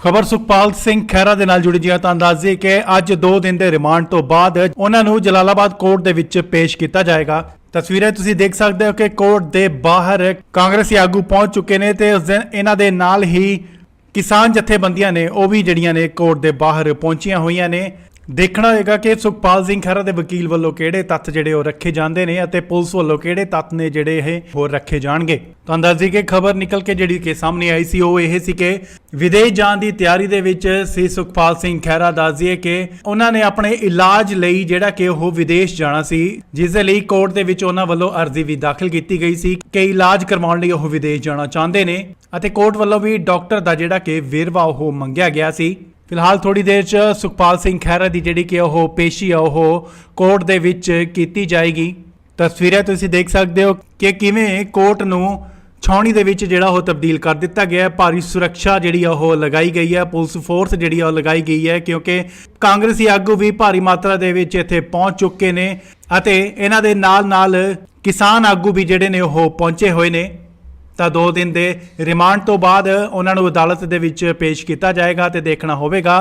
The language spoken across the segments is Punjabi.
ਖਬਰ ਸੁਖਪਾਲ ਸਿੰਘ ਖਹਿਰਾ ਦੇ ਨਾਲ ਜੁੜੀ ਜੀ ਤਾਂ ਅੰਦਾਜ਼ੇ ਕਿ ਅੱਜ 2 ਦਿਨ ਦੇ ਰਿਮਾਂਡ ਤੋਂ ਬਾਅਦ ਉਹਨਾਂ ਨੂੰ ਜਲਾਲਾਬਾਦ ਕੋਰਟ ਦੇ ਵਿੱਚ ਪੇਸ਼ ਕੀਤਾ ਜਾਏਗਾ। ਤਸਵੀਰਾਂ ਤੁਸੀਂ ਦੇਖ ਸਕਦੇ ਹੋ ਕਿ ਕੋਰਟ ਦੇ ਬਾਹਰ ਕਾਂਗਰਸੀ ਆਗੂ ਪਹੁੰਚ ਚੁੱਕੇ ਨੇ ਤੇ ਉਸ ਦਿਨ ਇਹਨਾਂ ਦੇ ਨਾਲ ਹੀ ਕਿਸਾਨ ਜਥੇਬੰਦੀਆਂ ਨੇ ਉਹ ਵੀ ਜਿਹੜੀਆਂ ਨੇ ਕੋਰਟ ਦੇ ਬਾਹਰ ਪਹੁੰਚੀਆਂ ਹੋਈਆਂ ਨੇ। ਦੇਖਣਾ ਹੋਏਗਾ ਕਿ ਸੁਖਪਾਲ ਸਿੰਘ ਖਹਿਰਾ ਦੇ ਵਕੀਲ ਵੱਲੋਂ ਕਿਹੜੇ ਤੱਥ ਜਿਹੜੇ ਉਹ ਰੱਖੇ ਜਾਂਦੇ ਨੇ ਅਤੇ ਪੁਲਿਸ ਵੱਲੋਂ ਕਿਹੜੇ ਤੱਥ ਨੇ ਜਿਹੜੇ ਇਹ ਹੋਰ ਰੱਖੇ ਜਾਣਗੇ। ਤਾਂ ਅੰਦਾਜ਼ੇ ਕਿ ਖਬਰ ਨਿਕਲ ਕੇ ਜਿਹੜੀ ਕਿ ਸਾਹਮਣੇ ਆਈ ਸੀ ਉਹ ਇਹ ਸੀ ਕਿ ਵਿਦੇਸ਼ ਜਾਣ ਦੀ ਤਿਆਰੀ ਦੇ ਵਿੱਚ ਸੀ ਸੁਖਪਾਲ ਸਿੰਘ ਖਹਿਰਾ। ਦੱਸਦੀਏ ਕਿ ਉਹਨਾਂ ਨੇ ਆਪਣੇ ਇਲਾਜ ਲਈ ਜਿਹੜਾ ਕਿ ਉਹ ਵਿਦੇਸ਼ ਜਾਣਾ ਸੀ, ਜਿਸ ਦੇ ਲਈ ਕੋਰਟ ਦੇ ਵਿੱਚ ਉਹਨਾਂ ਵੱਲੋਂ ਅਰਜ਼ੀ ਵੀ ਦਾਖਲ ਕੀਤੀ ਗਈ ਸੀ ਕਿ ਇਲਾਜ ਕਰਵਾਉਣ ਲਈ ਉਹ ਵਿਦੇਸ਼ ਜਾਣਾ ਚਾਹੁੰਦੇ ਨੇ ਅਤੇ ਕੋਰਟ ਵੱਲੋਂ ਵੀ ਡਾਕਟਰ ਦਾ ਜਿਹੜਾ ਕਿ ਵੇਰਵਾ ਉਹ ਮੰਗਿਆ ਗਿਆ ਸੀ। ਫਿਲਹਾਲ ਥੋੜੀ ਦੇਰ 'ਚ ਸੁਖਪਾਲ ਸਿੰਘ ਖਹਿਰਾ ਦੀ ਜਿਹੜੀ ਕਿ ਉਹ ਪੇਸ਼ੀ ਆ ਉਹ ਕੋਰਟ ਦੇ ਵਿੱਚ ਕੀਤੀ ਜਾਏਗੀ। ਤਸਵੀਰਾਂ ਤੁਸੀਂ ਦੇਖ ਸਕਦੇ ਹੋ ਕਿ ਕਿਵੇਂ ਕੋਰਟ ਨੂੰ ਛਾਉਣੀ ਦੇ ਵਿੱਚ ਜਿਹੜਾ ਉਹ ਤਬਦੀਲ ਕਰ ਦਿੱਤਾ ਗਿਆ ਹੈ। ਭਾਰੀ ਸੁਰੱਖਿਆ ਜਿਹੜੀ ਆ ਉਹ ਲਗਾਈ ਗਈ ਹੈ, ਪੁਲਿਸ ਫੋਰਸ ਜਿਹੜੀ ਆ ਉਹ ਲਗਾਈ ਗਈ ਹੈ ਕਿਉਂਕਿ ਕਾਂਗਰਸੀ ਆਗੂ ਵੀ ਭਾਰੀ ਮਾਤਰਾ ਦੇ ਵਿੱਚ ਇੱਥੇ ਪਹੁੰਚ ਚੁੱਕੇ ਨੇ ਅਤੇ ਇਹਨਾਂ ਦੇ ਨਾਲ ਕਿਸਾਨ ਆਗੂ ਵੀ ਜਿਹੜੇ ਨੇ ਉਹ ਪਹੁੰਚੇ ਹੋਏ ਨੇ। ਤਾਂ 2 ਦਿਨ ਦੇ ਰਿਮਾਂਡ ਤੋਂ ਬਾਅਦ ਉਹਨਾਂ ਨੂੰ ਅਦਾਲਤ ਦੇ ਵਿੱਚ ਪੇਸ਼ ਕੀਤਾ ਜਾਏਗਾ ਤੇ ਦੇਖਣਾ ਹੋਵੇਗਾ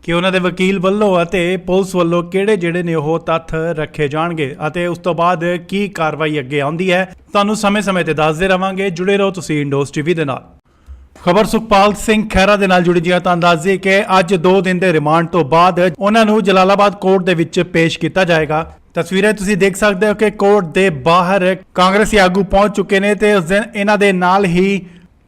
ਕਿ ਉਹਨਾਂ ਦੇ ਵਕੀਲ ਵੱਲੋਂ ਅਤੇ ਪੁਲਿਸ ਵੱਲੋਂ ਕਿਹੜੇ ਜਿਹੜੇ ਨੇ ਉਹ ਤੱਥ ਰੱਖੇ ਜਾਣਗੇ ਅਤੇ ਉਸ ਤੋਂ ਬਾਅਦ ਕੀ ਕਾਰਵਾਈ ਅੱਗੇ ਆਉਂਦੀ ਹੈ। ਤੁਹਾਨੂੰ ਸਮੇਂ-ਸਮੇਂ ਤੇ ਦੱਸਦੇ ਰਵਾਂਗੇ। ਜੁੜੇ ਰਹੋ ਤੁਸੀਂ ਇੰਡੋਸ ਟੀਵੀ ਦੇ ਨਾਲ। ਖਬਰ ਸੁਖਪਾਲ ਸਿੰਘ ਖਹਿਰਾ ਦੇ ਨਾਲ ਜੁੜੀ ਜੀ ਤਾਂ ਅੰਦਾਜ਼ੇ ਕਿ ਅੱਜ 2 ਦਿਨ ਦੇ ਰਿਮਾਂਡ ਤੋਂ ਬਾਅਦ ਉਹਨਾਂ ਨੂੰ ਜਲਾਲਾਬਾਦ ਕੋਰਟ ਦੇ ਵਿੱਚ ਪੇਸ਼ ਕੀਤਾ ਜਾਏਗਾ। ਤਸਵੀਰਾਂ ਤੁਸੀਂ ਦੇਖ ਸਕਦੇ ਹੋ ਕਿ ਕੋਰਟ ਦੇ ਬਾਹਰ ਕਾਂਗਰਸੀ ਆਗੂ ਪਹੁੰਚ ਚੁੱਕੇ ਨੇ ਤੇ ਉਸ ਦਿਨ ਇਹਨਾਂ ਦੇ ਨਾਲ ਹੀ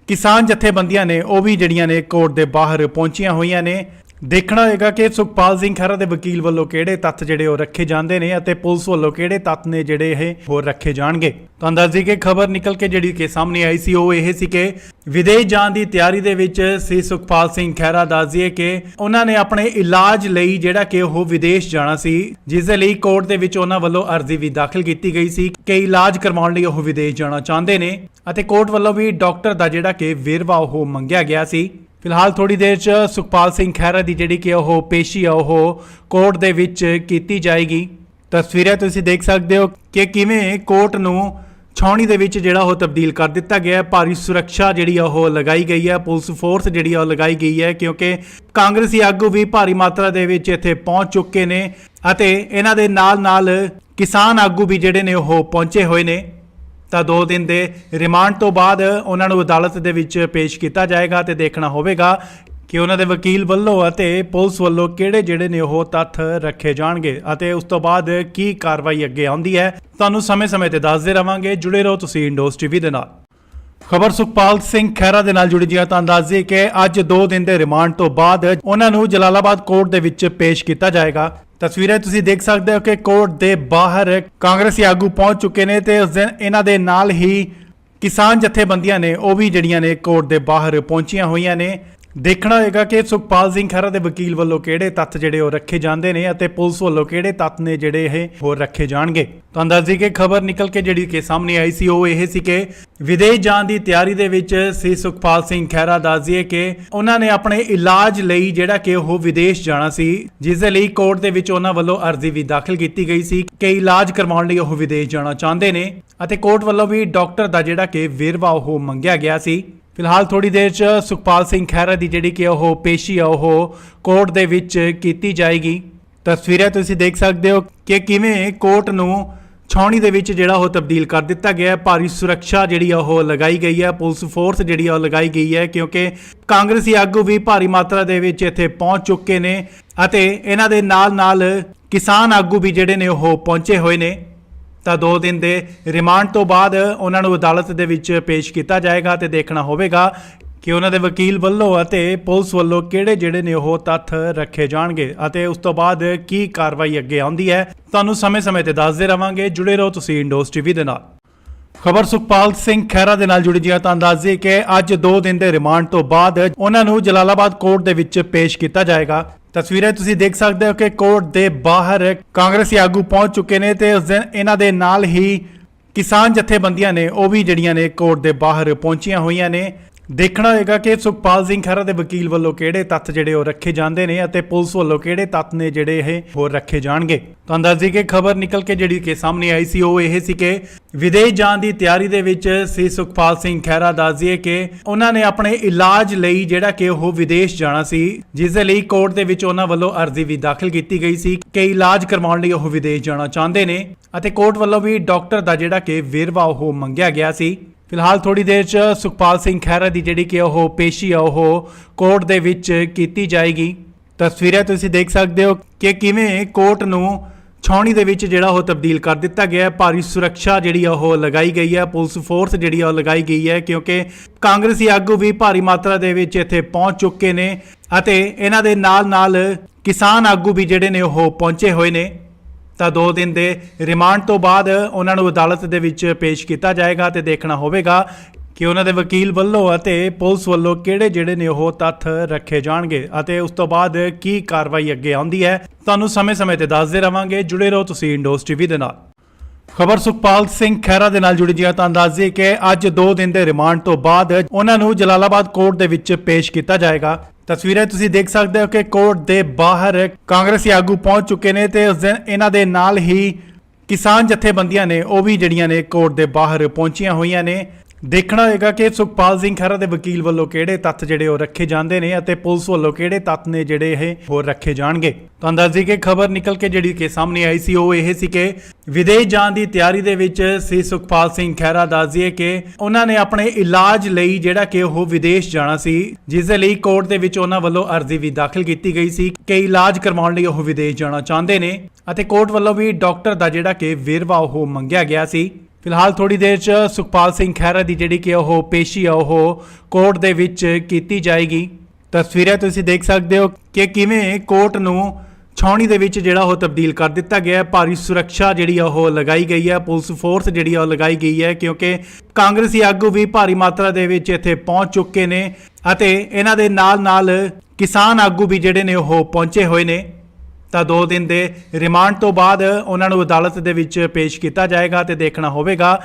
ਕਿਸਾਨ ਜਥੇਬੰਦੀਆਂ ਨੇ ਉਹ ਵੀ ਜਿਹੜੀਆਂ ਨੇ ਕੋਰਟ ਦੇ ਬਾਹਰ ਪਹੁੰਚੀਆਂ ਹੋਈਆਂ ਨੇ। ਦੇਖਣਾ ਹੋਏਗਾ ਕਿ ਸੁਖਪਾਲ ਸਿੰਘ ਖਹਿਰਾ ਦੇ ਵਕੀਲ ਵੱਲੋਂ ਕਿਹੜੇ ਤੱਥ ਜਿਹੜੇ ਉਹ ਰੱਖੇ ਜਾਂਦੇ ਨੇ ਅਤੇ ਪੁਲਿਸ ਵੱਲੋਂ ਕਿਹੜੇ ਤੱਥ ਨੇ ਜਿਹੜੇ ਇਹ ਹੋਰ ਰੱਖੇ ਜਾਣਗੇ। ਤਾਂ ਅੰਦਾਜ਼ੇ ਕਿ ਖਬਰ ਨਿਕਲ ਕੇ ਜਿਹੜੀ ਕਿ ਸਾਹਮਣੇ ਆਈ ਸੀ ਉਹ ਇਹ ਸੀ ਕਿ ਵਿਦੇਸ਼ ਜਾਣ ਦੀ ਤਿਆਰੀ ਦੇ ਵਿੱਚ ਸੀ ਸੁਖਪਾਲ ਸਿੰਘ ਖਹਿਰਾ। ਦੱਸਦੀਏ ਕਿ ਉਹਨਾਂ ਨੇ ਆਪਣੇ ਇਲਾਜ ਲਈ ਜਿਹੜਾ ਕਿ ਉਹ ਵਿਦੇਸ਼ ਜਾਣਾ ਸੀ, ਜਿਸ ਦੇ ਲਈ ਕੋਰਟ ਦੇ ਵਿੱਚ ਉਹਨਾਂ ਵੱਲੋਂ ਅਰਜ਼ੀ ਵੀ ਦਾਖਲ ਕੀਤੀ ਗਈ ਸੀ ਕਿ ਇਲਾਜ ਕਰਵਾਉਣ ਲਈ ਉਹ ਵਿਦੇਸ਼ ਜਾਣਾ ਚਾਹੁੰਦੇ ਨੇ ਅਤੇ ਕੋਰਟ ਵੱਲੋਂ ਵੀ ਡਾਕਟਰ ਦਾ ਜਿਹੜਾ ਕਿ ਵੇਰਵਾ ਉਹ ਮੰਗਿਆ ਗਿਆ ਸੀ। ਫਿਲਹਾਲ ਥੋੜੀ ਦੇਰ 'ਚ ਸੁਖਪਾਲ ਸਿੰਘ ਖਹਿਰਾ ਦੀ ਜਿਹੜੀ ਕਿ ਉਹ ਪੇਸ਼ੀ ਆ ਉਹ ਕੋਰਟ ਦੇ ਵਿੱਚ ਕੀਤੀ ਜਾਏਗੀ। ਤਸਵੀਰਾਂ ਤੁਸੀਂ ਦੇਖ ਸਕਦੇ ਹੋ ਕਿ ਕਿਵੇਂ ਕੋਰਟ ਨੂੰ ਛਾਉਣੀ ਦੇ ਵਿੱਚ ਜਿਹੜਾ ਉਹ ਤਬਦੀਲ ਕਰ ਦਿੱਤਾ ਗਿਆ ਹੈ। ਭਾਰੀ ਸੁਰੱਖਿਆ ਜਿਹੜੀ ਆ ਉਹ ਲਗਾਈ ਗਈ ਹੈ, ਪੁਲਿਸ ਫੋਰਸ ਜਿਹੜੀ ਆ ਉਹ ਲਗਾਈ ਗਈ ਹੈ ਕਿਉਂਕਿ ਕਾਂਗਰਸੀ ਆਗੂ ਵੀ ਭਾਰੀ ਮਾਤਰਾ ਦੇ ਵਿੱਚ ਇੱਥੇ ਪਹੁੰਚ ਚੁੱਕੇ ਨੇ ਅਤੇ ਇਹਨਾਂ ਦੇ ਨਾਲ ਕਿਸਾਨ ਆਗੂ ਵੀ ਜਿਹੜੇ ਨੇ ਉਹ ਪਹੁੰਚੇ ਹੋਏ ਨੇ। ਤਾਂ 2 ਦਿਨ ਦੇ ਰਿਮਾਂਡ ਤੋਂ ਬਾਅਦ ਉਹਨਾਂ ਨੂੰ ਅਦਾਲਤ ਦੇ ਵਿੱਚ ਪੇਸ਼ ਕੀਤਾ ਜਾਏਗਾ ਤੇ ਦੇਖਣਾ ਹੋਵੇਗਾ ਕਿ ਉਹਨਾਂ ਦੇ ਵਕੀਲ ਵੱਲੋਂ ਅਤੇ ਪੁਲਿਸ ਵੱਲੋਂ ਕਿਹੜੇ ਜਿਹੜੇ ਨੇ ਉਹ ਤੱਥ ਰੱਖੇ ਜਾਣਗੇ ਅਤੇ ਉਸ ਤੋਂ ਬਾਅਦ ਕੀ ਕਾਰਵਾਈ ਅੱਗੇ ਆਉਂਦੀ ਹੈ। ਤੁਹਾਨੂੰ ਸਮੇਂ-ਸਮੇਂ ਤੇ ਦੱਸਦੇ ਰਵਾਂਗੇ। ਜੁੜੇ ਰਹੋ ਤੁਸੀਂ ਇੰਡੋਸ ਟੀਵੀ ਦੇ ਨਾਲ। ਖਬਰ ਸੁਖਪਾਲ ਸਿੰਘ ਖਹਿਰਾ ਦੇ ਨਾਲ ਜੁੜੀ ਜੀ ਤਾਂ ਅੰਦਾਜ਼ੇ ਕਿ ਅੱਜ 2 ਦਿਨ ਦੇ ਰਿਮਾਂਡ ਤੋਂ ਬਾਅਦ ਉਹਨਾਂ ਨੂੰ ਜਲਾਲਾਬਾਦ ਕੋਰਟ ਦੇ ਵਿੱਚ ਪੇਸ਼ ਕੀਤਾ ਜਾਏਗਾ। ਤਸਵੀਰਾਂ ਤੁਸੀਂ ਦੇਖ ਸਕਦੇ ਹੋ ਕਿ ਕੋਰਟ ਦੇ ਬਾਹਰ ਕਾਂਗਰਸੀ ਆਗੂ ਪਹੁੰਚ ਚੁੱਕੇ ਨੇ ਤੇ ਉਸ ਦਿਨ ਇਹਨਾਂ ਦੇ ਨਾਲ ਹੀ ਕਿਸਾਨ ਜਥੇਬੰਦੀਆਂ ਨੇ ਉਹ ਵੀ ਜਿਹੜੀਆਂ ਨੇ ਕੋਰਟ ਦੇ ਬਾਹਰ ਪਹੁੰਚੀਆਂ ਹੋਈਆਂ ਨੇ। ਦੇਖਣਾ ਹੋਏਗਾ ਕਿ ਸੁਖਪਾਲ ਸਿੰਘ ਖਹਿਰਾ ਦੇ ਵਕੀਲ ਵੱਲੋਂ ਕਿਹੜੇ ਤੱਥ ਜਿਹੜੇ ਉਹ ਰੱਖੇ ਜਾਂਦੇ ਨੇ ਅਤੇ ਪੁਲਿਸ ਵੱਲੋਂ ਕਿਹੜੇ ਤੱਥ ਨੇ ਜਿਹੜੇ ਇਹ ਹੋਰ ਰੱਖੇ ਜਾਣਗੇ। ਤਾਂ ਅੰਦਾਜ਼ੇ ਕਿ ਖਬਰ ਨਿਕਲ ਕੇ ਜਿਹੜੀ ਕਿ ਸਾਹਮਣੇ ਆਈ ਸੀ ਉਹ ਇਹ ਸੀ ਕਿ ਵਿਦੇਸ਼ ਜਾਣ ਦੀ ਤਿਆਰੀ ਦੇ ਵਿੱਚ ਸੀ ਸੁਖਪਾਲ ਸਿੰਘ ਖਹਿਰਾ। ਦੱਸਦੀਏ ਕਿ ਉਹਨਾਂ ਨੇ ਆਪਣੇ ਇਲਾਜ ਲਈ ਜਿਹੜਾ ਕਿ ਉਹ ਵਿਦੇਸ਼ ਜਾਣਾ ਸੀ, ਜਿਸ ਦੇ ਲਈ ਕੋਰਟ ਦੇ ਵਿੱਚ ਉਹਨਾਂ ਵੱਲੋਂ ਅਰਜ਼ੀ ਵੀ ਦਾਖਲ ਕੀਤੀ ਗਈ ਸੀ ਕਿ ਇਲਾਜ ਕਰਵਾਉਣ ਲਈ ਉਹ ਵਿਦੇਸ਼ ਜਾਣਾ ਚਾਹੁੰਦੇ ਨੇ ਅਤੇ ਕੋਰਟ ਵੱਲੋਂ ਵੀ ਡਾਕਟਰ ਦਾ ਜਿਹੜਾ ਕਿ ਵੇਰਵਾ ਉਹ ਮੰਗਿਆ ਗਿਆ ਸੀ। ਫਿਲਹਾਲ ਥੋੜੀ ਦੇਰ 'ਚ ਸੁਖਪਾਲ ਸਿੰਘ ਖਹਿਰਾ ਦੀ ਜਿਹੜੀ ਕਿ ਉਹ ਪੇਸ਼ੀ ਆ ਉਹ ਕੋਰਟ ਦੇ ਵਿੱਚ ਕੀਤੀ ਜਾਏਗੀ। ਤਸਵੀਰਾਂ ਤੁਸੀਂ ਦੇਖ ਸਕਦੇ ਹੋ ਕਿ ਕਿਵੇਂ ਕੋਰਟ ਨੂੰ ਛਾਉਣੀ ਦੇ ਵਿੱਚ ਜਿਹੜਾ ਉਹ ਤਬਦੀਲ ਕਰ ਦਿੱਤਾ ਗਿਆ ਹੈ। ਭਾਰੀ ਸੁਰੱਖਿਆ ਜਿਹੜੀ ਆ ਉਹ ਲਗਾਈ ਗਈ ਹੈ, ਪੁਲਿਸ ਫੋਰਸ ਜਿਹੜੀ ਆ ਉਹ ਲਗਾਈ ਗਈ ਹੈ ਕਿਉਂਕਿ ਕਾਂਗਰਸੀ ਆਗੂ ਵੀ ਭਾਰੀ ਮਾਤਰਾ ਦੇ ਵਿੱਚ ਇੱਥੇ ਪਹੁੰਚ ਚੁੱਕੇ ਨੇ ਅਤੇ ਇਹਨਾਂ ਦੇ ਨਾਲ ਕਿਸਾਨ ਆਗੂ ਵੀ ਜਿਹੜੇ ਨੇ ਉਹ ਪਹੁੰਚੇ ਹੋਏ ਨੇ। ਤਾਂ 2 ਦਿਨ ਦੇ ਰਿਮਾਂਡ ਤੋਂ ਬਾਅਦ ਉਹਨਾਂ ਨੂੰ ਅਦਾਲਤ ਦੇ ਵਿੱਚ ਪੇਸ਼ ਕੀਤਾ ਜਾਏਗਾ ਤੇ ਦੇਖਣਾ ਹੋਵੇਗਾ ਕਿ ਉਹਨਾਂ ਦੇ ਵਕੀਲ ਵੱਲੋਂ ਅਤੇ ਪੁਲਿਸ ਵੱਲੋਂ ਕਿਹੜੇ ਜਿਹੜੇ ਨੇ ਉਹ ਤੱਥ ਰੱਖੇ ਜਾਣਗੇ ਅਤੇ ਉਸ ਤੋਂ ਬਾਅਦ ਕੀ ਕਾਰਵਾਈ ਅੱਗੇ ਆਉਂਦੀ ਹੈ। ਤੁਹਾਨੂੰ ਸਮੇਂ-ਸਮੇਂ ਤੇ ਦੱਸਦੇ ਰਵਾਂਗੇ। ਜੁੜੇ ਰਹੋ ਤੁਸੀਂ ਇੰਡੋਸ ਟੀਵੀ ਦੇ ਨਾਲ। ਖਬਰ ਸੁਖਪਾਲ ਸਿੰਘ ਖਹਿਰਾ ਦੇ ਨਾਲ ਜੁੜੀ ਜੀ ਤਾਂ ਅੰਦਾਜ਼ੇ ਕਿ ਅੱਜ 2 ਦਿਨ ਦੇ ਰਿਮਾਂਡ ਤੋਂ ਬਾਅਦ ਉਹਨਾਂ ਨੂੰ ਜਲਾਲਾਬਾਦ ਕੋਰਟ ਦੇ ਵਿੱਚ ਪੇਸ਼ ਕੀਤਾ ਜਾਏਗਾ। ਤਸਵੀਰਾਂ ਤੁਸੀਂ ਦੇਖ ਸਕਦੇ ਹੋ ਕਿ ਕੋਰਟ ਦੇ ਬਾਹਰ ਕਾਂਗਰਸੀ ਆਗੂ ਪਹੁੰਚ ਚੁੱਕੇ ਨੇ ਤੇ ਉਸ ਦਿਨ ਇਹਨਾਂ ਦੇ ਨਾਲ ਹੀ ਕਿਸਾਨ ਜਥੇਬੰਦੀਆਂ ਨੇ ਉਹ ਵੀ ਜਿਹੜੀਆਂ ਨੇ ਕੋਰਟ ਦੇ ਬਾਹਰ ਪਹੁੰਚੀਆਂ ਹੋਈਆਂ ਨੇ। ਦੇਖਣਾ ਹੋਏਗਾ ਕਿ ਸੁਖਪਾਲ ਸਿੰਘ ਖਹਿਰਾ ਦੇ ਵਕੀਲ ਵੱਲੋਂ ਕਿਹੜੇ ਤੱਥ ਜਿਹੜੇ ਉਹ ਰੱਖੇ ਜਾਂਦੇ ਨੇ ਅਤੇ ਪੁਲਿਸ ਵੱਲੋਂ ਕਿਹੜੇ ਤੱਥ ਨੇ ਜਿਹੜੇ ਇਹ ਹੋਰ ਰੱਖੇ ਜਾਣਗੇ। ਤੁਹਾਨੂੰ ਦੱਸ ਦਈਏ ਕਿ ਖਬਰ ਨਿਕਲ ਕੇ ਜਿਹੜੀ ਕਿ ਸਾਹਮਣੇ ਆਈ ਸੀ ਉਹ ਇਹ ਸੀ ਕਿ ਵਿਦੇਸ਼ ਜਾਣ ਦੀ ਤਿਆਰੀ ਦੇ ਵਿੱਚ ਸੀ ਸੁਖਪਾਲ ਸਿੰਘ ਖਹਿਰਾ। ਦੱਸ ਦਈਏ ਕਿ ਉਹਨਾਂ ਨੇ ਆਪਣੇ ਇਲਾਜ ਲਈ ਜਿਹੜਾ ਕਿ ਉਹ ਵਿਦੇਸ਼ ਜਾਣਾ ਸੀ, ਜਿਸ ਦੇ ਲਈ ਕੋਰਟ ਦੇ ਵਿੱਚ ਉਹਨਾਂ ਵੱਲੋਂ ਅਰਜ਼ੀ ਵੀ ਦਾਖਲ ਕੀਤੀ ਗਈ ਸੀ ਕਿ ਇਲਾਜ ਕਰਵਾਉਣ ਲਈ ਉਹ ਵਿਦੇਸ਼ ਜਾਣਾ ਚਾਹੁੰਦੇ ਨੇ ਅਤੇ ਕੋਰਟ ਵੱਲੋਂ ਵੀ ਡਾਕਟਰ ਦਾ ਜਿਹੜਾ ਕਿ ਵੇਰਵਾ ਉਹ ਮੰਗਿਆ ਗਿਆ ਸੀ। ਫਿਲਹਾਲ ਥੋੜੀ ਦੇਰ 'ਚ ਸੁਖਪਾਲ ਸਿੰਘ ਖਹਿਰਾ ਦੀ ਜਿਹੜੀ ਕਿ ਉਹ ਪੇਸ਼ੀ ਆ ਉਹ ਕੋਰਟ ਦੇ ਵਿੱਚ ਕੀਤੀ ਜਾਏਗੀ। ਤਸਵੀਰਾਂ ਤੁਸੀਂ ਦੇਖ ਸਕਦੇ ਹੋ ਕਿ ਕਿਵੇਂ ਕੋਰਟ ਨੂੰ ਛਾਉਣੀ ਦੇ ਵਿੱਚ ਜਿਹੜਾ ਉਹ ਤਬਦੀਲ ਕਰ ਦਿੱਤਾ ਗਿਆ ਹੈ। ਭਾਰੀ ਸੁਰੱਖਿਆ ਜਿਹੜੀ ਆ ਉਹ ਲਗਾਈ ਗਈ ਹੈ, ਪੁਲਿਸ ਫੋਰਸ ਜਿਹੜੀ ਆ ਉਹ ਲਗਾਈ ਗਈ ਹੈ, ਕਿਉਂਕਿ ਕਾਂਗਰਸੀ ਆਗੂ ਵੀ ਭਾਰੀ ਮਾਤਰਾ ਦੇ ਵਿੱਚ ਇੱਥੇ ਪਹੁੰਚ ਚੁੱਕੇ ਨੇ ਅਤੇ ਇਹਨਾਂ ਦੇ ਨਾਲ ਕਿਸਾਨ ਆਗੂ ਵੀ ਜਿਹੜੇ ਨੇ ਉਹ ਪਹੁੰਚੇ ਹੋਏ ਨੇ। ਤਾਂ 2 ਦਿਨ ਦੇ ਰਿਮਾਂਡ ਤੋਂ ਬਾਅਦ ਉਹਨਾਂ ਨੂੰ ਅਦਾਲਤ ਦੇ ਵਿੱਚ ਪੇਸ਼ ਕੀਤਾ ਜਾਏਗਾ ਤੇ ਦੇਖਣਾ ਹੋਵੇਗਾ ਕਿ ਉਹਨਾਂ ਦੇ ਵਕੀਲ ਵੱਲੋਂ ਅਤੇ ਪੁਲਿਸ ਵੱਲੋਂ ਕਿਹੜੇ ਜਿਹੜੇ ਨੇ ਉਹ ਤੱਥ ਰੱਖੇ ਜਾਣਗੇ ਅਤੇ ਉਸ ਤੋਂ ਬਾਅਦ ਕੀ ਕਾਰਵਾਈ ਅੱਗੇ ਆਉਂਦੀ ਹੈ। ਤੁਹਾਨੂੰ ਸਮੇਂ-ਸਮੇਂ ਤੇ ਦੱਸਦੇ ਰਵਾਂਗੇ। ਜੁੜੇ ਰਹੋ ਤੁਸੀਂ ਇੰਡੋਸ ਟੀਵੀ ਦੇ ਨਾਲ। ਖਬਰ ਸੁਖਪਾਲ ਸਿੰਘ ਖਹਿਰਾ ਦੇ ਨਾਲ ਜੁੜੀ ਜੀ। ਤਾਂ ਦੱਸ ਦਈਏ ਕਿ ਅੱਜ 2 ਦਿਨ ਦੇ ਰਿਮਾਂਡ ਤੋਂ ਬਾਅਦ ਉਹਨਾਂ ਨੂੰ ਜਲਾਲਾਬਾਦ ਕੋਰਟ ਦੇ ਵਿੱਚ ਪੇਸ਼ ਕੀਤਾ ਜਾਏਗਾ। ਤਸਵੀਰਾਂ ਤੁਸੀਂ ਦੇਖ ਸਕਦੇ ਹੋ ਕਿ ਕੋਰਟ ਦੇ ਬਾਹਰ ਕਾਂਗਰਸੀ ਆਗੂ ਪਹੁੰਚ ਚੁੱਕੇ ਨੇ ਤੇ ਉਸ ਦਿਨ ਇਹਨਾਂ ਦੇ ਨਾਲ ਹੀ ਕਿਸਾਨ ਜਥੇਬੰਦੀਆਂ ਨੇ ਉਹ ਵੀ ਜਿਹੜੀਆਂ ਨੇ ਕੋਰਟ ਦੇ ਬਾਹਰ ਪਹੁੰਚੀਆਂ ਹੋਈਆਂ ਨੇ। ਦੇਖਣਾ ਹੋਏਗਾ ਕਿ ਸੁਖਪਾਲ ਸਿੰਘ ਖਹਿਰਾ ਦੇ ਵਕੀਲ ਵੱਲੋਂ ਕਿਹੜੇ ਤੱਥ ਜਿਹੜੇ ਉਹ ਰੱਖੇ ਜਾਂਦੇ ਨੇ ਅਤੇ ਪੁਲਿਸ ਵੱਲੋਂ ਕਿਹੜੇ ਤੱਥ ਨੇ ਜਿਹੜੇ ਇਹ ਹੋਰ ਰੱਖੇ ਜਾਣਗੇ। ਤੁਹਾਨੂੰ ਦੱਸ ਦਈਏ ਕਿ ਖਬਰ ਨਿਕਲ ਕੇ ਜਿਹੜੀ ਕਿ ਸਾਹਮਣੇ ਆਈ ਸੀ ਉਹ ਇਹ ਸੀ ਕਿ ਵਿਦੇਸ਼ ਜਾਣ ਦੀ ਤਿਆਰੀ ਦੇ ਵਿੱਚ ਸੀ ਸੁਖਪਾਲ ਸਿੰਘ ਖਹਿਰਾ। ਦੱਸ ਦਈਏ ਕਿ ਉਹਨਾਂ ਨੇ ਆਪਣੇ ਇਲਾਜ ਲਈ ਜਿਹੜਾ ਕਿ ਉਹ ਵਿਦੇਸ਼ ਜਾਣਾ ਸੀ, ਜਿਸ ਦੇ ਲਈ ਕੋਰਟ ਦੇ ਵਿੱਚ ਉਹਨਾਂ ਵੱਲੋਂ ਅਰਜ਼ੀ ਵੀ ਦਾਖਲ ਕੀਤੀ ਗਈ ਸੀ ਕਿ ਇਲਾਜ ਕਰਵਾਉਣ ਲਈ ਉਹ ਵਿਦੇਸ਼ ਜਾਣਾ ਚਾਹੁੰਦੇ ਨੇ ਅਤੇ ਕੋਰਟ ਵੱਲੋਂ ਵੀ ਡਾਕਟਰ ਦਾ ਜਿਹੜਾ ਕਿ ਵੇਰਵਾ ਉਹ ਮੰਗਿਆ ਗਿਆ ਸੀ। ਫਿਲਹਾਲ ਥੋੜੀ ਦੇਰ 'ਚ ਸੁਖਪਾਲ ਸਿੰਘ ਖਹਿਰਾ ਦੀ ਜਿਹੜੀ ਕਿ ਉਹ ਪੇਸ਼ੀ ਆ ਉਹ ਕੋਰਟ ਦੇ ਵਿੱਚ ਕੀਤੀ ਜਾਏਗੀ। ਤਸਵੀਰਾਂ ਤੁਸੀਂ ਦੇਖ ਸਕਦੇ ਹੋ ਕਿ ਕਿਵੇਂ ਕੋਰਟ ਨੂੰ ਛਾਉਣੀ ਦੇ ਵਿੱਚ ਜਿਹੜਾ ਉਹ ਤਬਦੀਲ ਕਰ ਦਿੱਤਾ ਗਿਆ ਹੈ। ਭਾਰੀ ਸੁਰੱਖਿਆ ਜਿਹੜੀ ਆ ਉਹ ਲਗਾਈ ਗਈ ਹੈ, ਪੁਲਿਸ ਫੋਰਸ ਜਿਹੜੀ ਆ ਉਹ ਲਗਾਈ ਗਈ ਹੈ, ਕਿਉਂਕਿ ਕਾਂਗਰਸੀ ਆਗੂ ਵੀ ਭਾਰੀ ਮਾਤਰਾ ਦੇ ਵਿੱਚ ਇੱਥੇ ਪਹੁੰਚ ਚੁੱਕੇ ਨੇ ਅਤੇ ਇਹਨਾਂ ਦੇ ਨਾਲ ਕਿਸਾਨ ਆਗੂ ਵੀ ਜਿਹੜੇ ਨੇ ਉਹ ਪਹੁੰਚੇ ਹੋਏ ਨੇ। ਤਾਂ 2 ਦਿਨ ਦੇ ਰਿਮਾਂਡ ਤੋਂ ਬਾਅਦ ਉਹਨਾਂ ਨੂੰ ਅਦਾਲਤ ਦੇ ਵਿੱਚ ਪੇਸ਼ ਕੀਤਾ ਜਾਏਗਾ ਤੇ ਦੇਖਣਾ ਹੋਵੇਗਾ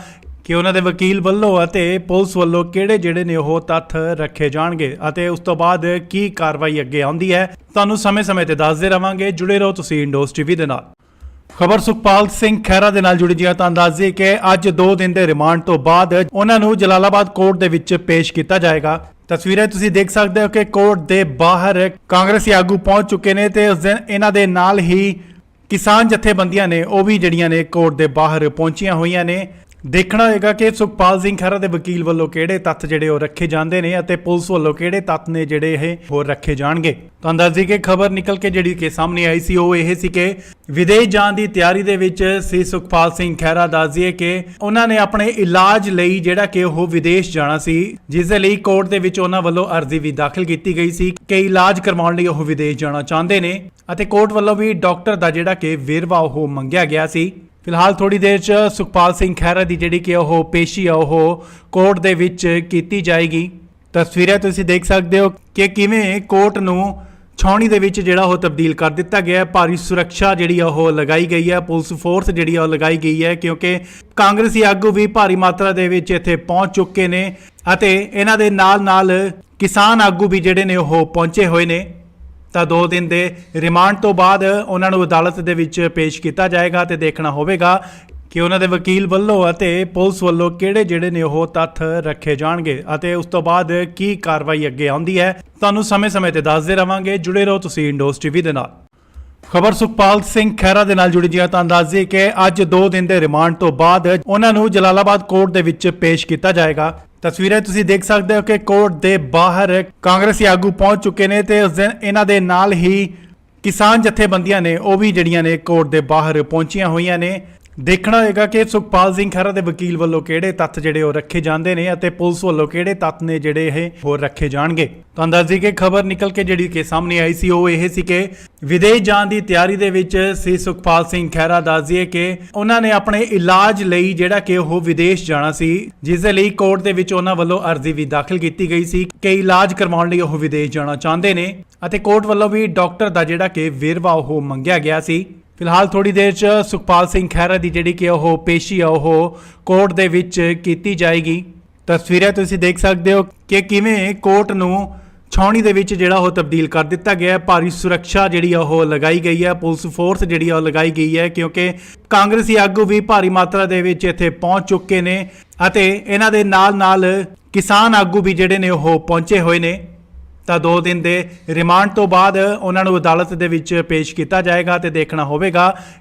ਕਿ ਉਹਨਾਂ ਦੇ ਵਕੀਲ ਵੱਲੋਂ ਅਤੇ ਪੁਲਿਸ ਵੱਲੋਂ ਕਿਹੜੇ ਜਿਹੜੇ ਨੇ ਉਹ ਤੱਥ ਰੱਖੇ ਜਾਣਗੇ ਅਤੇ ਉਸ ਤੋਂ ਬਾਅਦ ਕੀ ਕਾਰਵਾਈ ਅੱਗੇ ਆਉਂਦੀ ਹੈ। ਤੁਹਾਨੂੰ ਸਮੇਂ-ਸਮੇਂ ਤੇ ਦੱਸਦੇ ਰਵਾਂਗੇ। ਜੁੜੇ ਰਹੋ ਤੁਸੀਂ ਇੰਡੋਸ ਟੀਵੀ ਦੇ ਨਾਲ। ਖਬਰ ਸੁਖਪਾਲ ਸਿੰਘ ਖਹਿਰਾ ਦੇ ਨਾਲ ਜੁੜੀ ਜੀ। ਤਾਂ ਦੱਸ ਦਈਏ ਕਿ ਅੱਜ 2 ਦਿਨ ਦੇ ਰਿਮਾਂਡ ਤੋਂ ਬਾਅਦ ਉਹਨਾਂ ਨੂੰ ਜਲਾਲਾਬਾਦ ਕੋਰਟ ਦੇ ਵਿੱਚ ਪੇਸ਼ ਕੀਤਾ ਜਾਏਗਾ। ਤਸਵੀਰਾਂ ਤੁਸੀਂ ਦੇਖ ਸਕਦੇ ਹੋ ਕਿ ਕੋਰਟ ਦੇ ਬਾਹਰ ਕਾਂਗਰਸੀ ਆਗੂ ਪਹੁੰਚ ਚੁੱਕੇ ਨੇ ਤੇ ਉਸ ਦਿਨ ਇਹਨਾਂ ਦੇ ਨਾਲ ਹੀ ਕਿਸਾਨ ਜਥੇਬੰਦੀਆਂ ਨੇ ਉਹ ਵੀ ਜਿਹੜੀਆਂ ਨੇ ਕੋਰਟ ਦੇ ਬਾਹਰ ਪਹੁੰਚੀਆਂ ਹੋਈਆਂ ਨੇ। ਦੇਖਣਾ ਹੋਏਗਾ ਕਿ ਸੁਖਪਾਲ ਸਿੰਘ ਖਹਿਰਾ ਦੇ ਵਕੀਲ ਵੱਲੋਂ ਕਿਹੜੇ ਤੱਥ ਜਿਹੜੇ ਉਹ ਰੱਖੇ ਜਾਂਦੇ ਨੇ ਅਤੇ ਪੁਲਿਸ ਵੱਲੋਂ ਕਿਹੜੇ ਤੱਥ ਨੇ ਜਿਹੜੇ ਇਹ ਹੋਰ ਰੱਖੇ ਜਾਣਗੇ। ਤੁਹਾਨੂੰ ਦੱਸ ਦਈਏ ਕਿ ਖਬਰ ਨਿਕਲ ਕੇ ਜਿਹੜੀ ਕਿ ਸਾਹਮਣੇ ਆਈ ਸੀ ਉਹ ਇਹ ਸੀ ਕਿ ਵਿਦੇਸ਼ ਜਾਣ ਦੀ ਤਿਆਰੀ ਦੇ ਵਿੱਚ ਸੀ ਸੁਖਪਾਲ ਸਿੰਘ ਖਹਿਰਾ। ਦੱਸ ਦਈਏ ਕਿ ਉਹਨਾਂ ਨੇ ਆਪਣੇ ਇਲਾਜ ਲਈ ਜਿਹੜਾ ਕਿ ਉਹ ਵਿਦੇਸ਼ ਜਾਣਾ ਸੀ, ਜਿਸ ਦੇ ਲਈ ਕੋਰਟ ਦੇ ਵਿੱਚ ਉਹਨਾਂ ਵੱਲੋਂ ਅਰਜ਼ੀ ਵੀ ਦਾਖਲ ਕੀਤੀ ਗਈ ਸੀ ਕਿ ਇਲਾਜ ਕਰਵਾਉਣ ਲਈ ਉਹ ਵਿਦੇਸ਼ ਜਾਣਾ ਚਾਹੁੰਦੇ ਨੇ ਅਤੇ ਕੋਰਟ ਵੱਲੋਂ ਵੀ ਡਾਕਟਰ ਦਾ ਜਿਹੜਾ ਕਿ ਵੇਰਵਾ ਉਹ ਮੰਗਿਆ ਗਿਆ ਸੀ। ਫਿਲਹਾਲ ਥੋੜੀ ਦੇਰ 'ਚ ਸੁਖਪਾਲ ਸਿੰਘ ਖਹਿਰਾ ਦੀ ਜਿਹੜੀ ਕਿ ਉਹ ਪੇਸ਼ੀ ਆ ਉਹ ਕੋਰਟ ਦੇ ਵਿੱਚ ਕੀਤੀ ਜਾਏਗੀ। ਤਸਵੀਰਾਂ ਤੁਸੀਂ ਦੇਖ ਸਕਦੇ ਹੋ ਕਿ ਕਿਵੇਂ ਕੋਰਟ ਨੂੰ ਛਾਉਣੀ ਦੇ ਵਿੱਚ ਜਿਹੜਾ ਉਹ ਤਬਦੀਲ ਕਰ ਦਿੱਤਾ ਗਿਆ ਹੈ। ਭਾਰੀ ਸੁਰੱਖਿਆ ਜਿਹੜੀ ਆ ਉਹ ਲਗਾਈ ਗਈ ਹੈ, ਪੁਲਿਸ ਫੋਰਸ ਜਿਹੜੀ ਆ ਉਹ ਲਗਾਈ ਗਈ ਹੈ, ਕਿਉਂਕਿ ਕਾਂਗਰਸੀ ਆਗੂ ਵੀ ਭਾਰੀ ਮਾਤਰਾ ਦੇ ਵਿੱਚ ਇੱਥੇ ਪਹੁੰਚ ਚੁੱਕੇ ਨੇ ਅਤੇ ਇਹਨਾਂ ਦੇ ਨਾਲ ਕਿਸਾਨ ਆਗੂ ਵੀ ਜਿਹੜੇ ਨੇ ਉਹ ਪਹੁੰਚੇ ਹੋਏ ਨੇ। ਤਾਂ 2 ਦਿਨ ਦੇ ਰਿਮਾਂਡ ਤੋਂ ਬਾਅਦ ਉਹਨਾਂ ਨੂੰ ਅਦਾਲਤ ਦੇ ਵਿੱਚ ਪੇਸ਼ ਕੀਤਾ ਜਾਏਗਾ ਤੇ ਦੇਖਣਾ ਹੋਵੇਗਾ ਕਿ ਉਹਨਾਂ ਦੇ ਵਕੀਲ ਵੱਲੋਂ ਅਤੇ ਪੁਲਿਸ ਵੱਲੋਂ ਕਿਹੜੇ ਜਿਹੜੇ ਨੇ ਉਹ ਤੱਥ ਰੱਖੇ ਜਾਣਗੇ ਅਤੇ ਉਸ ਤੋਂ ਬਾਅਦ ਕੀ ਕਾਰਵਾਈ ਅੱਗੇ ਆਉਂਦੀ ਹੈ। ਤੁਹਾਨੂੰ ਸਮੇਂ-ਸਮੇਂ ਤੇ ਦੱਸਦੇ ਰਵਾਂਗੇ। ਜੁੜੇ ਰਹੋ ਤੁਸੀਂ ਇੰਡੋਸ ਟੀਵੀ ਦੇ ਨਾਲ। ਖਬਰ ਸੁਖਪਾਲ ਸਿੰਘ ਖਹਿਰਾ ਦੇ ਨਾਲ ਜੁੜੀ ਜੀ। ਤਾਂ ਦੱਸ ਦਈਏ ਕਿ ਅੱਜ 2 ਦਿਨ ਦੇ ਰਿਮਾਂਡ ਤੋਂ ਬਾਅਦ ਉਹਨਾਂ ਨੂੰ ਜਲਾਲਾਬਾਦ ਕੋਰਟ ਦੇ ਵਿੱਚ ਪੇਸ਼ ਕੀਤਾ ਜਾਏਗਾ। ਤਸਵੀਰਾਂ ਤੁਸੀਂ ਦੇਖ ਸਕਦੇ ਹੋ ਕਿ ਕੋਰਟ ਦੇ ਬਾਹਰ ਕਾਂਗਰਸੀ ਆਗੂ ਪਹੁੰਚ ਚੁੱਕੇ ਨੇ ਤੇ ਉਸ ਦਿਨ ਇਹਨਾਂ ਦੇ ਨਾਲ ਹੀ ਕਿਸਾਨ ਜਥੇਬੰਦੀਆਂ ਨੇ ਉਹ ਵੀ ਜਿਹੜੀਆਂ ਨੇ ਕੋਰਟ ਦੇ ਬਾਹਰ ਪਹੁੰਚੀਆਂ ਹੋਈਆਂ ਨੇ। ਦੇਖਣਾ ਹੋਏਗਾ ਕਿ ਸੁਖਪਾਲ ਸਿੰਘ ਖਹਿਰਾ ਦੇ ਵਕੀਲ ਵੱਲੋਂ ਕਿਹੜੇ ਤੱਥ ਜਿਹੜੇ ਉਹ ਰੱਖੇ ਜਾਂਦੇ ਨੇ ਅਤੇ ਪੁਲਿਸ ਵੱਲੋਂ ਕਿਹੜੇ ਤੱਥ ਨੇ ਜਿਹੜੇ ਇਹ ਹੋਰ ਰੱਖੇ ਜਾਣਗੇ। ਤੁਹਾਨੂੰ ਦੱਸ ਦਈਏ ਕਿ ਖਬਰ ਨਿਕਲ ਕੇ ਜਿਹੜੀ ਕਿ ਸਾਹਮਣੇ ਆਈ ਸੀ ਉਹ ਇਹ ਸੀ ਕਿ ਵਿਦੇਸ਼ ਜਾਣ ਦੀ ਤਿਆਰੀ ਦੇ ਵਿੱਚ ਸੀ ਸੁਖਪਾਲ ਸਿੰਘ ਖਹਿਰਾ। ਦੱਸ ਦਈਏ ਕਿ ਉਹਨਾਂ ਨੇ ਆਪਣੇ ਇਲਾਜ ਲਈ ਜਿਹੜਾ ਕਿ ਉਹ ਵਿਦੇਸ਼ ਜਾਣਾ ਸੀ, ਜਿਸ ਦੇ ਲਈ ਕੋਰਟ ਦੇ ਵਿੱਚ ਉਹਨਾਂ ਵੱਲੋਂ ਅਰਜ਼ੀ ਵੀ ਦਾਖਲ ਕੀਤੀ ਗਈ ਸੀ ਕਿ ਇਲਾਜ ਕਰਵਾਉਣ ਲਈ ਉਹ ਵਿਦੇਸ਼ ਜਾਣਾ ਚਾਹੁੰਦੇ ਨੇ ਅਤੇ ਕੋਰਟ ਵੱਲੋਂ ਵੀ ਡਾਕਟਰ ਦਾ ਜਿਹੜਾ ਕਿ ਵੇਰਵਾ ਉਹ ਮੰਗਿਆ ਗਿਆ ਸੀ। ਫਿਲਹਾਲ ਥੋੜੀ ਦੇਰ 'ਚ ਸੁਖਪਾਲ ਸਿੰਘ ਖਹਿਰਾ ਦੀ ਜਿਹੜੀ ਕਿ ਉਹ ਪੇਸ਼ੀ ਆ ਉਹ ਕੋਰਟ ਦੇ ਵਿੱਚ ਕੀਤੀ ਜਾਏਗੀ। ਤਸਵੀਰਾਂ ਤੁਸੀਂ ਦੇਖ ਸਕਦੇ ਹੋ ਕਿ ਕਿਵੇਂ ਕੋਰਟ ਨੂੰ ਛਾਉਣੀ ਦੇ ਵਿੱਚ ਜਿਹੜਾ ਉਹ ਤਬਦੀਲ ਕਰ ਦਿੱਤਾ ਗਿਆ ਹੈ। ਭਾਰੀ ਸੁਰੱਖਿਆ ਜਿਹੜੀ ਉਹ ਲਗਾਈ ਗਈ ਹੈ, ਪੁਲਿਸ ਫੋਰਸ ਜਿਹੜੀ ਉਹ ਲਗਾਈ ਗਈ ਹੈ ਕਿਉਂਕਿ ਕਾਂਗਰਸੀ ਆਗੂ ਵੀ ਭਾਰੀ ਮਾਤਰਾ ਦੇ ਵਿੱਚ ਇੱਥੇ ਪਹੁੰਚ ਚੁੱਕੇ ਨੇ ਅਤੇ ਇਹਨਾਂ ਦੇ ਨਾਲ ਕਿਸਾਨ ਆਗੂ ਵੀ ਜਿਹੜੇ ਨੇ ਉਹ ਪਹੁੰਚੇ ਹੋਏ ਨੇ। ਤਾਂ 2 ਦਿਨ ਦੇ ਰਿਮਾਂਡ ਤੋਂ ਬਾਅਦ ਉਹਨਾਂ ਨੂੰ ਅਦਾਲਤ ਦੇ ਵਿੱਚ ਪੇਸ਼ ਕੀਤਾ ਜਾਏਗਾ ਤੇ ਦੇਖਣਾ ਹੋਵੇਗਾ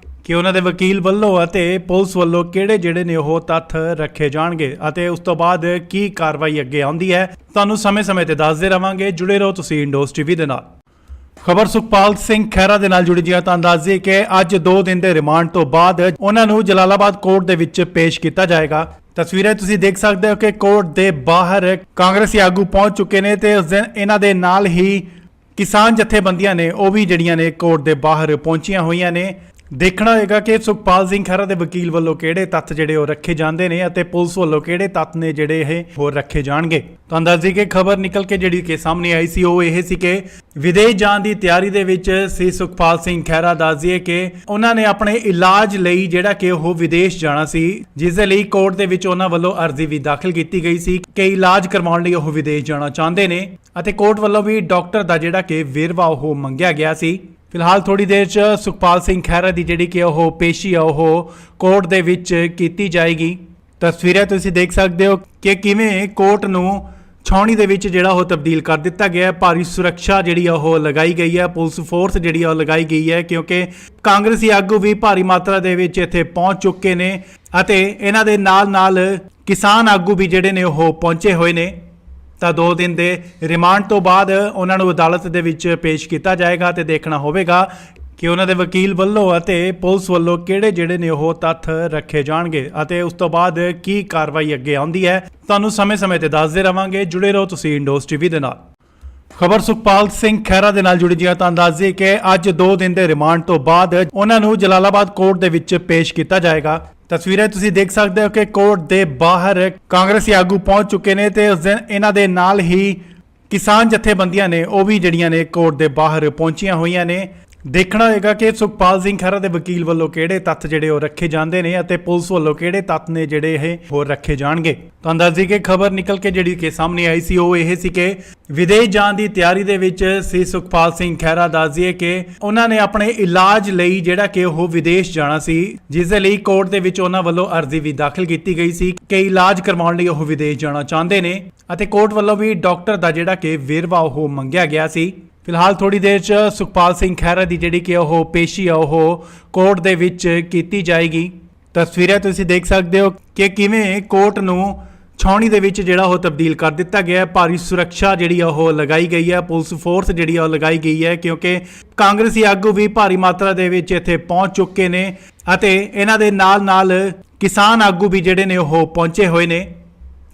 ਕਿ ਉਹਨਾਂ ਦੇ ਵਕੀਲ ਵੱਲੋਂ ਅਤੇ ਪੁਲਿਸ ਵੱਲੋਂ ਕਿਹੜੇ ਜਿਹੜੇ ਨੇ ਉਹ ਤੱਥ ਰੱਖੇ ਜਾਣਗੇ ਅਤੇ ਉਸ ਤੋਂ ਬਾਅਦ ਕੀ ਕਾਰਵਾਈ ਅੱਗੇ ਆਉਂਦੀ ਹੈ। ਤੁਹਾਨੂੰ ਸਮੇਂ-ਸਮੇਂ ਤੇ ਦੱਸਦੇ ਰਵਾਂਗੇ। ਜੁੜੇ ਰਹੋ ਤੁਸੀਂ ਇੰਡੋਸ ਟੀਵੀ ਦੇ ਨਾਲ। ਖਬਰ ਸੁਖਪਾਲ ਸਿੰਘ ਖਹਿਰਾ ਦੇ ਨਾਲ ਜੁੜੀ ਜੀ ਤਾਂ ਅੰਦਾਜ਼ੇ ਕਿ ਅੱਜ 2 ਦਿਨ ਦੇ ਰਿਮਾਂਡ ਤੋਂ ਬਾਅਦ ਉਹਨਾਂ ਨੂੰ ਜਲਾਲਾਬਾਦ ਕੋਰਟ ਦੇ ਵਿੱਚ ਪੇਸ਼ ਕੀਤਾ ਜਾਏਗਾ। ਤਸਵੀਰਾਂ ਤੁਸੀਂ ਦੇਖ ਸਕਦੇ ਹੋ ਕਿ ਕੋਰਟ ਦੇ ਬਾਹਰ ਕਾਂਗਰਸੀ ਆਗੂ ਪਹੁੰਚ ਚੁੱਕੇ ਨੇ ਤੇ ਉਸ ਦਿਨ ਇਹਨਾਂ ਦੇ ਨਾਲ ਹੀ ਕਿਸਾਨ ਜਥੇਬੰਦੀਆਂ ਨੇ ਉਹ ਵੀ ਜਿਹੜੀਆਂ ਨੇ ਕੋਰਟ ਦੇ ਬਾਹਰ ਪਹੁੰਚੀਆਂ ਹੋਈਆਂ ਨੇ। ਦੇਖਣਾ ਹੋਏਗਾ ਕਿ ਸੁਖਪਾਲ ਸਿੰਘ ਖਹਿਰਾ ਦੇ ਵਕੀਲ ਵੱਲੋਂ ਕਿਹੜੇ ਤੱਥ ਜਿਹੜੇ ਉਹ ਰੱਖੇ ਜਾਂਦੇ ਨੇ ਅਤੇ ਪੁਲਿਸ ਵੱਲੋਂ ਕਿਹੜੇ ਤੱਥ ਨੇ ਜਿਹੜੇ ਇਹ ਹੋਰ ਰੱਖੇ ਜਾਣਗੇ। ਤਾਂ ਅੰਦਾਜ਼ੇ ਕਿ ਖਬਰ ਨਿਕਲ ਕੇ ਜਿਹੜੀ ਕਿ ਸਾਹਮਣੇ ਆਈ ਸੀ ਉਹ ਇਹ ਸੀ ਕਿ ਵਿਦੇਸ਼ ਜਾਣ ਦੀ ਤਿਆਰੀ ਦੇ ਵਿੱਚ ਸੀ ਸੁਖਪਾਲ ਸਿੰਘ ਖਹਿਰਾ। ਦੱਸਦੀਏ ਕਿ ਉਹਨਾਂ ਨੇ ਆਪਣੇ ਇਲਾਜ ਲਈ ਜਿਹੜਾ ਕਿ ਉਹ ਵਿਦੇਸ਼ ਜਾਣਾ ਸੀ, ਜਿਸ ਦੇ ਲਈ ਕੋਰਟ ਦੇ ਵਿੱਚ ਉਹਨਾਂ ਵੱਲੋਂ ਅਰਜ਼ੀ ਵੀ ਦਾਖਲ ਕੀਤੀ ਗਈ ਸੀ ਕਿ ਇਲਾਜ ਕਰਵਾਉਣ ਲਈ ਉਹ ਵਿਦੇਸ਼ ਜਾਣਾ ਚਾਹੁੰਦੇ ਨੇ ਅਤੇ ਕੋਰਟ ਵੱਲੋਂ ਵੀ ਡਾਕਟਰ ਦਾ ਜਿਹੜਾ ਕਿ ਵੇਰਵਾ ਉਹ ਮੰਗਿਆ ਗਿਆ ਸੀ। ਫਿਲਹਾਲ ਥੋੜੀ ਦੇਰ 'ਚ ਸੁਖਪਾਲ ਸਿੰਘ ਖਹਿਰਾ ਦੀ ਜਿਹੜੀ ਕਿ ਉਹ ਪੇਸ਼ੀ ਆ ਉਹ ਕੋਰਟ ਦੇ ਵਿੱਚ ਕੀਤੀ ਜਾਏਗੀ। ਤਸਵੀਰਾਂ ਤੁਸੀਂ ਦੇਖ ਸਕਦੇ ਹੋ ਕਿ ਕਿਵੇਂ ਕੋਰਟ ਨੂੰ ਛਾਉਣੀ ਦੇ ਵਿੱਚ ਜਿਹੜਾ ਉਹ ਤਬਦੀਲ ਕਰ ਦਿੱਤਾ ਗਿਆ ਹੈ। ਭਾਰੀ ਸੁਰੱਖਿਆ ਜਿਹੜੀ ਉਹ ਲਗਾਈ ਗਈ ਹੈ, ਪੁਲਿਸ ਫੋਰਸ ਜਿਹੜੀ ਉਹ ਲਗਾਈ ਗਈ ਹੈ ਕਿਉਂਕਿ ਕਾਂਗਰਸੀ ਆਗੂ ਵੀ ਭਾਰੀ ਮਾਤਰਾ ਦੇ ਵਿੱਚ ਇੱਥੇ ਪਹੁੰਚ ਚੁੱਕੇ ਨੇ ਅਤੇ ਇਹਨਾਂ ਦੇ ਨਾਲ ਕਿਸਾਨ ਆਗੂ ਵੀ ਜਿਹੜੇ ਨੇ ਉਹ ਪਹੁੰਚੇ ਹੋਏ ਨੇ। ਤਾਂ 2 ਦਿਨ ਦੇ ਰਿਮਾਂਡ ਤੋਂ ਬਾਅਦ ਉਹਨਾਂ ਨੂੰ ਅਦਾਲਤ ਦੇ ਵਿੱਚ ਪੇਸ਼ ਕੀਤਾ ਜਾਏਗਾ ਤੇ ਦੇਖਣਾ ਹੋਵੇਗਾ ਕਿ ਉਹਨਾਂ ਦੇ ਵਕੀਲ ਵੱਲੋਂ ਅਤੇ ਪੁਲਿਸ ਵੱਲੋਂ ਕਿਹੜੇ ਜਿਹੜੇ ਨੇ ਉਹ ਤੱਥ ਰੱਖੇ ਜਾਣਗੇ ਅਤੇ ਉਸ ਤੋਂ ਬਾਅਦ ਕੀ ਕਾਰਵਾਈ ਅੱਗੇ ਆਉਂਦੀ ਹੈ। ਤੁਹਾਨੂੰ ਸਮੇਂ-ਸਮੇਂ ਤੇ ਦੱਸਦੇ ਰਵਾਂਗੇ। ਜੁੜੇ ਰਹੋ ਤੁਸੀਂ ਇੰਡੋਸ ਟੀਵੀ ਦੇ ਨਾਲ। ਖਬਰ ਸੁਖਪਾਲ ਸਿੰਘ ਖਹਿਰਾ ਦੇ ਨਾਲ ਜੁੜੀ ਜੀ ਤਾਂ ਅੰਦਾਜ਼ੇ ਕਿ ਅੱਜ 2 ਦਿਨ ਦੇ ਰਿਮਾਂਡ ਤੋਂ ਬਾਅਦ ਉਹਨਾਂ ਨੂੰ ਜਲਾਲਾਬਾਦ ਕੋਰਟ ਦੇ ਵਿੱਚ ਪੇਸ਼ ਕੀਤਾ ਜਾਏਗਾ। ਤਸਵੀਰਾਂ ਤੁਸੀਂ ਦੇਖ ਸਕਦੇ ਹੋ ਕਿ ਕੋਰਟ ਦੇ ਬਾਹਰ ਕਾਂਗਰਸੀ ਆਗੂ ਪਹੁੰਚ ਚੁੱਕੇ ਨੇ ਤੇ ਉਸ ਦਿਨ ਇਹਨਾਂ ਦੇ ਨਾਲ ਹੀ ਕਿਸਾਨ ਜਥੇਬੰਦੀਆਂ ਨੇ ਉਹ ਵੀ ਜਿਹੜੀਆਂ ਨੇ ਕੋਰਟ ਦੇ ਬਾਹਰ ਪਹੁੰਚੀਆਂ ਹੋਈਆਂ ਨੇ। ਦੇਖਣਾ ਹੋਏਗਾ ਕਿ ਸੁਖਪਾਲ ਸਿੰਘ ਖਹਿਰਾ ਦੇ ਵਕੀਲ ਵੱਲੋਂ ਕਿਹੜੇ ਤੱਥ ਜਿਹੜੇ ਉਹ ਰੱਖੇ ਜਾਂਦੇ ਨੇ ਅਤੇ ਪੁਲਿਸ ਵੱਲੋਂ ਕਿਹੜੇ ਤੱਥ ਨੇ ਜਿਹੜੇ ਇਹ ਹੋਰ ਰੱਖੇ ਜਾਣਗੇ। ਤਾਂ ਅੰਦਾਜ਼ੇ ਕਿ ਖਬਰ ਨਿਕਲ ਕੇ ਜਿਹੜੀ ਕਿ ਸਾਹਮਣੇ ਆਈ ਸੀ ਉਹ ਇਹ ਸੀ ਕਿ ਵਿਦੇਸ਼ ਜਾਣ ਦੀ ਤਿਆਰੀ ਦੇ ਵਿੱਚ ਸੀ ਸੁਖਪਾਲ ਸਿੰਘ ਖਹਿਰਾ। ਦੱਸਦੀਏ ਕਿ ਉਹਨਾਂ ਨੇ ਆਪਣੇ ਇਲਾਜ ਲਈ ਜਿਹੜਾ ਕਿ ਉਹ ਵਿਦੇਸ਼ ਜਾਣਾ ਸੀ, ਜਿਸ ਦੇ ਲਈ ਕੋਰਟ ਦੇ ਵਿੱਚ ਉਹਨਾਂ ਵੱਲੋਂ ਅਰਜ਼ੀ ਵੀ ਦਾਖਲ ਕੀਤੀ ਗਈ ਸੀ ਕਿ ਇਲਾਜ ਕਰਵਾਉਣ ਲਈ ਉਹ ਵਿਦੇਸ਼ ਜਾਣਾ ਚਾਹੁੰਦੇ ਨੇ ਅਤੇ ਕੋਰਟ ਵੱਲੋਂ ਵੀ ਡਾਕਟਰ ਦਾ ਜਿਹੜਾ ਕਿ ਵੇਰਵਾ ਉਹ ਮੰਗਿਆ ਗਿਆ ਸੀ। ਫਿਲਹਾਲ ਥੋੜੀ ਦੇਰ 'ਚ ਸੁਖਪਾਲ ਸਿੰਘ ਖਹਿਰਾ ਦੀ ਜਿਹੜੀ ਕਿ ਉਹ ਪੇਸ਼ੀ ਆ ਉਹ ਕੋਰਟ ਦੇ ਵਿੱਚ ਕੀਤੀ ਜਾਏਗੀ। ਤਸਵੀਰਾਂ ਤੁਸੀਂ ਦੇਖ ਸਕਦੇ ਹੋ ਕਿ ਕਿਵੇਂ ਕੋਰਟ ਨੂੰ ਛਾਉਣੀ ਦੇ ਵਿੱਚ ਜਿਹੜਾ ਉਹ ਤਬਦੀਲ ਕਰ ਦਿੱਤਾ ਗਿਆ ਹੈ। ਭਾਰੀ ਸੁਰੱਖਿਆ ਜਿਹੜੀ ਉਹ ਲਗਾਈ ਗਈ ਹੈ, ਪੁਲਿਸ ਫੋਰਸ ਜਿਹੜੀ ਉਹ ਲਗਾਈ ਗਈ ਹੈ ਕਿਉਂਕਿ ਕਾਂਗਰਸੀ ਆਗੂ ਵੀ ਭਾਰੀ ਮਾਤਰਾ ਦੇ ਵਿੱਚ ਇੱਥੇ ਪਹੁੰਚ ਚੁੱਕੇ ਨੇ ਅਤੇ ਇਹਨਾਂ ਦੇ ਨਾਲ ਕਿਸਾਨ ਆਗੂ ਵੀ ਜਿਹੜੇ ਨੇ ਉਹ ਪਹੁੰਚੇ ਹੋਏ ਨੇ।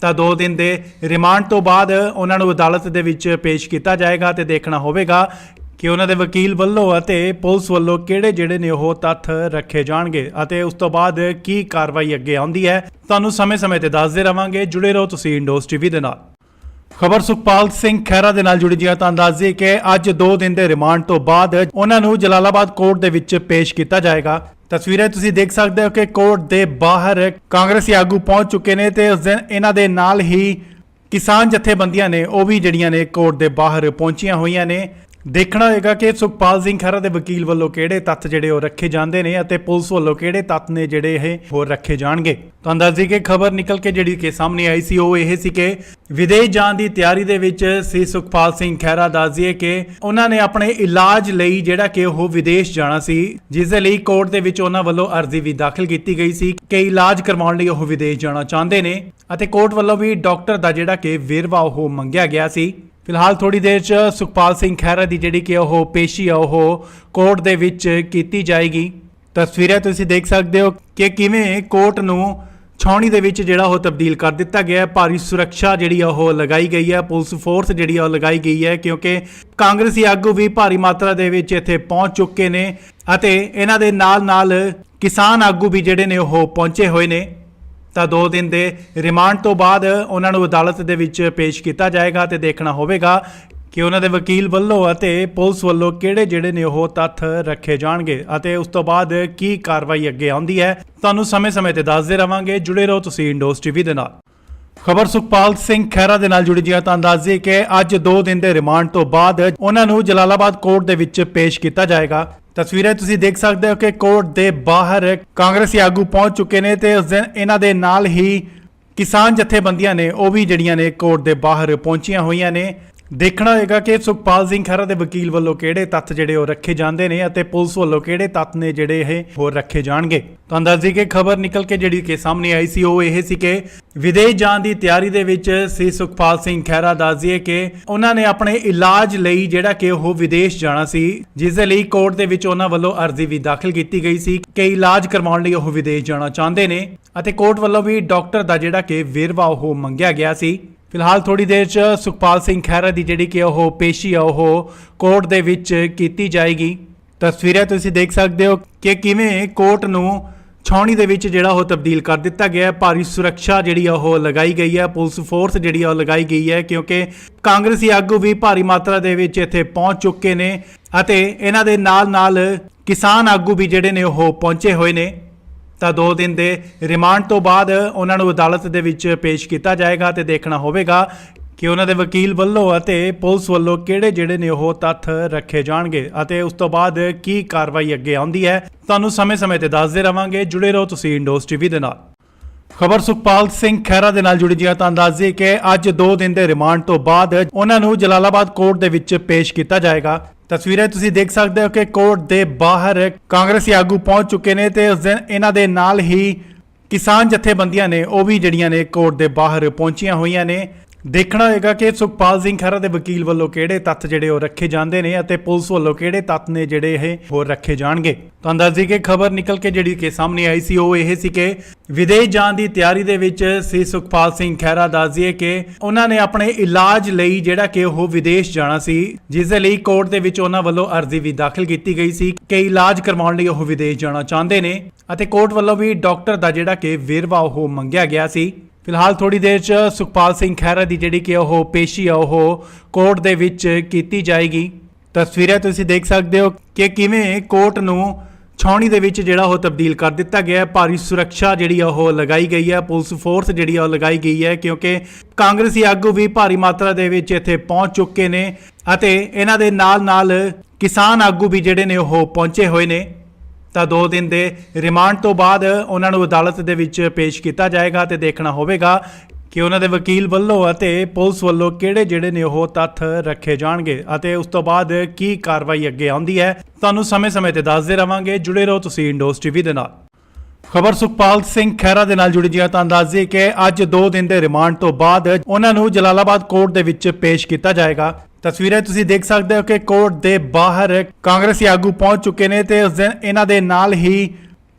ਤਾਂ 2 ਦਿਨ ਦੇ ਰਿਮਾਂਡ ਤੋਂ ਬਾਅਦ ਉਹਨਾਂ ਨੂੰ ਅਦਾਲਤ ਦੇ ਵਿੱਚ ਪੇਸ਼ ਕੀਤਾ ਜਾਏਗਾ ਤੇ ਦੇਖਣਾ ਹੋਵੇਗਾ ਕਿ ਉਹਨਾਂ ਦੇ ਵਕੀਲ ਵੱਲੋਂ ਅਤੇ ਪੁਲਿਸ ਵੱਲੋਂ ਕਿਹੜੇ ਜਿਹੜੇ ਨੇ ਉਹ ਤੱਥ ਰੱਖੇ ਜਾਣਗੇ ਅਤੇ ਉਸ ਤੋਂ ਬਾਅਦ ਕੀ ਕਾਰਵਾਈ ਅੱਗੇ ਆਉਂਦੀ ਹੈ। ਤੁਹਾਨੂੰ ਸਮੇਂ-ਸਮੇਂ ਤੇ ਦੱਸਦੇ ਰਵਾਂਗੇ। ਜੁੜੇ ਰਹੋ ਤੁਸੀਂ ਇੰਡੋਸ ਟੀਵੀ ਦੇ ਨਾਲ। ਖਬਰ ਸੁਖਪਾਲ ਸਿੰਘ ਖਹਿਰਾ ਦੇ ਨਾਲ ਜੁੜੀ ਜੀ ਤਾਂ ਅੰਦਾਜ਼ੇ ਕਿ ਅੱਜ 2 ਦਿਨ ਦੇ ਰਿਮਾਂਡ ਤੋਂ ਬਾਅਦ ਉਹਨਾਂ ਨੂੰ ਜਲਾਲਾਬਾਦ ਕੋਰਟ ਦੇ ਵਿੱਚ ਪੇਸ਼ ਕੀਤਾ ਜਾਏਗਾ। ਤਸਵੀਰਾਂ ਤੁਸੀਂ ਦੇਖ ਸਕਦੇ ਹੋ ਕਿ ਕੋਰਟ ਦੇ ਬਾਹਰ ਕਾਂਗਰਸੀ ਆਗੂ ਪਹੁੰਚ ਚੁੱਕੇ ਨੇ ਤੇ ਉਸ ਦਿਨ ਇਹਨਾਂ ਦੇ ਨਾਲ ਹੀ ਕਿਸਾਨ ਜਥੇਬੰਦੀਆਂ ਨੇ ਉਹ ਵੀ ਜਿਹੜੀਆਂ ਨੇ ਕੋਰਟ ਦੇ ਬਾਹਰ ਪਹੁੰਚੀਆਂ ਹੋਈਆਂ ਨੇ। ਦੇਖਣਾ ਹੋਏਗਾ ਕਿ ਸੁਖਪਾਲ ਸਿੰਘ ਖਹਿਰਾ ਦੇ ਵਕੀਲ ਵੱਲੋਂ ਕਿਹੜੇ ਤੱਥ ਜਿਹੜੇ ਉਹ ਰੱਖੇ ਜਾਂਦੇ ਨੇ ਅਤੇ ਪੁਲਿਸ ਵੱਲੋਂ ਕਿਹੜੇ ਤੱਥ ਨੇ ਜਿਹੜੇ ਇਹ ਹੋਰ ਰੱਖੇ ਜਾਣਗੇ। ਤਾਂ ਅੰਦਾਜ਼ੇ ਕਿ ਖਬਰ ਨਿਕਲ ਕੇ ਜਿਹੜੀ ਕਿ ਸਾਹਮਣੇ ਆਈ ਸੀ ਉਹ ਇਹ ਸੀ ਕਿ ਵਿਦੇਸ਼ ਜਾਣ ਦੀ ਤਿਆਰੀ ਦੇ ਵਿੱਚ ਸੀ ਸੁਖਪਾਲ ਸਿੰਘ ਖਹਿਰਾ। ਦੱਸਦੀਏ ਕਿ ਉਹਨਾਂ ਨੇ ਆਪਣੇ ਇਲਾਜ ਲਈ ਜਿਹੜਾ ਕਿ ਉਹ ਵਿਦੇਸ਼ ਜਾਣਾ ਸੀ, ਜਿਸ ਦੇ ਲਈ ਕੋਰਟ ਦੇ ਵਿੱਚ ਉਹਨਾਂ ਵੱਲੋਂ ਅਰਜ਼ੀ ਵੀ ਦਾਖਲ ਕੀਤੀ ਗਈ ਸੀ ਕਿ ਇਲਾਜ ਕਰਵਾਉਣ ਲਈ ਉਹ ਵਿਦੇਸ਼ ਜਾਣਾ ਚਾਹੁੰਦੇ ਨੇ ਅਤੇ ਕੋਰਟ ਵੱਲੋਂ ਵੀ ਡਾਕਟਰ ਦਾ ਜਿਹੜਾ ਕਿ ਵੇਰਵਾ ਉਹ ਮੰਗਿਆ ਗਿਆ ਸੀ। ਫਿਲਹਾਲ ਥੋੜੀ ਦੇਰ 'ਚ ਸੁਖਪਾਲ ਸਿੰਘ ਖਹਿਰਾ ਦੀ ਜਿਹੜੀ ਕਿ ਉਹ ਪੇਸ਼ੀ ਆ ਉਹ ਕੋਰਟ ਦੇ ਵਿੱਚ ਕੀਤੀ ਜਾਏਗੀ। ਤਸਵੀਰਾਂ ਤੁਸੀਂ ਦੇਖ ਸਕਦੇ ਹੋ ਕਿ ਕਿਵੇਂ ਕੋਰਟ ਨੂੰ ਛਾਉਣੀ ਦੇ ਵਿੱਚ ਜਿਹੜਾ ਉਹ ਤਬਦੀਲ ਕਰ ਦਿੱਤਾ ਗਿਆ ਹੈ। ਭਾਰੀ ਸੁਰੱਖਿਆ ਜਿਹੜੀ ਉਹ ਲਗਾਈ ਗਈ ਹੈ, ਪੁਲਿਸ ਫੋਰਸ ਜਿਹੜੀ ਉਹ ਲਗਾਈ ਗਈ ਹੈ ਕਿਉਂਕਿ ਕਾਂਗਰਸੀ ਆਗੂ ਵੀ ਭਾਰੀ ਮਾਤਰਾ ਦੇ ਵਿੱਚ ਇੱਥੇ ਪਹੁੰਚ ਚੁੱਕੇ ਨੇ ਅਤੇ ਇਹਨਾਂ ਦੇ ਨਾਲ ਕਿਸਾਨ ਆਗੂ ਵੀ ਜਿਹੜੇ ਨੇ ਉਹ ਪਹੁੰਚੇ ਹੋਏ ਨੇ। ਤਾਂ 2 ਦਿਨ ਦੇ ਰਿਮਾਂਡ ਤੋਂ ਬਾਅਦ ਉਹਨਾਂ ਨੂੰ ਅਦਾਲਤ ਦੇ ਵਿੱਚ ਪੇਸ਼ ਕੀਤਾ ਜਾਏਗਾ ਤੇ ਦੇਖਣਾ ਹੋਵੇਗਾ ਕਿ ਉਹਨਾਂ ਦੇ ਵਕੀਲ ਵੱਲੋਂ ਅਤੇ ਪੁਲਿਸ ਵੱਲੋਂ ਕਿਹੜੇ ਜਿਹੜੇ ਨੇ ਉਹ ਤੱਥ ਰੱਖੇ ਜਾਣਗੇ ਅਤੇ ਉਸ ਤੋਂ ਬਾਅਦ ਕੀ ਕਾਰਵਾਈ ਅੱਗੇ ਆਉਂਦੀ ਹੈ। ਤੁਹਾਨੂੰ ਸਮੇਂ-ਸਮੇਂ ਤੇ ਦੱਸਦੇ ਰਵਾਂਗੇ। ਜੁੜੇ ਰਹੋ ਤੁਸੀਂ ਇੰਡੋਸ ਟੀਵੀ ਦੇ ਨਾਲ। ਖਬਰ ਸੁਖਪਾਲ ਸਿੰਘ ਖਹਿਰਾ ਦੇ ਨਾਲ ਜੁੜੀ ਜੀ ਤਾਂ ਦੱਸ ਦਈਏ ਕਿ ਅੱਜ 2 ਦਿਨ ਦੇ ਰਿਮਾਂਡ ਤੋਂ ਬਾਅਦ ਉਹਨਾਂ ਨੂੰ ਜਲਾਲਾਬਾਦ ਕੋਰਟ ਦੇ ਵਿੱਚ ਪੇਸ਼ ਕੀਤਾ ਜਾਏਗਾ। ਤਸਵੀਰਾਂ ਤੁਸੀਂ ਦੇਖ ਸਕਦੇ ਹੋ ਕਿ ਕੋਰਟ ਦੇ ਬਾਹਰ ਕਾਂਗਰਸੀ ਆਗੂ ਪਹੁੰਚ ਚੁੱਕੇ ਨੇ ਤੇ ਉਸ ਦਿਨ ਇਹਨਾਂ ਦੇ ਨਾਲ ਹੀ ਕਿਸਾਨ ਜਥੇਬੰਦੀਆਂ ਨੇ ਉਹ ਵੀ ਜਿਹੜੀਆਂ ਨੇ ਕੋਰਟ ਦੇ ਬਾਹਰ ਪਹੁੰਚੀਆਂ ਹੋਈਆਂ ਨੇ। ਦੇਖਣਾ ਹੋਏਗਾ ਕਿ ਸੁਖਪਾਲ ਸਿੰਘ ਖਹਿਰਾ ਦੇ ਵਕੀਲ ਵੱਲੋਂ ਕਿਹੜੇ ਤੱਥ ਜਿਹੜੇ ਉਹ ਰੱਖੇ ਜਾਂਦੇ ਨੇ ਅਤੇ ਪੁਲਿਸ ਵੱਲੋਂ ਕਿਹੜੇ ਤੱਥ ਨੇ ਜਿਹੜੇ ਇਹ ਹੋਰ ਰੱਖੇ ਜਾਣਗੇ। ਤੁਹਾਨੂੰ ਦੱਸ ਦਈਏ ਕਿ ਖਬਰ ਨਿਕਲ ਕੇ ਜਿਹੜੀ ਕਿ ਸਾਹਮਣੇ ਆਈ ਸੀ ਉਹ ਇਹ ਸੀ ਕਿ ਵਿਦੇਸ਼ ਜਾਣ ਦੀ ਤਿਆਰੀ ਦੇ ਵਿੱਚ ਸੀ ਸੁਖਪਾਲ ਸਿੰਘ ਖਹਿਰਾ। ਦੱਸ ਦਈਏ ਕਿ ਉਹਨਾਂ ਨੇ ਆਪਣੇ ਇਲਾਜ ਲਈ ਜਿਹੜਾ ਕਿ ਉਹ ਵਿਦੇਸ਼ ਜਾਣਾ ਸੀ, ਜਿਸ ਦੇ ਲਈ ਕੋਰਟ ਦੇ ਵਿੱਚ ਉਹਨਾਂ ਵੱਲੋਂ ਅਰਜ਼ੀ ਵੀ ਦਾਖਲ ਕੀਤੀ ਗਈ ਸੀ ਕਿ ਇਲਾਜ ਕਰਵਾਉਣ ਲਈ ਉਹ ਵਿਦੇਸ਼ ਜਾਣਾ ਚਾਹੁੰਦੇ ਨੇ ਅਤੇ ਕੋਰਟ ਵੱਲੋਂ ਵੀ ਡਾਕਟਰ ਦਾ ਜਿਹੜਾ ਕਿ ਵੇਰਵਾ ਉਹ ਮੰਗਿਆ ਗਿਆ ਸੀ। ਫਿਲਹਾਲ ਥੋੜੀ ਦੇਰ 'ਚ ਸੁਖਪਾਲ ਸਿੰਘ ਖਹਿਰਾ ਦੀ ਜਿਹੜੀ ਕਿ ਉਹ ਪੇਸ਼ੀ ਆ ਉਹ ਕੋਰਟ ਦੇ ਵਿੱਚ ਕੀਤੀ ਜਾਏਗੀ। ਤਸਵੀਰਾਂ ਤੁਸੀਂ ਦੇਖ ਸਕਦੇ ਹੋ ਕਿ ਕਿਵੇਂ ਕੋਰਟ ਨੂੰ ਛਾਉਣੀ ਦੇ ਵਿੱਚ ਜਿਹੜਾ ਉਹ ਤਬਦੀਲ ਕਰ ਦਿੱਤਾ ਗਿਆ ਹੈ। ਭਾਰੀ ਸੁਰੱਖਿਆ ਜਿਹੜੀ ਆ ਉਹ ਲਗਾਈ ਗਈ ਹੈ, ਪੁਲਿਸ ਫੋਰਸ ਜਿਹੜੀ ਆ ਉਹ ਲਗਾਈ ਗਈ ਹੈ ਕਿਉਂਕਿ ਕਾਂਗਰਸੀ ਆਗੂ ਵੀ ਭਾਰੀ ਮਾਤਰਾ ਦੇ ਵਿੱਚ ਇੱਥੇ ਪਹੁੰਚ ਚੁੱਕੇ ਨੇ ਅਤੇ ਇਹਨਾਂ ਦੇ ਨਾਲ ਕਿਸਾਨ ਆਗੂ ਵੀ ਜਿਹੜੇ ਨੇ ਉਹ ਪਹੁੰਚੇ ਹੋਏ ਨੇ। ਤਾਂ 2 ਦਿਨ ਦੇ ਰਿਮਾਂਡ ਤੋਂ ਬਾਅਦ ਉਹਨਾਂ ਨੂੰ ਅਦਾਲਤ ਦੇ ਵਿੱਚ ਪੇਸ਼ ਕੀਤਾ ਜਾਏਗਾ ਤੇ ਦੇਖਣਾ ਹੋਵੇਗਾ ਕਿ ਉਹਨਾਂ ਦੇ ਵਕੀਲ ਵੱਲੋਂ ਅਤੇ ਪੁਲਿਸ ਵੱਲੋਂ ਕਿਹੜੇ ਜਿਹੜੇ ਨੇ ਉਹ ਤੱਥ ਰੱਖੇ ਜਾਣਗੇ ਅਤੇ ਉਸ ਤੋਂ ਬਾਅਦ ਕੀ ਕਾਰਵਾਈ ਅੱਗੇ ਆਉਂਦੀ ਹੈ। ਤੁਹਾਨੂੰ ਸਮੇਂ-ਸਮੇਂ ਤੇ ਦੱਸਦੇ ਰਵਾਂਗੇ। ਜੁੜੇ ਰਹੋ ਤੁਸੀਂ ਇੰਡੋਸ ਟੀਵੀ ਦੇ ਨਾਲ। ਖਬਰ ਸੁਖਪਾਲ ਸਿੰਘ ਖਹਿਰਾ ਦੇ ਨਾਲ ਜੁੜੀ ਜੀ ਤਾਂ ਦੱਸ ਦਈਏ ਕਿ ਅੱਜ 2 ਦਿਨ ਦੇ ਰਿਮਾਂਡ ਤੋਂ ਬਾਅਦ ਉਹਨਾਂ ਨੂੰ ਜਲਾਲਾਬਾਦ ਕੋਰਟ ਦੇ ਵਿੱਚ ਪੇਸ਼ ਕੀਤਾ ਜਾਏਗਾ। ਤਸਵੀਰਾਂ ਤੁਸੀਂ ਦੇਖ ਸਕਦੇ ਹੋ ਕਿ ਕੋਰਟ ਦੇ ਬਾਹਰ ਕਾਂਗਰਸੀ ਆਗੂ ਪਹੁੰਚ ਚੁੱਕੇ ਨੇ ਤੇ ਉਸ ਦਿਨ ਇਹਨਾਂ ਦੇ ਨਾਲ ਹੀ ਕਿਸਾਨ ਜਥੇਬੰਦੀਆਂ ਨੇ ਉਹ ਵੀ ਜਿਹੜੀਆਂ ਨੇ ਕੋਰਟ ਦੇ ਬਾਹਰ ਪਹੁੰਚੀਆਂ ਹੋਈਆਂ ਨੇ। ਦੇਖਣਾ ਹੋਏਗਾ ਕਿ ਸੁਖਪਾਲ ਸਿੰਘ ਖਹਿਰਾ ਦੇ ਵਕੀਲ ਵੱਲੋਂ ਕਿਹੜੇ ਤੱਥ ਜਿਹੜੇ ਉਹ ਰੱਖੇ ਜਾਂਦੇ ਨੇ ਅਤੇ ਪੁਲਿਸ ਵੱਲੋਂ ਕਿਹੜੇ ਤੱਥ ਨੇ ਜਿਹੜੇ ਇਹ ਹੋਰ ਰੱਖੇ ਜਾਣਗੇ। ਤੁਹਾਨੂੰ ਦੱਸ ਦਈਏ ਕਿ ਖਬਰ ਨਿਕਲ ਕੇ ਜਿਹੜੀ ਕਿ ਸਾਹਮਣੇ ਆਈ ਸੀ ਉਹ ਇਹ ਸੀ ਕਿ ਵਿਦੇਸ਼ ਜਾਣ ਦੀ ਤਿਆਰੀ ਦੇ ਵਿੱਚ ਸੀ ਸੁਖਪਾਲ ਸਿੰਘ ਖਹਿਰਾ। ਦੱਸ ਦਈਏ ਕਿ ਉਹਨਾਂ ਨੇ ਆਪਣੇ ਇਲਾਜ ਲਈ ਜਿਹੜਾ ਕਿ ਉਹ ਵਿਦੇਸ਼ ਜਾਣਾ ਸੀ, ਜਿਸ ਦੇ ਲਈ ਕੋਰਟ ਦੇ ਵਿੱਚ ਉਹਨਾਂ ਵੱਲੋਂ ਅਰਜ਼ੀ ਵੀ ਦਾਖਲ ਕੀਤੀ ਗਈ ਸੀ ਕਿ ਇਲਾਜ ਕਰਵਾਉਣ ਲਈ ਉਹ ਵਿਦੇਸ਼ ਜਾਣਾ ਚਾਹੁੰਦੇ ਨੇ ਅਤੇ ਕੋਰਟ ਵੱਲੋਂ ਵੀ ਡਾਕਟਰ ਦਾ ਜਿਹੜਾ ਕਿ ਵੇਰਵਾ ਉਹ ਮੰਗਿਆ ਗਿਆ ਸੀ। ਫਿਲਹਾਲ ਥੋੜੀ ਦੇਰ 'ਚ ਸੁਖਪਾਲ ਸਿੰਘ ਖਹਿਰਾ ਦੀ ਜਿਹੜੀ ਕਿ ਉਹ ਪੇਸ਼ੀ ਆ ਉਹ ਕੋਰਟ ਦੇ ਵਿੱਚ ਕੀਤੀ ਜਾਏਗੀ। ਤਸਵੀਰਾਂ ਤੁਸੀਂ ਦੇਖ ਸਕਦੇ ਹੋ ਕਿ ਕਿਵੇਂ ਕੋਰਟ ਨੂੰ ਛਾਉਣੀ ਦੇ ਵਿੱਚ ਜਿਹੜਾ ਉਹ ਤਬਦੀਲ ਕਰ ਦਿੱਤਾ ਗਿਆ ਹੈ। ਭਾਰੀ ਸੁਰੱਖਿਆ ਜਿਹੜੀ ਆ ਉਹ ਲਗਾਈ ਗਈ ਹੈ, ਪੁਲਿਸ ਫੋਰਸ ਜਿਹੜੀ ਆ ਉਹ ਲਗਾਈ ਗਈ ਹੈ ਕਿਉਂਕਿ ਕਾਂਗਰਸੀ ਆਗੂ ਵੀ ਭਾਰੀ ਮਾਤਰਾ ਦੇ ਵਿੱਚ ਇੱਥੇ ਪਹੁੰਚ ਚੁੱਕੇ ਨੇ ਅਤੇ ਇਹਨਾਂ ਦੇ ਨਾਲ ਕਿਸਾਨ ਆਗੂ ਵੀ ਜਿਹੜੇ ਨੇ ਉਹ ਪਹੁੰਚੇ ਹੋਏ ਨੇ। ਤਾਂ 2 ਦਿਨ ਦੇ ਰਿਮਾਂਡ ਤੋਂ ਬਾਅਦ ਉਹਨਾਂ ਨੂੰ ਅਦਾਲਤ ਦੇ ਵਿੱਚ ਪੇਸ਼ ਕੀਤਾ ਜਾਏਗਾ ਤੇ ਦੇਖਣਾ ਹੋਵੇਗਾ ਕਿ ਉਹਨਾਂ ਦੇ ਵਕੀਲ ਵੱਲੋਂ ਅਤੇ ਪੁਲਿਸ ਵੱਲੋਂ ਕਿਹੜੇ ਜਿਹੜੇ ਨੇ ਉਹ ਤੱਥ ਰੱਖੇ ਜਾਣਗੇ ਅਤੇ ਉਸ ਤੋਂ ਬਾਅਦ ਕੀ ਕਾਰਵਾਈ ਅੱਗੇ ਆਉਂਦੀ ਹੈ। ਤੁਹਾਨੂੰ ਸਮੇਂ-ਸਮੇਂ ਤੇ ਦੱਸਦੇ ਰਵਾਂਗੇ। ਜੁੜੇ ਰਹੋ ਤੁਸੀਂ ਇੰਡੋਸ ਟੀਵੀ ਦੇ ਨਾਲ। ਖਬਰ ਸੁਖਪਾਲ ਸਿੰਘ ਖਹਿਰਾ ਦੇ ਨਾਲ ਜੁੜੀ ਜੀ ਤਾਂ ਦੱਸ ਦਈਏ ਕਿ ਅੱਜ 2 ਦਿਨ ਦੇ ਰਿਮਾਂਡ ਤੋਂ ਬਾਅਦ ਉਹਨਾਂ ਨੂੰ ਜਲਾਲਾਬਾਦ ਕੋਰਟ ਦੇ ਵਿੱਚ ਪੇਸ਼ ਕੀਤਾ ਜਾਏਗਾ। ਤਸਵੀਰਾਂ ਤੁਸੀਂ ਦੇਖ ਸਕਦੇ ਹੋ ਕਿ ਕੋਰਟ ਦੇ ਬਾਹਰ ਕਾਂਗਰਸੀ ਆਗੂ ਪਹੁੰਚ ਚੁੱਕੇ ਨੇ ਤੇ ਉਸ ਦਿਨ ਇਹਨਾਂ ਦੇ ਨਾਲ ਹੀ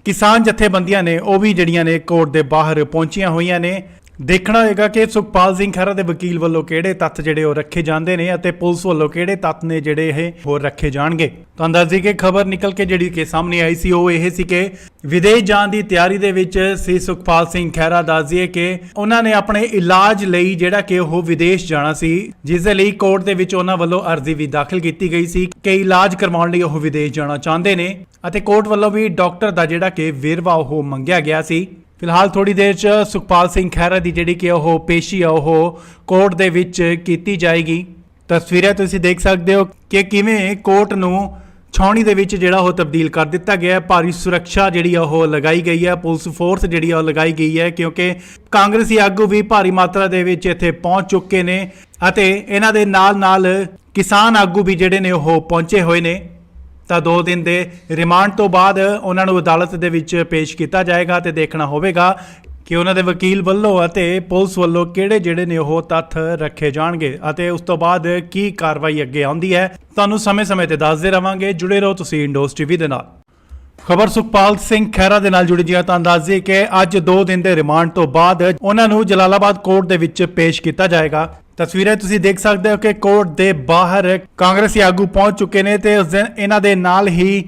ਕਿਸਾਨ ਜਥੇਬੰਦੀਆਂ ਨੇ ਉਹ ਵੀ ਜਿਹੜੀਆਂ ਨੇ ਕੋਰਟ ਦੇ ਬਾਹਰ ਪਹੁੰਚੀਆਂ ਹੋਈਆਂ ਨੇ। ਦੇਖਣਾ ਹੋਏਗਾ ਕਿ ਸੁਖਪਾਲ ਸਿੰਘ ਖਹਿਰਾ ਦੇ ਵਕੀਲ ਵੱਲੋਂ ਕਿਹੜੇ ਤੱਥ ਜਿਹੜੇ ਉਹ ਰੱਖੇ ਜਾਂਦੇ ਨੇ ਅਤੇ ਪੁਲਿਸ ਵੱਲੋਂ ਕਿਹੜੇ ਤੱਥ ਨੇ ਜਿਹੜੇ ਇਹ ਹੋਰ ਰੱਖੇ ਜਾਣਗੇ। ਤੁਹਾਨੂੰ ਦੱਸ ਦਈਏ ਕਿ ਖਬਰ ਨਿਕਲ ਕੇ ਜਿਹੜੀ ਕਿ ਸਾਹਮਣੇ ਆਈ ਸੀ ਉਹ ਇਹ ਸੀ ਕਿ ਵਿਦੇਸ਼ ਜਾਣ ਦੀ ਤਿਆਰੀ ਦੇ ਵਿੱਚ ਸੀ ਸੁਖਪਾਲ ਸਿੰਘ ਖਹਿਰਾ। ਦੱਸ ਦਈਏ ਕਿ ਉਹਨਾਂ ਨੇ ਆਪਣੇ ਇਲਾਜ ਲਈ ਜਿਹੜਾ ਕਿ ਉਹ ਵਿਦੇਸ਼ ਜਾਣਾ ਸੀ, ਜਿਸ ਦੇ ਲਈ ਕੋਰਟ ਦੇ ਵਿੱਚ ਉਹਨਾਂ ਵੱਲੋਂ ਅਰਜ਼ੀ ਵੀ ਦਾਖਲ ਕੀਤੀ ਗਈ ਸੀ ਕਿ ਇਲਾਜ ਕਰਵਾਉਣ ਲਈ ਉਹ ਵਿਦੇਸ਼ ਜਾਣਾ ਚਾਹੁੰਦੇ ਨੇ ਅਤੇ ਕੋਰਟ ਵੱਲੋਂ ਵੀ ਡਾਕਟਰ ਦਾ ਜਿਹੜਾ ਕਿ ਵੇਰਵਾ ਉਹ ਮੰਗਿਆ ਗਿਆ ਸੀ। ਫਿਲਹਾਲ ਥੋੜੀ ਦੇਰ 'ਚ ਸੁਖਪਾਲ ਸਿੰਘ ਖਹਿਰਾ ਦੀ ਜਿਹੜੀ ਕਿ ਉਹ ਪੇਸ਼ੀ ਆ ਉਹ ਕੋਰਟ ਦੇ ਵਿੱਚ ਕੀਤੀ ਜਾਏਗੀ। ਤਸਵੀਰਾਂ ਤੁਸੀਂ ਦੇਖ ਸਕਦੇ ਹੋ ਕਿ ਕਿਵੇਂ ਕੋਰਟ ਨੂੰ ਛਾਉਣੀ ਦੇ ਵਿੱਚ ਜਿਹੜਾ ਉਹ ਤਬਦੀਲ ਕਰ ਦਿੱਤਾ ਗਿਆ ਹੈ। ਭਾਰੀ ਸੁਰੱਖਿਆ ਜਿਹੜੀ ਆ ਉਹ ਲਗਾਈ ਗਈ ਹੈ, ਪੁਲਿਸ ਫੋਰਸ ਜਿਹੜੀ ਆ ਉਹ ਲਗਾਈ ਗਈ ਹੈ ਕਿਉਂਕਿ ਕਾਂਗਰਸੀ ਆਗੂ ਵੀ ਭਾਰੀ ਮਾਤਰਾ ਦੇ ਵਿੱਚ ਇੱਥੇ ਪਹੁੰਚ ਚੁੱਕੇ ਨੇ ਅਤੇ ਇਹਨਾਂ ਦੇ ਨਾਲ ਕਿਸਾਨ ਆਗੂ ਵੀ ਜਿਹੜੇ ਨੇ ਉਹ ਪਹੁੰਚੇ ਹੋਏ ਨੇ। ਤਾਂ 2 ਦਿਨ ਦੇ ਰਿਮਾਂਡ ਤੋਂ ਬਾਅਦ ਉਹਨਾਂ ਨੂੰ ਅਦਾਲਤ ਦੇ ਵਿੱਚ ਪੇਸ਼ ਕੀਤਾ ਜਾਏਗਾ ਤੇ ਦੇਖਣਾ ਹੋਵੇਗਾ ਕਿ ਉਹਨਾਂ ਦੇ ਵਕੀਲ ਵੱਲੋਂ ਅਤੇ ਪੁਲਿਸ ਵੱਲੋਂ ਕਿਹੜੇ ਜਿਹੜੇ ਨੇ ਉਹ ਤੱਥ ਰੱਖੇ ਜਾਣਗੇ ਅਤੇ ਉਸ ਤੋਂ ਬਾਅਦ ਕੀ ਕਾਰਵਾਈ ਅੱਗੇ ਆਉਂਦੀ ਹੈ। ਤੁਹਾਨੂੰ ਸਮੇਂ-ਸਮੇਂ ਤੇ ਦੱਸਦੇ ਰਵਾਂਗੇ। ਜੁੜੇ ਰਹੋ ਤੁਸੀਂ ਇੰਡੋਸ ਟੀਵੀ ਦੇ ਨਾਲ। ਖਬਰ ਸੁਖਪਾਲ ਸਿੰਘ ਖਹਿਰਾ ਦੇ ਨਾਲ ਜੁੜੀ ਜੀ ਤਾਂ ਦੱਸ ਦਈਏ ਕਿ ਅੱਜ 2 ਦਿਨ ਦੇ ਰਿਮਾਂਡ ਤੋਂ ਬਾਅਦ ਉਹਨਾਂ ਨੂੰ ਜਲਾਲਾਬਾਦ ਕੋਰਟ ਦੇ ਵਿੱਚ ਪੇਸ਼ ਕੀਤਾ ਜਾਏਗਾ। ਤਸਵੀਰਾਂ ਤੁਸੀਂ ਦੇਖ ਸਕਦੇ ਹੋ ਕਿ ਕੋਰਟ ਦੇ ਬਾਹਰ ਕਾਂਗਰਸੀ ਆਗੂ ਪਹੁੰਚ ਚੁੱਕੇ ਨੇ ਤੇ ਉਸ ਦਿਨ ਇਹਨਾਂ ਦੇ ਨਾਲ ਹੀ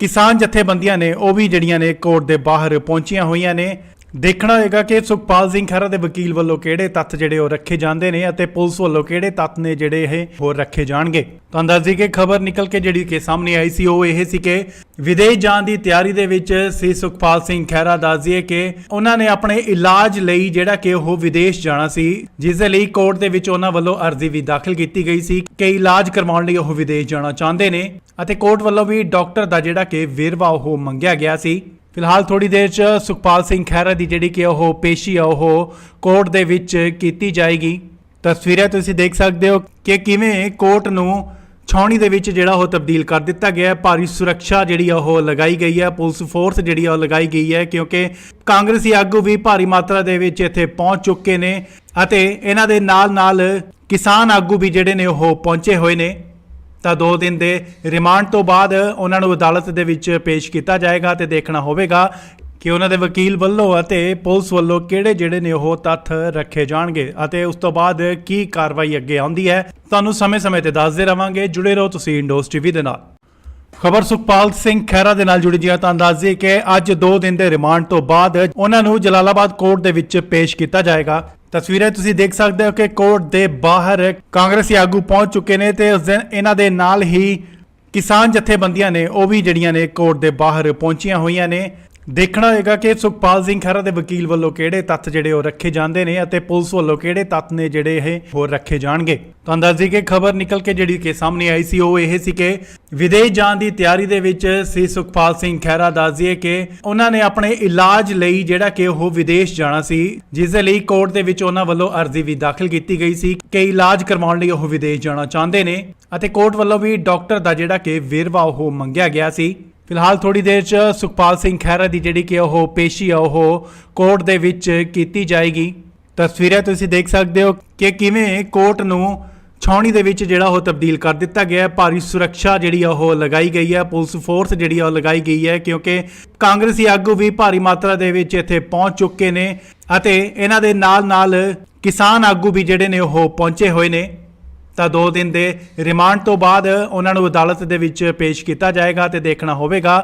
ਕਿਸਾਨ ਜਥੇਬੰਦੀਆਂ ਨੇ ਉਹ ਵੀ ਜਿਹੜੀਆਂ ਨੇ ਕੋਰਟ ਦੇ ਬਾਹਰ ਪਹੁੰਚੀਆਂ ਹੋਈਆਂ ਨੇ। ਦੇਖਣਾ ਹੋਏਗਾ ਕਿ ਸੁਖਪਾਲ ਸਿੰਘ ਖਹਿਰਾ ਦੇ ਵਕੀਲ ਵੱਲੋਂ ਕਿਹੜੇ ਤੱਥ ਜਿਹੜੇ ਉਹ ਰੱਖੇ ਜਾਂਦੇ ਨੇ ਅਤੇ ਪੁਲਿਸ ਵੱਲੋਂ ਕਿਹੜੇ ਤੱਥ ਨੇ ਜਿਹੜੇ ਇਹ ਹੋਰ ਰੱਖੇ ਜਾਣਗੇ। ਤੁਹਾਨੂੰ ਦੱਸ ਦਈਏ ਕਿ ਖਬਰ ਨਿਕਲ ਕੇ ਜਿਹੜੀ ਕਿ ਸਾਹਮਣੇ ਆਈ ਸੀ ਉਹ ਇਹ ਸੀ ਕਿ ਵਿਦੇਸ਼ ਜਾਣ ਦੀ ਤਿਆਰੀ ਦੇ ਵਿੱਚ ਸੀ ਸੁਖਪਾਲ ਸਿੰਘ ਖਹਿਰਾ। ਦੱਸ ਦਈਏ ਕਿ ਉਹਨਾਂ ਨੇ ਆਪਣੇ ਇਲਾਜ ਲਈ ਜਿਹੜਾ ਕਿ ਉਹ ਵਿਦੇਸ਼ ਜਾਣਾ ਸੀ, ਜਿਸ ਦੇ ਲਈ ਕੋਰਟ ਦੇ ਵਿੱਚ ਉਹਨਾਂ ਵੱਲੋਂ ਅਰਜ਼ੀ ਵੀ ਦਾਖਲ ਕੀਤੀ ਗਈ ਸੀ ਕਿ ਇਲਾਜ ਕਰਵਾਉਣ ਲਈ ਉਹ ਵਿਦੇਸ਼ ਜਾਣਾ ਚਾਹੁੰਦੇ ਨੇ ਅਤੇ ਕੋਰਟ ਵੱਲੋਂ ਵੀ ਡਾਕਟਰ ਦਾ ਜਿਹੜਾ ਕਿ ਵੇਰਵਾ ਉਹ ਮੰਗਿਆ ਗਿਆ ਸੀ। ਫਿਲਹਾਲ ਥੋੜੀ ਦੇਰ 'ਚ ਸੁਖਪਾਲ ਸਿੰਘ ਖਹਿਰਾ ਦੀ ਜਿਹੜੀ ਕਿ ਉਹ ਪੇਸ਼ੀ ਆ ਉਹ ਕੋਰਟ ਦੇ ਵਿੱਚ ਕੀਤੀ ਜਾਏਗੀ। ਤਸਵੀਰਾਂ ਤੁਸੀਂ ਦੇਖ ਸਕਦੇ ਹੋ ਕਿ ਕਿਵੇਂ ਕੋਰਟ ਨੂੰ ਛਾਉਣੀ ਦੇ ਵਿੱਚ ਜਿਹੜਾ ਉਹ ਤਬਦੀਲ ਕਰ ਦਿੱਤਾ ਗਿਆ ਹੈ। ਭਾਰੀ ਸੁਰੱਖਿਆ ਜਿਹੜੀ ਆ ਉਹ ਲਗਾਈ ਗਈ ਹੈ, ਪੁਲਿਸ ਫੋਰਸ ਜਿਹੜੀ ਆ ਉਹ ਲਗਾਈ ਗਈ ਹੈ, ਕਿਉਂਕਿ ਕਾਂਗਰਸੀ ਆਗੂ ਵੀ ਭਾਰੀ ਮਾਤਰਾ ਦੇ ਵਿੱਚ ਇੱਥੇ ਪਹੁੰਚ ਚੁੱਕੇ ਨੇ ਅਤੇ ਇਹਨਾਂ ਦੇ ਨਾਲ ਕਿਸਾਨ ਆਗੂ ਵੀ ਜਿਹੜੇ ਨੇ ਉਹ ਪਹੁੰਚੇ ਹੋਏ ਨੇ। ਤਾਂ 2 ਦਿਨ ਦੇ ਰਿਮਾਂਡ ਤੋਂ ਬਾਅਦ ਉਹਨਾਂ ਨੂੰ ਅਦਾਲਤ ਦੇ ਵਿੱਚ ਪੇਸ਼ ਕੀਤਾ ਜਾਏਗਾ ਤੇ ਦੇਖਣਾ ਹੋਵੇਗਾ ਕਿ ਉਹਨਾਂ ਦੇ ਵਕੀਲ ਵੱਲੋਂ ਅਤੇ ਪੁਲਿਸ ਵੱਲੋਂ ਕਿਹੜੇ ਜਿਹੜੇ ਨੇ ਉਹ ਤੱਥ ਰੱਖੇ ਜਾਣਗੇ ਅਤੇ ਉਸ ਤੋਂ ਬਾਅਦ ਕੀ ਕਾਰਵਾਈ ਅੱਗੇ ਆਉਂਦੀ ਹੈ। ਤੁਹਾਨੂੰ ਸਮੇਂ-ਸਮੇਂ ਤੇ ਦੱਸਦੇ ਰਵਾਂਗੇ। ਜੁੜੇ ਰਹੋ ਤੁਸੀਂ ਇੰਡੋਸ ਟੀਵੀ ਦੇ ਨਾਲ। ਖਬਰ ਸੁਖਪਾਲ ਸਿੰਘ ਖਹਿਰਾ ਦੇ ਨਾਲ ਜੁੜੀ ਜੀ। ਤਾਂ ਦੱਸ ਦਈਏ ਕਿ ਅੱਜ 2 ਦਿਨ ਦੇ ਰਿਮਾਂਡ ਤੋਂ ਬਾਅਦ ਉਹਨਾਂ ਨੂੰ ਜਲਾਲਾਬਾਦ ਕੋਰਟ ਦੇ ਵਿੱਚ ਪੇਸ਼ ਕੀਤਾ ਜਾਏਗਾ। ਤਸਵੀਰਾਂ ਤੁਸੀਂ ਦੇਖ ਸਕਦੇ ਹੋ ਕਿ ਕੋਰਟ ਦੇ ਬਾਹਰ ਕਾਂਗਰਸੀ ਆਗੂ ਪਹੁੰਚ ਚੁੱਕੇ ਨੇ ਤੇ ਉਸ ਦਿਨ ਇਹਨਾਂ ਦੇ ਨਾਲ ਹੀ ਕਿਸਾਨ ਜਥੇਬੰਦੀਆਂ ਨੇ ਉਹ ਵੀ ਜਿਹੜੀਆਂ ਨੇ ਕੋਰਟ ਦੇ ਬਾਹਰ ਪਹੁੰਚੀਆਂ ਹੋਈਆਂ ਨੇ। ਦੇਖਣਾ ਹੋਏਗਾ ਕਿ ਸੁਖਪਾਲ ਸਿੰਘ ਖਹਿਰਾ ਦੇ ਵਕੀਲ ਵੱਲੋਂ ਕਿਹੜੇ ਤੱਥ ਜਿਹੜੇ ਉਹ ਰੱਖੇ ਜਾਂਦੇ ਨੇ ਅਤੇ ਪੁਲਿਸ ਵੱਲੋਂ ਕਿਹੜੇ ਤੱਥ ਨੇ ਜਿਹੜੇ ਇਹ ਹੋਰ ਰੱਖੇ ਜਾਣਗੇ। ਤੁਹਾਨੂੰ ਦੱਸ ਦਈਏ ਕਿ ਖਬਰ ਨਿਕਲ ਕੇ ਜਿਹੜੀ ਕਿ ਸਾਹਮਣੇ ਆਈ ਸੀ ਉਹ ਇਹ ਸੀ ਕਿ ਵਿਦੇਸ਼ ਜਾਣ ਦੀ ਤਿਆਰੀ ਦੇ ਵਿੱਚ ਸੀ ਸੁਖਪਾਲ ਸਿੰਘ ਖਹਿਰਾ। ਦੱਸ ਦਈਏ ਕਿ ਉਹਨਾਂ ਨੇ ਆਪਣੇ ਇਲਾਜ ਲਈ ਜਿਹੜਾ ਕਿ ਉਹ ਵਿਦੇਸ਼ ਜਾਣਾ ਸੀ, ਜਿਸ ਦੇ ਲਈ ਕੋਰਟ ਦੇ ਵਿੱਚ ਉਹਨਾਂ ਵੱਲੋਂ ਅਰਜ਼ੀ ਵੀ ਦਾਖਲ ਕੀਤੀ ਗਈ ਸੀ ਕਿ ਇਲਾਜ ਕਰਵਾਉਣ ਲਈ ਉਹ ਵਿਦੇਸ਼ ਜਾਣਾ ਚਾਹੁੰਦੇ ਨੇ ਅਤੇ ਕੋਰਟ ਵੱਲੋਂ ਵੀ ਡਾਕਟਰ ਦਾ ਜਿਹੜਾ ਕਿ ਵੇਰਵਾ ਉਹ ਮੰਗਿਆ ਗਿਆ ਸੀ। ਫਿਲਹਾਲ ਥੋੜੀ ਦੇਰ 'ਚ ਸੁਖਪਾਲ ਸਿੰਘ ਖਹਿਰਾ ਦੀ ਜਿਹੜੀ ਕਿ ਉਹ ਪੇਸ਼ੀ ਆ ਉਹ ਕੋਰਟ ਦੇ ਵਿੱਚ ਕੀਤੀ ਜਾਏਗੀ। ਤਸਵੀਰਾਂ ਤੁਸੀਂ ਦੇਖ ਸਕਦੇ ਹੋ ਕਿ ਕਿਵੇਂ ਕੋਰਟ ਨੂੰ ਛਾਉਣੀ ਦੇ ਵਿੱਚ ਜਿਹੜਾ ਉਹ ਤਬਦੀਲ ਕਰ ਦਿੱਤਾ ਗਿਆ ਹੈ। ਭਾਰੀ ਸੁਰੱਖਿਆ ਜਿਹੜੀ ਆ ਉਹ ਲਗਾਈ ਗਈ ਹੈ, ਪੁਲਿਸ ਫੋਰਸ ਜਿਹੜੀ ਆ ਉਹ ਲਗਾਈ ਗਈ ਹੈ, ਕਿਉਂਕਿ ਕਾਂਗਰਸੀ ਆਗੂ ਵੀ ਭਾਰੀ ਮਾਤਰਾ ਦੇ ਵਿੱਚ ਇੱਥੇ ਪਹੁੰਚ ਚੁੱਕੇ ਨੇ ਅਤੇ ਇਹਨਾਂ ਦੇ ਨਾਲ ਕਿਸਾਨ ਆਗੂ ਵੀ ਜਿਹੜੇ ਨੇ ਉਹ ਪਹੁੰਚੇ ਹੋਏ ਨੇ। ਤਾਂ 2 ਦਿਨ ਦੇ ਰਿਮਾਂਡ ਤੋਂ ਬਾਅਦ ਉਹਨਾਂ ਨੂੰ ਅਦਾਲਤ ਦੇ ਵਿੱਚ ਪੇਸ਼ ਕੀਤਾ ਜਾਏਗਾ ਤੇ ਦੇਖਣਾ ਹੋਵੇਗਾ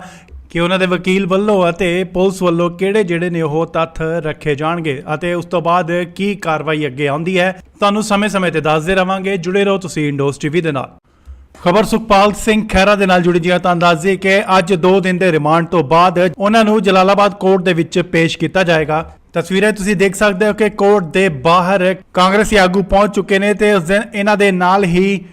ਕਿ ਉਹਨਾਂ ਦੇ ਵਕੀਲ ਵੱਲੋਂ ਅਤੇ ਪੁਲਿਸ ਵੱਲੋਂ ਕਿਹੜੇ ਜਿਹੜੇ ਨੇ ਉਹ ਤੱਥ ਰੱਖੇ ਜਾਣਗੇ ਅਤੇ ਉਸ ਤੋਂ ਬਾਅਦ ਕੀ ਕਾਰਵਾਈ ਅੱਗੇ ਆਉਂਦੀ ਹੈ। ਤੁਹਾਨੂੰ ਸਮੇਂ-ਸਮੇਂ ਤੇ ਦੱਸਦੇ ਰਵਾਂਗੇ। ਜੁੜੇ ਰਹੋ ਤੁਸੀਂ ਇੰਡੋਸ ਟੀਵੀ ਦੇ ਨਾਲ। ਖਬਰ ਸੁਖਪਾਲ ਸਿੰਘ ਖਹਿਰਾ ਦੇ ਨਾਲ ਜੁੜੀ ਜੀ। ਤਾਂ ਦੱਸ ਦਈਏ ਕਿ ਅੱਜ 2 ਦਿਨ ਦੇ ਰਿਮਾਂਡ ਤੋਂ ਬਾਅਦ ਉਹਨਾਂ ਨੂੰ ਜਲਾਲਾਬਾਦ ਕੋਰਟ ਦੇ ਵਿੱਚ ਪੇਸ਼ ਕੀਤਾ ਜਾਏਗਾ। ਤਸਵੀਰਾਂ ਤੁਸੀਂ ਦੇਖ ਸਕਦੇ ਹੋ ਕਿ ਕੋਰਟ ਦੇ ਬਾਹਰ ਕਾਂਗਰਸੀ ਆਗੂ ਪਹੁੰਚ ਚੁੱਕੇ ਨੇ ਤੇ ਉਸ ਦਿਨ ਇਹਨਾਂ ਦੇ ਨਾਲ ਹੀ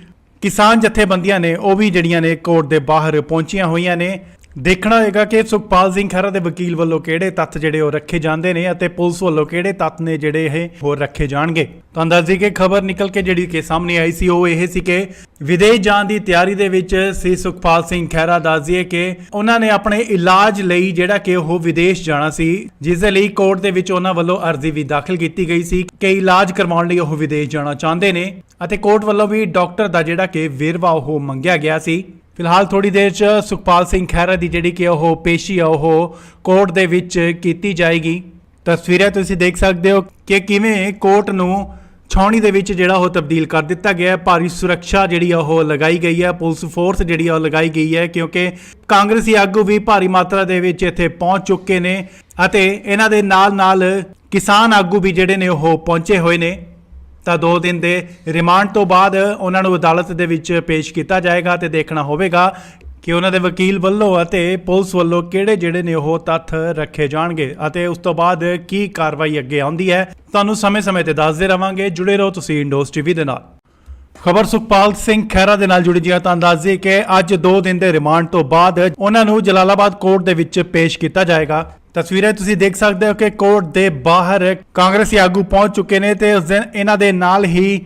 ਕਿਸਾਨ ਜਥੇਬੰਦੀਆਂ ਨੇ ਉਹ ਵੀ ਜਿਹੜੀਆਂ ਨੇ ਕੋਰਟ ਦੇ ਬਾਹਰ ਪਹੁੰਚੀਆਂ ਹੋਈਆਂ ਨੇ। ਦੇਖਣਾ ਹੋਏਗਾ ਕਿ ਸੁਖਪਾਲ ਸਿੰਘ ਖਹਿਰਾ ਦੇ ਵਕੀਲ ਵੱਲੋਂ ਕਿਹੜੇ ਤੱਥ ਜਿਹੜੇ ਉਹ ਰੱਖੇ ਜਾਂਦੇ ਨੇ ਅਤੇ ਪੁਲਿਸ ਵੱਲੋਂ ਕਿਹੜੇ ਤੱਥ ਨੇ ਜਿਹੜੇ ਇਹ ਹੋਰ ਰੱਖੇ ਜਾਣਗੇ। ਤੁਹਾਨੂੰ ਦੱਸ ਦਈਏ ਕਿ ਖਬਰ ਨਿਕਲ ਕੇ ਜਿਹੜੀ ਕਿ ਸਾਹਮਣੇ ਆਈ ਸੀ ਉਹ ਇਹ ਸੀ ਕਿ ਵਿਦੇਸ਼ ਜਾਣ ਦੀ ਤਿਆਰੀ ਦੇ ਵਿੱਚ ਸੀ ਸੁਖਪਾਲ ਸਿੰਘ ਖਹਿਰਾ। ਦੱਸ ਦਈਏ ਕਿ ਉਹਨਾਂ ਨੇ ਆਪਣੇ ਇਲਾਜ ਲਈ ਜਿਹੜਾ ਕਿ ਉਹ ਵਿਦੇਸ਼ ਜਾਣਾ ਸੀ, ਜਿਸ ਦੇ ਲਈ ਕੋਰਟ ਦੇ ਵਿੱਚ ਉਹਨਾਂ ਵੱਲੋਂ ਅਰਜ਼ੀ ਵੀ ਦਾਖਲ ਕੀਤੀ ਗਈ ਸੀ ਕਿ ਇਲਾਜ ਕਰਵਾਉਣ ਲਈ ਉਹ ਵਿਦੇਸ਼ ਜਾਣਾ ਚਾਹੁੰਦੇ ਨੇ ਅਤੇ ਕੋਰਟ ਵੱਲੋਂ ਵੀ ਡਾਕਟਰ ਦਾ ਜਿਹੜਾ ਕਿ ਵੇਰਵਾ ਉਹ ਮੰਗਿਆ ਗਿਆ ਸੀ। ਫਿਲਹਾਲ ਥੋੜੀ ਦੇਰ 'ਚ ਸੁਖਪਾਲ ਸਿੰਘ ਖਹਿਰਾ ਦੀ ਜਿਹੜੀ ਕਿ ਉਹ ਪੇਸ਼ੀ ਆ ਉਹ ਕੋਰਟ ਦੇ ਵਿੱਚ ਕੀਤੀ ਜਾਏਗੀ। ਤਸਵੀਰਾਂ ਤੁਸੀਂ ਦੇਖ ਸਕਦੇ ਹੋ ਕਿ ਕਿਵੇਂ ਕੋਰਟ ਨੂੰ ਛਾਉਣੀ ਦੇ ਵਿੱਚ ਜਿਹੜਾ ਉਹ ਤਬਦੀਲ ਕਰ ਦਿੱਤਾ ਗਿਆ ਹੈ। ਭਾਰੀ ਸੁਰੱਖਿਆ ਜਿਹੜੀ ਆ ਉਹ ਲਗਾਈ ਗਈ ਹੈ, ਪੁਲਿਸ ਫੋਰਸ ਜਿਹੜੀ ਆ ਉਹ ਲਗਾਈ ਗਈ ਹੈ, ਕਿਉਂਕਿ ਕਾਂਗਰਸੀ ਆਗੂ ਵੀ ਭਾਰੀ ਮਾਤਰਾ ਦੇ ਵਿੱਚ ਇੱਥੇ ਪਹੁੰਚ ਚੁੱਕੇ ਨੇ ਅਤੇ ਇਹਨਾਂ ਦੇ ਨਾਲ ਕਿਸਾਨ ਆਗੂ ਵੀ ਜਿਹੜੇ ਨੇ ਉਹ ਪਹੁੰਚੇ ਹੋਏ ਨੇ। ਤਾਂ 2 ਦਿਨ ਦੇ ਰਿਮਾਂਡ ਤੋਂ ਬਾਅਦ ਉਹਨਾਂ ਨੂੰ ਅਦਾਲਤ ਦੇ ਵਿੱਚ ਪੇਸ਼ ਕੀਤਾ ਜਾਏਗਾ ਤੇ ਦੇਖਣਾ ਹੋਵੇਗਾ ਕਿ ਉਹਨਾਂ ਦੇ ਵਕੀਲ ਵੱਲੋਂ ਅਤੇ ਪੁਲਿਸ ਵੱਲੋਂ ਕਿਹੜੇ ਜਿਹੜੇ ਨੇ ਉਹ ਤੱਥ ਰੱਖੇ ਜਾਣਗੇ ਅਤੇ ਉਸ ਤੋਂ ਬਾਅਦ ਕੀ ਕਾਰਵਾਈ ਅੱਗੇ ਆਉਂਦੀ ਹੈ। ਤੁਹਾਨੂੰ ਸਮੇਂ-ਸਮੇਂ ਤੇ ਦੱਸਦੇ ਰਵਾਂਗੇ। ਜੁੜੇ ਰਹੋ ਤੁਸੀਂ ਇੰਡੋਸ ਟੀਵੀ ਦੇ ਨਾਲ। ਖਬਰ ਸੁਖਪਾਲ ਸਿੰਘ ਖਹਿਰਾ ਦੇ ਨਾਲ ਜੁੜੀ ਜੀ। ਤਾਂ ਦੱਸ ਦਈਏ ਕਿ ਅੱਜ 2 ਦਿਨ ਦੇ ਰਿਮਾਂਡ ਤੋਂ ਬਾਅਦ ਉਹਨਾਂ ਨੂੰ ਜਲਾਲਾਬਾਦ ਕੋਰਟ ਦੇ ਵਿੱਚ ਪੇਸ਼ ਕੀਤਾ ਜਾਏਗਾ। ਤਸਵੀਰਾਂ ਤੁਸੀਂ ਦੇਖ ਸਕਦੇ ਹੋ ਕਿ ਕੋਰਟ ਦੇ ਬਾਹਰ ਕਾਂਗਰਸੀ ਆਗੂ ਪਹੁੰਚ ਚੁੱਕੇ ਨੇ ਤੇ ਉਸ ਦਿਨ ਇਹਨਾਂ ਦੇ ਨਾਲ ਹੀ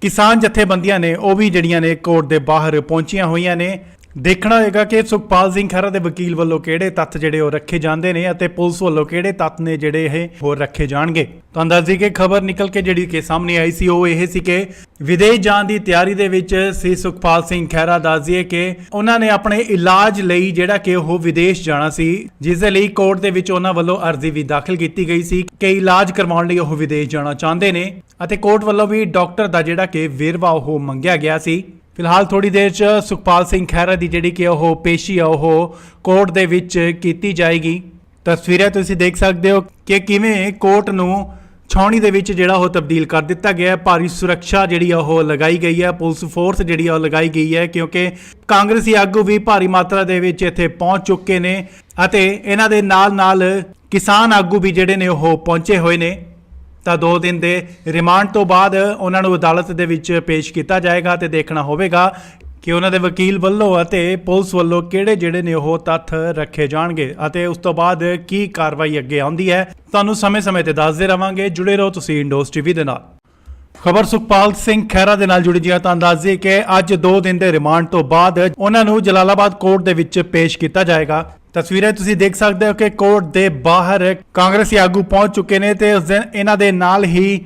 ਕਿਸਾਨ ਜਥੇਬੰਦੀਆਂ ਨੇ ਉਹ ਵੀ ਜਿਹੜੀਆਂ ਨੇ ਕੋਰਟ ਦੇ ਬਾਹਰ ਪਹੁੰਚੀਆਂ ਹੋਈਆਂ ਨੇ। ਦੇਖਣਾ ਹੋਏਗਾ ਕਿ ਸੁਖਪਾਲ ਸਿੰਘ ਖਹਿਰਾ ਦੇ ਵਕੀਲ ਵੱਲੋਂ ਕਿਹੜੇ ਤੱਥ ਜਿਹੜੇ ਉਹ ਰੱਖੇ ਜਾਂਦੇ ਨੇ ਅਤੇ ਪੁਲਿਸ ਵੱਲੋਂ ਕਿਹੜੇ ਤੱਥ ਨੇ ਜਿਹੜੇ ਇਹ ਹੋਰ ਰੱਖੇ ਜਾਣਗੇ। ਤੁਹਾਨੂੰ ਦੱਸ ਦਈਏ ਕਿ ਖਬਰ ਨਿਕਲ ਕੇ ਜਿਹੜੀ ਕਿ ਸਾਹਮਣੇ ਆਈ ਸੀ ਉਹ ਇਹ ਸੀ ਕਿ ਵਿਦੇਸ਼ ਜਾਣ ਦੀ ਤਿਆਰੀ ਦੇ ਵਿੱਚ ਸੀ ਸੁਖਪਾਲ ਸਿੰਘ ਖਹਿਰਾ। ਦੱਸ ਦਈਏ ਕਿ ਉਹਨਾਂ ਨੇ ਆਪਣੇ ਇਲਾਜ ਲਈ ਜਿਹੜਾ ਕਿ ਉਹ ਵਿਦੇਸ਼ ਜਾਣਾ ਸੀ, ਜਿਸ ਦੇ ਲਈ ਕੋਰਟ ਦੇ ਵਿੱਚ ਉਹਨਾਂ ਵੱਲੋਂ ਅਰਜ਼ੀ ਵੀ ਦਾਖਲ ਕੀਤੀ ਗਈ ਸੀ ਕਿ ਇਲਾਜ ਕਰਵਾਉਣ ਲਈ ਉਹ ਵਿਦੇਸ਼ ਜਾਣਾ ਚਾਹੁੰਦੇ ਨੇ ਅਤੇ ਕੋਰਟ ਵੱਲੋਂ ਵੀ ਡਾਕਟਰ ਦਾ ਜਿਹੜਾ ਕਿ ਵੇਰਵਾ ਉਹ ਮੰਗਿਆ ਗਿਆ ਸੀ। ਫਿਲਹਾਲ ਥੋੜੀ ਦੇਰ 'ਚ ਸੁਖਪਾਲ ਸਿੰਘ ਖਹਿਰਾ ਦੀ ਜਿਹੜੀ ਕਿ ਉਹ ਪੇਸ਼ੀ ਆ ਉਹ ਕੋਰਟ ਦੇ ਵਿੱਚ ਕੀਤੀ ਜਾਏਗੀ। ਤਸਵੀਰਾਂ ਤੁਸੀਂ ਦੇਖ ਸਕਦੇ ਹੋ ਕਿ ਕਿਵੇਂ ਕੋਰਟ ਨੂੰ ਛਾਉਣੀ ਦੇ ਵਿੱਚ ਜਿਹੜਾ ਉਹ ਤਬਦੀਲ ਕਰ ਦਿੱਤਾ ਗਿਆ ਹੈ। ਭਾਰੀ ਸੁਰੱਖਿਆ ਜਿਹੜੀ ਉਹ ਲਗਾਈ ਗਈ ਹੈ, ਪੁਲਿਸ ਫੋਰਸ ਜਿਹੜੀ ਉਹ ਲਗਾਈ ਗਈ ਹੈ ਕਿਉਂਕਿ ਕਾਂਗਰਸੀ ਆਗੂ ਵੀ ਭਾਰੀ ਮਾਤਰਾ ਦੇ ਵਿੱਚ ਇੱਥੇ ਪਹੁੰਚ ਚੁੱਕੇ ਨੇ ਅਤੇ ਇਹਨਾਂ ਦੇ ਨਾਲ ਕਿਸਾਨ ਆਗੂ ਵੀ ਜਿਹੜੇ ਨੇ ਉਹ ਪਹੁੰਚੇ ਹੋਏ ਨੇ। ਤਾਂ 2 ਦਿਨ ਦੇ ਰਿਮਾਂਡ ਤੋਂ ਬਾਅਦ ਉਹਨਾਂ ਨੂੰ ਅਦਾਲਤ ਦੇ ਵਿੱਚ ਪੇਸ਼ ਕੀਤਾ ਜਾਏਗਾ ਤੇ ਦੇਖਣਾ ਹੋਵੇਗਾ ਕਿ ਉਹਨਾਂ ਦੇ ਵਕੀਲ ਵੱਲੋਂ ਅਤੇ ਪੁਲਿਸ ਵੱਲੋਂ ਕਿਹੜੇ ਜਿਹੜੇ ਨੇ ਉਹ ਤੱਥ ਰੱਖੇ ਜਾਣਗੇ ਅਤੇ ਉਸ ਤੋਂ ਬਾਅਦ ਕੀ ਕਾਰਵਾਈ ਅੱਗੇ ਆਉਂਦੀ ਹੈ। ਤੁਹਾਨੂੰ ਸਮੇਂ-ਸਮੇਂ ਤੇ ਦੱਸਦੇ ਰਵਾਂਗੇ। ਜੁੜੇ ਰਹੋ ਤੁਸੀਂ ਇੰਡੋਸ ਟੀਵੀ ਦੇ ਨਾਲ। ਖਬਰ ਸੁਖਪਾਲ ਸਿੰਘ ਖਹਿਰਾ ਦੇ ਨਾਲ ਜੁੜੀ ਜੀ ਤਾਂ ਅੰਦਾਜ਼ੇ ਕਿ ਅੱਜ 2 ਦਿਨ ਦੇ ਰਿਮਾਂਡ ਤੋਂ ਬਾਅਦ ਉਹਨਾਂ ਨੂੰ ਜਲਾਲਾਬਾਦ ਕੋਰਟ ਦੇ ਵਿੱਚ ਪੇਸ਼ ਕੀਤਾ ਜਾਏਗਾ। ਤਸਵੀਰਾਂ ਤੁਸੀਂ ਦੇਖ ਸਕਦੇ ਹੋ ਕਿ ਕੋਰਟ ਦੇ ਬਾਹਰ ਕਾਂਗਰਸੀ ਆਗੂ ਪਹੁੰਚ ਚੁੱਕੇ ਨੇ ਤੇ ਉਸ ਦਿਨ ਇਹਨਾਂ ਦੇ ਨਾਲ ਹੀ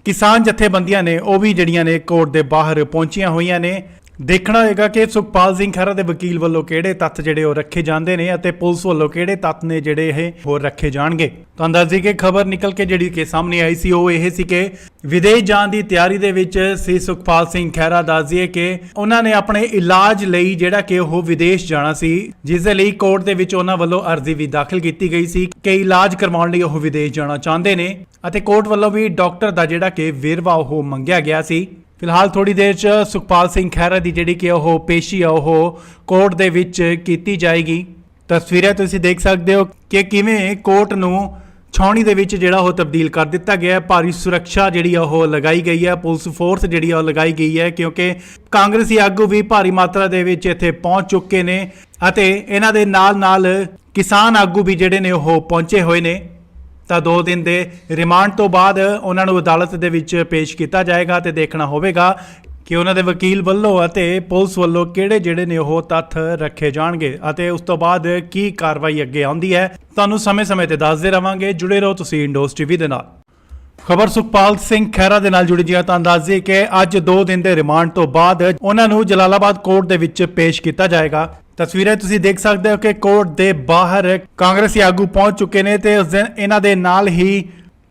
ਕਿਸਾਨ ਜਥੇਬੰਦੀਆਂ ਨੇ ਉਹ ਵੀ ਜਿਹੜੀਆਂ ਨੇ ਕੋਰਟ ਦੇ ਬਾਹਰ ਪਹੁੰਚੀਆਂ ਹੋਈਆਂ ਨੇ। ਦੇਖਣਾ ਹੋਏਗਾ ਕਿ ਸੁਖਪਾਲ ਸਿੰਘ ਖਹਿਰਾ ਦੇ ਵਕੀਲ ਵੱਲੋਂ ਕਿਹੜੇ ਤੱਥ ਜਿਹੜੇ ਉਹ ਰੱਖੇ ਜਾਂਦੇ ਨੇ ਅਤੇ ਪੁਲਿਸ ਵੱਲੋਂ ਕਿਹੜੇ ਤੱਥ ਨੇ ਜਿਹੜੇ ਇਹ ਹੋਰ ਰੱਖੇ ਜਾਣਗੇ। ਤਾਂ ਅੰਦਾਜ਼ੇ ਕਿ ਖਬਰ ਨਿਕਲ ਕੇ ਜਿਹੜੀ ਕਿ ਸਾਹਮਣੇ ਆਈ ਸੀ ਉਹ ਇਹ ਸੀ ਕਿ ਵਿਦੇਸ਼ ਜਾਣ ਦੀ ਤਿਆਰੀ ਦੇ ਵਿੱਚ ਸੀ ਸੁਖਪਾਲ ਸਿੰਘ ਖਹਿਰਾ। ਦੱਸਦੀਏ ਕਿ ਉਹਨਾਂ ਨੇ ਆਪਣੇ ਇਲਾਜ ਲਈ ਜਿਹੜਾ ਕਿ ਉਹ ਵਿਦੇਸ਼ ਜਾਣਾ ਸੀ, ਜਿਸ ਦੇ ਲਈ ਕੋਰਟ ਦੇ ਵਿੱਚ ਉਹਨਾਂ ਵੱਲੋਂ ਅਰਜ਼ੀ ਵੀ ਦਾਖਲ ਕੀਤੀ ਗਈ ਸੀ ਕਿ ਇਲਾਜ ਕਰਵਾਉਣ ਲਈ ਉਹ ਵਿਦੇਸ਼ ਜਾਣਾ ਚਾਹੁੰਦੇ ਨੇ ਅਤੇ ਕੋਰਟ ਵੱਲੋਂ ਵੀ ਡਾਕਟਰ ਦਾ ਜਿਹੜਾ ਕਿ ਵੇਰਵਾ ਉਹ ਮੰਗਿਆ ਗਿਆ ਸੀ। ਫਿਲਹਾਲ ਥੋੜੀ ਦੇਰ 'ਚ ਸੁਖਪਾਲ ਸਿੰਘ ਖਹਿਰਾ ਦੀ ਜਿਹੜੀ ਕਿ ਉਹ ਪੇਸ਼ੀ ਆ ਉਹ ਕੋਰਟ ਦੇ ਵਿੱਚ ਕੀਤੀ ਜਾਏਗੀ। ਤਸਵੀਰਾਂ ਤੁਸੀਂ ਦੇਖ ਸਕਦੇ ਹੋ ਕਿ ਕਿਵੇਂ ਕੋਰਟ ਨੂੰ ਛਾਉਣੀ ਦੇ ਵਿੱਚ ਜਿਹੜਾ ਉਹ ਤਬਦੀਲ ਕਰ ਦਿੱਤਾ ਗਿਆ ਹੈ। ਭਾਰੀ ਸੁਰੱਖਿਆ ਜਿਹੜੀ ਉਹ ਲਗਾਈ ਗਈ ਹੈ, ਪੁਲਿਸ ਫੋਰਸ ਜਿਹੜੀ ਉਹ ਲਗਾਈ ਗਈ ਹੈ ਕਿਉਂਕਿ ਕਾਂਗਰਸੀ ਆਗੂ ਵੀ ਭਾਰੀ ਮਾਤਰਾ ਦੇ ਵਿੱਚ ਇੱਥੇ ਪਹੁੰਚ ਚੁੱਕੇ ਨੇ ਅਤੇ ਇਹਨਾਂ ਦੇ ਨਾਲ ਕਿਸਾਨ ਆਗੂ ਵੀ ਜਿਹੜੇ ਨੇ ਉਹ ਪਹੁੰਚੇ ਹੋਏ ਨੇ। ਤਾਂ 2 ਦਿਨ ਦੇ ਰਿਮਾਂਡ ਤੋਂ ਬਾਅਦ ਉਹਨਾਂ ਨੂੰ ਅਦਾਲਤ ਦੇ ਵਿੱਚ ਪੇਸ਼ ਕੀਤਾ ਜਾਏਗਾ ਤੇ ਦੇਖਣਾ ਹੋਵੇਗਾ ਕਿ ਉਹਨਾਂ ਦੇ ਵਕੀਲ ਵੱਲੋਂ ਅਤੇ ਪੁਲਿਸ ਵੱਲੋਂ ਕਿਹੜੇ ਜਿਹੜੇ ਨੇ ਉਹ ਤੱਥ ਰੱਖੇ ਜਾਣਗੇ ਅਤੇ ਉਸ ਤੋਂ ਬਾਅਦ ਕੀ ਕਾਰਵਾਈ ਅੱਗੇ ਆਉਂਦੀ ਹੈ। ਤੁਹਾਨੂੰ ਸਮੇਂ-ਸਮੇਂ ਤੇ ਦੱਸਦੇ ਰਵਾਂਗੇ। ਜੁੜੇ ਰਹੋ ਤੁਸੀਂ ਇੰਡੋਸ ਟੀਵੀ ਦੇ ਨਾਲ। ਖਬਰ ਸੁਖਪਾਲ ਸਿੰਘ ਖਹਿਰਾ ਦੇ ਨਾਲ ਜੁੜੀ ਜੀ ਤਾਂ ਅੰਦਾਜ਼ੇ ਕਿ ਅੱਜ 2 ਦਿਨ ਦੇ ਰਿਮਾਂਡ ਤੋਂ ਬਾਅਦ ਉਹਨਾਂ ਨੂੰ ਜਲਾਲਾਬਾਦ ਕੋਰਟ ਦੇ ਵਿੱਚ ਪੇਸ਼ ਕੀਤਾ ਜਾਏਗਾ। ਤਸਵੀਰਾਂ ਤੁਸੀਂ ਦੇਖ ਸਕਦੇ ਹੋ ਕਿ ਕੋਰਟ ਦੇ ਬਾਹਰ ਕਾਂਗਰਸੀ ਆਗੂ ਪਹੁੰਚ ਚੁੱਕੇ ਨੇ ਤੇ ਉਸ ਦਿਨ ਇਹਨਾਂ ਦੇ ਨਾਲ ਹੀ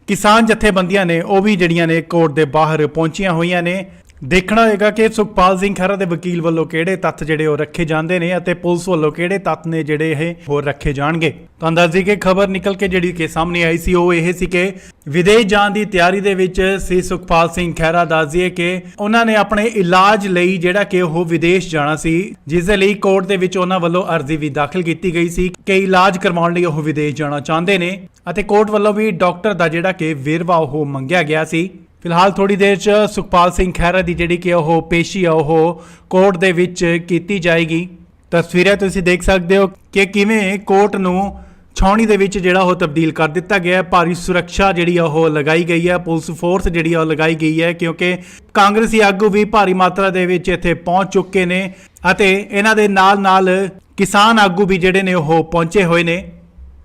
ਕਿਸਾਨ ਜਥੇਬੰਦੀਆਂ ਨੇ ਉਹ ਵੀ ਜਿਹੜੀਆਂ ਨੇ ਕੋਰਟ ਦੇ ਬਾਹਰ ਪਹੁੰਚੀਆਂ ਹੋਈਆਂ ਨੇ। ਦੇਖਣਾ ਹੋਏਗਾ ਕਿ ਸੁਖਪਾਲ ਸਿੰਘ ਖਹਿਰਾ ਦੇ ਵਕੀਲ ਵੱਲੋਂ ਕਿਹੜੇ ਤੱਥ ਜਿਹੜੇ ਉਹ ਰੱਖੇ ਜਾਂਦੇ ਨੇ ਅਤੇ ਪੁਲਿਸ ਵੱਲੋਂ ਕਿਹੜੇ ਤੱਥ ਨੇ ਜਿਹੜੇ ਇਹ ਹੋਰ ਰੱਖੇ ਜਾਣਗੇ। ਤਾਂ ਅੰਦਾਜ਼ੇ ਕਿ ਖਬਰ ਨਿਕਲ ਕੇ ਜਿਹੜੀ ਕਿ ਸਾਹਮਣੇ ਆਈ ਸੀ ਉਹ ਇਹ ਸੀ ਕਿ ਵਿਦੇਸ਼ ਜਾਣ ਦੀ ਤਿਆਰੀ ਦੇ ਵਿੱਚ ਸੀ ਸੁਖਪਾਲ ਸਿੰਘ ਖਹਿਰਾ। ਦੱਸਦੀਏ ਕਿ ਉਹਨਾਂ ਨੇ ਆਪਣੇ ਇਲਾਜ ਲਈ ਜਿਹੜਾ ਕਿ ਉਹ ਵਿਦੇਸ਼ ਜਾਣਾ ਸੀ, ਜਿਸ ਦੇ ਲਈ ਕੋਰਟ ਦੇ ਵਿੱਚ ਉਹਨਾਂ ਵੱਲੋਂ ਅਰਜ਼ੀ ਵੀ ਦਾਖਲ ਕੀਤੀ ਗਈ ਸੀ ਕਿ ਇਲਾਜ ਕਰਵਾਉਣ ਲਈ ਉਹ ਵਿਦੇਸ਼ ਜਾਣਾ ਚਾਹੁੰਦੇ ਨੇ ਅਤੇ ਕੋਰਟ ਵੱਲੋਂ ਵੀ ਡਾਕਟਰ ਦਾ ਜਿਹੜਾ ਕਿ ਵੇਰਵਾ ਉਹ ਮੰਗਿਆ ਗਿਆ ਸੀ। ਫਿਲਹਾਲ ਥੋੜੀ ਦੇਰ 'ਚ ਸੁਖਪਾਲ ਸਿੰਘ ਖਹਿਰਾ ਦੀ ਜਿਹੜੀ ਕਿ ਉਹ ਪੇਸ਼ੀ ਆ ਉਹ ਕੋਰਟ ਦੇ ਵਿੱਚ ਕੀਤੀ ਜਾਏਗੀ। ਤਸਵੀਰਾਂ ਤੁਸੀਂ ਦੇਖ ਸਕਦੇ ਹੋ ਕਿ ਕਿਵੇਂ ਕੋਰਟ ਨੂੰ ਛਾਉਣੀ ਦੇ ਵਿੱਚ ਜਿਹੜਾ ਉਹ ਤਬਦੀਲ ਕਰ ਦਿੱਤਾ ਗਿਆ ਹੈ। ਭਾਰੀ ਸੁਰੱਖਿਆ ਜਿਹੜੀ ਉਹ ਲਗਾਈ ਗਈ ਹੈ, ਪੁਲਿਸ ਫੋਰਸ ਜਿਹੜੀ ਉਹ ਲਗਾਈ ਗਈ ਹੈ ਕਿਉਂਕਿ ਕਾਂਗਰਸੀ ਆਗੂ ਵੀ ਭਾਰੀ ਮਾਤਰਾ ਦੇ ਵਿੱਚ ਇੱਥੇ ਪਹੁੰਚ ਚੁੱਕੇ ਨੇ ਅਤੇ ਇਹਨਾਂ ਦੇ ਨਾਲ ਕਿਸਾਨ ਆਗੂ ਵੀ ਜਿਹੜੇ ਨੇ ਉਹ ਪਹੁੰਚੇ ਹੋਏ ਨੇ।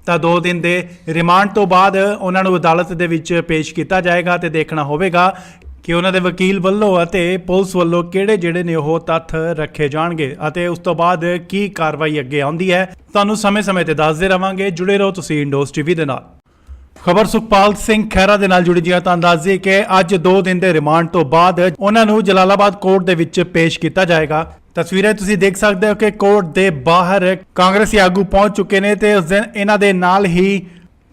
ਤਾਂ 2 ਦਿਨ ਦੇ ਰਿਮਾਂਡ ਤੋਂ ਬਾਅਦ ਉਹਨਾਂ ਨੂੰ ਅਦਾਲਤ ਦੇ ਵਿੱਚ ਪੇਸ਼ ਕੀਤਾ ਜਾਏਗਾ ਤੇ ਦੇਖਣਾ ਹੋਵੇਗਾ ਕਿ ਉਹਨਾਂ ਦੇ ਵਕੀਲ ਵੱਲੋਂ ਅਤੇ ਪੁਲਿਸ ਵੱਲੋਂ ਕਿਹੜੇ ਜਿਹੜੇ ਨੇ ਉਹ ਤੱਥ ਰੱਖੇ ਜਾਣਗੇ ਅਤੇ ਉਸ ਤੋਂ ਬਾਅਦ ਕੀ ਕਾਰਵਾਈ ਅੱਗੇ ਆਉਂਦੀ ਹੈ। ਤੁਹਾਨੂੰ ਸਮੇਂ-ਸਮੇਂ ਤੇ ਦੱਸਦੇ ਰਵਾਂਗੇ। ਜੁੜੇ ਰਹੋ ਤੁਸੀਂ ਇੰਡੋਸ ਟੀਵੀ ਦੇ ਨਾਲ। ਖਬਰ ਸੁਖਪਾਲ ਸਿੰਘ ਖਹਿਰਾ ਦੇ ਨਾਲ ਜੁੜੀ ਜੀ ਤਾਂ ਅੰਦਾਜ਼ੇ ਕਿ ਅੱਜ 2 ਦਿਨ ਦੇ ਰਿਮਾਂਡ ਤੋਂ ਬਾਅਦ ਉਹਨਾਂ ਨੂੰ ਜਲਾਲਾਬਾਦ ਕੋਰਟ ਦੇ ਵਿੱਚ ਪੇਸ਼ ਕੀਤਾ ਜਾਏਗਾ। ਤਸਵੀਰਾਂ ਤੁਸੀਂ ਦੇਖ ਸਕਦੇ ਹੋ ਕਿ ਕੋਰਟ ਦੇ ਬਾਹਰ ਕਾਂਗਰਸੀ ਆਗੂ ਪਹੁੰਚ ਚੁੱਕੇ ਨੇ ਤੇ ਉਸ ਦਿਨ ਇਹਨਾਂ ਦੇ ਨਾਲ ਹੀ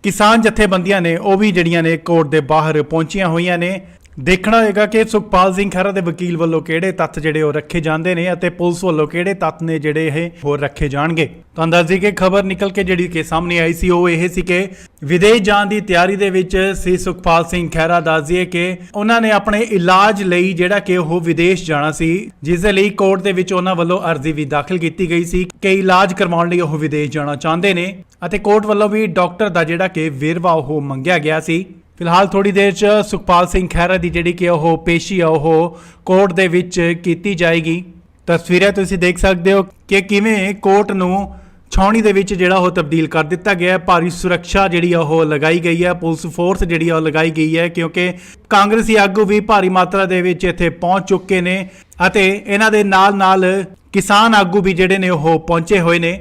ਕਿਸਾਨ ਜਥੇਬੰਦੀਆਂ ਨੇ ਉਹ ਵੀ ਜਿਹੜੀਆਂ ਨੇ ਕੋਰਟ ਦੇ ਬਾਹਰ ਪਹੁੰਚੀਆਂ ਹੋਈਆਂ ਨੇ। ਦੇਖਣਾ ਹੋਏਗਾ ਕਿ ਸੁਖਪਾਲ ਸਿੰਘ ਖਹਿਰਾ ਦੇ ਵਕੀਲ ਵੱਲੋਂ ਕਿਹੜੇ ਤੱਥ ਜਿਹੜੇ ਉਹ ਰੱਖੇ ਜਾਂਦੇ ਨੇ ਅਤੇ ਪੁਲਿਸ ਵੱਲੋਂ ਕਿਹੜੇ ਤੱਥ ਨੇ ਜਿਹੜੇ ਇਹ ਹੋਰ ਰੱਖੇ ਜਾਣਗੇ। ਤਾਂ ਅੰਦਾਜ਼ੇ ਕਿ ਖਬਰ ਨਿਕਲ ਕੇ ਜਿਹੜੀ ਕਿ ਸਾਹਮਣੇ ਆਈ ਸੀ ਉਹ ਇਹ ਸੀ ਕਿ ਵਿਦੇਸ਼ ਜਾਣ ਦੀ ਤਿਆਰੀ ਦੇ ਵਿੱਚ ਸੀ ਸੁਖਪਾਲ ਸਿੰਘ ਖਹਿਰਾ। ਦੱਸਦੀਏ ਕਿ ਉਹਨਾਂ ਨੇ ਆਪਣੇ ਇਲਾਜ ਲਈ ਜਿਹੜਾ ਕਿ ਉਹ ਵਿਦੇਸ਼ ਜਾਣਾ ਸੀ, ਜਿਸ ਦੇ ਲਈ ਕੋਰਟ ਦੇ ਵਿੱਚ ਉਹਨਾਂ ਵੱਲੋਂ ਅਰਜ਼ੀ ਵੀ ਦਾਖਲ ਕੀਤੀ ਗਈ ਸੀ ਕਿ ਇਲਾਜ ਕਰਵਾਉਣ ਲਈ ਉਹ ਵਿਦੇਸ਼ ਜਾਣਾ ਚਾਹੁੰਦੇ ਨੇ ਅਤੇ ਕੋਰਟ ਵੱਲੋਂ ਵੀ ਡਾਕਟਰ ਦਾ ਜਿਹੜਾ ਕਿ ਵੇਰਵਾ ਉਹ ਮੰਗਿਆ ਗਿਆ ਸੀ। ਫਿਲਹਾਲ ਥੋੜੀ ਦੇਰ 'ਚ ਸੁਖਪਾਲ ਸਿੰਘ ਖਹਿਰਾ ਦੀ ਜਿਹੜੀ ਕਿ ਉਹ ਪੇਸ਼ੀ ਆ ਉਹ ਕੋਰਟ ਦੇ ਵਿੱਚ ਕੀਤੀ ਜਾਏਗੀ। ਤਸਵੀਰਾਂ ਤੁਸੀਂ ਦੇਖ ਸਕਦੇ ਹੋ ਕਿ ਕਿਵੇਂ ਕੋਰਟ ਨੂੰ ਛਾਉਣੀ ਦੇ ਵਿੱਚ ਜਿਹੜਾ ਉਹ ਤਬਦੀਲ ਕਰ ਦਿੱਤਾ ਗਿਆ ਹੈ। ਭਾਰੀ ਸੁਰੱਖਿਆ ਜਿਹੜੀ ਉਹ ਲਗਾਈ ਗਈ ਹੈ, ਪੁਲਿਸ ਫੋਰਸ ਜਿਹੜੀ ਉਹ ਲਗਾਈ ਗਈ ਹੈ ਕਿਉਂਕਿ ਕਾਂਗਰਸੀ ਆਗੂ ਵੀ ਭਾਰੀ ਮਾਤਰਾ ਦੇ ਵਿੱਚ ਇੱਥੇ ਪਹੁੰਚ ਚੁੱਕੇ ਨੇ ਅਤੇ ਇਹਨਾਂ ਦੇ ਨਾਲ ਕਿਸਾਨ ਆਗੂ ਵੀ ਜਿਹੜੇ ਨੇ ਉਹ ਪਹੁੰਚੇ ਹੋਏ ਨੇ।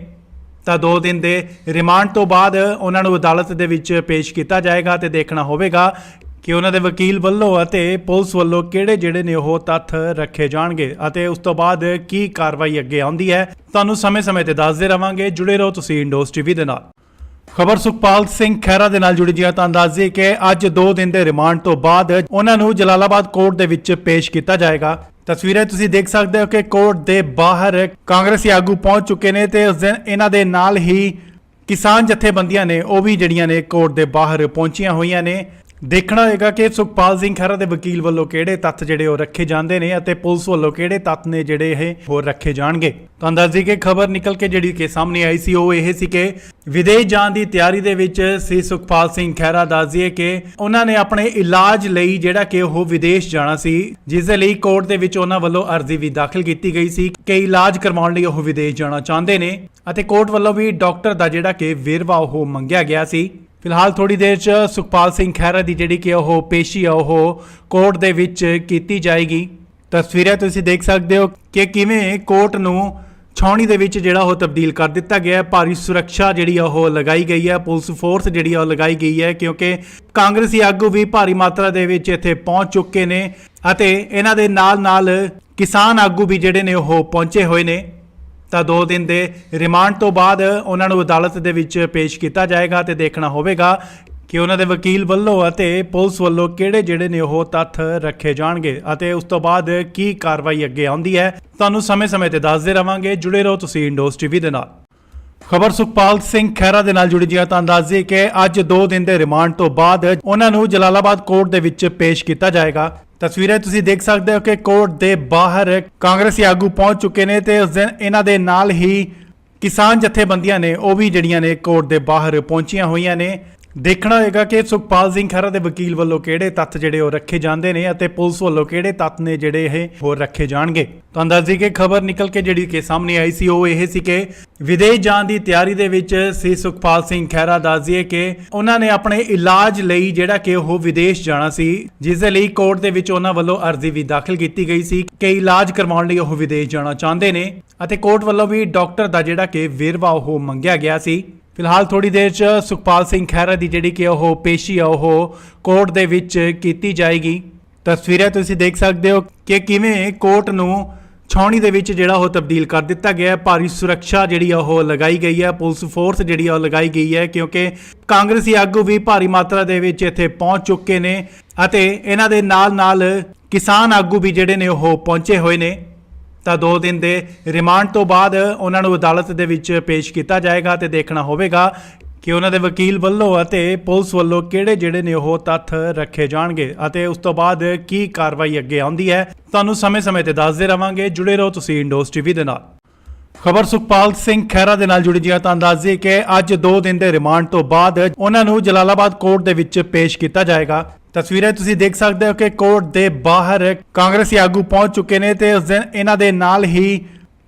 ਤਾਂ 2 ਦਿਨ ਦੇ ਰਿਮਾਂਡ ਤੋਂ ਬਾਅਦ ਉਹਨਾਂ ਨੂੰ ਅਦਾਲਤ ਦੇ ਵਿੱਚ ਪੇਸ਼ ਕੀਤਾ ਜਾਏਗਾ ਤੇ ਦੇਖਣਾ ਹੋਵੇਗਾ ਕਿ ਉਹਨਾਂ ਦੇ ਵਕੀਲ ਵੱਲੋਂ ਅਤੇ ਪੁਲਿਸ ਵੱਲੋਂ ਕਿਹੜੇ ਜਿਹੜੇ ਨੇ ਉਹ ਤੱਥ ਰੱਖੇ ਜਾਣਗੇ ਅਤੇ ਉਸ ਤੋਂ ਬਾਅਦ ਕੀ ਕਾਰਵਾਈ ਅੱਗੇ ਆਉਂਦੀ ਹੈ। ਤੁਹਾਨੂੰ ਸਮੇਂ-ਸਮੇਂ ਤੇ ਦੱਸਦੇ ਰਵਾਂਗੇ। ਜੁੜੇ ਰਹੋ ਤੁਸੀਂ ਇੰਡੋਸ ਟੀਵੀ ਦੇ ਨਾਲ। ਖਬਰ ਸੁਖਪਾਲ ਸਿੰਘ ਖਹਿਰਾ ਦੇ ਨਾਲ ਜੁੜੀ ਜੀ ਤਾਂ ਦੱਸ ਦਈਏ ਕਿ ਅੱਜ 2 ਦਿਨ ਦੇ ਰਿਮਾਂਡ ਤੋਂ ਬਾਅਦ ਉਹਨਾਂ ਨੂੰ ਜਲਾਲਾਬਾਦ ਕੋਰਟ ਦੇ ਵਿੱਚ ਪੇਸ਼ ਕੀਤਾ ਜਾਏਗਾ। ਤਸਵੀਰਾਂ ਤੁਸੀਂ ਦੇਖ ਸਕਦੇ ਹੋ ਕਿ ਕੋਰਟ ਦੇ ਬਾਹਰ ਕਾਂਗਰਸੀ ਆਗੂ ਪਹੁੰਚ ਚੁੱਕੇ ਨੇ ਤੇ ਉਸ ਦਿਨ ਇਹਨਾਂ ਦੇ ਨਾਲ ਹੀ ਕਿਸਾਨ ਜਥੇਬੰਦੀਆਂ ਨੇ ਉਹ ਵੀ ਜਿਹੜੀਆਂ ਨੇ ਕੋਰਟ ਦੇ ਬਾਹਰ ਪਹੁੰਚੀਆਂ ਹੋਈਆਂ ਨੇ। ਦੇਖਣਾ ਹੋਏਗਾ ਕਿ ਸੁਖਪਾਲ ਸਿੰਘ ਖਹਿਰਾ ਦੇ ਵਕੀਲ ਵੱਲੋਂ ਕਿਹੜੇ ਤੱਥ ਜਿਹੜੇ ਉਹ ਰੱਖੇ ਜਾਂਦੇ ਨੇ ਅਤੇ ਪੁਲਿਸ ਵੱਲੋਂ ਕਿਹੜੇ ਤੱਥ ਨੇ ਜਿਹੜੇ ਇਹ ਹੋਰ ਰੱਖੇ ਜਾਣਗੇ। ਤੁਹਾਨੂੰ ਦੱਸ ਦਈਏ ਕਿ ਖਬਰ ਨਿਕਲ ਕੇ ਜਿਹੜੀ ਕਿ ਸਾਹਮਣੇ ਆਈ ਸੀ ਉਹ ਇਹ ਸੀ ਕਿ ਵਿਦੇਸ਼ ਜਾਣ ਦੀ ਤਿਆਰੀ ਦੇ ਵਿੱਚ ਸੀ ਸੁਖਪਾਲ ਸਿੰਘ ਖਹਿਰਾ। ਦੱਸ ਦਈਏ ਕਿ ਉਹਨਾਂ ਨੇ ਆਪਣੇ ਇਲਾਜ ਲਈ ਜਿਹੜਾ ਕਿ ਉਹ ਵਿਦੇਸ਼ ਜਾਣਾ ਸੀ, ਜਿਸ ਦੇ ਲਈ ਕੋਰਟ ਦੇ ਵਿੱਚ ਉਹਨਾਂ ਵੱਲੋਂ ਅਰਜ਼ੀ ਵੀ ਦਾਖਲ ਕੀਤੀ ਗਈ ਸੀ ਕਿ ਇਲਾਜ ਕਰਵਾਉਣ ਲਈ ਉਹ ਵਿਦੇਸ਼ ਜਾਣਾ ਚਾਹੁੰਦੇ ਨੇ ਅਤੇ ਕੋਰਟ ਵੱਲੋਂ ਵੀ ਡਾਕਟਰ ਦਾ ਜਿਹੜਾ ਕਿ ਵੇਰਵਾ ਉਹ ਮੰਗਿਆ ਗਿਆ ਸੀ। ਫਿਲਹਾਲ ਥੋੜੀ ਦੇਰ 'ਚ ਸੁਖਪਾਲ ਸਿੰਘ ਖਹਿਰਾ ਦੀ ਜਿਹੜੀ ਕਿ ਉਹ ਪੇਸ਼ੀ ਆ ਉਹ ਕੋਰਟ ਦੇ ਵਿੱਚ ਕੀਤੀ ਜਾਏਗੀ। ਤਸਵੀਰਾਂ ਤੁਸੀਂ ਦੇਖ ਸਕਦੇ ਹੋ ਕਿ ਕਿਵੇਂ ਕੋਰਟ ਨੂੰ ਛਾਉਣੀ ਦੇ ਵਿੱਚ ਜਿਹੜਾ ਉਹ ਤਬਦੀਲ ਕਰ ਦਿੱਤਾ ਗਿਆ ਹੈ। ਭਾਰੀ ਸੁਰੱਖਿਆ ਜਿਹੜੀ ਆ ਉਹ ਲਗਾਈ ਗਈ ਹੈ, ਪੁਲਿਸ ਫੋਰਸ ਜਿਹੜੀ ਆ ਉਹ ਲਗਾਈ ਗਈ ਹੈ ਕਿਉਂਕਿ ਕਾਂਗਰਸੀ ਆਗੂ ਵੀ ਭਾਰੀ ਮਾਤਰਾ ਦੇ ਵਿੱਚ ਇੱਥੇ ਪਹੁੰਚ ਚੁੱਕੇ ਨੇ ਅਤੇ ਇਹਨਾਂ ਦੇ ਨਾਲ ਕਿਸਾਨ ਆਗੂ ਵੀ ਜਿਹੜੇ ਨੇ ਉਹ ਪਹੁੰਚੇ ਹੋਏ ਨੇ। ਤਾਂ 2 ਦਿਨ ਦੇ ਰਿਮਾਂਡ ਤੋਂ ਬਾਅਦ ਉਹਨਾਂ ਨੂੰ ਅਦਾਲਤ ਦੇ ਵਿੱਚ ਪੇਸ਼ ਕੀਤਾ ਜਾਏਗਾ ਤੇ ਦੇਖਣਾ ਹੋਵੇਗਾ ਕਿ ਉਹਨਾਂ ਦੇ ਵਕੀਲ ਵੱਲੋਂ ਅਤੇ ਪੁਲਿਸ ਵੱਲੋਂ ਕਿਹੜੇ ਜਿਹੜੇ ਨੇ ਉਹ ਤੱਥ ਰੱਖੇ ਜਾਣਗੇ ਅਤੇ ਉਸ ਤੋਂ ਬਾਅਦ ਕੀ ਕਾਰਵਾਈ ਅੱਗੇ ਆਉਂਦੀ ਹੈ। ਤੁਹਾਨੂੰ ਸਮੇਂ-ਸਮੇਂ ਤੇ ਦੱਸਦੇ ਰਵਾਂਗੇ। ਜੁੜੇ ਰਹੋ ਤੁਸੀਂ ਇੰਡੋਸ ਟੀਵੀ ਦੇ ਨਾਲ। ਖਬਰ ਸੁਖਪਾਲ ਸਿੰਘ ਖਹਿਰਾ ਦੇ ਨਾਲ ਜੁੜੀ ਜੀ ਤਾਂ ਦੱਸ ਦਈਏ ਕਿ ਅੱਜ 2 ਦਿਨ ਦੇ ਰਿਮਾਂਡ ਤੋਂ ਬਾਅਦ ਉਹਨਾਂ ਨੂੰ ਜਲਾਲਾਬਾਦ ਕੋਰਟ ਦੇ ਵਿੱਚ ਪੇਸ਼ ਕੀਤਾ ਜਾਏਗਾ। ਤਸਵੀਰਾਂ ਤੁਸੀਂ ਦੇਖ ਸਕਦੇ ਹੋ ਕਿ ਕੋਰਟ ਦੇ ਬਾਹਰ ਕਾਂਗਰਸੀ ਆਗੂ ਪਹੁੰਚ ਚੁੱਕੇ ਨੇ ਤੇ ਉਸ ਦਿਨ ਇਹਨਾਂ ਦੇ ਨਾਲ ਹੀ ਕਿਸਾਨ ਜਥੇਬੰਦੀਆਂ ਨੇ ਉਹ ਵੀ ਜਿਹੜੀਆਂ ਨੇ ਕੋਰਟ ਦੇ ਬਾਹਰ ਪਹੁੰਚੀਆਂ ਹੋਈਆਂ ਨੇ। ਦੇਖਣਾ ਹੋਏਗਾ ਕਿ ਸੁਖਪਾਲ ਸਿੰਘ ਖਹਿਰਾ ਦੇ ਵਕੀਲ ਵੱਲੋਂ ਕਿਹੜੇ ਤੱਥ ਜਿਹੜੇ ਉਹ ਰੱਖੇ ਜਾਂਦੇ ਨੇ ਅਤੇ ਪੁਲਿਸ ਵੱਲੋਂ ਕਿਹੜੇ ਤੱਥ ਨੇ ਜਿਹੜੇ ਇਹ ਹੋਰ ਰੱਖੇ ਜਾਣਗੇ। ਤੁਹਾਨੂੰ ਦੱਸ ਦਈਏ ਕਿ ਖਬਰ ਨਿਕਲ ਕੇ ਜਿਹੜੀ ਕਿ ਸਾਹਮਣੇ ਆਈ ਸੀ ਉਹ ਇਹ ਸੀ ਕਿ ਵਿਦੇਸ਼ ਜਾਣ ਦੀ ਤਿਆਰੀ ਦੇ ਵਿੱਚ ਸੀ ਸੁਖਪਾਲ ਸਿੰਘ ਖਹਿਰਾ। ਦੱਸ ਦਈਏ ਕਿ ਉਹਨਾਂ ਨੇ ਆਪਣੇ ਇਲਾਜ ਲਈ ਜਿਹੜਾ ਕਿ ਉਹ ਵਿਦੇਸ਼ ਜਾਣਾ ਸੀ, ਜਿਸ ਦੇ ਲਈ ਕੋਰਟ ਦੇ ਵਿੱਚ ਉਹਨਾਂ ਵੱਲੋਂ ਅਰਜ਼ੀ ਵੀ ਦਾਖਲ ਕੀਤੀ ਗਈ ਸੀ ਕਿ ਇਲਾਜ ਕਰਵਾਉਣ ਲਈ ਉਹ ਵਿਦੇਸ਼ ਜਾਣਾ ਚਾਹੁੰਦੇ ਨੇ ਅਤੇ ਕੋਰਟ ਵੱਲੋਂ ਵੀ ਡਾਕਟਰ ਦਾ ਜਿਹੜਾ ਕਿ ਵੇਰਵਾ ਉਹ ਮੰਗਿਆ ਗਿਆ ਸੀ। ਫਿਲਹਾਲ ਥੋੜੀ ਦੇਰ 'ਚ ਸੁਖਪਾਲ ਸਿੰਘ ਖਹਿਰਾ ਦੀ ਜਿਹੜੀ ਕਿ ਉਹ ਪੇਸ਼ੀ ਆ ਉਹ ਕੋਰਟ ਦੇ ਵਿੱਚ ਕੀਤੀ ਜਾਏਗੀ। ਤਸਵੀਰਾਂ ਤੁਸੀਂ ਦੇਖ ਸਕਦੇ ਹੋ ਕਿ ਕਿਵੇਂ ਕੋਰਟ ਨੂੰ ਛਾਉਣੀ ਦੇ ਵਿੱਚ ਜਿਹੜਾ ਉਹ ਤਬਦੀਲ ਕਰ ਦਿੱਤਾ ਗਿਆ ਹੈ। ਭਾਰੀ ਸੁਰੱਖਿਆ ਜਿਹੜੀ ਆ ਉਹ ਲਗਾਈ ਗਈ ਹੈ, ਪੁਲਿਸ ਫੋਰਸ ਜਿਹੜੀ ਆ ਉਹ ਲਗਾਈ ਗਈ ਹੈ ਕਿਉਂਕਿ ਕਾਂਗਰਸੀ ਆਗੂ ਵੀ ਭਾਰੀ ਮਾਤਰਾ ਦੇ ਵਿੱਚ ਇੱਥੇ ਪਹੁੰਚ ਚੁੱਕੇ ਨੇ ਅਤੇ ਇਹਨਾਂ ਦੇ ਨਾਲ ਕਿਸਾਨ ਆਗੂ ਵੀ ਜਿਹੜੇ ਨੇ ਉਹ ਪਹੁੰਚੇ ਹੋਏ ਨੇ। ਤਾਂ 2 ਦਿਨ ਦੇ ਰਿਮਾਂਡ ਤੋਂ ਬਾਅਦ ਉਹਨਾਂ ਨੂੰ ਅਦਾਲਤ ਦੇ ਵਿੱਚ ਪੇਸ਼ ਕੀਤਾ ਜਾਏਗਾ ਤੇ ਦੇਖਣਾ ਹੋਵੇਗਾ ਕਿ ਉਹਨਾਂ ਦੇ ਵਕੀਲ ਵੱਲੋਂ ਅਤੇ ਪੁਲਿਸ ਵੱਲੋਂ ਕਿਹੜੇ ਜਿਹੜੇ ਨੇ ਉਹ ਤੱਥ ਰੱਖੇ ਜਾਣਗੇ ਅਤੇ ਉਸ ਤੋਂ ਬਾਅਦ ਕੀ ਕਾਰਵਾਈ ਅੱਗੇ ਆਉਂਦੀ ਹੈ। ਤੁਹਾਨੂੰ ਸਮੇਂ-ਸਮੇਂ ਤੇ ਦੱਸਦੇ ਰਵਾਂਗੇ। ਜੁੜੇ ਰਹੋ ਤੁਸੀਂ ਇੰਡੋਸ ਟੀਵੀ ਦੇ ਨਾਲ। ਖਬਰ ਸੁਖਪਾਲ ਸਿੰਘ ਖਹਿਰਾ ਦੇ ਨਾਲ ਜੁੜੀ ਜੀ ਤਾਂ ਦੱਸ ਦਈਏ ਕਿ ਅੱਜ 2 ਦਿਨ ਦੇ ਰਿਮਾਂਡ ਤੋਂ ਬਾਅਦ ਉਹਨਾਂ ਨੂੰ ਜਲਾਲਾਬਾਦ ਕੋਰਟ ਦੇ ਵਿੱਚ ਪੇਸ਼ ਕੀਤਾ ਜਾਏਗਾ। ਤਸਵੀਰਾਂ ਤੁਸੀਂ ਦੇਖ ਸਕਦੇ ਹੋ ਕਿ ਕੋਰਟ ਦੇ ਬਾਹਰ ਕਾਂਗਰਸੀ ਆਗੂ ਪਹੁੰਚ ਚੁੱਕੇ ਨੇ ਤੇ ਉਸ ਦਿਨ ਇਹਨਾਂ ਦੇ ਨਾਲ ਹੀ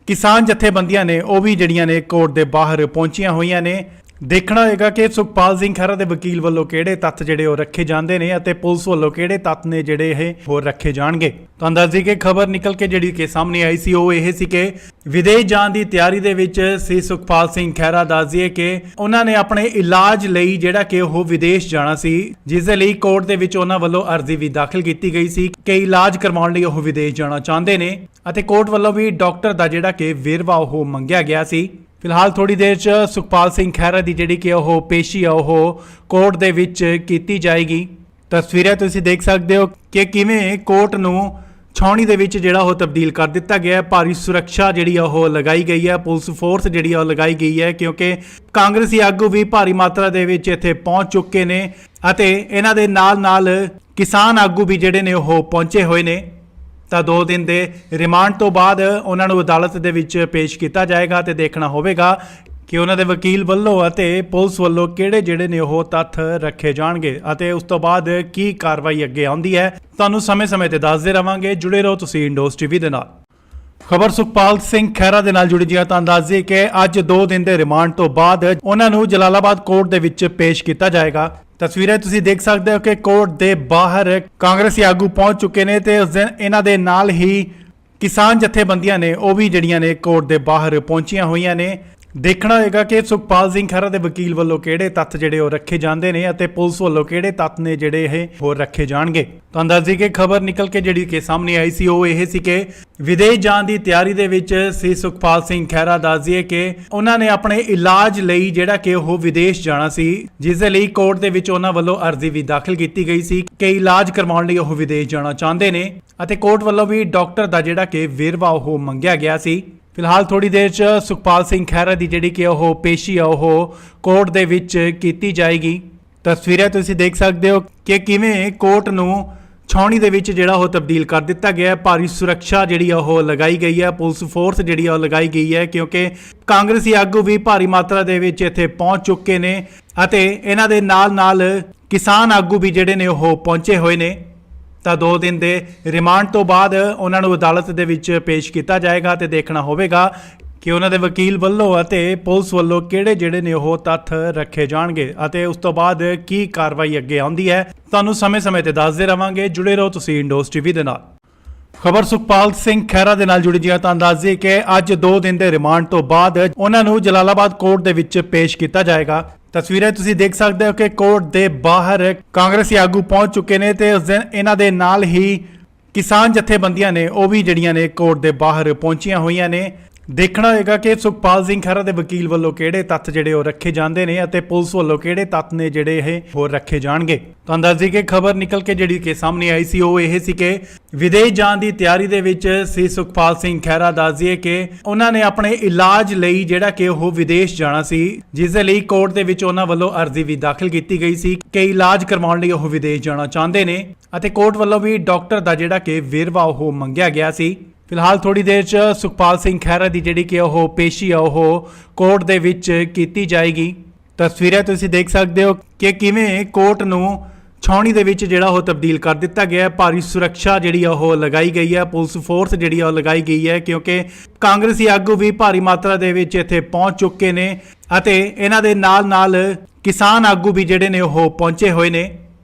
ਕਿਸਾਨ ਜਥੇਬੰਦੀਆਂ ਨੇ ਉਹ ਵੀ ਜਿਹੜੀਆਂ ਨੇ ਕੋਰਟ ਦੇ ਬਾਹਰ ਪਹੁੰਚੀਆਂ ਹੋਈਆਂ ਨੇ। ਦੇਖਣਾ ਹੋਏਗਾ ਕਿ ਸੁਖਪਾਲ ਸਿੰਘ ਖਹਿਰਾ ਦੇ ਵਕੀਲ ਵੱਲੋਂ ਕਿਹੜੇ ਤੱਥ ਜਿਹੜੇ ਉਹ ਰੱਖੇ ਜਾਂਦੇ ਨੇ ਅਤੇ ਪੁਲਿਸ ਵੱਲੋਂ ਕਿਹੜੇ ਤੱਥ ਨੇ ਜਿਹੜੇ ਇਹ ਹੋਰ ਰੱਖੇ ਜਾਣਗੇ। ਤੁਹਾਨੂੰ ਦੱਸ ਦਈਏ ਕਿ ਖਬਰ ਨਿਕਲ ਕੇ ਜਿਹੜੀ ਕਿ ਸਾਹਮਣੇ ਆਈ ਸੀ ਉਹ ਇਹ ਸੀ ਕਿ ਵਿਦੇਸ਼ ਜਾਣ ਦੀ ਤਿਆਰੀ ਦੇ ਵਿੱਚ ਸੀ ਸੁਖਪਾਲ ਸਿੰਘ ਖਹਿਰਾ। ਦੱਸ ਦਈਏ ਕਿ ਉਹਨਾਂ ਨੇ ਆਪਣੇ ਇਲਾਜ ਲਈ ਜਿਹੜਾ ਕਿ ਉਹ ਵਿਦੇਸ਼ ਜਾਣਾ ਸੀ, ਜਿਸ ਦੇ ਲਈ ਕੋਰਟ ਦੇ ਵਿੱਚ ਉਹਨਾਂ ਵੱਲੋਂ ਅਰਜ਼ੀ ਵੀ ਦਾਖਲ ਕੀਤੀ ਗਈ ਸੀ ਕਿ ਇਲਾਜ ਕਰਵਾਉਣ ਲਈ ਉਹ ਵਿਦੇਸ਼ ਜਾਣਾ ਚਾਹੁੰਦੇ ਨੇ ਅਤੇ ਕੋਰਟ ਵੱਲੋਂ ਵੀ ਡਾਕਟਰ ਦਾ ਜਿਹੜਾ ਕਿ ਵੇਰਵਾ ਉਹ ਮੰਗਿਆ ਗਿਆ ਸੀ। ਫਿਲਹਾਲ ਥੋੜੀ ਦੇਰ 'ਚ ਸੁਖਪਾਲ ਸਿੰਘ ਖਹਿਰਾ ਦੀ ਜਿਹੜੀ ਕਿ ਉਹ ਪੇਸ਼ੀ ਆ ਉਹ ਕੋਰਟ ਦੇ ਵਿੱਚ ਕੀਤੀ ਜਾਏਗੀ। ਤਸਵੀਰਾਂ ਤੁਸੀਂ ਦੇਖ ਸਕਦੇ ਹੋ ਕਿ ਕਿਵੇਂ ਕੋਰਟ ਨੂੰ ਛਾਉਣੀ ਦੇ ਵਿੱਚ ਜਿਹੜਾ ਉਹ ਤਬਦੀਲ ਕਰ ਦਿੱਤਾ ਗਿਆ ਹੈ। ਭਾਰੀ ਸੁਰੱਖਿਆ ਜਿਹੜੀ ਆ ਉਹ ਲਗਾਈ ਗਈ ਹੈ, ਪੁਲਿਸ ਫੋਰਸ ਜਿਹੜੀ ਆ ਉਹ ਲਗਾਈ ਗਈ ਹੈ ਕਿਉਂਕਿ ਕਾਂਗਰਸੀ ਆਗੂ ਵੀ ਭਾਰੀ ਮਾਤਰਾ ਦੇ ਵਿੱਚ ਇੱਥੇ ਪਹੁੰਚ ਚੁੱਕੇ ਨੇ ਅਤੇ ਇਹਨਾਂ ਦੇ ਨਾਲ ਕਿਸਾਨ ਆਗੂ ਵੀ ਜਿਹੜੇ ਨੇ ਉਹ ਪਹੁੰਚੇ ਹੋਏ ਨੇ। ਤਾਂ 2 ਦਿਨ ਦੇ ਰਿਮਾਂਡ ਤੋਂ ਬਾਅਦ ਉਹਨਾਂ ਨੂੰ ਅਦਾਲਤ ਦੇ ਵਿੱਚ ਪੇਸ਼ ਕੀਤਾ ਜਾਏਗਾ ਤੇ ਦੇਖਣਾ ਹੋਵੇਗਾ ਕਿ ਉਹਨਾਂ ਦੇ ਵਕੀਲ ਵੱਲੋਂ ਅਤੇ ਪੁਲਿਸ ਵੱਲੋਂ ਕਿਹੜੇ ਜਿਹੜੇ ਨੇ ਉਹ ਤੱਥ ਰੱਖੇ ਜਾਣਗੇ ਅਤੇ ਉਸ ਤੋਂ ਬਾਅਦ ਕੀ ਕਾਰਵਾਈ ਅੱਗੇ ਆਉਂਦੀ ਹੈ। ਤੁਹਾਨੂੰ ਸਮੇਂ-ਸਮੇਂ ਤੇ ਦੱਸਦੇ ਰਵਾਂਗੇ। ਜੁੜੇ ਰਹੋ ਤੁਸੀਂ ਇੰਡੋਸ ਟੀਵੀ ਦੇ ਨਾਲ। ਖਬਰ ਸੁਖਪਾਲ ਸਿੰਘ ਖਹਿਰਾ ਦੇ ਨਾਲ ਜੁੜੀ ਜੀ ਤਾਂ ਦੱਸ ਦਈਏ ਕਿ ਅੱਜ 2 ਦਿਨ ਦੇ ਰਿਮਾਂਡ ਤੋਂ ਬਾਅਦ ਉਹਨਾਂ ਨੂੰ ਜਲਾਲਾਬਾਦ ਕੋਰਟ ਦੇ ਵਿੱਚ ਪੇਸ਼ ਕੀਤਾ ਜਾਏਗਾ। ਤਸਵੀਰਾਂ ਤੁਸੀਂ ਦੇਖ ਸਕਦੇ ਹੋ ਕਿ ਕੋਰਟ ਦੇ ਬਾਹਰ ਕਾਂਗਰਸੀ ਆਗੂ ਪਹੁੰਚ ਚੁੱਕੇ ਨੇ ਤੇ ਉਸ ਦਿਨ ਇਹਨਾਂ ਦੇ ਨਾਲ ਹੀ ਕਿਸਾਨ ਜਥੇਬੰਦੀਆਂ ਨੇ ਉਹ ਵੀ ਜਿਹੜੀਆਂ ਨੇ ਕੋਰਟ ਦੇ ਬਾਹਰ ਪਹੁੰਚੀਆਂ ਹੋਈਆਂ ਨੇ। ਦੇਖਣਾ ਹੋਏਗਾ ਕਿ ਸੁਖਪਾਲ ਸਿੰਘ ਖਹਿਰਾ ਦੇ ਵਕੀਲ ਵੱਲੋਂ ਕਿਹੜੇ ਤੱਥ ਜਿਹੜੇ ਉਹ ਰੱਖੇ ਜਾਂਦੇ ਨੇ ਅਤੇ ਪੁਲਿਸ ਵੱਲੋਂ ਕਿਹੜੇ ਤੱਥ ਨੇ ਜਿਹੜੇ ਇਹ ਹੋਰ ਰੱਖੇ ਜਾਣਗੇ। ਤੁਹਾਨੂੰ ਦੱਸ ਦਈਏ ਕਿ ਖਬਰ ਨਿਕਲ ਕੇ ਜਿਹੜੀ ਕਿ ਸਾਹਮਣੇ ਆਈ ਸੀ ਉਹ ਇਹ ਸੀ ਕਿ ਵਿਦੇਸ਼ ਜਾਣ ਦੀ ਤਿਆਰੀ ਦੇ ਵਿੱਚ ਸੀ ਸੁਖਪਾਲ ਸਿੰਘ ਖਹਿਰਾ। ਦੱਸ ਦਈਏ ਕਿ ਉਹਨਾਂ ਨੇ ਆਪਣੇ ਇਲਾਜ ਲਈ ਜਿਹੜਾ ਕਿ ਉਹ ਵਿਦੇਸ਼ ਜਾਣਾ ਸੀ, ਜਿਸ ਦੇ ਲਈ ਕੋਰਟ ਦੇ ਵਿੱਚ ਉਹਨਾਂ ਵੱਲੋਂ ਅਰਜ਼ੀ ਵੀ ਦਾਖਲ ਕੀਤੀ ਗਈ ਸੀ ਕਿ ਇਲਾਜ ਕਰਵਾਉਣ ਲਈ ਉਹ ਵਿਦੇਸ਼ ਜਾਣਾ ਚਾਹੁੰਦੇ ਨੇ ਅਤੇ ਕੋਰਟ ਵੱਲੋਂ ਵੀ ਡਾਕਟਰ ਦਾ ਜਿਹੜਾ ਕਿ ਵੇਰਵਾ ਉਹ ਮੰਗਿਆ ਗਿਆ ਸੀ। ਫਿਲਹਾਲ ਥੋੜੀ ਦੇਰ 'ਚ ਸੁਖਪਾਲ ਸਿੰਘ ਖਹਿਰਾ ਦੀ ਜਿਹੜੀ ਕਿ ਉਹ ਪੇਸ਼ੀ ਆ ਉਹ ਕੋਰਟ ਦੇ ਵਿੱਚ ਕੀਤੀ ਜਾਏਗੀ। ਤਸਵੀਰਾਂ ਤੁਸੀਂ ਦੇਖ ਸਕਦੇ ਹੋ ਕਿ ਕਿਵੇਂ ਕੋਰਟ ਨੂੰ ਛਾਉਣੀ ਦੇ ਵਿੱਚ ਜਿਹੜਾ ਉਹ ਤਬਦੀਲ ਕਰ ਦਿੱਤਾ ਗਿਆ ਹੈ। ਭਾਰੀ ਸੁਰੱਖਿਆ ਜਿਹੜੀ ਆ ਉਹ ਲਗਾਈ ਗਈ ਹੈ, ਪੁਲਿਸ ਫੋਰਸ ਜਿਹੜੀ ਆ ਉਹ ਲਗਾਈ ਗਈ ਹੈ, ਕਿਉਂਕਿ ਕਾਂਗਰਸੀ ਆਗੂ ਵੀ ਭਾਰੀ ਮਾਤਰਾ ਦੇ ਵਿੱਚ ਇੱਥੇ ਪਹੁੰਚ ਚੁੱਕੇ ਨੇ ਅਤੇ ਇਹਨਾਂ ਦੇ ਨਾਲ ਕਿਸਾਨ ਆਗੂ ਵੀ ਜਿਹੜੇ ਨੇ ਉਹ ਪਹੁੰਚੇ ਹੋਏ ਨੇ। ਤਾਂ 2 ਦਿਨ ਦੇ ਰਿਮਾਂਡ ਤੋਂ ਬਾਅਦ ਉਹਨਾਂ ਨੂੰ ਅਦਾਲਤ ਦੇ ਵਿੱਚ ਪੇਸ਼ ਕੀਤਾ ਜਾਏਗਾ ਤੇ ਦੇਖਣਾ ਹੋਵੇਗਾ ਕਿ ਉਹਨਾਂ ਦੇ ਵਕੀਲ ਵੱਲੋਂ ਅਤੇ ਪੁਲਿਸ ਵੱਲੋਂ ਕਿਹੜੇ ਜਿਹੜੇ ਨੇ ਉਹ ਤੱਥ ਰੱਖੇ ਜਾਣਗੇ ਅਤੇ ਉਸ ਤੋਂ ਬਾਅਦ ਕੀ ਕਾਰਵਾਈ ਅੱਗੇ ਆਉਂਦੀ ਹੈ। ਤੁਹਾਨੂੰ ਸਮੇਂ-ਸਮੇਂ ਤੇ ਦੱਸਦੇ ਰਵਾਂਗੇ। ਜੁੜੇ ਰਹੋ ਤੁਸੀਂ ਇੰਡੋਸ ਟੀਵੀ ਦੇ ਨਾਲ। ਖਬਰ ਸੁਖਪਾਲ ਸਿੰਘ ਖਹਿਰਾ ਦੇ ਨਾਲ ਜੁੜੀ ਜੀ। ਤਾਂ ਦੱਸ ਦਈਏ ਕਿ ਅੱਜ 2 ਦਿਨ ਦੇ ਰਿਮਾਂਡ ਤੋਂ ਬਾਅਦ ਉਹਨਾਂ ਨੂੰ ਜਲਾਲਾਬਾਦ ਕੋਰਟ ਦੇ ਵਿੱਚ ਪੇਸ਼ ਕੀਤਾ ਜਾਏਗਾ। ਤਸਵੀਰਾਂ ਤੁਸੀਂ ਦੇਖ ਸਕਦੇ ਹੋ ਕਿ ਕੋਰਟ ਦੇ ਬਾਹਰ ਕਾਂਗਰਸੀ ਆਗੂ ਪਹੁੰਚ ਚੁੱਕੇ ਨੇ ਤੇ ਉਸ ਦਿਨ ਇਹਨਾਂ ਦੇ ਨਾਲ ਹੀ ਕਿਸਾਨ ਜਥੇਬੰਦੀਆਂ ਨੇ ਉਹ ਵੀ ਜਿਹੜੀਆਂ ਨੇ ਕੋਰਟ ਦੇ ਬਾਹਰ ਪਹੁੰਚੀਆਂ ਹੋਈਆਂ ਨੇ। ਦੇਖਣਾ ਹੋਏਗਾ ਕਿ ਸੁਖਪਾਲ ਸਿੰਘ ਖਹਿਰਾ ਦੇ ਵਕੀਲ ਵੱਲੋਂ ਕਿਹੜੇ ਤੱਥ ਜਿਹੜੇ ਉਹ ਰੱਖੇ ਜਾਂਦੇ ਨੇ ਅਤੇ ਪੁਲਿਸ ਵੱਲੋਂ ਕਿਹੜੇ ਤੱਥ ਨੇ ਜਿਹੜੇ ਇਹ ਹੋਰ ਰੱਖੇ ਜਾਣਗੇ। ਤੁਹਾਨੂੰ ਦੱਸ ਦਈਏ ਕਿ ਖਬਰ ਨਿਕਲ ਕੇ ਜਿਹੜੀ ਕਿ ਸਾਹਮਣੇ ਆਈ ਸੀ ਉਹ ਇਹ ਸੀ ਕਿ ਵਿਦੇਸ਼ ਜਾਣ ਦੀ ਤਿਆਰੀ ਦੇ ਵਿੱਚ ਸੀ ਸੁਖਪਾਲ ਸਿੰਘ ਖਹਿਰਾ। ਦੱਸ ਦਈਏ ਕਿ ਉਹਨਾਂ ਨੇ ਆਪਣੇ ਇਲਾਜ ਲਈ ਜਿਹੜਾ ਕਿ ਉਹ ਵਿਦੇਸ਼ ਜਾਣਾ ਸੀ, ਜਿਸ ਦੇ ਲਈ ਕੋਰਟ ਦੇ ਵਿੱਚ ਉਹਨਾਂ ਵੱਲੋਂ ਅਰਜ਼ੀ ਵੀ ਦਾਖਲ ਕੀਤੀ ਗਈ ਸੀ ਕਿ ਇਲਾਜ ਕਰਵਾਉਣ ਲਈ ਉਹ ਵਿਦੇਸ਼ ਜਾਣਾ ਚਾਹੁੰਦੇ ਨੇ ਅਤੇ ਕੋਰਟ ਵੱਲੋਂ ਵੀ ਡਾਕਟਰ ਦਾ ਜਿਹੜਾ ਕਿ ਵੇਰਵਾ ਉਹ ਮੰਗਿਆ ਗਿਆ ਸੀ। ਫਿਲਹਾਲ ਥੋੜੀ ਦੇਰ 'ਚ ਸੁਖਪਾਲ ਸਿੰਘ ਖਹਿਰਾ ਦੀ ਜਿਹੜੀ ਕਿ ਉਹ ਪੇਸ਼ੀ ਆ ਉਹ ਕੋਰਟ ਦੇ ਵਿੱਚ ਕੀਤੀ ਜਾਏਗੀ। ਤਸਵੀਰਾਂ ਤੁਸੀਂ ਦੇਖ ਸਕਦੇ ਹੋ ਕਿ ਕਿਵੇਂ ਕੋਰਟ ਨੂੰ ਛਾਉਣੀ ਦੇ ਵਿੱਚ ਜਿਹੜਾ ਉਹ ਤਬਦੀਲ ਕਰ ਦਿੱਤਾ ਗਿਆ ਹੈ। ਭਾਰੀ ਸੁਰੱਖਿਆ ਜਿਹੜੀ ਆ ਉਹ ਲਗਾਈ ਗਈ ਹੈ, ਪੁਲਿਸ ਫੋਰਸ ਜਿਹੜੀ ਆ ਉਹ ਲਗਾਈ ਗਈ ਹੈ, ਕਿਉਂਕਿ ਕਾਂਗਰਸੀ ਆਗੂ ਵੀ ਭਾਰੀ ਮਾਤਰਾ ਦੇ ਵਿੱਚ ਇੱਥੇ ਪਹੁੰਚ ਚੁੱਕੇ ਨੇ ਅਤੇ ਇਹਨਾਂ ਦੇ ਨਾਲ ਕਿਸਾਨ ਆਗੂ ਵੀ ਜਿਹੜੇ ਨੇ ਉਹ ਪਹੁੰਚੇ ਹੋਏ ਨੇ।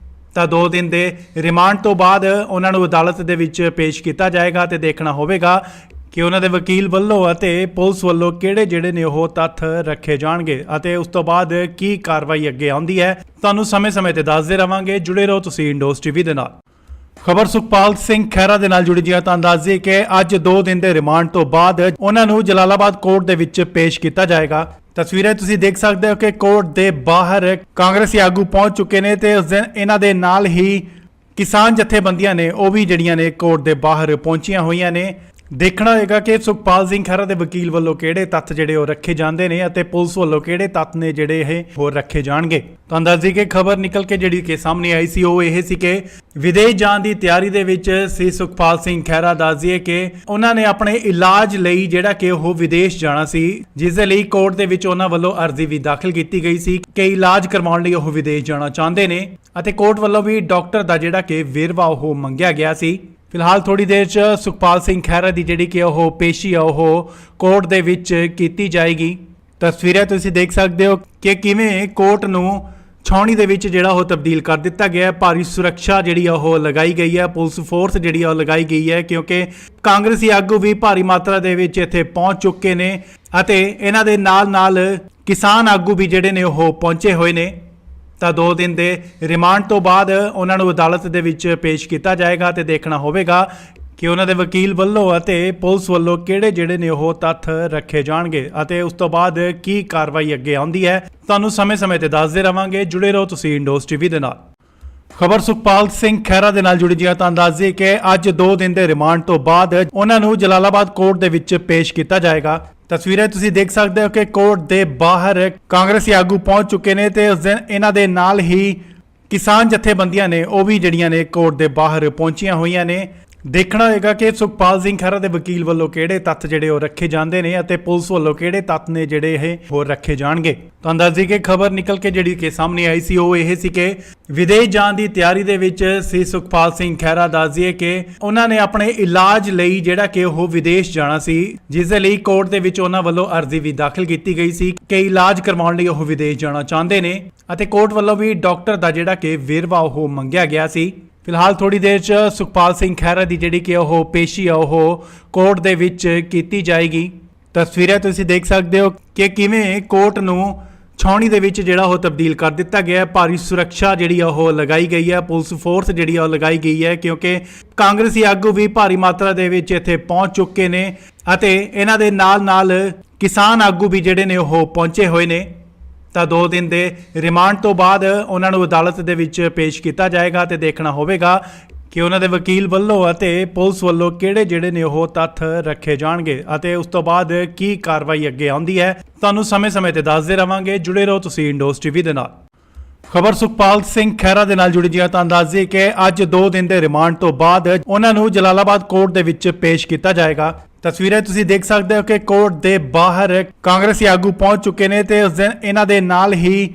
ਤਾਂ 2 ਦਿਨ ਦੇ ਰਿਮਾਂਡ ਤੋਂ ਬਾਅਦ ਉਹਨਾਂ ਨੂੰ ਅਦਾਲਤ ਦੇ ਵਿੱਚ ਪੇਸ਼ ਕੀਤਾ ਜਾਏਗਾ ਤੇ ਦੇਖਣਾ ਹੋਵੇਗਾ ਕਿ ਉਹਨਾਂ ਦੇ ਵਕੀਲ ਵੱਲੋਂ ਅਤੇ ਪੁਲਿਸ ਵੱਲੋਂ ਕਿਹੜੇ ਜਿਹੜੇ ਨੇ ਉਹ ਤੱਥ ਰੱਖੇ ਜਾਣਗੇ ਅਤੇ ਉਸ ਤੋਂ ਬਾਅਦ ਕੀ ਕਾਰਵਾਈ ਅੱਗੇ ਆਉਂਦੀ ਹੈ। ਤੁਹਾਨੂੰ ਸਮੇਂ-ਸਮੇਂ ਤੇ ਦੱਸਦੇ ਰਵਾਂਗੇ। ਜੁੜੇ ਰਹੋ ਤੁਸੀਂ ਇੰਡੋਸ ਟੀਵੀ ਦੇ ਨਾਲ। ਖਬਰ ਸੁਖਪਾਲ ਸਿੰਘ ਖਹਿਰਾ ਦੇ ਨਾਲ ਜੁੜੀ ਜੀ। ਤਾਂ ਦੱਸ ਦਈਏ ਕਿ ਅੱਜ 2 ਦਿਨ ਦੇ ਰਿਮਾਂਡ ਤੋਂ ਬਾਅਦ ਉਹਨਾਂ ਨੂੰ ਜਲਾਲਾਬਾਦ ਕੋਰਟ ਦੇ ਵਿੱਚ ਪੇਸ਼ ਕੀਤਾ ਜਾਏਗਾ। ਤਸਵੀਰਾਂ ਤੁਸੀਂ ਦੇਖ ਸਕਦੇ ਹੋ ਕਿ ਕੋਰਟ ਦੇ ਬਾਹਰ ਕਾਂਗਰਸੀ ਆਗੂ ਪਹੁੰਚ ਚੁੱਕੇ ਨੇ ਤੇ ਉਸ ਦਿਨ ਇਹਨਾਂ ਦੇ ਨਾਲ ਹੀ ਕਿਸਾਨ ਜਥੇਬੰਦੀਆਂ ਨੇ ਉਹ ਵੀ ਜਿਹੜੀਆਂ ਨੇ ਕੋਰਟ ਦੇ ਬਾਹਰ ਪਹੁੰਚੀਆਂ ਹੋਈਆਂ ਨੇ। ਦੇਖਣਾ ਹੋਏਗਾ ਕਿ ਸੁਖਪਾਲ ਸਿੰਘ ਖਹਿਰਾ ਦੇ ਵਕੀਲ ਵੱਲੋਂ ਕਿਹੜੇ ਤੱਥ ਜਿਹੜੇ ਉਹ ਰੱਖੇ ਜਾਂਦੇ ਨੇ ਅਤੇ ਪੁਲਿਸ ਵੱਲੋਂ ਕਿਹੜੇ ਤੱਥ ਨੇ ਜਿਹੜੇ ਇਹ ਹੋਰ ਰੱਖੇ ਜਾਣਗੇ। ਤੁਹਾਨੂੰ ਦੱਸ ਦਈਏ ਕਿ ਖਬਰ ਨਿਕਲ ਕੇ ਜਿਹੜੀ ਕਿ ਸਾਹਮਣੇ ਆਈ ਸੀ ਉਹ ਇਹ ਸੀ ਕਿ ਵਿਦੇਸ਼ ਜਾਣ ਦੀ ਤਿਆਰੀ ਦੇ ਵਿੱਚ ਸੀ ਸੁਖਪਾਲ ਸਿੰਘ ਖਹਿਰਾ। ਦੱਸ ਦਈਏ ਕਿ ਉਹਨਾਂ ਨੇ ਆਪਣੇ ਇਲਾਜ ਲਈ ਜਿਹੜਾ ਕਿ ਉਹ ਵਿਦੇਸ਼ ਜਾਣਾ ਸੀ, ਜਿਸ ਦੇ ਲਈ ਕੋਰਟ ਦੇ ਵਿੱਚ ਉਹਨਾਂ ਵੱਲੋਂ ਅਰਜ਼ੀ ਵੀ ਦਾਖਲ ਕੀਤੀ ਗਈ ਸੀ ਕਿ ਇਲਾਜ ਕਰਵਾਉਣ ਲਈ ਉਹ ਵਿਦੇਸ਼ ਜਾਣਾ ਚਾਹੁੰਦੇ ਨੇ ਅਤੇ ਕੋਰਟ ਵੱਲੋਂ ਵੀ ਡਾਕਟਰ ਦਾ ਜਿਹੜਾ ਕਿ ਵੇਰਵਾ ਉਹ ਮੰਗਿਆ ਗਿਆ ਸੀ। ਫਿਲਹਾਲ ਥੋੜੀ ਦੇਰ 'ਚ ਸੁਖਪਾਲ ਸਿੰਘ ਖਹਿਰਾ ਦੀ ਜਿਹੜੀ ਕਿ ਉਹ ਪੇਸ਼ੀ ਆ ਉਹ ਕੋਰਟ ਦੇ ਵਿੱਚ ਕੀਤੀ ਜਾਏਗੀ। ਤਸਵੀਰਾਂ ਤੁਸੀਂ ਦੇਖ ਸਕਦੇ ਹੋ ਕਿ ਕਿਵੇਂ ਕੋਰਟ ਨੂੰ ਛਾਉਣੀ ਦੇ ਵਿੱਚ ਜਿਹੜਾ ਉਹ ਤਬਦੀਲ ਕਰ ਦਿੱਤਾ ਗਿਆ ਹੈ। ਭਾਰੀ ਸੁਰੱਖਿਆ ਜਿਹੜੀ ਆ ਉਹ ਲਗਾਈ ਗਈ ਹੈ, ਪੁਲਿਸ ਫੋਰਸ ਜਿਹੜੀ ਆ ਉਹ ਲਗਾਈ ਗਈ ਹੈ, ਕਿਉਂਕਿ ਕਾਂਗਰਸੀ ਆਗੂ ਵੀ ਭਾਰੀ ਮਾਤਰਾ ਦੇ ਵਿੱਚ ਇੱਥੇ ਪਹੁੰਚ ਚੁੱਕੇ ਨੇ ਅਤੇ ਇਹਨਾਂ ਦੇ ਨਾਲ ਕਿਸਾਨ ਆਗੂ ਵੀ ਜਿਹੜੇ ਨੇ ਉਹ ਪਹੁੰਚੇ ਹੋਏ ਨੇ। ਤਾਂ 2 ਦਿਨ ਦੇ ਰਿਮਾਂਡ ਤੋਂ ਬਾਅਦ ਉਹਨਾਂ ਨੂੰ ਅਦਾਲਤ ਦੇ ਵਿੱਚ ਪੇਸ਼ ਕੀਤਾ ਜਾਏਗਾ ਤੇ ਦੇਖਣਾ ਹੋਵੇਗਾ ਕਿ ਉਹਨਾਂ ਦੇ ਵਕੀਲ ਵੱਲੋਂ ਅਤੇ ਪੁਲਿਸ ਵੱਲੋਂ ਕਿਹੜੇ ਜਿਹੜੇ ਨੇ ਉਹ ਤੱਥ ਰੱਖੇ ਜਾਣਗੇ ਅਤੇ ਉਸ ਤੋਂ ਬਾਅਦ ਕੀ ਕਾਰਵਾਈ ਅੱਗੇ ਆਉਂਦੀ ਹੈ। ਤੁਹਾਨੂੰ ਸਮੇਂ-ਸਮੇਂ ਤੇ ਦੱਸਦੇ ਰਵਾਂਗੇ। ਜੁੜੇ ਰਹੋ ਤੁਸੀਂ ਇੰਡੋਸ ਟੀਵੀ ਦੇ ਨਾਲ। ਖਬਰ ਸੁਖਪਾਲ ਸਿੰਘ ਖਹਿਰਾ ਦੇ ਨਾਲ ਜੁੜੀ ਜੀ। ਤਾਂ ਦੱਸ ਦਈਏ ਕਿ ਅੱਜ 2 ਦਿਨ ਦੇ ਰਿਮਾਂਡ ਤੋਂ ਬਾਅਦ ਉਹਨਾਂ ਨੂੰ ਜਲਾਲਾਬਾਦ ਕੋਰਟ ਦੇ ਵਿੱਚ ਪੇਸ਼ ਕੀਤਾ ਜਾਏਗਾ। ਤਸਵੀਰਾਂ ਤੁਸੀਂ ਦੇਖ ਸਕਦੇ ਹੋ ਕਿ ਕੋਰਟ ਦੇ ਬਾਹਰ ਕਾਂਗਰਸੀ ਆਗੂ ਪਹੁੰਚ ਚੁੱਕੇ ਨੇ ਤੇ ਉਸ ਦਿਨ ਇਹਨਾਂ ਦੇ ਨਾਲ ਹੀ ਕਿਸਾਨ ਜਥੇਬੰਦੀਆਂ ਨੇ ਉਹ ਵੀ ਜਿਹੜੀਆਂ ਨੇ ਕੋਰਟ ਦੇ ਬਾਹਰ ਪਹੁੰਚੀਆਂ ਹੋਈਆਂ ਨੇ। ਦੇਖਣਾ ਹੋਏਗਾ ਕਿ ਸੁਖਪਾਲ ਸਿੰਘ ਖਹਿਰਾ ਦੇ ਵਕੀਲ ਵੱਲੋਂ ਕਿਹੜੇ ਤੱਥ ਜਿਹੜੇ ਉਹ ਰੱਖੇ ਜਾਂਦੇ ਨੇ ਅਤੇ ਪੁਲਿਸ ਵੱਲੋਂ ਕਿਹੜੇ ਤੱਥ ਨੇ ਜਿਹੜੇ ਇਹ ਹੋਰ ਰੱਖੇ ਜਾਣਗੇ। ਤੁਹਾਨੂੰ ਦੱਸ ਦਈਏ ਕਿ ਖਬਰ ਨਿਕਲ ਕੇ ਜਿਹੜੀ ਕਿ ਸਾਹਮਣੇ ਆਈ ਸੀ ਉਹ ਇਹ ਸੀ ਕਿ ਵਿਦੇਸ਼ ਜਾਣ ਦੀ ਤਿਆਰੀ ਦੇ ਵਿੱਚ ਸੀ ਸੁਖਪਾਲ ਸਿੰਘ ਖਹਿਰਾ। ਦੱਸ ਦਈਏ ਕਿ ਉਹਨਾਂ ਨੇ ਆਪਣੇ ਇਲਾਜ ਲਈ ਜਿਹੜਾ ਕਿ ਉਹ ਵਿਦੇਸ਼ ਜਾਣਾ ਸੀ, ਜਿਸ ਦੇ ਲਈ ਕੋਰਟ ਦੇ ਵਿੱਚ ਉਹਨਾਂ ਵੱਲੋਂ ਅਰਜ਼ੀ ਵੀ ਦਾਖਲ ਕੀਤੀ ਗਈ ਸੀ ਕਿ ਇਲਾਜ ਕਰਵਾਉਣ ਲਈ ਉਹ ਵਿਦੇਸ਼ ਜਾਣਾ ਚਾਹੁੰਦੇ ਨੇ ਅਤੇ ਕੋਰਟ ਵੱਲੋਂ ਵੀ ਡਾਕਟਰ ਦਾ ਜਿਹੜਾ ਕਿ ਵੇਰਵਾ ਉਹ ਮੰਗਿਆ ਗਿਆ ਸੀ। ਫਿਲਹਾਲ ਥੋੜੀ ਦੇਰ 'ਚ ਸੁਖਪਾਲ ਸਿੰਘ ਖਹਿਰਾ ਦੀ ਜਿਹੜੀ ਕਿ ਉਹ ਪੇਸ਼ੀ ਆ ਉਹ ਕੋਰਟ ਦੇ ਵਿੱਚ ਕੀਤੀ ਜਾਏਗੀ। ਤਸਵੀਰਾਂ ਤੁਸੀਂ ਦੇਖ ਸਕਦੇ ਹੋ ਕਿ ਕਿਵੇਂ ਕੋਰਟ ਨੂੰ ਛਾਉਣੀ ਦੇ ਵਿੱਚ ਜਿਹੜਾ ਉਹ ਤਬਦੀਲ ਕਰ ਦਿੱਤਾ ਗਿਆ ਹੈ। ਭਾਰੀ ਸੁਰੱਖਿਆ ਜਿਹੜੀ ਆ ਉਹ ਲਗਾਈ ਗਈ ਹੈ, ਪੁਲਿਸ ਫੋਰਸ ਜਿਹੜੀ ਆ ਉਹ ਲਗਾਈ ਗਈ ਹੈ ਕਿਉਂਕਿ ਕਾਂਗਰਸੀ ਆਗੂ ਵੀ ਭਾਰੀ ਮਾਤਰਾ ਦੇ ਵਿੱਚ ਇੱਥੇ ਪਹੁੰਚ ਚੁੱਕੇ ਨੇ ਅਤੇ ਇਹਨਾਂ ਦੇ ਨਾਲ ਕਿਸਾਨ ਆਗੂ ਵੀ ਜਿਹੜੇ ਨੇ ਉਹ ਪਹੁੰਚੇ ਹੋਏ ਨੇ। ਤਾਂ 2 ਦਿਨ ਦੇ ਰਿਮਾਂਡ ਤੋਂ ਬਾਅਦ ਉਹਨਾਂ ਨੂੰ ਅਦਾਲਤ ਦੇ ਵਿੱਚ ਪੇਸ਼ ਕੀਤਾ ਜਾਏਗਾ ਤੇ ਦੇਖਣਾ ਹੋਵੇਗਾ ਕਿ ਉਹਨਾਂ ਦੇ ਵਕੀਲ ਵੱਲੋਂ ਅਤੇ ਪੁਲਿਸ ਵੱਲੋਂ ਕਿਹੜੇ ਜਿਹੜੇ ਨੇ ਉਹ ਤੱਥ ਰੱਖੇ ਜਾਣਗੇ ਅਤੇ ਉਸ ਤੋਂ ਬਾਅਦ ਕੀ ਕਾਰਵਾਈ ਅੱਗੇ ਆਉਂਦੀ ਹੈ। ਤੁਹਾਨੂੰ ਸਮੇਂ-ਸਮੇਂ ਤੇ ਦੱਸਦੇ ਰਵਾਂਗੇ। ਜੁੜੇ ਰਹੋ ਤੁਸੀਂ ਇੰਡੋਸ ਟੀਵੀ ਦੇ ਨਾਲ। ਖਬਰ ਸੁਖਪਾਲ ਸਿੰਘ ਖਹਿਰਾ ਦੇ ਨਾਲ ਜੁੜੀ ਜੀ ਤਾਂ ਅੰਦਾਜ਼ੇ ਕਿ ਅੱਜ 2 ਦਿਨ ਦੇ ਰਿਮਾਂਡ ਤੋਂ ਬਾਅਦ ਉਹਨਾਂ ਨੂੰ ਜਲਾਲਾਬਾਦ ਕੋਰਟ ਦੇ ਵਿੱਚ ਪੇਸ਼ ਕੀਤਾ ਜਾਏਗਾ। ਤਸਵੀਰਾਂ ਤੁਸੀਂ ਦੇਖ ਸਕਦੇ ਹੋ ਕਿ ਕੋਰਟ ਦੇ ਬਾਹਰ ਕਾਂਗਰਸੀ ਆਗੂ ਪਹੁੰਚ ਚੁੱਕੇ ਨੇ ਤੇ ਉਸ ਦਿਨ ਇਹਨਾਂ ਦੇ ਨਾਲ ਹੀ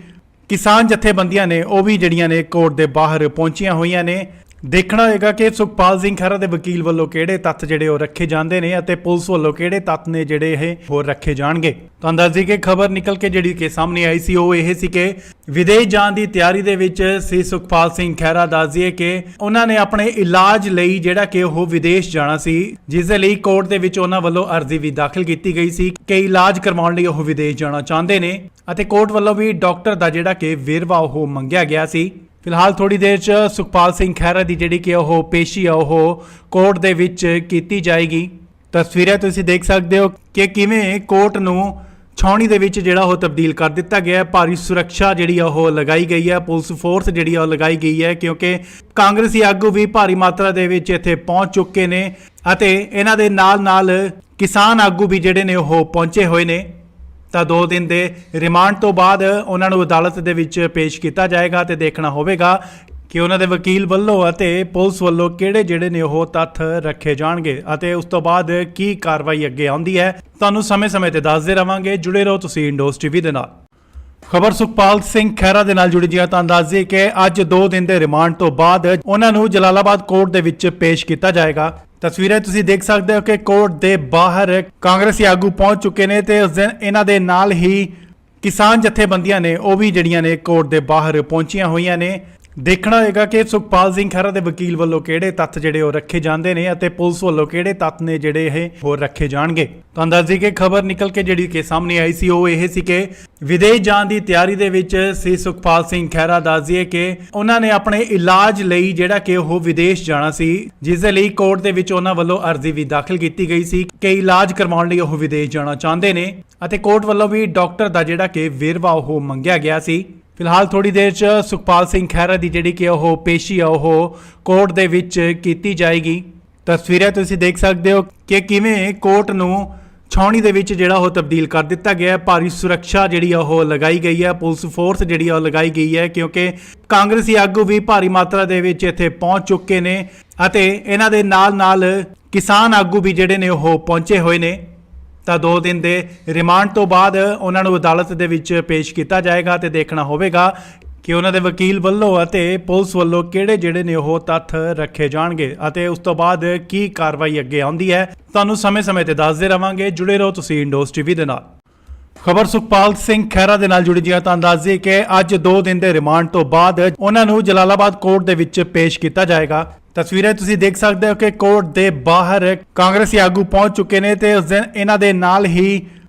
ਕਿਸਾਨ ਜਥੇਬੰਦੀਆਂ ਨੇ ਉਹ ਵੀ ਜਿਹੜੀਆਂ ਨੇ ਕੋਰਟ ਦੇ ਬਾਹਰ ਪਹੁੰਚੀਆਂ ਹੋਈਆਂ ਨੇ। ਦੇਖਣਾ ਹੋਏਗਾ ਕਿ ਸੁਖਪਾਲ ਸਿੰਘ ਖਹਿਰਾ ਦੇ ਵਕੀਲ ਵੱਲੋਂ ਕਿਹੜੇ ਤੱਥ ਜਿਹੜੇ ਉਹ ਰੱਖੇ ਜਾਂਦੇ ਨੇ ਅਤੇ ਪੁਲਿਸ ਵੱਲੋਂ ਕਿਹੜੇ ਤੱਥ ਨੇ ਜਿਹੜੇ ਇਹ ਹੋਰ ਰੱਖੇ ਜਾਣਗੇ। ਤਾਂ ਅੰਦਾਜ਼ੇ ਕਿ ਖਬਰ ਨਿਕਲ ਕੇ ਜਿਹੜੀ ਕਿ ਸਾਹਮਣੇ ਆਈ ਸੀ ਉਹ ਇਹ ਸੀ ਕਿ ਵਿਦੇਸ਼ ਜਾਣ ਦੀ ਤਿਆਰੀ ਦੇ ਵਿੱਚ ਸੀ ਸੁਖਪਾਲ ਸਿੰਘ ਖਹਿਰਾ। ਦੱਸਦੀਏ ਕਿ ਉਹਨਾਂ ਨੇ ਆਪਣੇ ਇਲਾਜ ਲਈ ਜਿਹੜਾ ਕਿ ਉਹ ਵਿਦੇਸ਼ ਜਾਣਾ ਸੀ, ਜਿਸ ਦੇ ਲਈ ਕੋਰਟ ਦੇ ਵਿੱਚ ਉਹਨਾਂ ਵੱਲੋਂ ਅਰਜ਼ੀ ਵੀ ਦਾਖਲ ਕੀਤੀ ਗਈ ਸੀ ਕਿ ਇਲਾਜ ਕਰਵਾਉਣ ਲਈ ਉਹ ਵਿਦੇਸ਼ ਜਾਣਾ ਚਾਹੁੰਦੇ ਨੇ ਅਤੇ ਕੋਰਟ ਵੱਲੋਂ ਵੀ ਡਾਕਟਰ ਦਾ ਜਿਹੜਾ ਕਿ ਵੇਰਵਾ ਉਹ ਮੰਗਿਆ ਗਿਆ ਸੀ। ਫਿਲਹਾਲ ਥੋੜੀ ਦੇਰ 'ਚ ਸੁਖਪਾਲ ਸਿੰਘ ਖਹਿਰਾ ਦੀ ਜਿਹੜੀ ਕਿ ਉਹ ਪੇਸ਼ੀ ਆ ਉਹ ਕੋਰਟ ਦੇ ਵਿੱਚ ਕੀਤੀ ਜਾਏਗੀ। ਤਸਵੀਰਾਂ ਤੁਸੀਂ ਦੇਖ ਸਕਦੇ ਹੋ ਕਿ ਕਿਵੇਂ ਕੋਰਟ ਨੂੰ ਛਾਉਣੀ ਦੇ ਵਿੱਚ ਜਿਹੜਾ ਉਹ ਤਬਦੀਲ ਕਰ ਦਿੱਤਾ ਗਿਆ ਹੈ। ਭਾਰੀ ਸੁਰੱਖਿਆ ਜਿਹੜੀ ਆ ਉਹ ਲਗਾਈ ਗਈ ਹੈ, ਪੁਲਿਸ ਫੋਰਸ ਜਿਹੜੀ ਆ ਉਹ ਲਗਾਈ ਗਈ ਹੈ ਕਿਉਂਕਿ ਕਾਂਗਰਸੀ ਆਗੂ ਵੀ ਭਾਰੀ ਮਾਤਰਾ ਦੇ ਵਿੱਚ ਇੱਥੇ ਪਹੁੰਚ ਚੁੱਕੇ ਨੇ ਅਤੇ ਇਹਨਾਂ ਦੇ ਨਾਲ ਕਿਸਾਨ ਆਗੂ ਵੀ ਜਿਹੜੇ ਨੇ ਉਹ ਪਹੁੰਚੇ ਹੋਏ ਨੇ। ਤਾਂ 2 ਦਿਨ ਦੇ ਰਿਮਾਂਡ ਤੋਂ ਬਾਅਦ ਉਹਨਾਂ ਨੂੰ ਅਦਾਲਤ ਦੇ ਵਿੱਚ ਪੇਸ਼ ਕੀਤਾ ਜਾਏਗਾ ਤੇ ਦੇਖਣਾ ਹੋਵੇਗਾ ਕਿ ਉਹਨਾਂ ਦੇ ਵਕੀਲ ਵੱਲੋਂ ਅਤੇ ਪੁਲਿਸ ਵੱਲੋਂ ਕਿਹੜੇ ਜਿਹੜੇ ਨੇ ਉਹ ਤੱਥ ਰੱਖੇ ਜਾਣਗੇ ਅਤੇ ਉਸ ਤੋਂ ਬਾਅਦ ਕੀ ਕਾਰਵਾਈ ਅੱਗੇ ਆਉਂਦੀ ਹੈ। ਤੁਹਾਨੂੰ ਸਮੇਂ-ਸਮੇਂ ਤੇ ਦੱਸਦੇ ਰਵਾਂਗੇ। ਜੁੜੇ ਰਹੋ ਤੁਸੀਂ ਇੰਡੋਸ ਟੀਵੀ ਦੇ ਨਾਲ। ਖਬਰ ਸੁਖਪਾਲ ਸਿੰਘ ਖਹਿਰਾ ਦੇ ਨਾਲ ਜੁੜੀ ਜੀ ਤਾਂ ਅੰਦਾਜ਼ੇ ਕਿ ਅੱਜ 2 ਦਿਨ ਦੇ ਰਿਮਾਂਡ ਤੋਂ ਬਾਅਦ ਉਹਨਾਂ ਨੂੰ ਜਲਾਲਾਬਾਦ ਕੋਰਟ ਦੇ ਵਿੱਚ ਪੇਸ਼ ਕੀਤਾ ਜਾਏਗਾ। ਤਸਵੀਰਾਂ ਤੁਸੀਂ ਦੇਖ ਸਕਦੇ ਹੋ ਕਿ ਕੋਰਟ ਦੇ ਬਾਹਰ ਕਾਂਗਰਸੀ ਆਗੂ ਪਹੁੰਚ ਚੁੱਕੇ ਨੇ ਤੇ ਉਸ ਦਿਨ ਇਹਨਾਂ ਦੇ ਨਾਲ ਹੀ ਕਿਸਾਨ ਜਥੇਬੰਦੀਆਂ ਨੇ ਉਹ ਵੀ ਜਿਹੜੀਆਂ ਨੇ ਕੋਰਟ ਦੇ ਬਾਹਰ ਪਹੁੰਚੀਆਂ ਹੋਈਆਂ ਨੇ। ਦੇਖਣਾ ਹੋਏਗਾ ਕਿ ਸੁਖਪਾਲ ਸਿੰਘ ਖਹਿਰਾ ਦੇ ਵਕੀਲ ਵੱਲੋਂ ਕਿਹੜੇ ਤੱਥ ਜਿਹੜੇ ਉਹ ਰੱਖੇ ਜਾਂਦੇ ਨੇ ਅਤੇ ਪੁਲਿਸ ਵੱਲੋਂ ਕਿਹੜੇ ਤੱਥ ਨੇ ਜਿਹੜੇ ਇਹ ਹੋਰ ਰੱਖੇ ਜਾਣਗੇ। ਤਾਂ ਅੰਦਾਜ਼ੇ ਕਿ ਖਬਰ ਨਿਕਲ ਕੇ ਜਿਹੜੀ ਕਿ ਸਾਹਮਣੇ ਆਈ ਸੀ ਉਹ ਇਹ ਸੀ ਕਿ ਵਿਦੇਸ਼ ਜਾਣ ਦੀ ਤਿਆਰੀ ਦੇ ਵਿੱਚ ਸੀ ਸੁਖਪਾਲ ਸਿੰਘ ਖਹਿਰਾ। ਦੱਸਦੀਏ ਕਿ ਉਹਨਾਂ ਨੇ ਆਪਣੇ ਇਲਾਜ ਲਈ ਜਿਹੜਾ ਕਿ ਉਹ ਵਿਦੇਸ਼ ਜਾਣਾ ਸੀ, ਜਿਸ ਦੇ ਲਈ ਕੋਰਟ ਦੇ ਵਿੱਚ ਉਹਨਾਂ ਵੱਲੋਂ ਅਰਜ਼ੀ ਵੀ ਦਾਖਲ ਕੀਤੀ ਗਈ ਸੀ ਕਿ ਇਲਾਜ ਕਰਵਾਉਣ ਲਈ ਉਹ ਵਿਦੇਸ਼ ਜਾਣਾ ਚਾਹੁੰਦੇ ਨੇ ਅਤੇ ਕੋਰਟ ਵੱਲੋਂ ਵੀ ਡਾਕਟਰ ਦਾ ਜਿਹੜਾ ਕਿ ਵੇਰਵਾ ਉਹ ਮੰਗਿਆ ਗਿਆ ਸੀ। ਫਿਲਹਾਲ ਥੋੜੀ ਦੇਰ 'ਚ ਸੁਖਪਾਲ ਸਿੰਘ ਖਹਿਰਾ ਦੀ ਜਿਹੜੀ ਕਿ ਉਹ ਪੇਸ਼ੀ ਆ ਉਹ ਕੋਰਟ ਦੇ ਵਿੱਚ ਕੀਤੀ ਜਾਏਗੀ। ਤਸਵੀਰਾਂ ਤੁਸੀਂ ਦੇਖ ਸਕਦੇ ਹੋ ਕਿ ਕਿਵੇਂ ਕੋਰਟ ਨੂੰ ਛਾਉਣੀ ਦੇ ਵਿੱਚ ਜਿਹੜਾ ਉਹ ਤਬਦੀਲ ਕਰ ਦਿੱਤਾ ਗਿਆ ਹੈ। ਭਾਰੀ ਸੁਰੱਖਿਆ ਜਿਹੜੀ ਆ ਉਹ ਲਗਾਈ ਗਈ ਹੈ, ਪੁਲਿਸ ਫੋਰਸ ਜਿਹੜੀ ਆ ਉਹ ਲਗਾਈ ਗਈ ਹੈ ਕਿਉਂਕਿ ਕਾਂਗਰਸੀ ਆਗੂ ਵੀ ਭਾਰੀ ਮਾਤਰਾ ਦੇ ਵਿੱਚ ਇੱਥੇ ਪਹੁੰਚ ਚੁੱਕੇ ਨੇ ਅਤੇ ਇਹਨਾਂ ਦੇ ਨਾਲ ਕਿਸਾਨ ਆਗੂ ਵੀ ਜਿਹੜੇ ਨੇ ਉਹ ਪਹੁੰਚੇ ਹੋਏ ਨੇ। ਤਾਂ 2 ਦਿਨ ਦੇ ਰਿਮਾਂਡ ਤੋਂ ਬਾਅਦ ਉਹਨਾਂ ਨੂੰ ਅਦਾਲਤ ਦੇ ਵਿੱਚ ਪੇਸ਼ ਕੀਤਾ ਜਾਏਗਾ ਤੇ ਦੇਖਣਾ ਹੋਵੇਗਾ ਕਿ ਉਹਨਾਂ ਦੇ ਵਕੀਲ ਵੱਲੋਂ ਅਤੇ ਪੁਲਿਸ ਵੱਲੋਂ ਕਿਹੜੇ ਜਿਹੜੇ ਨੇ ਉਹ ਤੱਥ ਰੱਖੇ ਜਾਣਗੇ ਅਤੇ ਉਸ ਤੋਂ ਬਾਅਦ ਕੀ ਕਾਰਵਾਈ ਅੱਗੇ ਆਉਂਦੀ ਹੈ। ਤੁਹਾਨੂੰ ਸਮੇਂ-ਸਮੇਂ ਤੇ ਦੱਸਦੇ ਰਵਾਂਗੇ। ਜੁੜੇ ਰਹੋ ਤੁਸੀਂ ਇੰਡੋਸ ਟੀਵੀ ਦੇ ਨਾਲ। ਖਬਰ ਸੁਖਪਾਲ ਸਿੰਘ ਖਹਿਰਾ ਦੇ ਨਾਲ ਜੁੜੀ ਜੀ ਤਾਂ ਅੰਦਾਜ਼ੇ ਕਿ ਅੱਜ 2 ਦਿਨ ਦੇ ਰਿਮਾਂਡ ਤੋਂ ਬਾਅਦ ਉਹਨਾਂ ਨੂੰ ਜਲਾਲਾਬਾਦ ਕੋਰਟ ਦੇ ਵਿੱਚ ਪੇਸ਼ ਕੀਤਾ ਜਾਏਗਾ। ਤਸਵੀਰਾਂ ਤੁਸੀਂ ਦੇਖ ਸਕਦੇ ਹੋ ਕਿ ਕੋਰਟ ਦੇ ਬਾਹਰ ਕਾਂਗਰਸੀ ਆਗੂ ਪਹੁੰਚ ਚੁੱਕੇ ਨੇ ਤੇ ਉਸ ਦਿਨ ਇਹਨਾਂ ਦੇ ਨਾਲ ਹੀ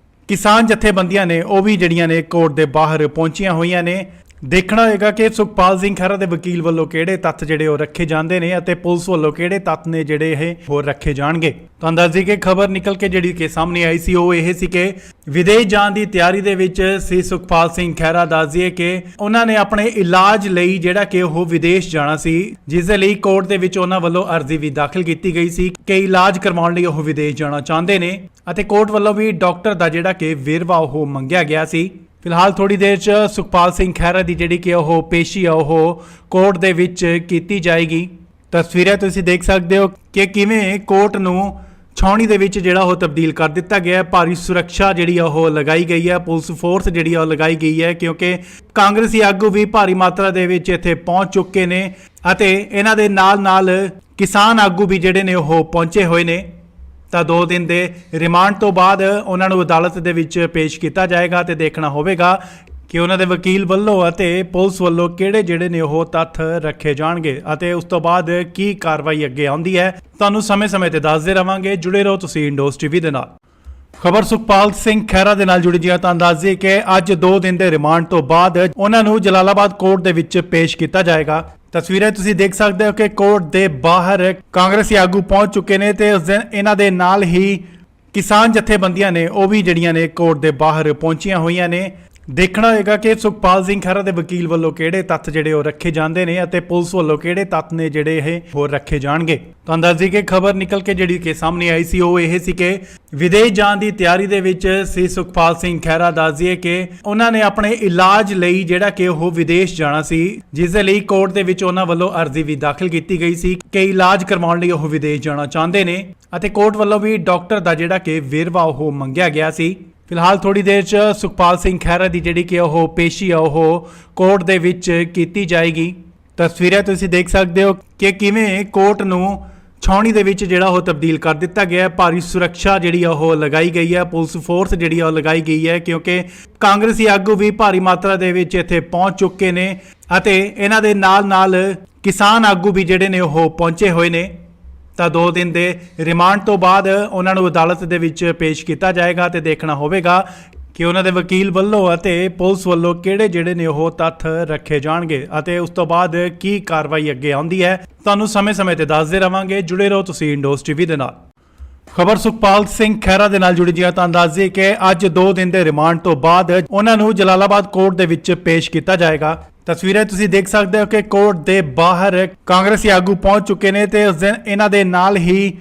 ਕਿਸਾਨ ਜਥੇਬੰਦੀਆਂ ਨੇ ਉਹ ਵੀ ਜਿਹੜੀਆਂ ਨੇ ਕੋਰਟ ਦੇ ਬਾਹਰ ਪਹੁੰਚੀਆਂ ਹੋਈਆਂ ਨੇ। ਦੇਖਣਾ ਹੋਏਗਾ ਕਿ ਸੁਖਪਾਲ ਸਿੰਘ ਖਹਿਰਾ ਦੇ ਵਕੀਲ ਵੱਲੋਂ ਕਿਹੜੇ ਤੱਥ ਜਿਹੜੇ ਉਹ ਰੱਖੇ ਜਾਂਦੇ ਨੇ ਅਤੇ ਪੁਲਿਸ ਵੱਲੋਂ ਕਿਹੜੇ ਤੱਥ ਨੇ ਜਿਹੜੇ ਇਹ ਹੋਰ ਰੱਖੇ ਜਾਣਗੇ। ਤਾਂ ਅੰਦਾਜ਼ੇ ਕਿ ਖਬਰ ਨਿਕਲ ਕੇ ਜਿਹੜੀ ਕਿ ਸਾਹਮਣੇ ਆਈ ਸੀ ਉਹ ਇਹ ਸੀ ਕਿ ਵਿਦੇਸ਼ ਜਾਣ ਦੀ ਤਿਆਰੀ ਦੇ ਵਿੱਚ ਸੀ ਸੁਖਪਾਲ ਸਿੰਘ ਖਹਿਰਾ। ਦੱਸਦੀਏ ਕਿ ਉਹਨਾਂ ਨੇ ਆਪਣੇ ਇਲਾਜ ਲਈ ਜਿਹੜਾ ਕਿ ਉਹ ਵਿਦੇਸ਼ ਜਾਣਾ ਸੀ, ਜਿਸ ਦੇ ਲਈ ਕੋਰਟ ਦੇ ਵਿੱਚ ਉਹਨਾਂ ਵੱਲੋਂ ਅਰਜ਼ੀ ਵੀ ਦਾਖਲ ਕੀਤੀ ਗਈ ਸੀ ਕਿ ਇਲਾਜ ਕਰਵਾਉਣ ਲਈ ਉਹ ਵਿਦੇਸ਼ ਜਾਣਾ ਚਾਹੁੰਦੇ ਨੇ ਅਤੇ ਕੋਰਟ ਵੱਲੋਂ ਵੀ ਡਾਕਟਰ ਦਾ ਜਿਹੜਾ ਕਿ ਵੇਰਵਾ ਉਹ ਮੰਗਿਆ ਗਿਆ ਸੀ। ਫਿਲਹਾਲ ਥੋੜੀ ਦੇਰ 'ਚ ਸੁਖਪਾਲ ਸਿੰਘ ਖਹਿਰਾ ਦੀ ਜਿਹੜੀ ਕਿ ਉਹ ਪੇਸ਼ੀ ਆ ਉਹ ਕੋਰਟ ਦੇ ਵਿੱਚ ਕੀਤੀ ਜਾਏਗੀ। ਤਸਵੀਰਾਂ ਤੁਸੀਂ ਦੇਖ ਸਕਦੇ ਹੋ ਕਿ ਕਿਵੇਂ ਕੋਰਟ ਨੂੰ ਛਾਉਣੀ ਦੇ ਵਿੱਚ ਜਿਹੜਾ ਉਹ ਤਬਦੀਲ ਕਰ ਦਿੱਤਾ ਗਿਆ ਹੈ। ਭਾਰੀ ਸੁਰੱਖਿਆ ਜਿਹੜੀ ਆ ਉਹ ਲਗਾਈ ਗਈ ਹੈ, ਪੁਲਿਸ ਫੋਰਸ ਜਿਹੜੀ ਆ ਉਹ ਲਗਾਈ ਗਈ ਹੈ ਕਿਉਂਕਿ ਕਾਂਗਰਸੀ ਆਗੂ ਵੀ ਭਾਰੀ ਮਾਤਰਾ ਦੇ ਵਿੱਚ ਇੱਥੇ ਪਹੁੰਚ ਚੁੱਕੇ ਨੇ ਅਤੇ ਇਹਨਾਂ ਦੇ ਨਾਲ ਕਿਸਾਨ ਆਗੂ ਵੀ ਜਿਹੜੇ ਨੇ ਉਹ ਪਹੁੰਚੇ ਹੋਏ ਨੇ। ਤਾਂ 2 ਦਿਨ ਦੇ ਰਿਮਾਂਡ ਤੋਂ ਬਾਅਦ ਉਹਨਾਂ ਨੂੰ ਅਦਾਲਤ ਦੇ ਵਿੱਚ ਪੇਸ਼ ਕੀਤਾ ਜਾਏਗਾ ਤੇ ਦੇਖਣਾ ਹੋਵੇਗਾ ਕਿ ਉਹਨਾਂ ਦੇ ਵਕੀਲ ਵੱਲੋਂ ਅਤੇ ਪੁਲਿਸ ਵੱਲੋਂ ਕਿਹੜੇ ਜਿਹੜੇ ਨੇ ਉਹ ਤੱਥ ਰੱਖੇ ਜਾਣਗੇ ਅਤੇ ਉਸ ਤੋਂ ਬਾਅਦ ਕੀ ਕਾਰਵਾਈ ਅੱਗੇ ਆਉਂਦੀ ਹੈ। ਤੁਹਾਨੂੰ ਸਮੇਂ-ਸਮੇਂ ਤੇ ਦੱਸਦੇ ਰਵਾਂਗੇ। ਜੁੜੇ ਰਹੋ ਤੁਸੀਂ ਇੰਡੋਸ ਟੀਵੀ ਦੇ ਨਾਲ। ਖਬਰ ਸੁਖਪਾਲ ਸਿੰਘ ਖਹਿਰਾ ਦੇ ਨਾਲ ਜੁੜੀ ਜੀ ਤਾਂ ਦੱਸ ਦਈਏ ਕਿ ਅੱਜ 2 ਦਿਨ ਦੇ ਰਿਮਾਂਡ ਤੋਂ ਬਾਅਦ ਉਹਨਾਂ ਨੂੰ ਜਲਾਲਾਬਾਦ ਕੋਰਟ ਦੇ ਵਿੱਚ ਪੇਸ਼ ਕੀਤਾ ਜਾਏਗਾ। ਤਸਵੀਰਾਂ ਤੁਸੀਂ ਦੇਖ ਸਕਦੇ ਹੋ ਕਿ ਕੋਰਟ ਦੇ ਬਾਹਰ ਕਾਂਗਰਸੀ ਆਗੂ ਪਹੁੰਚ ਚੁੱਕੇ ਨੇ ਤੇ ਉਸ ਦਿਨ ਇਹਨਾਂ ਦੇ ਨਾਲ ਹੀ ਕਿਸਾਨ ਜਥੇਬੰਦੀਆਂ ਨੇ ਉਹ ਵੀ ਜਿਹੜੀਆਂ ਨੇ ਕੋਰਟ ਦੇ ਬਾਹਰ ਪਹੁੰਚੀਆਂ ਹੋਈਆਂ ਨੇ। ਦੇਖਣਾ ਹੋਏਗਾ ਕਿ ਸੁਖਪਾਲ ਸਿੰਘ ਖਹਿਰਾ ਦੇ ਵਕੀਲ ਵੱਲੋਂ ਕਿਹੜੇ ਤੱਥ ਜਿਹੜੇ ਉਹ ਰੱਖੇ ਜਾਂਦੇ ਨੇ ਅਤੇ ਪੁਲਿਸ ਵੱਲੋਂ ਕਿਹੜੇ ਤੱਥ ਨੇ ਜਿਹੜੇ ਇਹ ਹੋਰ ਰੱਖੇ ਜਾਣਗੇ। ਤੁਹਾਨੂੰ ਦੱਸ ਦਈਏ ਕਿ ਖਬਰ ਨਿਕਲ ਕੇ ਜਿਹੜੀ ਕਿ ਸਾਹਮਣੇ ਆਈ ਸੀ ਉਹ ਇਹ ਸੀ ਕਿ ਵਿਦੇਸ਼ ਜਾਣ ਦੀ ਤਿਆਰੀ ਦੇ ਵਿੱਚ ਸੀ ਸੁਖਪਾਲ ਸਿੰਘ ਖਹਿਰਾ। ਦੱਸ ਦਈਏ ਕਿ ਉਹਨਾਂ ਨੇ ਆਪਣੇ ਇਲਾਜ ਲਈ ਜਿਹੜਾ ਕਿ ਉਹ ਵਿਦੇਸ਼ ਜਾਣਾ ਸੀ, ਜਿਸ ਦੇ ਲਈ ਕੋਰਟ ਦੇ ਵਿੱਚ ਉਹਨਾਂ ਵੱਲੋਂ ਅਰਜ਼ੀ ਵੀ ਦਾਖਲ ਕੀਤੀ ਗਈ ਸੀ ਕਿ ਇਲਾਜ ਕਰਵਾਉਣ ਲਈ ਉਹ ਵਿਦੇਸ਼ ਜਾਣਾ ਚਾਹੁੰਦੇ ਨੇ ਅਤੇ ਕੋਰਟ ਵੱਲੋਂ ਵੀ ਡਾਕਟਰ ਦਾ ਜਿਹੜਾ ਕਿ ਵੇਰਵਾ ਉਹ ਮੰਗਿਆ ਗਿਆ ਸੀ। ਫਿਲਹਾਲ ਥੋੜੀ ਦੇਰ 'ਚ ਸੁਖਪਾਲ ਸਿੰਘ ਖਹਿਰਾ ਦੀ ਜਿਹੜੀ ਕਿ ਉਹ ਪੇਸ਼ੀ ਆ ਉਹ ਕੋਰਟ ਦੇ ਵਿੱਚ ਕੀਤੀ ਜਾਏਗੀ। ਤਸਵੀਰਾਂ ਤੁਸੀਂ ਦੇਖ ਸਕਦੇ ਹੋ ਕਿ ਕਿਵੇਂ ਕੋਰਟ ਨੂੰ ਛਾਉਣੀ ਦੇ ਵਿੱਚ ਜਿਹੜਾ ਉਹ ਤਬਦੀਲ ਕਰ ਦਿੱਤਾ ਗਿਆ ਹੈ। ਭਾਰੀ ਸੁਰੱਖਿਆ ਜਿਹੜੀ ਆ ਉਹ ਲਗਾਈ ਗਈ ਹੈ, ਪੁਲਿਸ ਫੋਰਸ ਜਿਹੜੀ ਆ ਉਹ ਲਗਾਈ ਗਈ ਹੈ ਕਿਉਂਕਿ ਕਾਂਗਰਸੀ ਆਗੂ ਵੀ ਭਾਰੀ ਮਾਤਰਾ ਦੇ ਵਿੱਚ ਇੱਥੇ ਪਹੁੰਚ ਚੁੱਕੇ ਨੇ ਅਤੇ ਇਹਨਾਂ ਦੇ ਨਾਲ ਕਿਸਾਨ ਆਗੂ ਵੀ ਜਿਹੜੇ ਨੇ ਉਹ ਪਹੁੰਚੇ ਹੋਏ ਨੇ। ਤਾਂ 2 ਦਿਨ ਦੇ ਰਿਮਾਂਡ ਤੋਂ ਬਾਅਦ ਉਹਨਾਂ ਨੂੰ ਅਦਾਲਤ ਦੇ ਵਿੱਚ ਪੇਸ਼ ਕੀਤਾ ਜਾਏਗਾ ਤੇ ਦੇਖਣਾ ਹੋਵੇਗਾ ਕਿ ਉਹਨਾਂ ਦੇ ਵਕੀਲ ਵੱਲੋਂ ਅਤੇ ਪੁਲਿਸ ਵੱਲੋਂ ਕਿਹੜੇ ਜਿਹੜੇ ਨੇ ਉਹ ਤੱਥ ਰੱਖੇ ਜਾਣਗੇ ਅਤੇ ਉਸ ਤੋਂ ਬਾਅਦ ਕੀ ਕਾਰਵਾਈ ਅੱਗੇ ਆਉਂਦੀ ਹੈ। ਤੁਹਾਨੂੰ ਸਮੇਂ-ਸਮੇਂ ਤੇ ਦੱਸਦੇ ਰਵਾਂਗੇ। ਜੁੜੇ ਰਹੋ ਤੁਸੀਂ ਇੰਡੋਸ ਟੀਵੀ ਦੇ ਨਾਲ। ਖਬਰ ਸੁਖਪਾਲ ਸਿੰਘ ਖਹਿਰਾ ਦੇ ਨਾਲ ਜੁੜੀ ਜੀ ਤਾਂ ਦੱਸ ਦਈਏ ਕਿ ਅੱਜ 2 ਦਿਨ ਦੇ ਰਿਮਾਂਡ ਤੋਂ ਬਾਅਦ ਉਹਨਾਂ ਨੂੰ ਜਲਾਲਾਬਾਦ ਕੋਰਟ ਦੇ ਵਿੱਚ ਪੇਸ਼ ਕੀਤਾ ਜਾਏਗਾ। ਤਸਵੀਰਾਂ ਤੁਸੀਂ ਦੇਖ ਸਕਦੇ ਹੋ ਕਿ ਕੋਰਟ ਦੇ ਬਾਹਰ ਕਾਂਗਰਸੀ ਆਗੂ ਪਹੁੰਚ ਚੁੱਕੇ ਨੇ ਤੇ ਉਸ ਦਿਨ ਇਹਨਾਂ ਦੇ ਨਾਲ ਹੀ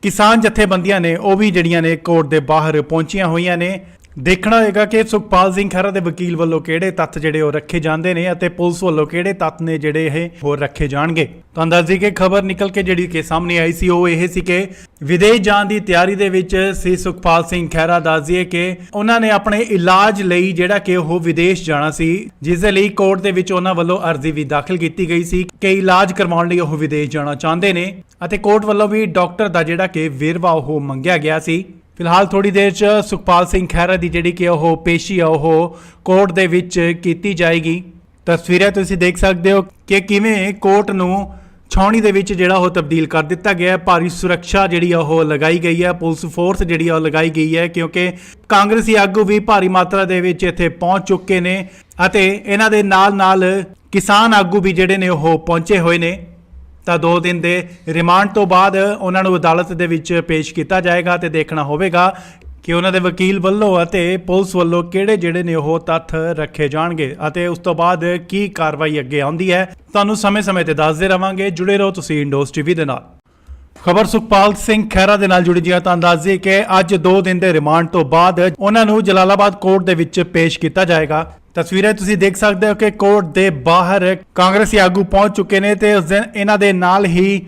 ਕਿਸਾਨ ਜਥੇਬੰਦੀਆਂ ਨੇ ਉਹ ਵੀ ਜਿਹੜੀਆਂ ਨੇ ਕੋਰਟ ਦੇ ਬਾਹਰ ਪਹੁੰਚੀਆਂ ਹੋਈਆਂ ਨੇ। ਦੇਖਣਾ ਹੋਏਗਾ ਕਿ ਸੁਖਪਾਲ ਸਿੰਘ ਖਹਿਰਾ ਦੇ ਵਕੀਲ ਵੱਲੋਂ ਕਿਹੜੇ ਤੱਥ ਜਿਹੜੇ ਉਹ ਰੱਖੇ ਜਾਂਦੇ ਨੇ ਅਤੇ ਪੁਲਿਸ ਵੱਲੋਂ ਕਿਹੜੇ ਤੱਥ ਨੇ ਜਿਹੜੇ ਇਹ ਹੋਰ ਰੱਖੇ ਜਾਣਗੇ। ਤੁਹਾਨੂੰ ਦੱਸ ਦਈਏ ਕਿ ਖਬਰ ਨਿਕਲ ਕੇ ਜਿਹੜੀ ਕਿ ਸਾਹਮਣੇ ਆਈ ਸੀ ਉਹ ਇਹ ਸੀ ਕਿ ਵਿਦੇਸ਼ ਜਾਣ ਦੀ ਤਿਆਰੀ ਦੇ ਵਿੱਚ ਸੀ ਸੁਖਪਾਲ ਸਿੰਘ ਖਹਿਰਾ। ਦੱਸ ਦਈਏ ਕਿ ਉਹਨਾਂ ਨੇ ਆਪਣੇ ਇਲਾਜ ਲਈ ਜਿਹੜਾ ਕਿ ਉਹ ਵਿਦੇਸ਼ ਜਾਣਾ ਸੀ, ਜਿਸ ਦੇ ਲਈ ਕੋਰਟ ਦੇ ਵਿੱਚ ਉਹਨਾਂ ਵੱਲੋਂ ਅਰਜ਼ੀ ਵੀ ਦਾਖਲ ਕੀਤੀ ਗਈ ਸੀ ਕਿ ਇਲਾਜ ਕਰਵਾਉਣ ਲਈ ਉਹ ਵਿਦੇਸ਼ ਜਾਣਾ ਚਾਹੁੰਦੇ ਨੇ ਅਤੇ ਕੋਰਟ ਵੱਲੋਂ ਵੀ ਡਾਕਟਰ ਦਾ ਜਿਹੜਾ ਕਿ ਵੇਰਵਾ ਉਹ ਮੰਗਿਆ ਗਿਆ ਸੀ। ਫਿਲਹਾਲ ਥੋੜੀ ਦੇਰ 'ਚ ਸੁਖਪਾਲ ਸਿੰਘ ਖਹਿਰਾ ਦੀ ਜਿਹੜੀ ਕਿ ਉਹ ਪੇਸ਼ੀ ਆ ਉਹ ਕੋਰਟ ਦੇ ਵਿੱਚ ਕੀਤੀ ਜਾਏਗੀ। ਤਸਵੀਰਾਂ ਤੁਸੀਂ ਦੇਖ ਸਕਦੇ ਹੋ ਕਿ ਕਿਵੇਂ ਕੋਰਟ ਨੂੰ ਛਾਉਣੀ ਦੇ ਵਿੱਚ ਜਿਹੜਾ ਉਹ ਤਬਦੀਲ ਕਰ ਦਿੱਤਾ ਗਿਆ ਹੈ। ਭਾਰੀ ਸੁਰੱਖਿਆ ਜਿਹੜੀ ਆ ਉਹ ਲਗਾਈ ਗਈ ਹੈ, ਪੁਲਿਸ ਫੋਰਸ ਜਿਹੜੀ ਆ ਉਹ ਲਗਾਈ ਗਈ ਹੈ ਕਿਉਂਕਿ ਕਾਂਗਰਸੀ ਆਗੂ ਵੀ ਭਾਰੀ ਮਾਤਰਾ ਦੇ ਵਿੱਚ ਇੱਥੇ ਪਹੁੰਚ ਚੁੱਕੇ ਨੇ ਅਤੇ ਇਹਨਾਂ ਦੇ ਨਾਲ ਕਿਸਾਨ ਆਗੂ ਵੀ ਜਿਹੜੇ ਨੇ ਉਹ ਪਹੁੰਚੇ ਹੋਏ ਨੇ। ਤਾਂ 2 ਦਿਨ ਦੇ ਰਿਮਾਂਡ ਤੋਂ ਬਾਅਦ ਉਹਨਾਂ ਨੂੰ ਅਦਾਲਤ ਦੇ ਵਿੱਚ ਪੇਸ਼ ਕੀਤਾ ਜਾਏਗਾ ਤੇ ਦੇਖਣਾ ਹੋਵੇਗਾ ਕਿ ਉਹਨਾਂ ਦੇ ਵਕੀਲ ਵੱਲੋਂ ਅਤੇ ਪੁਲਿਸ ਵੱਲੋਂ ਕਿਹੜੇ ਜਿਹੜੇ ਨੇ ਉਹ ਤੱਥ ਰੱਖੇ ਜਾਣਗੇ ਅਤੇ ਉਸ ਤੋਂ ਬਾਅਦ ਕੀ ਕਾਰਵਾਈ ਅੱਗੇ ਆਉਂਦੀ ਹੈ। ਤੁਹਾਨੂੰ ਸਮੇਂ-ਸਮੇਂ ਤੇ ਦੱਸਦੇ ਰਵਾਂਗੇ। ਜੁੜੇ ਰਹੋ ਤੁਸੀਂ ਇੰਡੋਸ ਟੀਵੀ ਦੇ ਨਾਲ। ਖਬਰ ਸੁਖਪਾਲ ਸਿੰਘ ਖਹਿਰਾ ਦੇ ਨਾਲ ਜੁੜੀ ਜੀ ਤਾਂ ਦੱਸ ਦਈਏ ਕਿ ਅੱਜ 2 ਦਿਨ ਦੇ ਰਿਮਾਂਡ ਤੋਂ ਬਾਅਦ ਉਹਨਾਂ ਨੂੰ ਜਲਾਲਾਬਾਦ ਕੋਰਟ ਦੇ ਵਿੱਚ ਪੇਸ਼ ਕੀਤਾ ਜਾਏਗਾ। ਤਸਵੀਰਾਂ ਤੁਸੀਂ ਦੇਖ ਸਕਦੇ ਹੋ ਕਿ ਕੋਰਟ ਦੇ ਬਾਹਰ ਕਾਂਗਰਸੀ ਆਗੂ ਪਹੁੰਚ ਚੁੱਕੇ ਨੇ ਤੇ ਉਸ ਦਿਨ ਇਹਨਾਂ ਦੇ ਨਾਲ ਹੀ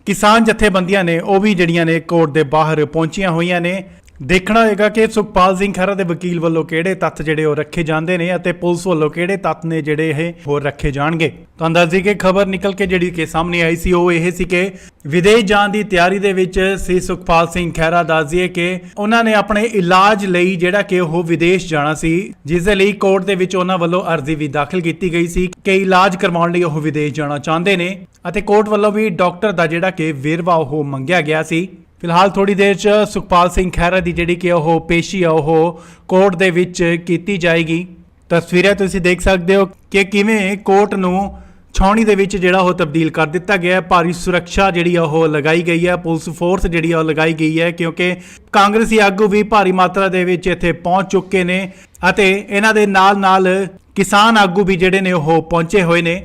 ਕਿਸਾਨ ਜਥੇਬੰਦੀਆਂ ਨੇ ਉਹ ਵੀ ਜਿਹੜੀਆਂ ਨੇ ਕੋਰਟ ਦੇ ਬਾਹਰ ਪਹੁੰਚੀਆਂ ਹੋਈਆਂ ਨੇ। ਦੇਖਣਾ ਹੋਏਗਾ ਕਿ ਸੁਖਪਾਲ ਸਿੰਘ ਖਹਿਰਾ ਦੇ ਵਕੀਲ ਵੱਲੋਂ ਕਿਹੜੇ ਤੱਥ ਜਿਹੜੇ ਉਹ ਰੱਖੇ ਜਾਂਦੇ ਨੇ ਅਤੇ ਪੁਲਿਸ ਵੱਲੋਂ ਕਿਹੜੇ ਤੱਥ ਨੇ ਜਿਹੜੇ ਇਹ ਹੋਰ ਰੱਖੇ ਜਾਣਗੇ। ਤੁਹਾਨੂੰ ਦੱਸ ਦਈਏ ਕਿ ਖਬਰ ਨਿਕਲ ਕੇ ਜਿਹੜੀ ਕਿ ਸਾਹਮਣੇ ਆਈ ਸੀ ਉਹ ਇਹ ਸੀ ਕਿ ਵਿਦੇਸ਼ ਜਾਣ ਦੀ ਤਿਆਰੀ ਦੇ ਵਿੱਚ ਸੀ ਸੁਖਪਾਲ ਸਿੰਘ ਖਹਿਰਾ। ਦੱਸ ਦਈਏ ਕਿ ਉਹਨਾਂ ਨੇ ਆਪਣੇ ਇਲਾਜ ਲਈ ਜਿਹੜਾ ਕਿ ਉਹ ਵਿਦੇਸ਼ ਜਾਣਾ ਸੀ, ਜਿਸ ਦੇ ਲਈ ਕੋਰਟ ਦੇ ਵਿੱਚ ਉਹਨਾਂ ਵੱਲੋਂ ਅਰਜ਼ੀ ਵੀ ਦਾਖਲ ਕੀਤੀ ਗਈ ਸੀ ਕਿ ਇਲਾਜ ਕਰਵਾਉਣ ਲਈ ਉਹ ਵਿਦੇਸ਼ ਜਾਣਾ ਚਾਹੁੰਦੇ ਨੇ ਅਤੇ ਕੋਰਟ ਵੱਲੋਂ ਵੀ ਡਾਕਟਰ ਦਾ ਜਿਹੜਾ ਕਿ ਵੇਰਵਾ ਉਹ ਮੰਗਿਆ ਗਿਆ ਸੀ। ਫਿਲਹਾਲ ਥੋੜੀ ਦੇਰ 'ਚ ਸੁਖਪਾਲ ਸਿੰਘ ਖਹਿਰਾ ਦੀ ਜਿਹੜੀ ਕਿ ਉਹ ਪੇਸ਼ੀ ਆ ਉਹ ਕੋਰਟ ਦੇ ਵਿੱਚ ਕੀਤੀ ਜਾਏਗੀ। ਤਸਵੀਰਾਂ ਤੁਸੀਂ ਦੇਖ ਸਕਦੇ ਹੋ ਕਿ ਕਿਵੇਂ ਕੋਰਟ ਨੂੰ ਛਾਉਣੀ ਦੇ ਵਿੱਚ ਜਿਹੜਾ ਉਹ ਤਬਦੀਲ ਕਰ ਦਿੱਤਾ ਗਿਆ ਹੈ। ਭਾਰੀ ਸੁਰੱਖਿਆ ਜਿਹੜੀ ਆ ਉਹ ਲਗਾਈ ਗਈ ਹੈ, ਪੁਲਿਸ ਫੋਰਸ ਜਿਹੜੀ ਆ ਉਹ ਲਗਾਈ ਗਈ ਹੈ ਕਿਉਂਕਿ ਕਾਂਗਰਸੀ ਆਗੂ ਵੀ ਭਾਰੀ ਮਾਤਰਾ ਦੇ ਵਿੱਚ ਇੱਥੇ ਪਹੁੰਚ ਚੁੱਕੇ ਨੇ ਅਤੇ ਇਹਨਾਂ ਦੇ ਨਾਲ ਕਿਸਾਨ ਆਗੂ ਵੀ ਜਿਹੜੇ ਨੇ ਉਹ ਪਹੁੰਚੇ ਹੋਏ ਨੇ।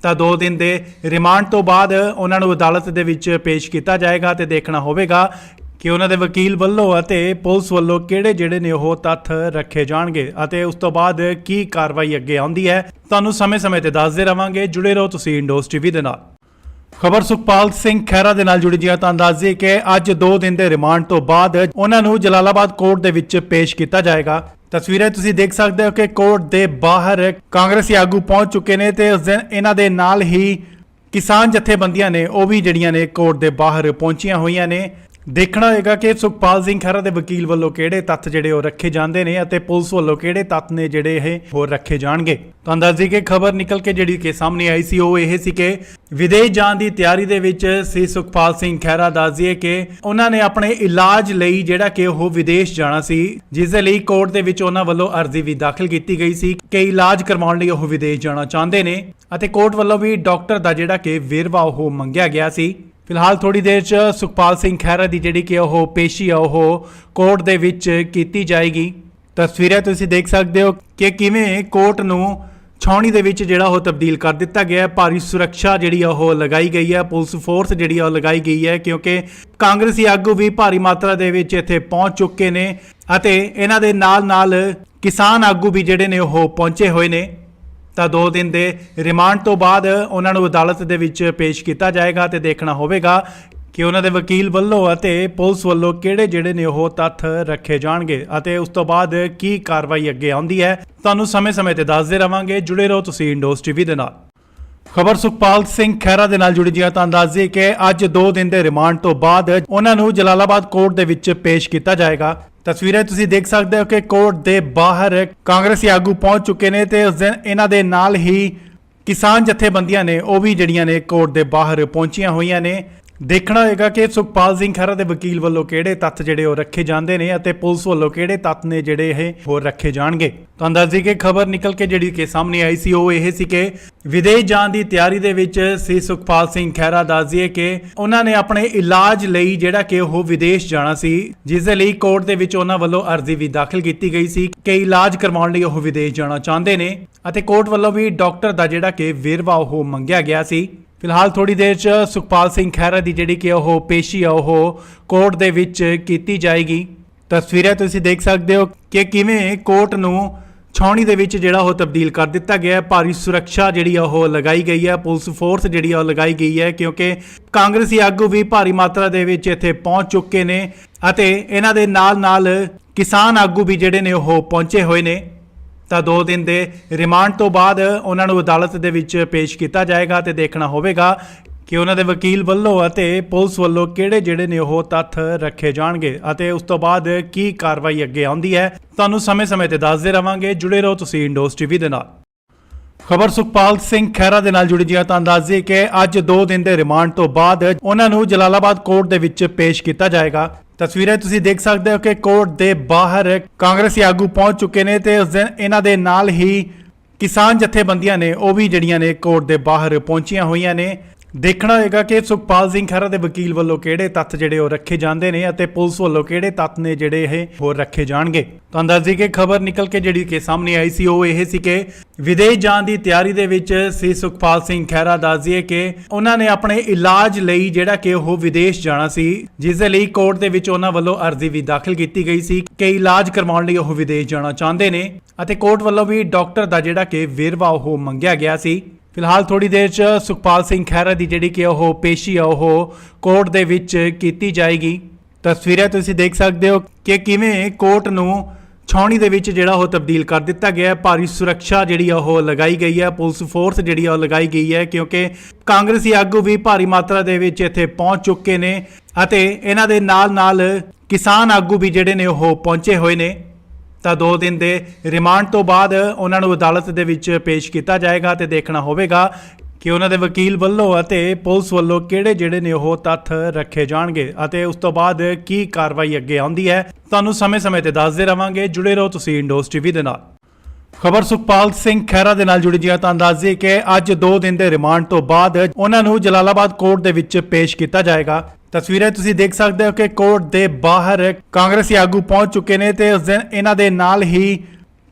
ਤਾਂ 2 ਦਿਨ ਦੇ ਰਿਮਾਂਡ ਤੋਂ ਬਾਅਦ ਉਹਨਾਂ ਨੂੰ ਅਦਾਲਤ ਦੇ ਵਿੱਚ ਪੇਸ਼ ਕੀਤਾ ਜਾਏਗਾ ਤੇ ਦੇਖਣਾ ਹੋਵੇਗਾ ਕਿ ਉਹਨਾਂ ਦੇ ਵਕੀਲ ਵੱਲੋਂ ਅਤੇ ਪੁਲਿਸ ਵੱਲੋਂ ਕਿਹੜੇ ਜਿਹੜੇ ਨੇ ਉਹ ਤੱਥ ਰੱਖੇ ਜਾਣਗੇ ਅਤੇ ਉਸ ਤੋਂ ਬਾਅਦ ਕੀ ਕਾਰਵਾਈ ਅੱਗੇ ਆਉਂਦੀ ਹੈ। ਤੁਹਾਨੂੰ ਸਮੇਂ-ਸਮੇਂ ਤੇ ਦੱਸਦੇ ਰਵਾਂਗੇ। ਜੁੜੇ ਰਹੋ ਤੁਸੀਂ ਇੰਡੋਸ ਟੀਵੀ ਦੇ ਨਾਲ। ਖਬਰ ਸੁਖਪਾਲ ਸਿੰਘ ਖਹਿਰਾ ਦੇ ਨਾਲ ਜੁੜੀ ਜੀ ਤਾਂ ਦੱਸ ਦਈਏ ਕਿ ਅੱਜ 2 ਦਿਨ ਦੇ ਰਿਮਾਂਡ ਤੋਂ ਬਾਅਦ ਉਹਨਾਂ ਨੂੰ ਜਲਾਲਾਬਾਦ ਕੋਰਟ ਦੇ ਵਿੱਚ ਪੇਸ਼ ਕੀਤਾ ਜਾਏਗਾ। ਤਸਵੀਰਾਂ ਤੁਸੀਂ ਦੇਖ ਸਕਦੇ ਹੋ ਕਿ ਕੋਰਟ ਦੇ ਬਾਹਰ ਕਾਂਗਰਸੀ ਆਗੂ ਪਹੁੰਚ ਚੁੱਕੇ ਨੇ ਤੇ ਉਸ ਦਿਨ ਇਹਨਾਂ ਦੇ ਨਾਲ ਹੀ ਕਿਸਾਨ ਜਥੇਬੰਦੀਆਂ ਨੇ ਉਹ ਵੀ ਜਿਹੜੀਆਂ ਨੇ ਕੋਰਟ ਦੇ ਬਾਹਰ ਪਹੁੰਚੀਆਂ ਹੋਈਆਂ ਨੇ। ਦੇਖਣਾ ਹੋਏਗਾ ਕਿ ਸੁਖਪਾਲ ਸਿੰਘ ਖਹਿਰਾ ਦੇ ਵਕੀਲ ਵੱਲੋਂ ਕਿਹੜੇ ਤੱਥ ਜਿਹੜੇ ਉਹ ਰੱਖੇ ਜਾਂਦੇ ਨੇ ਅਤੇ ਪੁਲਿਸ ਵੱਲੋਂ ਕਿਹੜੇ ਤੱਥ ਨੇ ਜਿਹੜੇ ਇਹ ਹੋਰ ਰੱਖੇ ਜਾਣਗੇ। ਤੁਹਾਨੂੰ ਦੱਸ ਦਈਏ ਕਿ ਖਬਰ ਨਿਕਲ ਕੇ ਜਿਹੜੀ ਕਿ ਸਾਹਮਣੇ ਆਈ ਸੀ ਉਹ ਇਹ ਸੀ ਕਿ ਵਿਦੇਸ਼ ਜਾਣ ਦੀ ਤਿਆਰੀ ਦੇ ਵਿੱਚ ਸੀ ਸੁਖਪਾਲ ਸਿੰਘ ਖਹਿਰਾ। ਦੱਸ ਦਈਏ ਕਿ ਉਹਨਾਂ ਨੇ ਆਪਣੇ ਇਲਾਜ ਲਈ ਜਿਹੜਾ ਕਿ ਉਹ ਵਿਦੇਸ਼ ਜਾਣਾ ਸੀ, ਜਿਸ ਦੇ ਲਈ ਕੋਰਟ ਦੇ ਵਿੱਚ ਉਹਨਾਂ ਵੱਲੋਂ ਅਰਜ਼ੀ ਵੀ ਦਾਖਲ ਕੀਤੀ ਗਈ ਸੀ ਕਿ ਇਲਾਜ ਕਰਵਾਉਣ ਲਈ ਉਹ ਵਿਦੇਸ਼ ਜਾਣਾ ਚਾਹੁੰਦੇ ਨੇ ਅਤੇ ਕੋਰਟ ਵੱਲੋਂ ਵੀ ਡਾਕਟਰ ਦਾ ਜਿਹੜਾ ਕਿ ਵੇਰਵਾ ਉਹ ਮੰਗਿਆ ਗਿਆ ਸੀ। ਫਿਲਹਾਲ ਥੋੜੀ ਦੇਰ 'ਚ ਸੁਖਪਾਲ ਸਿੰਘ ਖਹਿਰਾ ਦੀ ਜਿਹੜੀ ਕਿ ਉਹ ਪੇਸ਼ੀ ਆ ਉਹ ਕੋਰਟ ਦੇ ਵਿੱਚ ਕੀਤੀ ਜਾਏਗੀ। ਤਸਵੀਰਾਂ ਤੁਸੀਂ ਦੇਖ ਸਕਦੇ ਹੋ ਕਿ ਕਿਵੇਂ ਕੋਰਟ ਨੂੰ ਛਾਉਣੀ ਦੇ ਵਿੱਚ ਜਿਹੜਾ ਉਹ ਤਬਦੀਲ ਕਰ ਦਿੱਤਾ ਗਿਆ ਹੈ। ਭਾਰੀ ਸੁਰੱਖਿਆ ਜਿਹੜੀ ਆ ਉਹ ਲਗਾਈ ਗਈ ਹੈ, ਪੁਲਿਸ ਫੋਰਸ ਜਿਹੜੀ ਆ ਉਹ ਲਗਾਈ ਗਈ ਹੈ, ਕਿਉਂਕਿ ਕਾਂਗਰਸੀ ਆਗੂ ਵੀ ਭਾਰੀ ਮਾਤਰਾ ਦੇ ਵਿੱਚ ਇੱਥੇ ਪਹੁੰਚ ਚੁੱਕੇ ਨੇ ਅਤੇ ਇਹਨਾਂ ਦੇ ਨਾਲ ਕਿਸਾਨ ਆਗੂ ਵੀ ਜਿਹੜੇ ਨੇ ਉਹ ਪਹੁੰਚੇ ਹੋਏ ਨੇ। ਤਾਂ 2 ਦਿਨ ਦੇ ਰਿਮਾਂਡ ਤੋਂ ਬਾਅਦ ਉਹਨਾਂ ਨੂੰ ਅਦਾਲਤ ਦੇ ਵਿੱਚ ਪੇਸ਼ ਕੀਤਾ ਜਾਏਗਾ ਤੇ ਦੇਖਣਾ ਹੋਵੇਗਾ ਕਿ ਉਹਨਾਂ ਦੇ ਵਕੀਲ ਵੱਲੋਂ ਅਤੇ ਪੁਲਿਸ ਵੱਲੋਂ ਕਿਹੜੇ ਜਿਹੜੇ ਨੇ ਉਹ ਤੱਥ ਰੱਖੇ ਜਾਣਗੇ ਅਤੇ ਉਸ ਤੋਂ ਬਾਅਦ ਕੀ ਕਾਰਵਾਈ ਅੱਗੇ ਆਉਂਦੀ ਹੈ। ਤੁਹਾਨੂੰ ਸਮੇਂ-ਸਮੇਂ ਤੇ ਦੱਸਦੇ ਰਵਾਂਗੇ। ਜੁੜੇ ਰਹੋ ਤੁਸੀਂ ਇੰਡੋਸ ਟੀਵੀ ਦੇ ਨਾਲ। ਖਬਰ ਸੁਖਪਾਲ ਸਿੰਘ ਖਹਿਰਾ ਦੇ ਨਾਲ ਜੁੜੀ ਜੀ। ਤਾਂ ਦੱਸ ਦਈਏ ਕਿ ਅੱਜ 2 ਦਿਨ ਦੇ ਰਿਮਾਂਡ ਤੋਂ ਬਾਅਦ ਉਹਨਾਂ ਨੂੰ ਜਲਾਲਾਬਾਦ ਕੋਰਟ ਦੇ ਵਿੱਚ ਪੇਸ਼ ਕੀਤਾ ਜਾਏਗਾ। ਤਸਵੀਰਾਂ ਤੁਸੀਂ ਦੇਖ ਸਕਦੇ ਹੋ ਕਿ ਕੋਰਟ ਦੇ ਬਾਹਰ ਕਾਂਗਰਸੀ ਆਗੂ ਪਹੁੰਚ ਚੁੱਕੇ ਨੇ ਤੇ ਉਸ ਦਿਨ ਇਹਨਾਂ ਦੇ ਨਾਲ ਹੀ ਕਿਸਾਨ ਜਥੇਬੰਦੀਆਂ ਨੇ ਉਹ ਵੀ ਜਿਹੜੀਆਂ ਨੇ ਕੋਰਟ ਦੇ ਬਾਹਰ ਪਹੁੰਚੀਆਂ ਹੋਈਆਂ ਨੇ। ਦੇਖਣਾ ਹੋਏਗਾ ਕਿ ਸੁਖਪਾਲ ਸਿੰਘ ਖਹਿਰਾ ਦੇ ਵਕੀਲ ਵੱਲੋਂ ਕਿਹੜੇ ਤੱਥ ਜਿਹੜੇ ਉਹ ਰੱਖੇ ਜਾਂਦੇ ਨੇ ਅਤੇ ਪੁਲਿਸ ਵੱਲੋਂ ਕਿਹੜੇ ਤੱਥ ਨੇ ਜਿਹੜੇ ਇਹ ਹੋਰ ਰੱਖੇ ਜਾਣਗੇ। ਤੁਹਾਨੂੰ ਦੱਸ ਦਈਏ ਕਿ ਖਬਰ ਨਿਕਲ ਕੇ ਜਿਹੜੀ ਕਿ ਸਾਹਮਣੇ ਆਈ ਸੀ ਉਹ ਇਹ ਸੀ ਕਿ ਵਿਦੇਸ਼ ਜਾਣ ਦੀ ਤਿਆਰੀ ਦੇ ਵਿੱਚ ਸੀ ਸੁਖਪਾਲ ਸਿੰਘ ਖਹਿਰਾ। ਦੱਸ ਦਈਏ ਕਿ ਉਹਨਾਂ ਨੇ ਆਪਣੇ ਇਲਾਜ ਲਈ ਜਿਹੜਾ ਕਿ ਉਹ ਵਿਦੇਸ਼ ਜਾਣਾ ਸੀ, ਜਿਸ ਦੇ ਲਈ ਕੋਰਟ ਦੇ ਵਿੱਚ ਉਹਨਾਂ ਵੱਲੋਂ ਅਰਜ਼ੀ ਵੀ ਦਾਖਲ ਕੀਤੀ ਗਈ ਸੀ ਕਿ ਇਲਾਜ ਕਰਵਾਉਣ ਲਈ ਉਹ ਵਿਦੇਸ਼ ਜਾਣਾ ਚਾਹੁੰਦੇ ਨੇ ਅਤੇ ਕੋਰਟ ਵੱਲੋਂ ਵੀ ਡਾਕਟਰ ਦਾ ਜਿਹੜਾ ਕਿ ਵੇਰਵਾ ਉਹ ਮੰਗਿਆ ਗਿਆ ਸੀ। ਫਿਲਹਾਲ ਥੋੜੀ ਦੇਰ 'ਚ ਸੁਖਪਾਲ ਸਿੰਘ ਖਹਿਰਾ ਦੀ ਜਿਹੜੀ ਕਿ ਉਹ ਪੇਸ਼ੀ ਆ ਉਹ ਕੋਰਟ ਦੇ ਵਿੱਚ ਕੀਤੀ ਜਾਏਗੀ। ਤਸਵੀਰਾਂ ਤੁਸੀਂ ਦੇਖ ਸਕਦੇ ਹੋ ਕਿ ਕਿਵੇਂ ਕੋਰਟ ਨੂੰ ਛਾਉਣੀ ਦੇ ਵਿੱਚ ਜਿਹੜਾ ਉਹ ਤਬਦੀਲ ਕਰ ਦਿੱਤਾ ਗਿਆ ਹੈ। ਭਾਰੀ ਸੁਰੱਖਿਆ ਜਿਹੜੀ ਆ ਉਹ ਲਗਾਈ ਗਈ ਹੈ, ਪੁਲਿਸ ਫੋਰਸ ਜਿਹੜੀ ਆ ਉਹ ਲਗਾਈ ਗਈ ਹੈ, ਕਿਉਂਕਿ ਕਾਂਗਰਸੀ ਆਗੂ ਵੀ ਭਾਰੀ ਮਾਤਰਾ ਦੇ ਵਿੱਚ ਇੱਥੇ ਪਹੁੰਚ ਚੁੱਕੇ ਨੇ ਅਤੇ ਇਹਨਾਂ ਦੇ ਨਾਲ ਕਿਸਾਨ ਆਗੂ ਵੀ ਜਿਹੜੇ ਨੇ ਉਹ ਪਹੁੰਚੇ ਹੋਏ ਨੇ। ਤਾਂ 2 ਦਿਨ ਦੇ ਰਿਮਾਂਡ ਤੋਂ ਬਾਅਦ ਉਹਨਾਂ ਨੂੰ ਅਦਾਲਤ ਦੇ ਵਿੱਚ ਪੇਸ਼ ਕੀਤਾ ਜਾਏਗਾ ਤੇ ਦੇਖਣਾ ਹੋਵੇਗਾ ਕਿ ਉਹਨਾਂ ਦੇ ਵਕੀਲ ਵੱਲੋਂ ਅਤੇ ਪੁਲਿਸ ਵੱਲੋਂ ਕਿਹੜੇ ਜਿਹੜੇ ਨੇ ਉਹ ਤੱਥ ਰੱਖੇ ਜਾਣਗੇ ਅਤੇ ਉਸ ਤੋਂ ਬਾਅਦ ਕੀ ਕਾਰਵਾਈ ਅੱਗੇ ਆਉਂਦੀ ਹੈ। ਤੁਹਾਨੂੰ ਸਮੇਂ-ਸਮੇਂ ਤੇ ਦੱਸਦੇ ਰਵਾਂਗੇ। ਜੁੜੇ ਰਹੋ ਤੁਸੀਂ ਇੰਡੋਸ ਟੀਵੀ ਦੇ ਨਾਲ। ਖਬਰ ਸੁਖਪਾਲ ਸਿੰਘ ਖਹਿਰਾ ਦੇ ਨਾਲ ਜੁੜੀ ਜੀ। ਤਾਂ ਦੱਸ ਦਈਏ ਕਿ ਅੱਜ 2 ਦਿਨ ਦੇ ਰਿਮਾਂਡ ਤੋਂ ਬਾਅਦ ਉਹਨਾਂ ਨੂੰ ਜਲਾਲਾਬਾਦ ਕੋਰਟ ਦੇ ਵਿੱਚ ਪੇਸ਼ ਕੀਤਾ ਜਾਏਗਾ। ਤਸਵੀਰਾਂ ਤੁਸੀਂ ਦੇਖ ਸਕਦੇ ਹੋ ਕਿ ਕੋਰਟ ਦੇ ਬਾਹਰ ਕਾਂਗਰਸੀ ਆਗੂ ਪਹੁੰਚ ਚੁੱਕੇ ਨੇ ਤੇ ਉਸ ਦਿਨ ਇਹਨਾਂ ਦੇ ਨਾਲ ਹੀ ਕਿਸਾਨ ਜਥੇਬੰਦੀਆਂ ਨੇ ਉਹ ਵੀ ਜਿਹੜੀਆਂ ਨੇ ਕੋਰਟ ਦੇ ਬਾਹਰ ਪਹੁੰਚੀਆਂ ਹੋਈਆਂ ਨੇ। ਦੇਖਣਾ ਹੋਏਗਾ ਕਿ ਸੁਖਪਾਲ ਸਿੰਘ ਖਹਿਰਾ ਦੇ ਵਕੀਲ ਵੱਲੋਂ ਕਿਹੜੇ ਤੱਥ ਜਿਹੜੇ ਉਹ ਰੱਖੇ ਜਾਂਦੇ ਨੇ ਅਤੇ ਪੁਲਿਸ ਵੱਲੋਂ ਕਿਹੜੇ ਤੱਥ ਨੇ ਜਿਹੜੇ ਇਹ ਹੋਰ ਰੱਖੇ ਜਾਣਗੇ। ਤੁਹਾਨੂੰ ਦੱਸ ਦਈਏ ਕਿ ਖਬਰ ਨਿਕਲ ਕੇ ਜਿਹੜੀ ਕਿ ਸਾਹਮਣੇ ਆਈ ਸੀ ਉਹ ਇਹ ਸੀ ਕਿ ਵਿਦੇਸ਼ ਜਾਣ ਦੀ ਤਿਆਰੀ ਦੇ ਵਿੱਚ ਸੀ ਸੁਖਪਾਲ ਸਿੰਘ ਖਹਿਰਾ। ਦੱਸ ਦਈਏ ਕਿ ਉਹਨਾਂ ਨੇ ਆਪਣੇ ਇਲਾਜ ਲਈ ਜਿਹੜਾ ਕਿ ਉਹ ਵਿਦੇਸ਼ ਜਾਣਾ ਸੀ, ਜਿਸ ਦੇ ਲਈ ਕੋਰਟ ਦੇ ਵਿੱਚ ਉਹਨਾਂ ਵੱਲੋਂ ਅਰਜ਼ੀ ਵੀ ਦਾਖਲ ਕੀਤੀ ਗਈ ਸੀ ਕਿ ਇਲਾਜ ਕਰਵਾਉਣ ਲਈ ਉਹ ਵਿਦੇਸ਼ ਜਾਣਾ ਚਾਹੁੰਦੇ ਨੇ ਅਤੇ ਕੋਰਟ ਵੱਲੋਂ ਵੀ ਡਾਕਟਰ ਦਾ ਜਿਹੜਾ ਕਿ ਵੇਰਵਾ ਉਹ ਮੰਗਿਆ ਗਿਆ ਸੀ। ਫਿਲਹਾਲ ਥੋੜੀ ਦੇਰ 'ਚ ਸੁਖਪਾਲ ਸਿੰਘ ਖਹਿਰਾ ਦੀ ਜਿਹੜੀ ਕਿ ਉਹ ਪੇਸ਼ੀ ਆ ਉਹ ਕੋਰਟ ਦੇ ਵਿੱਚ ਕੀਤੀ ਜਾਏਗੀ। ਤਸਵੀਰਾਂ ਤੁਸੀਂ ਦੇਖ ਸਕਦੇ ਹੋ ਕਿ ਕਿਵੇਂ ਕੋਰਟ ਨੂੰ ਛਾਉਣੀ ਦੇ ਵਿੱਚ ਜਿਹੜਾ ਉਹ ਤਬਦੀਲ ਕਰ ਦਿੱਤਾ ਗਿਆ ਹੈ। ਭਾਰੀ ਸੁਰੱਖਿਆ ਜਿਹੜੀ ਆ ਉਹ ਲਗਾਈ ਗਈ ਹੈ, ਪੁਲਿਸ ਫੋਰਸ ਜਿਹੜੀ ਆ ਉਹ ਲਗਾਈ ਗਈ ਹੈ, ਕਿਉਂਕਿ ਕਾਂਗਰਸੀ ਆਗੂ ਵੀ ਭਾਰੀ ਮਾਤਰਾ ਦੇ ਵਿੱਚ ਇੱਥੇ ਪਹੁੰਚ ਚੁੱਕੇ ਨੇ ਅਤੇ ਇਹਨਾਂ ਦੇ ਨਾਲ ਕਿਸਾਨ ਆਗੂ ਵੀ ਜਿਹੜੇ ਨੇ ਉਹ ਪਹੁੰਚੇ ਹੋਏ ਨੇ। ਤਾਂ 2 ਦਿਨ ਦੇ ਰਿਮਾਂਡ ਤੋਂ ਬਾਅਦ ਉਹਨਾਂ ਨੂੰ ਅਦਾਲਤ ਦੇ ਵਿੱਚ ਪੇਸ਼ ਕੀਤਾ ਜਾਏਗਾ ਤੇ ਦੇਖਣਾ ਹੋਵੇਗਾ ਕਿ ਉਹਨਾਂ ਦੇ ਵਕੀਲ ਵੱਲੋਂ ਅਤੇ ਪੁਲਿਸ ਵੱਲੋਂ ਕਿਹੜੇ ਜਿਹੜੇ ਨੇ ਉਹ ਤੱਥ ਰੱਖੇ ਜਾਣਗੇ ਅਤੇ ਉਸ ਤੋਂ ਬਾਅਦ ਕੀ ਕਾਰਵਾਈ ਅੱਗੇ ਆਉਂਦੀ ਹੈ। ਤੁਹਾਨੂੰ ਸਮੇਂ-ਸਮੇਂ ਤੇ ਦੱਸਦੇ ਰਵਾਂਗੇ। ਜੁੜੇ ਰਹੋ ਤੁਸੀਂ ਇੰਡੋਸ ਟੀਵੀ ਦੇ ਨਾਲ। ਖਬਰ ਸੁਖਪਾਲ ਸਿੰਘ ਖਹਿਰਾ ਦੇ ਨਾਲ ਜੁੜੀ ਜੀ। ਤਾਂ ਦੱਸ ਦਈਏ ਕਿ ਅੱਜ 2 ਦਿਨ ਦੇ ਰਿਮਾਂਡ ਤੋਂ ਬਾਅਦ ਉਹਨਾਂ ਨੂੰ ਜਲਾਲਾਬਾਦ ਕੋਰਟ ਦੇ ਵਿੱਚ ਪੇਸ਼ ਕੀਤਾ ਜਾਏਗਾ। ਤਸਵੀਰਾਂ ਤੁਸੀਂ ਦੇਖ ਸਕਦੇ ਹੋ ਕਿ ਕੋਰਟ ਦੇ ਬਾਹਰ ਕਾਂਗਰਸੀ ਆਗੂ ਪਹੁੰਚ ਚੁੱਕੇ ਨੇ ਤੇ ਉਸ ਦਿਨ ਇਹਨਾਂ ਦੇ ਨਾਲ ਹੀ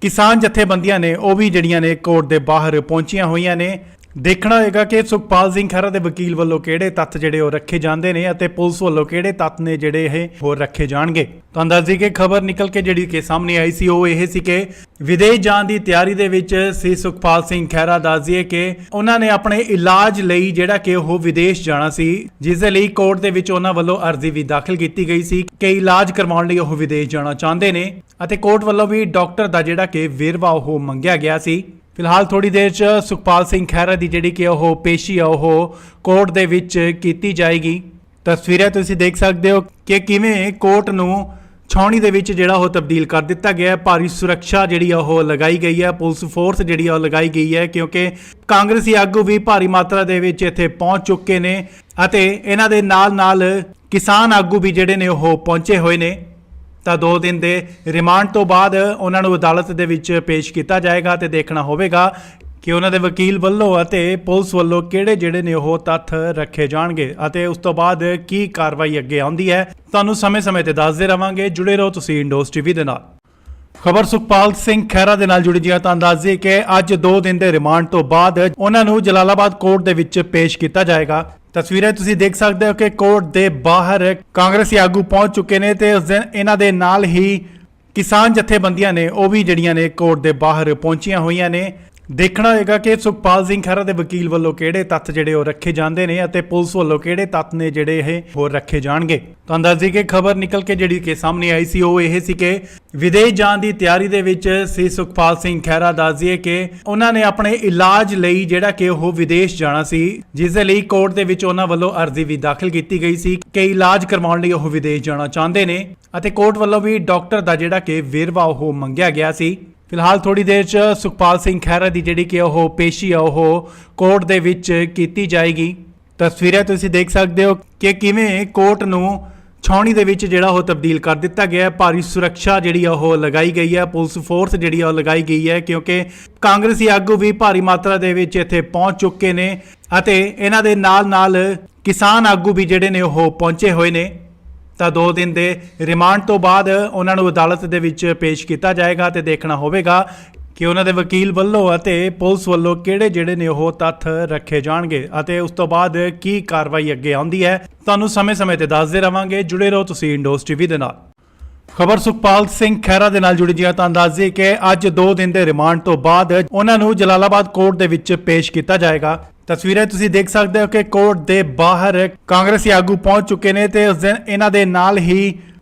ਕਿਸਾਨ ਜਥੇਬੰਦੀਆਂ ਨੇ ਉਹ ਵੀ ਜਿਹੜੀਆਂ ਨੇ ਕੋਰਟ ਦੇ ਬਾਹਰ ਪਹੁੰਚੀਆਂ ਹੋਈਆਂ ਨੇ। ਦੇਖਣਾ ਹੋਏਗਾ ਕਿ ਸੁਖਪਾਲ ਸਿੰਘ ਖਹਿਰਾ ਦੇ ਵਕੀਲ ਵੱਲੋਂ ਕਿਹੜੇ ਤੱਥ ਜਿਹੜੇ ਉਹ ਰੱਖੇ ਜਾਂਦੇ ਨੇ ਅਤੇ ਪੁਲਿਸ ਵੱਲੋਂ ਕਿਹੜੇ ਤੱਥ ਨੇ ਜਿਹੜੇ ਇਹ ਹੋਰ ਰੱਖੇ ਜਾਣਗੇ। ਤੁਹਾਨੂੰ ਦੱਸ ਦਈਏ ਕਿ ਖਬਰ ਨਿਕਲ ਕੇ ਜਿਹੜੀ ਕਿ ਸਾਹਮਣੇ ਆਈ ਸੀ ਉਹ ਇਹ ਸੀ ਕਿ ਵਿਦੇਸ਼ ਜਾਣ ਦੀ ਤਿਆਰੀ ਦੇ ਵਿੱਚ ਸੀ ਸੁਖਪਾਲ ਸਿੰਘ ਖਹਿਰਾ। ਦੱਸ ਦਈਏ ਕਿ ਉਹਨਾਂ ਨੇ ਆਪਣੇ ਇਲਾਜ ਲਈ ਜਿਹੜਾ ਕਿ ਉਹ ਵਿਦੇਸ਼ ਜਾਣਾ ਸੀ, ਜਿਸ ਦੇ ਲਈ ਕੋਰਟ ਦੇ ਵਿੱਚ ਉਹਨਾਂ ਵੱਲੋਂ ਅਰਜ਼ੀ ਵੀ ਦਾਖਲ ਕੀਤੀ ਗਈ ਸੀ ਕਿ ਇਲਾਜ ਕਰਵਾਉਣ ਲਈ ਉਹ ਵਿਦੇਸ਼ ਜਾਣਾ ਚਾਹੁੰਦੇ ਨੇ ਅਤੇ ਕੋਰਟ ਵੱਲੋਂ ਵੀ ਡਾਕਟਰ ਦਾ ਜਿਹੜਾ ਕਿ ਵੇਰਵਾ ਉਹ ਮੰਗਿਆ ਗਿਆ ਸੀ। ਫਿਲਹਾਲ ਥੋੜੀ ਦੇਰ 'ਚ ਸੁਖਪਾਲ ਸਿੰਘ ਖਹਿਰਾ ਦੀ ਜਿਹੜੀ ਕਿ ਉਹ ਪੇਸ਼ੀ ਆ ਉਹ ਕੋਰਟ ਦੇ ਵਿੱਚ ਕੀਤੀ ਜਾਏਗੀ। ਤਸਵੀਰਾਂ ਤੁਸੀਂ ਦੇਖ ਸਕਦੇ ਹੋ ਕਿ ਕਿਵੇਂ ਕੋਰਟ ਨੂੰ ਛਾਉਣੀ ਦੇ ਵਿੱਚ ਜਿਹੜਾ ਉਹ ਤਬਦੀਲ ਕਰ ਦਿੱਤਾ ਗਿਆ ਹੈ। ਭਾਰੀ ਸੁਰੱਖਿਆ ਜਿਹੜੀ ਆ ਉਹ ਲਗਾਈ ਗਈ ਹੈ, ਪੁਲਿਸ ਫੋਰਸ ਜਿਹੜੀ ਆ ਉਹ ਲਗਾਈ ਗਈ ਹੈ ਕਿਉਂਕਿ ਕਾਂਗਰਸੀ ਆਗੂ ਵੀ ਭਾਰੀ ਮਾਤਰਾ ਦੇ ਵਿੱਚ ਇੱਥੇ ਪਹੁੰਚ ਚੁੱਕੇ ਨੇ ਅਤੇ ਇਹਨਾਂ ਦੇ ਨਾਲ ਕਿਸਾਨ ਆਗੂ ਵੀ ਜਿਹੜੇ ਨੇ ਉਹ ਪਹੁੰਚੇ ਹੋਏ ਨੇ। ਤਾਂ 2 ਦਿਨ ਦੇ ਰਿਮਾਂਡ ਤੋਂ ਬਾਅਦ ਉਹਨਾਂ ਨੂੰ ਅਦਾਲਤ ਦੇ ਵਿੱਚ ਪੇਸ਼ ਕੀਤਾ ਜਾਏਗਾ ਤੇ ਦੇਖਣਾ ਹੋਵੇਗਾ ਕਿ ਉਹਨਾਂ ਦੇ ਵਕੀਲ ਵੱਲੋਂ ਅਤੇ ਪੁਲਿਸ ਵੱਲੋਂ ਕਿਹੜੇ ਜਿਹੜੇ ਨੇ ਉਹ ਤੱਥ ਰੱਖੇ ਜਾਣਗੇ ਅਤੇ ਉਸ ਤੋਂ ਬਾਅਦ ਕੀ ਕਾਰਵਾਈ ਅੱਗੇ ਆਉਂਦੀ ਹੈ। ਤੁਹਾਨੂੰ ਸਮੇਂ-ਸਮੇਂ ਤੇ ਦੱਸਦੇ ਰਵਾਂਗੇ। ਜੁੜੇ ਰਹੋ ਤੁਸੀਂ ਇੰਡੋਸ ਟੀਵੀ ਦੇ ਨਾਲ। ਖਬਰ ਸੁਖਪਾਲ ਸਿੰਘ ਖਹਿਰਾ ਦੇ ਨਾਲ ਜੁੜੀ ਜੀ। ਤਾਂ ਦੱਸਦੇ ਕਿ ਅੱਜ 2 ਦਿਨ ਦੇ ਰਿਮਾਂਡ ਤੋਂ ਬਾਅਦ ਉਹਨਾਂ ਨੂੰ ਜਲਾਲਾਬਾਦ ਕੋਰਟ ਦੇ ਵਿੱਚ ਪੇਸ਼ ਕੀਤਾ ਜਾਏਗਾ। ਤਸਵੀਰਾਂ ਤੁਸੀਂ ਦੇਖ ਸਕਦੇ ਹੋ ਕਿ ਕੋਰਟ ਦੇ ਬਾਹਰ ਕਾਂਗਰਸੀ ਆਗੂ ਪਹੁੰਚ ਚੁੱਕੇ ਨੇ ਤੇ ਉਸ ਦਿਨ ਇਹਨਾਂ ਦੇ ਨਾਲ ਹੀ ਕਿਸਾਨ ਜਥੇਬੰਦੀਆਂ ਨੇ ਉਹ ਵੀ ਜਿਹੜੀਆਂ ਨੇ ਕੋਰਟ ਦੇ ਬਾਹਰ ਪਹੁੰਚੀਆਂ ਹੋਈਆਂ ਨੇ। ਦੇਖਣਾ ਹੋਏਗਾ ਕਿ ਸੁਖਪਾਲ ਸਿੰਘ ਖਹਿਰਾ ਦੇ ਵਕੀਲ ਵੱਲੋਂ ਕਿਹੜੇ ਤੱਥ ਜਿਹੜੇ ਉਹ ਰੱਖੇ ਜਾਂਦੇ ਨੇ ਅਤੇ ਪੁਲਿਸ ਵੱਲੋਂ ਕਿਹੜੇ ਤੱਥ ਨੇ ਜਿਹੜੇ ਇਹ ਹੋਰ ਰੱਖੇ ਜਾਣਗੇ। ਤਾਂ ਅੰਦਾਜ਼ੇ ਕਿ ਖਬਰ ਨਿਕਲ ਕੇ ਜਿਹੜੀ ਕਿ ਸਾਹਮਣੇ ਆਈ ਸੀ ਉਹ ਇਹ ਸੀ ਕਿ ਵਿਦੇਸ਼ ਜਾਣ ਦੀ ਤਿਆਰੀ ਦੇ ਵਿੱਚ ਸੀ ਸੁਖਪਾਲ ਸਿੰਘ ਖਹਿਰਾ। ਦੱਸਦੀਏ ਕਿ ਉਹਨਾਂ ਨੇ ਆਪਣੇ ਇਲਾਜ ਲਈ ਜਿਹੜਾ ਕਿ ਉਹ ਵਿਦੇਸ਼ ਜਾਣਾ ਸੀ, ਜਿਸ ਦੇ ਲਈ ਕੋਰਟ ਦੇ ਵਿੱਚ ਉਹਨਾਂ ਵੱਲੋਂ ਅਰਜ਼ੀ ਵੀ ਦਾਖਲ ਕੀਤੀ ਗਈ ਸੀ ਕਿ ਇਲਾਜ ਕਰਵਾਉਣ ਲਈ ਉਹ ਵਿਦੇਸ਼ ਜਾਣਾ ਚਾਹੁੰਦੇ ਨੇ ਅਤੇ ਕੋਰਟ ਵੱਲੋਂ ਵੀ ਡਾਕਟਰ ਦਾ ਜਿਹੜਾ ਕਿ ਵੇਰਵਾ ਉਹ ਮੰਗਿਆ ਗਿਆ ਸੀ। ਫਿਲਹਾਲ ਥੋੜੀ ਦੇਰ 'ਚ ਸੁਖਪਾਲ ਸਿੰਘ ਖਹਿਰਾ ਦੀ ਜਿਹੜੀ ਕਿ ਉਹ ਪੇਸ਼ੀ ਆ ਉਹ ਕੋਰਟ ਦੇ ਵਿੱਚ ਕੀਤੀ ਜਾਏਗੀ। ਤਸਵੀਰਾਂ ਤੁਸੀਂ ਦੇਖ ਸਕਦੇ ਹੋ ਕਿ ਕਿਵੇਂ ਕੋਰਟ ਨੂੰ ਛਾਉਣੀ ਦੇ ਵਿੱਚ ਜਿਹੜਾ ਉਹ ਤਬਦੀਲ ਕਰ ਦਿੱਤਾ ਗਿਆ ਹੈ। ਭਾਰੀ ਸੁਰੱਖਿਆ ਜਿਹੜੀ ਆ ਉਹ ਲਗਾਈ ਗਈ ਹੈ, ਪੁਲਿਸ ਫੋਰਸ ਜਿਹੜੀ ਆ ਉਹ ਲਗਾਈ ਗਈ ਹੈ ਕਿਉਂਕਿ ਕਾਂਗਰਸੀ ਆਗੂ ਵੀ ਭਾਰੀ ਮਾਤਰਾ ਦੇ ਵਿੱਚ ਇੱਥੇ ਪਹੁੰਚ ਚੁੱਕੇ ਨੇ ਅਤੇ ਇਹਨਾਂ ਦੇ ਨਾਲ ਕਿਸਾਨ ਆਗੂ ਵੀ ਜਿਹੜੇ ਨੇ ਉਹ ਪਹੁੰਚੇ ਹੋਏ ਨੇ। ਤਾਂ 2 ਦਿਨ ਦੇ ਰਿਮਾਂਡ ਤੋਂ ਬਾਅਦ ਉਹਨਾਂ ਨੂੰ ਅਦਾਲਤ ਦੇ ਵਿੱਚ ਪੇਸ਼ ਕੀਤਾ ਜਾਏਗਾ ਤੇ ਦੇਖਣਾ ਹੋਵੇਗਾ ਕਿ ਉਹਨਾਂ ਦੇ ਵਕੀਲ ਵੱਲੋਂ ਅਤੇ ਪੁਲਿਸ ਵੱਲੋਂ ਕਿਹੜੇ ਜਿਹੜੇ ਨੇ ਉਹ ਤੱਥ ਰੱਖੇ ਜਾਣਗੇ ਅਤੇ ਉਸ ਤੋਂ ਬਾਅਦ ਕੀ ਕਾਰਵਾਈ ਅੱਗੇ ਆਉਂਦੀ ਹੈ। ਤੁਹਾਨੂੰ ਸਮੇਂ-ਸਮੇਂ ਤੇ ਦੱਸਦੇ ਰਵਾਂਗੇ। ਜੁੜੇ ਰਹੋ ਤੁਸੀਂ ਇੰਡੋਸ ਟੀਵੀ ਦੇ ਨਾਲ। ਖਬਰ ਸੁਖਪਾਲ ਸਿੰਘ ਖਹਿਰਾ ਦੇ ਨਾਲ ਜੁੜੀ ਜੀ। ਤਾਂ ਦੱਸਦੇ ਕਿ ਅੱਜ 2 ਦਿਨ ਦੇ ਰਿਮਾਂਡ ਤੋਂ ਬਾਅਦ ਉਹਨਾਂ ਨੂੰ ਜਲਾਲਾਬਾਦ ਕੋਰਟ ਦੇ ਵਿੱਚ ਪੇਸ਼ ਕੀਤਾ ਜਾਏਗਾ। ਤਸਵੀਰਾਂ ਤੁਸੀਂ ਦੇਖ ਸਕਦੇ ਹੋ ਕਿ ਕੋਰਟ ਦੇ ਬਾਹਰ ਕਾਂਗਰਸੀ ਆਗੂ ਪਹੁੰਚ ਚੁੱਕੇ ਨੇ ਤੇ ਉਸ ਦਿਨ ਇਹਨਾਂ ਦੇ ਨਾਲ ਹੀ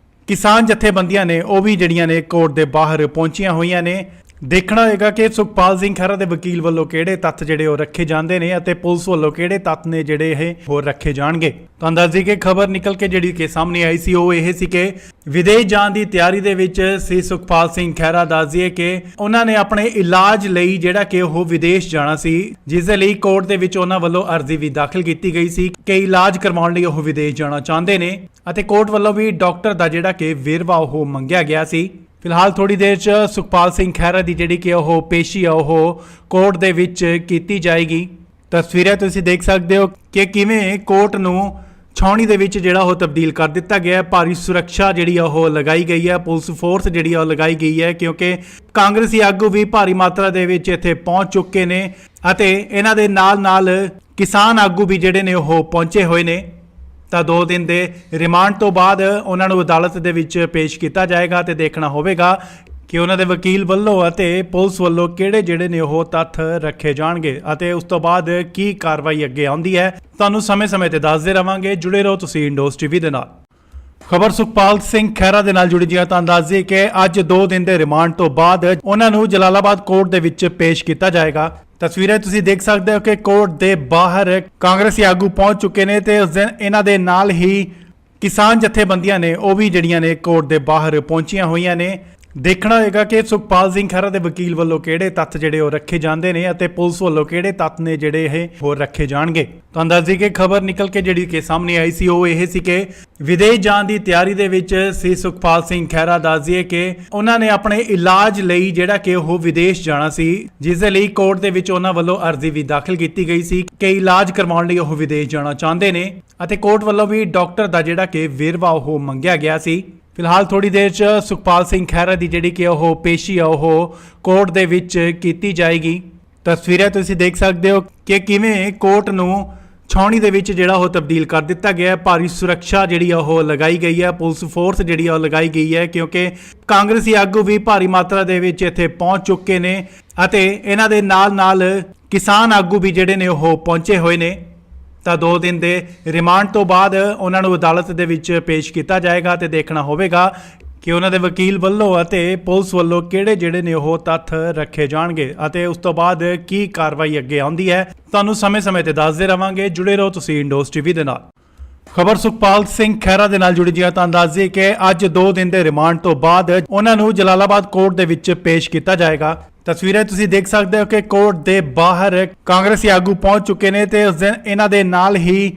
ਕਿਸਾਨ ਜਥੇਬੰਦੀਆਂ ਨੇ ਉਹ ਵੀ ਜਿਹੜੀਆਂ ਨੇ ਕੋਰਟ ਦੇ ਬਾਹਰ ਪਹੁੰਚੀਆਂ ਹੋਈਆਂ ਨੇ। ਦੇਖਣਾ ਹੋਏਗਾ ਕਿ ਸੁਖਪਾਲ ਸਿੰਘ ਖਹਿਰਾ ਦੇ ਵਕੀਲ ਵੱਲੋਂ ਕਿਹੜੇ ਤੱਥ ਜਿਹੜੇ ਉਹ ਰੱਖੇ ਜਾਂਦੇ ਨੇ ਅਤੇ ਪੁਲਿਸ ਵੱਲੋਂ ਕਿਹੜੇ ਤੱਥ ਨੇ ਜਿਹੜੇ ਇਹ ਹੋਰ ਰੱਖੇ ਜਾਣਗੇ। ਤਾਂ ਅੰਦਾਜ਼ੇ ਕਿ ਖਬਰ ਨਿਕਲ ਕੇ ਜਿਹੜੀ ਕਿ ਸਾਹਮਣੇ ਆਈ ਸੀ ਉਹ ਇਹ ਸੀ ਕਿ ਵਿਦੇਸ਼ ਜਾਣ ਦੀ ਤਿਆਰੀ ਦੇ ਵਿੱਚ ਸੀ ਸੁਖਪਾਲ ਸਿੰਘ ਖਹਿਰਾ। ਦੱਸਦੀਏ ਕਿ ਉਹਨਾਂ ਨੇ ਆਪਣੇ ਇਲਾਜ ਲਈ ਜਿਹੜਾ ਕਿ ਉਹ ਵਿਦੇਸ਼ ਜਾਣਾ ਸੀ, ਜਿਸ ਦੇ ਲਈ ਕੋਰਟ ਦੇ ਵਿੱਚ ਉਹਨਾਂ ਵੱਲੋਂ ਅਰਜ਼ੀ ਵੀ ਦਾਖਲ ਕੀਤੀ ਗਈ ਸੀ ਕਿ ਇਲਾਜ ਕਰਵਾਉਣ ਲਈ ਉਹ ਵਿਦੇਸ਼ ਜਾਣਾ ਚਾਹੁੰਦੇ ਨੇ ਅਤੇ ਕੋਰਟ ਵੱਲੋਂ ਵੀ ਡਾਕਟਰ ਦਾ ਜਿਹੜਾ ਕਿ ਵੇਰਵਾ ਉਹ ਮੰਗਿਆ ਗਿਆ ਸੀ। ਫਿਲਹਾਲ ਥੋੜੀ ਦੇਰ 'ਚ ਸੁਖਪਾਲ ਸਿੰਘ ਖਹਿਰਾ ਦੀ ਜਿਹੜੀ ਕਿ ਉਹ ਪੇਸ਼ੀ ਆ ਉਹ ਕੋਰਟ ਦੇ ਵਿੱਚ ਕੀਤੀ ਜਾਏਗੀ। ਤਸਵੀਰਾਂ ਤੁਸੀਂ ਦੇਖ ਸਕਦੇ ਹੋ ਕਿ ਕਿਵੇਂ ਕੋਰਟ ਨੂੰ ਛਾਉਣੀ ਦੇ ਵਿੱਚ ਜਿਹੜਾ ਉਹ ਤਬਦੀਲ ਕਰ ਦਿੱਤਾ ਗਿਆ ਹੈ। ਭਾਰੀ ਸੁਰੱਖਿਆ ਜਿਹੜੀ ਆ ਉਹ ਲਗਾਈ ਗਈ ਹੈ, ਪੁਲਿਸ ਫੋਰਸ ਜਿਹੜੀ ਆ ਉਹ ਲਗਾਈ ਗਈ ਹੈ ਕਿਉਂਕਿ ਕਾਂਗਰਸੀ ਆਗੂ ਵੀ ਭਾਰੀ ਮਾਤਰਾ ਦੇ ਵਿੱਚ ਇੱਥੇ ਪਹੁੰਚ ਚੁੱਕੇ ਨੇ ਅਤੇ ਇਹਨਾਂ ਦੇ ਨਾਲ ਕਿਸਾਨ ਆਗੂ ਵੀ ਜਿਹੜੇ ਨੇ ਉਹ ਪਹੁੰਚੇ ਹੋਏ ਨੇ। ਤਾਂ 2 ਦਿਨ ਦੇ ਰਿਮਾਂਡ ਤੋਂ ਬਾਅਦ ਉਹਨਾਂ ਨੂੰ ਅਦਾਲਤ ਦੇ ਵਿੱਚ ਪੇਸ਼ ਕੀਤਾ ਜਾਏਗਾ ਤੇ ਦੇਖਣਾ ਹੋਵੇਗਾ ਕਿ ਉਹਨਾਂ ਦੇ ਵਕੀਲ ਵੱਲੋਂ ਅਤੇ ਪੁਲਿਸ ਵੱਲੋਂ ਕਿਹੜੇ ਜਿਹੜੇ ਨੇ ਉਹ ਤੱਥ ਰੱਖੇ ਜਾਣਗੇ ਅਤੇ ਉਸ ਤੋਂ ਬਾਅਦ ਕੀ ਕਾਰਵਾਈ ਅੱਗੇ ਆਉਂਦੀ ਹੈ। ਤੁਹਾਨੂੰ ਸਮੇਂ-ਸਮੇਂ ਤੇ ਦੱਸਦੇ ਰਵਾਂਗੇ। ਜੁੜੇ ਰਹੋ ਤੁਸੀਂ ਇੰਡੋਸ ਟੀਵੀ ਦੇ ਨਾਲ। ਖਬਰ ਸੁਖਪਾਲ ਸਿੰਘ ਖਹਿਰਾ ਦੇ ਨਾਲ ਜੁੜੀ ਜੀ। ਤਾਂ ਦੱਸਦੇ ਕਿ ਅੱਜ 2 ਦਿਨ ਦੇ ਰਿਮਾਂਡ ਤੋਂ ਬਾਅਦ ਉਹਨਾਂ ਨੂੰ ਜਲਾਲਾਬਾਦ ਕੋਰਟ ਦੇ ਵਿੱਚ ਪੇਸ਼ ਕੀਤਾ ਜਾਏਗਾ। ਤਸਵੀਰਾਂ ਤੁਸੀਂ ਦੇਖ ਸਕਦੇ ਹੋ ਕਿ ਕੋਰਟ ਦੇ ਬਾਹਰ ਕਾਂਗਰਸੀ ਆਗੂ ਪਹੁੰਚ ਚੁੱਕੇ ਨੇ ਤੇ ਉਸ ਦਿਨ ਇਹਨਾਂ ਦੇ ਨਾਲ ਹੀ ਕਿਸਾਨ ਜਥੇਬੰਦੀਆਂ ਨੇ ਉਹ ਵੀ ਜਿਹੜੀਆਂ ਨੇ ਕੋਰਟ ਦੇ ਬਾਹਰ ਪਹੁੰਚੀਆਂ ਹੋਈਆਂ ਨੇ। ਦੇਖਣਾ ਹੋਏਗਾ ਕਿ ਸੁਖਪਾਲ ਸਿੰਘ ਖਹਿਰਾ ਦੇ ਵਕੀਲ ਵੱਲੋਂ ਕਿਹੜੇ ਤੱਥ ਜਿਹੜੇ ਉਹ ਰੱਖੇ ਜਾਂਦੇ ਨੇ ਅਤੇ ਪੁਲਿਸ ਵੱਲੋਂ ਕਿਹੜੇ ਤੱਥ ਨੇ ਜਿਹੜੇ ਇਹ ਹੋਰ ਰੱਖੇ ਜਾਣਗੇ। ਤਾਂ ਅੰਦਾਜ਼ੇ ਕਿ ਖਬਰ ਨਿਕਲ ਕੇ ਜਿਹੜੀ ਕਿ ਸਾਹਮਣੇ ਆਈ ਸੀ ਉਹ ਇਹ ਸੀ ਕਿ ਵਿਦੇਸ਼ ਜਾਣ ਦੀ ਤਿਆਰੀ ਦੇ ਵਿੱਚ ਸੀ ਸੁਖਪਾਲ ਸਿੰਘ ਖਹਿਰਾ। ਦੱਸਦੀਏ ਕਿ ਉਹਨਾਂ ਨੇ ਆਪਣੇ ਇਲਾਜ ਲਈ ਜਿਹੜਾ ਕਿ ਉਹ ਵਿਦੇਸ਼ ਜਾਣਾ ਸੀ, ਜਿਸ ਦੇ ਲਈ ਕੋਰਟ ਦੇ ਵਿੱਚ ਉਹਨਾਂ ਵੱਲੋਂ ਅਰਜ਼ੀ ਵੀ ਦਾਖਲ ਕੀਤੀ ਗਈ ਸੀ ਕਿ ਇਲਾਜ ਕਰਵਾਉਣ ਲਈ ਉਹ ਵਿਦੇਸ਼ ਜਾਣਾ ਚਾਹੁੰਦੇ ਨੇ ਅਤੇ ਕੋਰਟ ਵੱਲੋਂ ਵੀ ਡਾਕਟਰ ਦਾ ਜਿਹੜਾ ਕਿ ਵੇਰਵਾ ਉਹ ਮੰਗਿਆ ਗਿਆ ਸੀ। ਫਿਲਹਾਲ ਥੋੜੀ ਦੇਰ 'ਚ ਸੁਖਪਾਲ ਸਿੰਘ ਖਹਿਰਾ ਦੀ ਜਿਹੜੀ ਕਿ ਉਹ ਪੇਸ਼ੀ ਆ ਉਹ ਕੋਰਟ ਦੇ ਵਿੱਚ ਕੀਤੀ ਜਾਏਗੀ। ਤਸਵੀਰਾਂ ਤੁਸੀਂ ਦੇਖ ਸਕਦੇ ਹੋ ਕਿ ਕਿਵੇਂ ਕੋਰਟ ਨੂੰ ਛਾਉਣੀ ਦੇ ਵਿੱਚ ਜਿਹੜਾ ਉਹ ਤਬਦੀਲ ਕਰ ਦਿੱਤਾ ਗਿਆ ਹੈ। ਭਾਰੀ ਸੁਰੱਖਿਆ ਜਿਹੜੀ ਆ ਉਹ ਲਗਾਈ ਗਈ ਹੈ, ਪੁਲਿਸ ਫੋਰਸ ਜਿਹੜੀ ਆ ਉਹ ਲਗਾਈ ਗਈ ਹੈ ਕਿਉਂਕਿ ਕਾਂਗਰਸੀ ਆਗੂ ਵੀ ਭਾਰੀ ਮਾਤਰਾ ਦੇ ਵਿੱਚ ਇੱਥੇ ਪਹੁੰਚ ਚੁੱਕੇ ਨੇ ਅਤੇ ਇਹਨਾਂ ਦੇ ਨਾਲ ਕਿਸਾਨ ਆਗੂ ਵੀ ਜਿਹੜੇ ਨੇ ਉਹ ਪਹੁੰਚੇ ਹੋਏ ਨੇ। ਤਾਂ 2 ਦਿਨ ਦੇ ਰਿਮਾਂਡ ਤੋਂ ਬਾਅਦ ਉਹਨਾਂ ਨੂੰ ਅਦਾਲਤ ਦੇ ਵਿੱਚ ਪੇਸ਼ ਕੀਤਾ ਜਾਏਗਾ ਤੇ ਦੇਖਣਾ ਹੋਵੇਗਾ ਕਿ ਉਹਨਾਂ ਦੇ ਵਕੀਲ ਵੱਲੋਂ ਅਤੇ ਪੁਲਿਸ ਵੱਲੋਂ ਕਿਹੜੇ ਜਿਹੜੇ ਨੇ ਉਹ ਤੱਥ ਰੱਖੇ ਜਾਣਗੇ ਅਤੇ ਉਸ ਤੋਂ ਬਾਅਦ ਕੀ ਕਾਰਵਾਈ ਅੱਗੇ ਆਉਂਦੀ ਹੈ। ਤੁਹਾਨੂੰ ਸਮੇਂ-ਸਮੇਂ ਤੇ ਦੱਸਦੇ ਰਵਾਂਗੇ। ਜੁੜੇ ਰਹੋ ਤੁਸੀਂ ਇੰਡੋਸ ਟੀਵੀ ਦੇ ਨਾਲ। ਖਬਰ ਸੁਖਪਾਲ ਸਿੰਘ ਖਹਿਰਾ ਦੇ ਨਾਲ ਜੁੜੀ ਜੀ ਤਾਂ ਦੱਸ ਦਈਏ ਕਿ ਅੱਜ 2 ਦਿਨ ਦੇ ਰਿਮਾਂਡ ਤੋਂ ਬਾਅਦ ਉਹਨਾਂ ਨੂੰ ਜਲਾਲਾਬਾਦ ਕੋਰਟ ਦੇ ਵਿੱਚ ਪੇਸ਼ ਕੀਤਾ ਜਾਏਗਾ। ਤਸਵੀਰਾਂ ਤੁਸੀਂ ਦੇਖ ਸਕਦੇ ਹੋ ਕਿ ਕੋਰਟ ਦੇ ਬਾਹਰ ਕਾਂਗਰਸੀ ਆਗੂ ਪਹੁੰਚ ਚੁੱਕੇ ਨੇ ਤੇ ਉਸ ਦਿਨ ਇਹਨਾਂ ਦੇ ਨਾਲ ਹੀ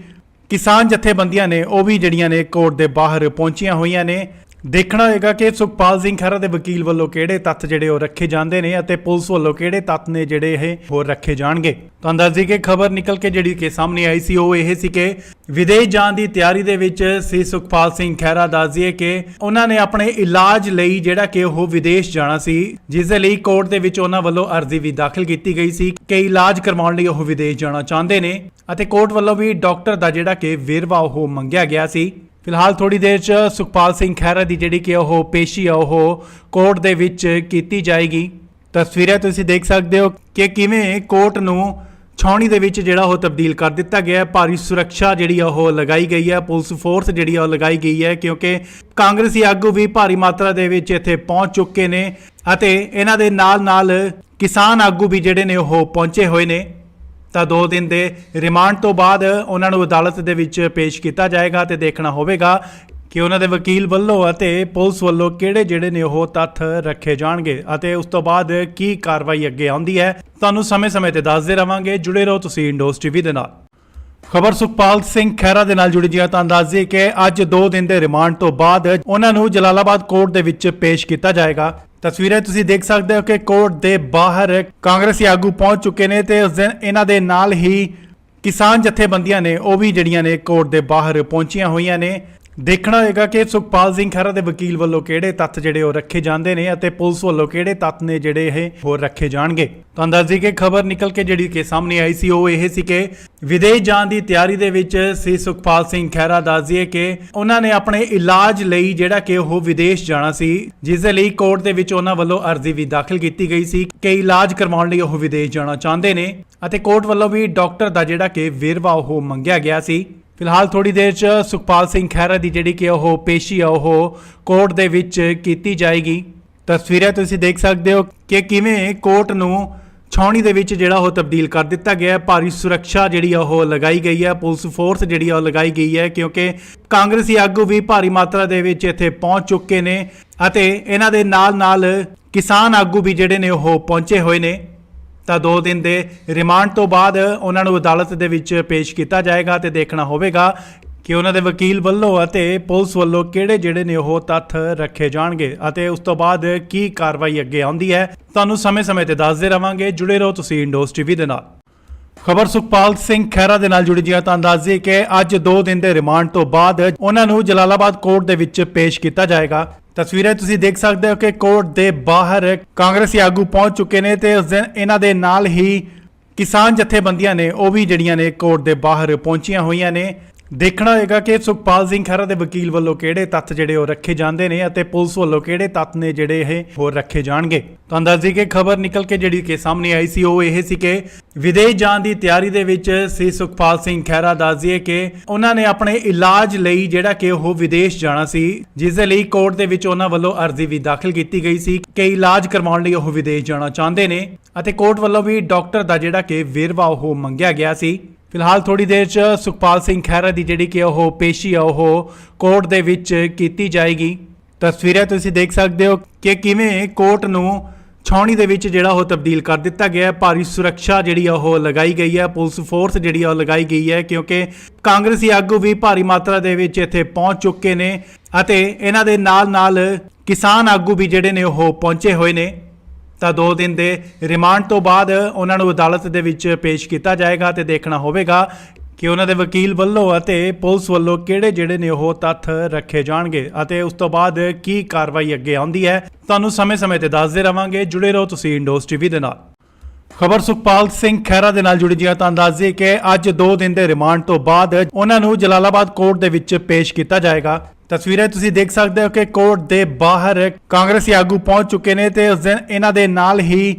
ਕਿਸਾਨ ਜਥੇਬੰਦੀਆਂ ਨੇ ਉਹ ਵੀ ਜਿਹੜੀਆਂ ਨੇ ਕੋਰਟ ਦੇ ਬਾਹਰ ਪਹੁੰਚੀਆਂ ਹੋਈਆਂ ਨੇ। ਦੇਖਣਾ ਹੋਏਗਾ ਕਿ ਸੁਖਪਾਲ ਸਿੰਘ ਖਹਿਰਾ ਦੇ ਵਕੀਲ ਵੱਲੋਂ ਕਿਹੜੇ ਤੱਥ ਜਿਹੜੇ ਉਹ ਰੱਖੇ ਜਾਂਦੇ ਨੇ ਅਤੇ ਪੁਲਿਸ ਵੱਲੋਂ ਕਿਹੜੇ ਤੱਥ ਨੇ ਜਿਹੜੇ ਇਹ ਹੋਰ ਰੱਖੇ ਜਾਣਗੇ। ਤੁਹਾਨੂੰ ਦੱਸ ਦਈਏ ਕਿ ਖਬਰ ਨਿਕਲ ਕੇ ਜਿਹੜੀ ਕਿ ਸਾਹਮਣੇ ਆਈ ਸੀ ਉਹ ਇਹ ਸੀ ਕਿ ਵਿਦੇਸ਼ ਜਾਣ ਦੀ ਤਿਆਰੀ ਦੇ ਵਿੱਚ ਸੀ ਸੁਖਪਾਲ ਸਿੰਘ ਖਹਿਰਾ। ਦੱਸ ਦਈਏ ਕਿ ਉਹਨਾਂ ਨੇ ਆਪਣੇ ਇਲਾਜ ਲਈ ਜਿਹੜਾ ਕਿ ਉਹ ਵਿਦੇਸ਼ ਜਾਣਾ ਸੀ, ਜਿਸ ਦੇ ਲਈ ਕੋਰਟ ਦੇ ਵਿੱਚ ਉਹਨਾਂ ਵੱਲੋਂ ਅਰਜ਼ੀ ਵੀ ਦਾਖਲ ਕੀਤੀ ਗਈ ਸੀ ਕਿ ਇਲਾਜ ਕਰਵਾਉਣ ਲਈ ਉਹ ਵਿਦੇਸ਼ ਜਾਣਾ ਚਾਹੁੰਦੇ ਨੇ ਅਤੇ ਕੋਰਟ ਵੱਲੋਂ ਵੀ ਡਾਕਟਰ ਦਾ ਜਿਹੜਾ ਕਿ ਵੇਰਵਾ ਉਹ ਮੰਗਿਆ ਗਿਆ ਸੀ। ਫਿਲਹਾਲ ਥੋੜੀ ਦੇਰ 'ਚ ਸੁਖਪਾਲ ਸਿੰਘ ਖਹਿਰਾ ਦੀ ਜਿਹੜੀ ਕਿ ਉਹ ਪੇਸ਼ੀ ਆ ਉਹ ਕੋਰਟ ਦੇ ਵਿੱਚ ਕੀਤੀ ਜਾਏਗੀ। ਤਸਵੀਰਾਂ ਤੁਸੀਂ ਦੇਖ ਸਕਦੇ ਹੋ ਕਿ ਕਿਵੇਂ ਕੋਰਟ ਨੂੰ ਛਾਉਣੀ ਦੇ ਵਿੱਚ ਜਿਹੜਾ ਉਹ ਤਬਦੀਲ ਕਰ ਦਿੱਤਾ ਗਿਆ ਹੈ। ਭਾਰੀ ਸੁਰੱਖਿਆ ਜਿਹੜੀ ਆ ਉਹ ਲਗਾਈ ਗਈ ਹੈ, ਪੁਲਿਸ ਫੋਰਸ ਜਿਹੜੀ ਆ ਉਹ ਲਗਾਈ ਗਈ ਹੈ ਕਿਉਂਕਿ ਕਾਂਗਰਸੀ ਆਗੂ ਵੀ ਭਾਰੀ ਮਾਤਰਾ ਦੇ ਵਿੱਚ ਇੱਥੇ ਪਹੁੰਚ ਚੁੱਕੇ ਨੇ ਅਤੇ ਇਹਨਾਂ ਦੇ ਨਾਲ ਕਿਸਾਨ ਆਗੂ ਵੀ ਜਿਹੜੇ ਨੇ ਉਹ ਪਹੁੰਚੇ ਹੋਏ ਨੇ। ਤਾਂ 2 ਦਿਨ ਦੇ ਰਿਮਾਂਡ ਤੋਂ ਬਾਅਦ ਉਹਨਾਂ ਨੂੰ ਅਦਾਲਤ ਦੇ ਵਿੱਚ ਪੇਸ਼ ਕੀਤਾ ਜਾਏਗਾ ਤੇ ਦੇਖਣਾ ਹੋਵੇਗਾ ਕਿ ਉਹਨਾਂ ਦੇ ਵਕੀਲ ਵੱਲੋਂ ਅਤੇ ਪੁਲਿਸ ਵੱਲੋਂ ਕਿਹੜੇ ਜਿਹੜੇ ਨੇ ਉਹ ਤੱਥ ਰੱਖੇ ਜਾਣਗੇ ਅਤੇ ਉਸ ਤੋਂ ਬਾਅਦ ਕੀ ਕਾਰਵਾਈ ਅੱਗੇ ਆਉਂਦੀ ਹੈ। ਤੁਹਾਨੂੰ ਸਮੇਂ-ਸਮੇਂ ਤੇ ਦੱਸਦੇ ਰਵਾਂਗੇ। ਜੁੜੇ ਰਹੋ ਤੁਸੀਂ ਇੰਡੋਸ ਟੀਵੀ ਦੇ ਨਾਲ। ਖਬਰ ਸੁਖਪਾਲ ਸਿੰਘ ਖਹਿਰਾ ਦੇ ਨਾਲ ਜੁੜੀ ਜੀ ਤਾਂ ਦੱਸ ਦਈਏ ਕਿ ਅੱਜ 2 ਦਿਨ ਦੇ ਰਿਮਾਂਡ ਤੋਂ ਬਾਅਦ ਉਹਨਾਂ ਨੂੰ ਜਲਾਲਾਬਾਦ ਕੋਰਟ ਦੇ ਵਿੱਚ ਪੇਸ਼ ਕੀਤਾ ਜਾਏਗਾ। ਤਸਵੀਰਾਂ ਤੁਸੀਂ ਦੇਖ ਸਕਦੇ ਹੋ ਕਿ ਕੋਰਟ ਦੇ ਬਾਹਰ ਕਾਂਗਰਸੀ ਆਗੂ ਪਹੁੰਚ ਚੁੱਕੇ ਨੇ ਤੇ ਉਸ ਦਿਨ ਇਹਨਾਂ ਦੇ ਨਾਲ ਹੀ ਕਿਸਾਨ ਜਥੇਬੰਦੀਆਂ ਨੇ ਉਹ ਵੀ ਜਿਹੜੀਆਂ ਨੇ ਕੋਰਟ ਦੇ ਬਾਹਰ ਪਹੁੰਚੀਆਂ ਹੋਈਆਂ ਨੇ। ਦੇਖਣਾ ਹੋਏਗਾ ਕਿ ਸੁਖਪਾਲ ਸਿੰਘ ਖਹਿਰਾ ਦੇ ਵਕੀਲ ਵੱਲੋਂ ਕਿਹੜੇ ਤੱਥ ਜਿਹੜੇ ਉਹ ਰੱਖੇ ਜਾਂਦੇ ਨੇ ਅਤੇ ਪੁਲਿਸ ਵੱਲੋਂ ਕਿਹੜੇ ਤੱਥ ਨੇ ਜਿਹੜੇ ਇਹ ਹੋਰ ਰੱਖੇ ਜਾਣਗੇ। ਤੁਹਾਨੂੰ ਦੱਸ ਦਈਏ ਕਿ ਖਬਰ ਨਿਕਲ ਕੇ ਜਿਹੜੀ ਕਿ ਸਾਹਮਣੇ ਆਈ ਸੀ ਉਹ ਇਹ ਸੀ ਕਿ ਵਿਦੇਸ਼ ਜਾਣ ਦੀ ਤਿਆਰੀ ਦੇ ਵਿੱਚ ਸੀ ਸੁਖਪਾਲ ਸਿੰਘ ਖਹਿਰਾ। ਦੱਸ ਦਈਏ ਕਿ ਉਹਨਾਂ ਨੇ ਆਪਣੇ ਇਲਾਜ ਲਈ ਜਿਹੜਾ ਕਿ ਉਹ ਵਿਦੇਸ਼ ਜਾਣਾ ਸੀ, ਜਿਸ ਦੇ ਲਈ ਕੋਰਟ ਦੇ ਵਿੱਚ ਉਹਨਾਂ ਵੱਲੋਂ ਅਰਜ਼ੀ ਵੀ ਦਾਖਲ ਕੀਤੀ ਗਈ ਸੀ ਕਿ ਇਲਾਜ ਕਰਵਾਉਣ ਲਈ ਉਹ ਵਿਦੇਸ਼ ਜਾਣਾ ਚਾਹੁੰਦੇ ਨੇ ਅਤੇ ਕੋਰਟ ਵੱਲੋਂ ਵੀ ਡਾਕਟਰ ਦਾ ਜਿਹੜਾ ਕਿ ਵੇਰਵਾ ਉਹ ਮੰਗਿਆ ਗਿਆ ਸੀ। ਫਿਲਹਾਲ ਥੋੜੀ ਦੇਰ 'ਚ ਸੁਖਪਾਲ ਸਿੰਘ ਖਹਿਰਾ ਦੀ ਜਿਹੜੀ ਕਿ ਉਹ ਪੇਸ਼ੀ ਆ ਉਹ ਕੋਰਟ ਦੇ ਵਿੱਚ ਕੀਤੀ ਜਾਏਗੀ। ਤਸਵੀਰਾਂ ਤੁਸੀਂ ਦੇਖ ਸਕਦੇ ਹੋ ਕਿ ਕਿਵੇਂ ਕੋਰਟ ਨੂੰ ਛਾਉਣੀ ਦੇ ਵਿੱਚ ਜਿਹੜਾ ਉਹ ਤਬਦੀਲ ਕਰ ਦਿੱਤਾ ਗਿਆ ਹੈ। ਭਾਰੀ ਸੁਰੱਖਿਆ ਜਿਹੜੀ ਆ ਉਹ ਲਗਾਈ ਗਈ ਹੈ, ਪੁਲਿਸ ਫੋਰਸ ਜਿਹੜੀ ਆ ਉਹ ਲਗਾਈ ਗਈ ਹੈ ਕਿਉਂਕਿ ਕਾਂਗਰਸੀ ਆਗੂ ਵੀ ਭਾਰੀ ਮਾਤਰਾ ਦੇ ਵਿੱਚ ਇੱਥੇ ਪਹੁੰਚ ਚੁੱਕੇ ਨੇ ਅਤੇ ਇਹਨਾਂ ਦੇ ਨਾਲ ਕਿਸਾਨ ਆਗੂ ਵੀ ਜਿਹੜੇ ਨੇ ਉਹ ਪਹੁੰਚੇ ਹੋਏ ਨੇ। ਤਾਂ 2 ਦਿਨ ਦੇ ਰਿਮਾਂਡ ਤੋਂ ਬਾਅਦ ਉਹਨਾਂ ਨੂੰ ਅਦਾਲਤ ਦੇ ਵਿੱਚ ਪੇਸ਼ ਕੀਤਾ ਜਾਏਗਾ ਤੇ ਦੇਖਣਾ ਹੋਵੇਗਾ ਕਿ ਉਹਨਾਂ ਦੇ ਵਕੀਲ ਵੱਲੋਂ ਅਤੇ ਪੁਲਿਸ ਵੱਲੋਂ ਕਿਹੜੇ ਜਿਹੜੇ ਨੇ ਉਹ ਤੱਥ ਰੱਖੇ ਜਾਣਗੇ ਅਤੇ ਉਸ ਤੋਂ ਬਾਅਦ ਕੀ ਕਾਰਵਾਈ ਅੱਗੇ ਆਉਂਦੀ ਹੈ। ਤੁਹਾਨੂੰ ਸਮੇਂ-ਸਮੇਂ ਤੇ ਦੱਸਦੇ ਰਵਾਂਗੇ। ਜੁੜੇ ਰਹੋ ਤੁਸੀਂ ਇੰਡੋਸ ਟੀਵੀ ਦੇ ਨਾਲ। ਖਬਰ ਸੁਖਪਾਲ ਸਿੰਘ ਖਹਿਰਾ ਦੇ ਨਾਲ ਜੁੜੀ ਜੀ ਤਾਂ ਦੱਸ ਦਈਏ ਕਿ ਅੱਜ 2 ਦਿਨ ਦੇ ਰਿਮਾਂਡ ਤੋਂ ਬਾਅਦ ਉਹਨਾਂ ਨੂੰ ਜਲਾਲਾਬਾਦ ਕੋਰਟ ਦੇ ਵਿੱਚ ਪੇਸ਼ ਕੀਤਾ ਜਾਏਗਾ। ਤਸਵੀਰਾਂ ਤੁਸੀਂ ਦੇਖ ਸਕਦੇ ਹੋ ਕਿ ਕੋਰਟ ਦੇ ਬਾਹਰ ਕਾਂਗਰਸੀ ਆਗੂ ਪਹੁੰਚ ਚੁੱਕੇ ਨੇ ਤੇ ਉਸ ਦਿਨ ਇਹਨਾਂ ਦੇ ਨਾਲ ਹੀ ਕਿਸਾਨ ਜਥੇਬੰਦੀਆਂ ਨੇ ਉਹ ਵੀ ਜਿਹੜੀਆਂ ਨੇ ਕੋਰਟ ਦੇ ਬਾਹਰ ਪਹੁੰਚੀਆਂ ਹੋਈਆਂ ਨੇ। ਦੇਖਣਾ ਹੋਏਗਾ ਕਿ ਸੁਖਪਾਲ ਸਿੰਘ ਖਹਿਰਾ ਦੇ ਵਕੀਲ ਵੱਲੋਂ ਕਿਹੜੇ ਤੱਥ ਜਿਹੜੇ ਉਹ ਰੱਖੇ ਜਾਂਦੇ ਨੇ ਅਤੇ ਪੁਲਿਸ ਵੱਲੋਂ ਕਿਹੜੇ ਤੱਥ ਨੇ ਜਿਹੜੇ ਇਹ ਹੋਰ ਰੱਖੇ ਜਾਣਗੇ। ਤੁਹਾਨੂੰ ਦੱਸ ਦਈਏ ਕਿ ਖਬਰ ਨਿਕਲ ਕੇ ਜਿਹੜੀ ਕਿ ਸਾਹਮਣੇ ਆਈ ਸੀ ਉਹ ਇਹ ਸੀ ਕਿ ਵਿਦੇਸ਼ ਜਾਣ ਦੀ ਤਿਆਰੀ ਦੇ ਵਿੱਚ ਸੀ ਸੁਖਪਾਲ ਸਿੰਘ ਖਹਿਰਾ। ਦੱਸ ਦਈਏ ਕਿ ਉਹਨਾਂ ਨੇ ਆਪਣੇ ਇਲਾਜ ਲਈ ਜਿਹੜਾ ਕਿ ਉਹ ਵਿਦੇਸ਼ ਜਾਣਾ ਸੀ, ਜਿਸ ਦੇ ਲਈ ਕੋਰਟ ਦੇ ਵਿੱਚ ਉਹਨਾਂ ਵੱਲੋਂ ਅਰਜ਼ੀ ਵੀ ਦਾਖਲ ਕੀਤੀ ਗਈ ਸੀ ਕਿ ਇਲਾਜ ਕਰਵਾਉਣ ਲਈ ਉਹ ਵਿਦੇਸ਼ ਜਾਣਾ ਚਾਹੁੰਦੇ ਨੇ ਅਤੇ ਕੋਰਟ ਵੱਲੋਂ ਵੀ ਡਾਕਟਰ ਦਾ ਜਿਹੜਾ ਕਿ ਵੇਰਵਾ ਉਹ ਮੰਗਿਆ ਗਿਆ ਸੀ। ਫਿਲਹਾਲ ਥੋੜੀ ਦੇਰ 'ਚ ਸੁਖਪਾਲ ਸਿੰਘ ਖਹਿਰਾ ਦੀ ਜਿਹੜੀ ਕਿ ਉਹ ਪੇਸ਼ੀ ਆ ਉਹ ਕੋਰਟ ਦੇ ਵਿੱਚ ਕੀਤੀ ਜਾਏਗੀ। ਤਸਵੀਰਾਂ ਤੁਸੀਂ ਦੇਖ ਸਕਦੇ ਹੋ ਕਿ ਕਿਵੇਂ ਕੋਰਟ ਨੂੰ ਛਾਉਣੀ ਦੇ ਵਿੱਚ ਜਿਹੜਾ ਉਹ ਤਬਦੀਲ ਕਰ ਦਿੱਤਾ ਗਿਆ ਹੈ। ਭਾਰੀ ਸੁਰੱਖਿਆ ਜਿਹੜੀ ਆ ਉਹ ਲਗਾਈ ਗਈ ਹੈ, ਪੁਲਿਸ ਫੋਰਸ ਜਿਹੜੀ ਆ ਉਹ ਲਗਾਈ ਗਈ ਹੈ ਕਿਉਂਕਿ ਕਾਂਗਰਸੀ ਆਗੂ ਵੀ ਭਾਰੀ ਮਾਤਰਾ ਦੇ ਵਿੱਚ ਇੱਥੇ ਪਹੁੰਚ ਚੁੱਕੇ ਨੇ ਅਤੇ ਇਹਨਾਂ ਦੇ ਨਾਲ ਕਿਸਾਨ ਆਗੂ ਵੀ ਜਿਹੜੇ ਨੇ ਉਹ ਪਹੁੰਚੇ ਹੋਏ ਨੇ। ਤਾਂ 2 ਦਿਨ ਦੇ ਰਿਮਾਂਡ ਤੋਂ ਬਾਅਦ ਉਹਨਾਂ ਨੂੰ ਅਦਾਲਤ ਦੇ ਵਿੱਚ ਪੇਸ਼ ਕੀਤਾ ਜਾਏਗਾ ਤੇ ਦੇਖਣਾ ਹੋਵੇਗਾ ਕਿ ਉਹਨਾਂ ਦੇ ਵਕੀਲ ਵੱਲੋਂ ਅਤੇ ਪੁਲਿਸ ਵੱਲੋਂ ਕਿਹੜੇ ਜਿਹੜੇ ਨੇ ਉਹ ਤੱਥ ਰੱਖੇ ਜਾਣਗੇ ਅਤੇ ਉਸ ਤੋਂ ਬਾਅਦ ਕੀ ਕਾਰਵਾਈ ਅੱਗੇ ਆਉਂਦੀ ਹੈ। ਤੁਹਾਨੂੰ ਸਮੇਂ-ਸਮੇਂ ਤੇ ਦੱਸਦੇ ਰਵਾਂਗੇ। ਜੁੜੇ ਰਹੋ ਤੁਸੀਂ ਇੰਡੋਸ ਟੀਵੀ ਦੇ ਨਾਲ। ਖਬਰ ਸੁਖਪਾਲ ਸਿੰਘ ਖਹਿਰਾ ਦੇ ਨਾਲ ਜੁੜੀ ਜੀ ਤਾਂ ਦੱਸ ਦਈਏ ਕਿ ਅੱਜ 2 ਦਿਨ ਦੇ ਰਿਮਾਂਡ ਤੋਂ ਬਾਅਦ ਉਹਨਾਂ ਨੂੰ ਜਲਾਲਾਬਾਦ ਕੋਰਟ ਦੇ ਵਿੱਚ ਪੇਸ਼ ਕੀਤਾ ਜਾਏਗਾ। ਤਸਵੀਰਾਂ ਤੁਸੀਂ ਦੇਖ ਸਕਦੇ ਹੋ ਕਿ ਕੋਰਟ ਦੇ ਬਾਹਰ ਕਾਂਗਰਸੀ ਆਗੂ ਪਹੁੰਚ ਚੁੱਕੇ ਨੇ ਤੇ ਉਸ ਦਿਨ ਇਹਨਾਂ ਦੇ ਨਾਲ ਹੀ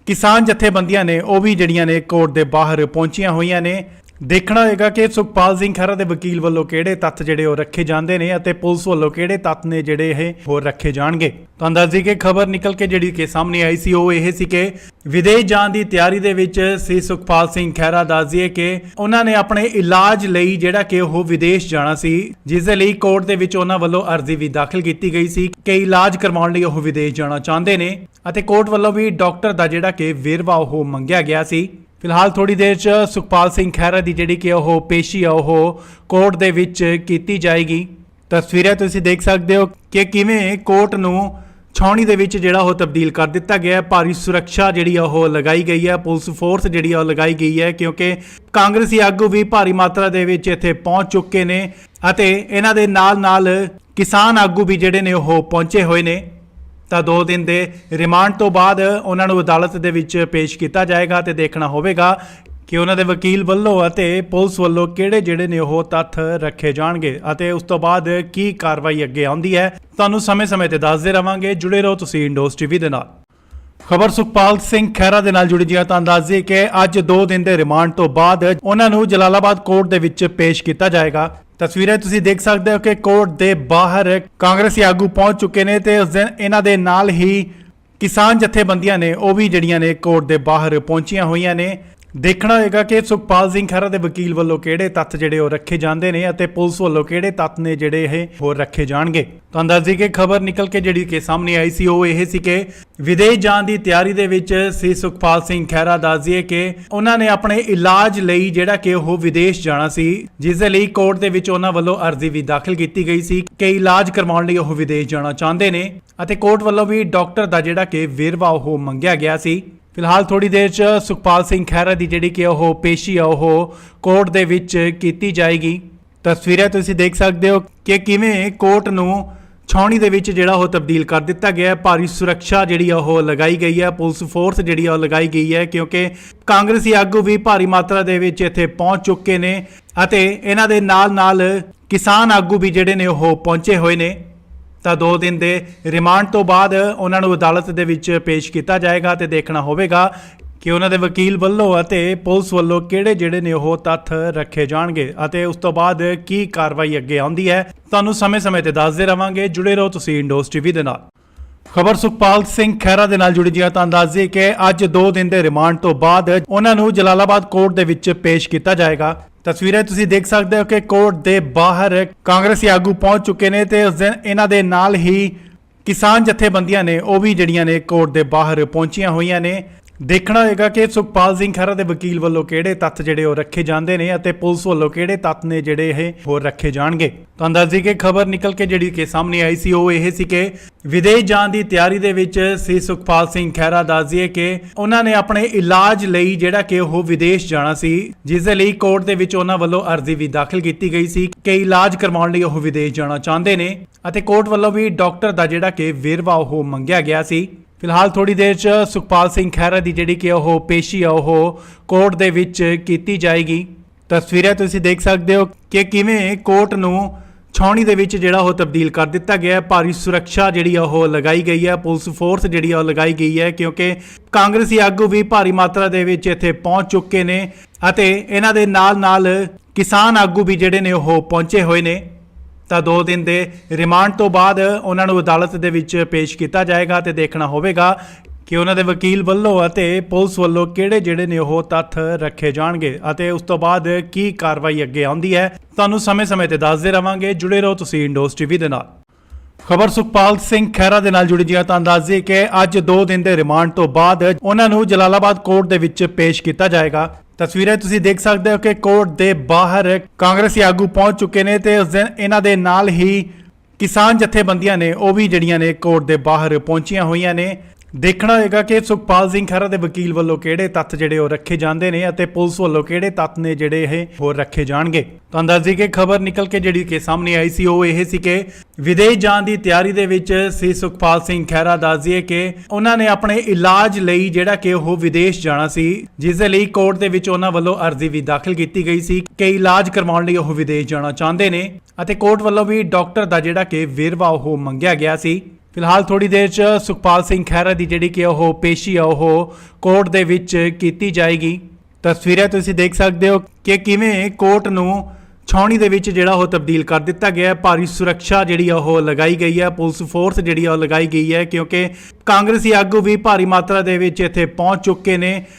ਕਿਸਾਨ ਜਥੇਬੰਦੀਆਂ ਨੇ ਉਹ ਵੀ ਜਿਹੜੀਆਂ ਨੇ ਕੋਰਟ ਦੇ ਬਾਹਰ ਪਹੁੰਚੀਆਂ ਹੋਈਆਂ ਨੇ। ਦੇਖਣਾ ਹੋਏਗਾ ਕਿ ਸੁਖਪਾਲ ਸਿੰਘ ਖਹਿਰਾ ਦੇ ਵਕੀਲ ਵੱਲੋਂ ਕਿਹੜੇ ਤੱਥ ਜਿਹੜੇ ਉਹ ਰੱਖੇ ਜਾਂਦੇ ਨੇ ਅਤੇ ਪੁਲਿਸ ਵੱਲੋਂ ਕਿਹੜੇ ਤੱਥ ਨੇ ਜਿਹੜੇ ਇਹ ਹੋਰ ਰੱਖੇ ਜਾਣਗੇ। ਤੁਹਾਨੂੰ ਦੱਸ ਦਈਏ ਕਿ ਖਬਰ ਨਿਕਲ ਕੇ ਜਿਹੜੀ ਕਿ ਸਾਹਮਣੇ ਆਈ ਸੀ ਉਹ ਇਹ ਸੀ ਕਿ ਵਿਦੇਸ਼ ਜਾਣ ਦੀ ਤਿਆਰੀ ਦੇ ਵਿੱਚ ਸੀ ਸੁਖਪਾਲ ਸਿੰਘ ਖਹਿਰਾ। ਦੱਸ ਦਈਏ ਕਿ ਉਹਨਾਂ ਨੇ ਆਪਣੇ ਇਲਾਜ ਲਈ ਜਿਹੜਾ ਕਿ ਉਹ ਵਿਦੇਸ਼ ਜਾਣਾ ਸੀ, ਜਿਸ ਦੇ ਲਈ ਕੋਰਟ ਦੇ ਵਿੱਚ ਉਹਨਾਂ ਵੱਲੋਂ ਅਰਜ਼ੀ ਵੀ ਦਾਖਲ ਕੀਤੀ ਗਈ ਸੀ ਕਿ ਇਲਾਜ ਕਰਵਾਉਣ ਲਈ ਉਹ ਵਿਦੇਸ਼ ਜਾਣਾ ਚਾਹੁੰਦੇ ਨੇ ਅਤੇ ਕੋਰਟ ਵੱਲੋਂ ਵੀ ਡਾਕਟਰ ਦਾ ਜਿਹੜਾ ਕਿ ਵੇਰਵਾ ਉਹ ਮੰਗਿਆ ਗਿਆ ਸੀ। ਫਿਲਹਾਲ ਥੋੜੀ ਦੇਰ 'ਚ ਸੁਖਪਾਲ ਸਿੰਘ ਖਹਿਰਾ ਦੀ ਜਿਹੜੀ ਕਿ ਉਹ ਪੇਸ਼ੀ ਆ ਉਹ ਕੋਰਟ ਦੇ ਵਿੱਚ ਕੀਤੀ ਜਾਏਗੀ। ਤਸਵੀਰਾਂ ਤੁਸੀਂ ਦੇਖ ਸਕਦੇ ਹੋ ਕਿ ਕਿਵੇਂ ਕੋਰਟ ਨੂੰ ਛਾਉਣੀ ਦੇ ਵਿੱਚ ਜਿਹੜਾ ਉਹ ਤਬਦੀਲ ਕਰ ਦਿੱਤਾ ਗਿਆ ਹੈ। ਭਾਰੀ ਸੁਰੱਖਿਆ ਜਿਹੜੀ ਆ ਉਹ ਲਗਾਈ ਗਈ ਹੈ, ਪੁਲਿਸ ਫੋਰਸ ਜਿਹੜੀ ਆ ਉਹ ਲਗਾਈ ਗਈ ਹੈ, ਕਿਉਂਕਿ ਕਾਂਗਰਸੀ ਆਗੂ ਵੀ ਭਾਰੀ ਮਾਤਰਾ ਦੇ ਵਿੱਚ ਇੱਥੇ ਪਹੁੰਚ ਚੁੱਕੇ ਨੇ ਅਤੇ ਇਹਨਾਂ ਦੇ ਨਾਲ ਕਿਸਾਨ ਆਗੂ ਵੀ ਜਿਹੜੇ ਨੇ ਉਹ ਪਹੁੰਚੇ ਹੋਏ ਨੇ। ਤਾਂ 2 ਦਿਨ ਦੇ ਰਿਮਾਂਡ ਤੋਂ ਬਾਅਦ ਉਹਨਾਂ ਨੂੰ ਅਦਾਲਤ ਦੇ ਵਿੱਚ ਪੇਸ਼ ਕੀਤਾ ਜਾਏਗਾ ਤੇ ਦੇਖਣਾ ਹੋਵੇਗਾ ਕਿ ਉਹਨਾਂ ਦੇ ਵਕੀਲ ਵੱਲੋਂ ਅਤੇ ਪੁਲਿਸ ਵੱਲੋਂ ਕਿਹੜੇ ਜਿਹੜੇ ਨੇ ਉਹ ਤੱਥ ਰੱਖੇ ਜਾਣਗੇ ਅਤੇ ਉਸ ਤੋਂ ਬਾਅਦ ਕੀ ਕਾਰਵਾਈ ਅੱਗੇ ਆਉਂਦੀ ਹੈ। ਤੁਹਾਨੂੰ ਸਮੇਂ-ਸਮੇਂ ਤੇ ਦੱਸਦੇ ਰਵਾਂਗੇ। ਜੁੜੇ ਰਹੋ ਤੁਸੀਂ ਇੰਡੋਸ ਟੀਵੀ ਦੇ ਨਾਲ। ਖਬਰ ਸੁਖਪਾਲ ਸਿੰਘ ਖਹਿਰਾ ਦੇ ਨਾਲ ਜੁੜੀ ਜੀ ਤਾਂ ਦੱਸ ਦਈਏ ਕਿ ਅੱਜ 2 ਦਿਨ ਦੇ ਰਿਮਾਂਡ ਤੋਂ ਬਾਅਦ ਉਹਨਾਂ ਨੂੰ ਜਲਾਲਾਬਾਦ ਕੋਰਟ ਦੇ ਵਿੱਚ ਪੇਸ਼ ਕੀਤਾ ਜਾਏਗਾ। ਤਸਵੀਰਾਂ ਤੁਸੀਂ ਦੇਖ ਸਕਦੇ ਹੋ ਕਿ ਕੋਰਟ ਦੇ ਬਾਹਰ ਕਾਂਗਰਸੀ ਆਗੂ ਪਹੁੰਚ ਚੁੱਕੇ ਨੇ ਤੇ ਉਸ ਦਿਨ ਇਹਨਾਂ ਦੇ ਨਾਲ ਹੀ ਕਿਸਾਨ ਜਥੇਬੰਦੀਆਂ ਨੇ ਉਹ ਵੀ ਜਿਹੜੀਆਂ ਨੇ ਕੋਰਟ ਦੇ ਬਾਹਰ ਪਹੁੰਚੀਆਂ ਹੋਈਆਂ ਨੇ। ਦੇਖਣਾ ਹੋਏਗਾ ਕਿ ਸੁਖਪਾਲ ਸਿੰਘ ਖਹਿਰਾ ਦੇ ਵਕੀਲ ਵੱਲੋਂ ਕਿਹੜੇ ਤੱਥ ਜਿਹੜੇ ਉਹ ਰੱਖੇ ਜਾਂਦੇ ਨੇ ਅਤੇ ਪੁਲਿਸ ਵੱਲੋਂ ਕਿਹੜੇ ਤੱਥ ਨੇ ਜਿਹੜੇ ਇਹ ਹੋਰ ਰੱਖੇ ਜਾਣਗੇ। ਤਾਂ ਅੰਦਾਜ਼ੀ ਕਿ ਖਬਰ ਨਿਕਲ ਕੇ ਜਿਹੜੀ ਕਿ ਸਾਹਮਣੇ ਆਈ ਸੀ ਉਹ ਇਹ ਸੀ ਕਿ ਵਿਦੇਸ਼ ਜਾਣ ਦੀ ਤਿਆਰੀ ਦੇ ਵਿੱਚ ਸੀ ਸੁਖਪਾਲ ਸਿੰਘ ਖਹਿਰਾ। ਦੱਸ ਦਈਏ ਕਿ ਉਹਨਾਂ ਨੇ ਆਪਣੇ ਇਲਾਜ ਲਈ ਜਿਹੜਾ ਕਿ ਉਹ ਵਿਦੇਸ਼ ਜਾਣਾ ਸੀ, ਜਿਸ ਦੇ ਲਈ ਕੋਰਟ ਦੇ ਵਿੱਚ ਉਹਨਾਂ ਵੱਲੋਂ ਅਰਜ਼ੀ ਵੀ ਦਾਖਲ ਕੀਤੀ ਗਈ ਸੀ ਕਿ ਇਲਾਜ ਕਰਵਾਉਣ ਲਈ ਉਹ ਵਿਦੇਸ਼ ਜਾਣਾ ਚਾਹੁੰਦੇ ਨੇ ਅਤੇ ਕੋਰਟ ਵੱਲੋਂ ਵੀ ਡਾਕਟਰ ਦਾ ਜਿਹੜਾ ਕਿ ਵੇਰਵਾ ਉਹ ਮੰਗਿਆ ਗਿਆ ਸੀ। ਫਿਲਹਾਲ ਥੋੜੀ ਦੇਰ 'ਚ ਸੁਖਪਾਲ ਸਿੰਘ ਖਹਿਰਾ ਦੀ ਜਿਹੜੀ ਕਿ ਉਹ ਪੇਸ਼ੀ ਆ ਉਹ ਕੋਰਟ ਦੇ ਵਿੱਚ ਕੀਤੀ ਜਾਏਗੀ। ਤਸਵੀਰਾਂ ਤੁਸੀਂ ਦੇਖ ਸਕਦੇ ਹੋ ਕਿ ਕਿਵੇਂ ਕੋਰਟ ਨੂੰ ਛਾਉਣੀ ਦੇ ਵਿੱਚ ਜਿਹੜਾ ਉਹ ਤਬਦੀਲ ਕਰ ਦਿੱਤਾ ਗਿਆ ਹੈ। ਭਾਰੀ ਸੁਰੱਖਿਆ ਜਿਹੜੀ ਆ ਉਹ ਲਗਾਈ ਗਈ ਹੈ, ਪੁਲਿਸ ਫੋਰਸ ਜਿਹੜੀ ਆ ਉਹ ਲਗਾਈ ਗਈ ਹੈ, ਕਿਉਂਕਿ ਕਾਂਗਰਸੀ ਆਗੂ ਵੀ ਭਾਰੀ ਮਾਤਰਾ ਦੇ ਵਿੱਚ ਇੱਥੇ ਪਹੁੰਚ ਚੁੱਕੇ ਨੇ ਅਤੇ ਇਹਨਾਂ ਦੇ ਨਾਲ ਕਿਸਾਨ ਆਗੂ ਵੀ ਜਿਹੜੇ ਨੇ ਉਹ ਪਹੁੰਚੇ ਹੋਏ ਨੇ। ਤਾਂ 2 ਦਿਨ ਦੇ ਰਿਮਾਂਡ ਤੋਂ ਬਾਅਦ ਉਹਨਾਂ ਨੂੰ ਅਦਾਲਤ ਦੇ ਵਿੱਚ ਪੇਸ਼ ਕੀਤਾ ਜਾਏਗਾ ਤੇ ਦੇਖਣਾ ਹੋਵੇਗਾ ਕਿ ਉਹਨਾਂ ਦੇ ਵਕੀਲ ਵੱਲੋਂ ਅਤੇ ਪੁਲਿਸ ਵੱਲੋਂ ਕਿਹੜੇ ਜਿਹੜੇ ਨੇ ਉਹ ਤੱਥ ਰੱਖੇ ਜਾਣਗੇ ਅਤੇ ਉਸ ਤੋਂ ਬਾਅਦ ਕੀ ਕਾਰਵਾਈ ਅੱਗੇ ਆਉਂਦੀ ਹੈ। ਤੁਹਾਨੂੰ ਸਮੇਂ-ਸਮੇਂ ਤੇ ਦੱਸਦੇ ਰਵਾਂਗੇ। ਜੁੜੇ ਰਹੋ ਤੁਸੀਂ ਇੰਡੋਸ ਟੀਵੀ ਦੇ ਨਾਲ। ਖਬਰ ਸੁਖਪਾਲ ਸਿੰਘ ਖਹਿਰਾ ਦੇ ਨਾਲ ਜੁੜੀ ਜੀ ਤਾਂ ਦੱਸ ਦਈਏ ਕਿ ਅੱਜ 2 ਦਿਨ ਦੇ ਰਿਮਾਂਡ ਤੋਂ ਬਾਅਦ ਉਹਨਾਂ ਨੂੰ ਜਲਾਲਾਬਾਦ ਕੋਰਟ ਦੇ ਵਿੱਚ ਪੇਸ਼ ਕੀਤਾ ਜਾਏਗਾ। ਤਸਵੀਰਾਂ ਤੁਸੀਂ ਦੇਖ ਸਕਦੇ ਹੋ ਕਿ ਕੋਰਟ ਦੇ ਬਾਹਰ ਕਾਂਗਰਸੀ ਆਗੂ ਪਹੁੰਚ ਚੁੱਕੇ ਨੇ ਤੇ ਉਸ ਦਿਨ ਇਹਨਾਂ ਦੇ ਨਾਲ ਹੀ ਕਿਸਾਨ ਜਥੇਬੰਦੀਆਂ ਨੇ ਉਹ ਵੀ ਜਿਹੜੀਆਂ ਨੇ ਕੋਰਟ ਦੇ ਬਾਹਰ ਪਹੁੰਚੀਆਂ ਹੋਈਆਂ ਨੇ। ਦੇਖਣਾ ਹੋਏਗਾ ਕਿ ਸੁਖਪਾਲ ਸਿੰਘ ਖਹਿਰਾ ਦੇ ਵਕੀਲ ਵੱਲੋਂ ਕਿਹੜੇ ਤੱਥ ਜਿਹੜੇ ਉਹ ਰੱਖੇ ਜਾਂਦੇ ਨੇ ਅਤੇ ਪੁਲਿਸ ਵੱਲੋਂ ਕਿਹੜੇ ਤੱਥ ਨੇ ਜਿਹੜੇ ਇਹ ਹੋਰ ਰੱਖੇ ਜਾਣਗੇ। ਤਾਂ ਅੰਦਾਜ਼ੀ ਕਿ ਖਬਰ ਨਿਕਲ ਕੇ ਜਿਹੜੀ ਕਿ ਸਾਹਮਣੇ ਆਈ ਸੀ ਉਹ ਇਹ ਸੀ ਕਿ ਵਿਦੇਸ਼ ਜਾਣ ਦੀ ਤਿਆਰੀ ਦੇ ਵਿੱਚ ਸੀ ਸੁਖਪਾਲ ਸਿੰਘ ਖਹਿਰਾ। ਦੱਸ ਦਈਏ ਕਿ ਉਹਨਾਂ ਨੇ ਆਪਣੇ ਇਲਾਜ ਲਈ ਜਿਹੜਾ ਕਿ ਉਹ ਵਿਦੇਸ਼ ਜਾਣਾ ਸੀ, ਜਿਸ ਦੇ ਲਈ ਕੋਰਟ ਦੇ ਵਿੱਚ ਉਹਨਾਂ ਵੱਲੋਂ ਅਰਜ਼ੀ ਵੀ ਦਾਖਲ ਕੀਤੀ ਗਈ ਸੀ ਕਿ ਇਲਾਜ ਕਰਵਾਉਣ ਲਈ ਉਹ ਵਿਦੇਸ਼ ਜਾਣਾ ਚਾਹੁੰਦੇ ਨੇ ਅਤੇ ਕੋਰਟ ਵੱਲੋਂ ਵੀ ਡਾਕਟਰ ਦਾ ਜਿਹੜਾ ਕਿ ਵੇਰਵਾ ਉਹ ਮੰਗਿਆ ਗਿਆ ਸੀ। ਫਿਲਹਾਲ ਥੋੜੀ ਦੇਰ 'ਚ ਸੁਖਪਾਲ ਸਿੰਘ ਖਹਿਰਾ ਦੀ ਜਿਹੜੀ ਕਿ ਉਹ ਪੇਸ਼ੀ ਆ ਉਹ ਕੋਰਟ ਦੇ ਵਿੱਚ ਕੀਤੀ ਜਾਏਗੀ। ਤਸਵੀਰਾਂ ਤੁਸੀਂ ਦੇਖ ਸਕਦੇ ਹੋ ਕਿ ਕਿਵੇਂ ਕੋਰਟ ਨੂੰ ਛਾਉਣੀ ਦੇ ਵਿੱਚ ਜਿਹੜਾ ਉਹ ਤਬਦੀਲ ਕਰ ਦਿੱਤਾ ਗਿਆ ਹੈ। ਭਾਰੀ ਸੁਰੱਖਿਆ ਜਿਹੜੀ ਆ ਉਹ ਲਗਾਈ ਗਈ ਹੈ, ਪੁਲਿਸ ਫੋਰਸ ਜਿਹੜੀ ਆ ਉਹ ਲਗਾਈ ਗਈ ਹੈ, ਕਿਉਂਕਿ ਕਾਂਗਰਸੀ ਆਗੂ ਵੀ ਭਾਰੀ ਮਾਤਰਾ ਦੇ ਵਿੱਚ ਇੱਥੇ ਪਹੁੰਚ ਚੁੱਕੇ ਨੇ ਅਤੇ ਇਹਨਾਂ ਦੇ ਨਾਲ ਕਿਸਾਨ ਆਗੂ ਵੀ ਜਿਹੜੇ ਨੇ ਉਹ ਪਹੁੰਚੇ ਹੋਏ ਨੇ। ਤਾਂ 2 ਦਿਨ ਦੇ ਰਿਮਾਂਡ ਤੋਂ ਬਾਅਦ ਉਹਨਾਂ ਨੂੰ ਅਦਾਲਤ ਦੇ ਵਿੱਚ ਪੇਸ਼ ਕੀਤਾ ਜਾਏਗਾ ਤੇ ਦੇਖਣਾ ਹੋਵੇਗਾ ਕਿ ਉਹਨਾਂ ਦੇ ਵਕੀਲ ਵੱਲੋਂ ਅਤੇ ਪੁਲਿਸ ਵੱਲੋਂ ਕਿਹੜੇ ਜਿਹੜੇ ਨੇ ਉਹ ਤੱਥ ਰੱਖੇ ਜਾਣਗੇ ਅਤੇ ਉਸ ਤੋਂ ਬਾਅਦ ਕੀ ਕਾਰਵਾਈ ਅੱਗੇ ਆਉਂਦੀ ਹੈ। ਤੁਹਾਨੂੰ ਸਮੇਂ-ਸਮੇਂ ਤੇ ਦੱਸਦੇ ਰਵਾਂਗੇ। ਜੁੜੇ ਰਹੋ ਤੁਸੀਂ ਇੰਡੋਸ ਟੀਵੀ ਦੇ ਨਾਲ। ਖਬਰ ਸੁਖਪਾਲ ਸਿੰਘ ਖਹਿਰਾ ਦੇ ਨਾਲ ਜੁੜੀ ਜੀ ਤਾਂ ਦੱਸ ਦਈਏ ਕਿ ਅੱਜ 2 ਦਿਨ ਦੇ ਰਿਮਾਂਡ ਤੋਂ ਬਾਅਦ ਉਹਨਾਂ ਨੂੰ ਜਲਾਲਾਬਾਦ ਕੋਰਟ ਦੇ ਵਿੱਚ ਪੇਸ਼ ਕੀਤਾ ਜਾਏਗਾ। ਤਸਵੀਰਾਂ ਤੁਸੀਂ ਦੇਖ ਸਕਦੇ ਹੋ ਕਿ ਕੋਰਟ ਦੇ ਬਾਹਰ ਕਾਂਗਰਸੀ ਆਗੂ ਪਹੁੰਚ ਚੁੱਕੇ ਨੇ ਤੇ ਉਸ ਦਿਨ ਇਹਨਾਂ ਦੇ ਨਾਲ ਹੀ ਕਿਸਾਨ ਜਥੇਬੰਦੀਆਂ ਨੇ ਉਹ ਵੀ ਜਿਹੜੀਆਂ ਨੇ ਕੋਰਟ ਦੇ ਬਾਹਰ ਪਹੁੰਚੀਆਂ ਹੋਈਆਂ ਨੇ। ਦੇਖਣਾ ਹੋਏਗਾ ਕਿ ਸੁਖਪਾਲ ਸਿੰਘ ਖਹਿਰਾ ਦੇ ਵਕੀਲ ਵੱਲੋਂ ਕਿਹੜੇ ਤੱਥ ਜਿਹੜੇ ਉਹ ਰੱਖੇ ਜਾਂਦੇ ਨੇ ਅਤੇ ਪੁਲਿਸ ਵੱਲੋਂ ਕਿਹੜੇ ਤੱਥ ਨੇ ਜਿਹੜੇ ਇਹ ਹੋਰ ਰੱਖੇ ਜਾਣਗੇ। ਤਾਂ ਅੰਦਾਜ਼ੀ ਕਿ ਖਬਰ ਨਿਕਲ ਕੇ ਜਿਹੜੀ ਕਿ ਸਾਹਮਣੇ ਆਈ ਸੀ ਉਹ ਇਹ ਸੀ ਕਿ ਵਿਦੇਸ਼ ਜਾਣ ਦੀ ਤਿਆਰੀ ਦੇ ਵਿੱਚ ਸੀ ਸੁਖਪਾਲ ਸਿੰਘ ਖਹਿਰਾ। ਦੱਸ ਦਈਏ ਕਿ ਉਹਨਾਂ ਨੇ ਆਪਣੇ ਇਲਾਜ ਲਈ ਜਿਹੜਾ ਕਿ ਉਹ ਵਿਦੇਸ਼ ਜਾਣਾ ਸੀ, ਜਿਸ ਦੇ ਲਈ ਕੋਰਟ ਦੇ ਵਿੱਚ ਉਹਨਾਂ ਵੱਲੋਂ ਅਰਜ਼ੀ ਵੀ ਦਾਖਲ ਕੀਤੀ ਗਈ ਸੀ ਕਿ ਇਲਾਜ ਕਰਵਾਉਣ ਲਈ ਉਹ ਵਿਦੇਸ਼ ਜਾਣਾ ਚਾਹੁੰਦੇ ਨੇ ਅਤੇ ਕੋਰਟ ਵੱਲੋਂ ਵੀ ਡਾਕਟਰ ਦਾ ਜਿਹੜਾ ਕਿ ਵੇਰਵਾ ਉਹ ਮੰਗਿਆ ਗਿਆ ਸੀ। ਫਿਲਹਾਲ ਥੋੜੀ ਦੇਰ 'ਚ ਸੁਖਪਾਲ ਸਿੰਘ ਖਹਿਰਾ ਦੀ ਜਿਹੜੀ ਕਿ ਉਹ ਪੇਸ਼ੀ ਆ ਉਹ ਕੋਰਟ ਦੇ ਵਿੱਚ ਕੀਤੀ ਜਾਏਗੀ। ਤਸਵੀਰਾਂ ਤੁਸੀਂ ਦੇਖ ਸਕਦੇ ਹੋ ਕਿ ਕਿਵੇਂ ਕੋਰਟ ਨੂੰ ਛਾਉਣੀ ਦੇ ਵਿੱਚ ਜਿਹੜਾ ਉਹ ਤਬਦੀਲ ਕਰ ਦਿੱਤਾ ਗਿਆ ਹੈ। ਭਾਰੀ ਸੁਰੱਖਿਆ ਜਿਹੜੀ ਆ ਉਹ ਲਗਾਈ ਗਈ ਹੈ, ਪੁਲਿਸ ਫੋਰਸ ਜਿਹੜੀ ਆ ਉਹ ਲਗਾਈ ਗਈ ਹੈ, ਕਿਉਂਕਿ ਕਾਂਗਰਸੀ ਆਗੂ ਵੀ ਭਾਰੀ ਮਾਤਰਾ ਦੇ ਵਿੱਚ ਇੱਥੇ ਪਹੁੰਚ ਚੁੱਕੇ ਨੇ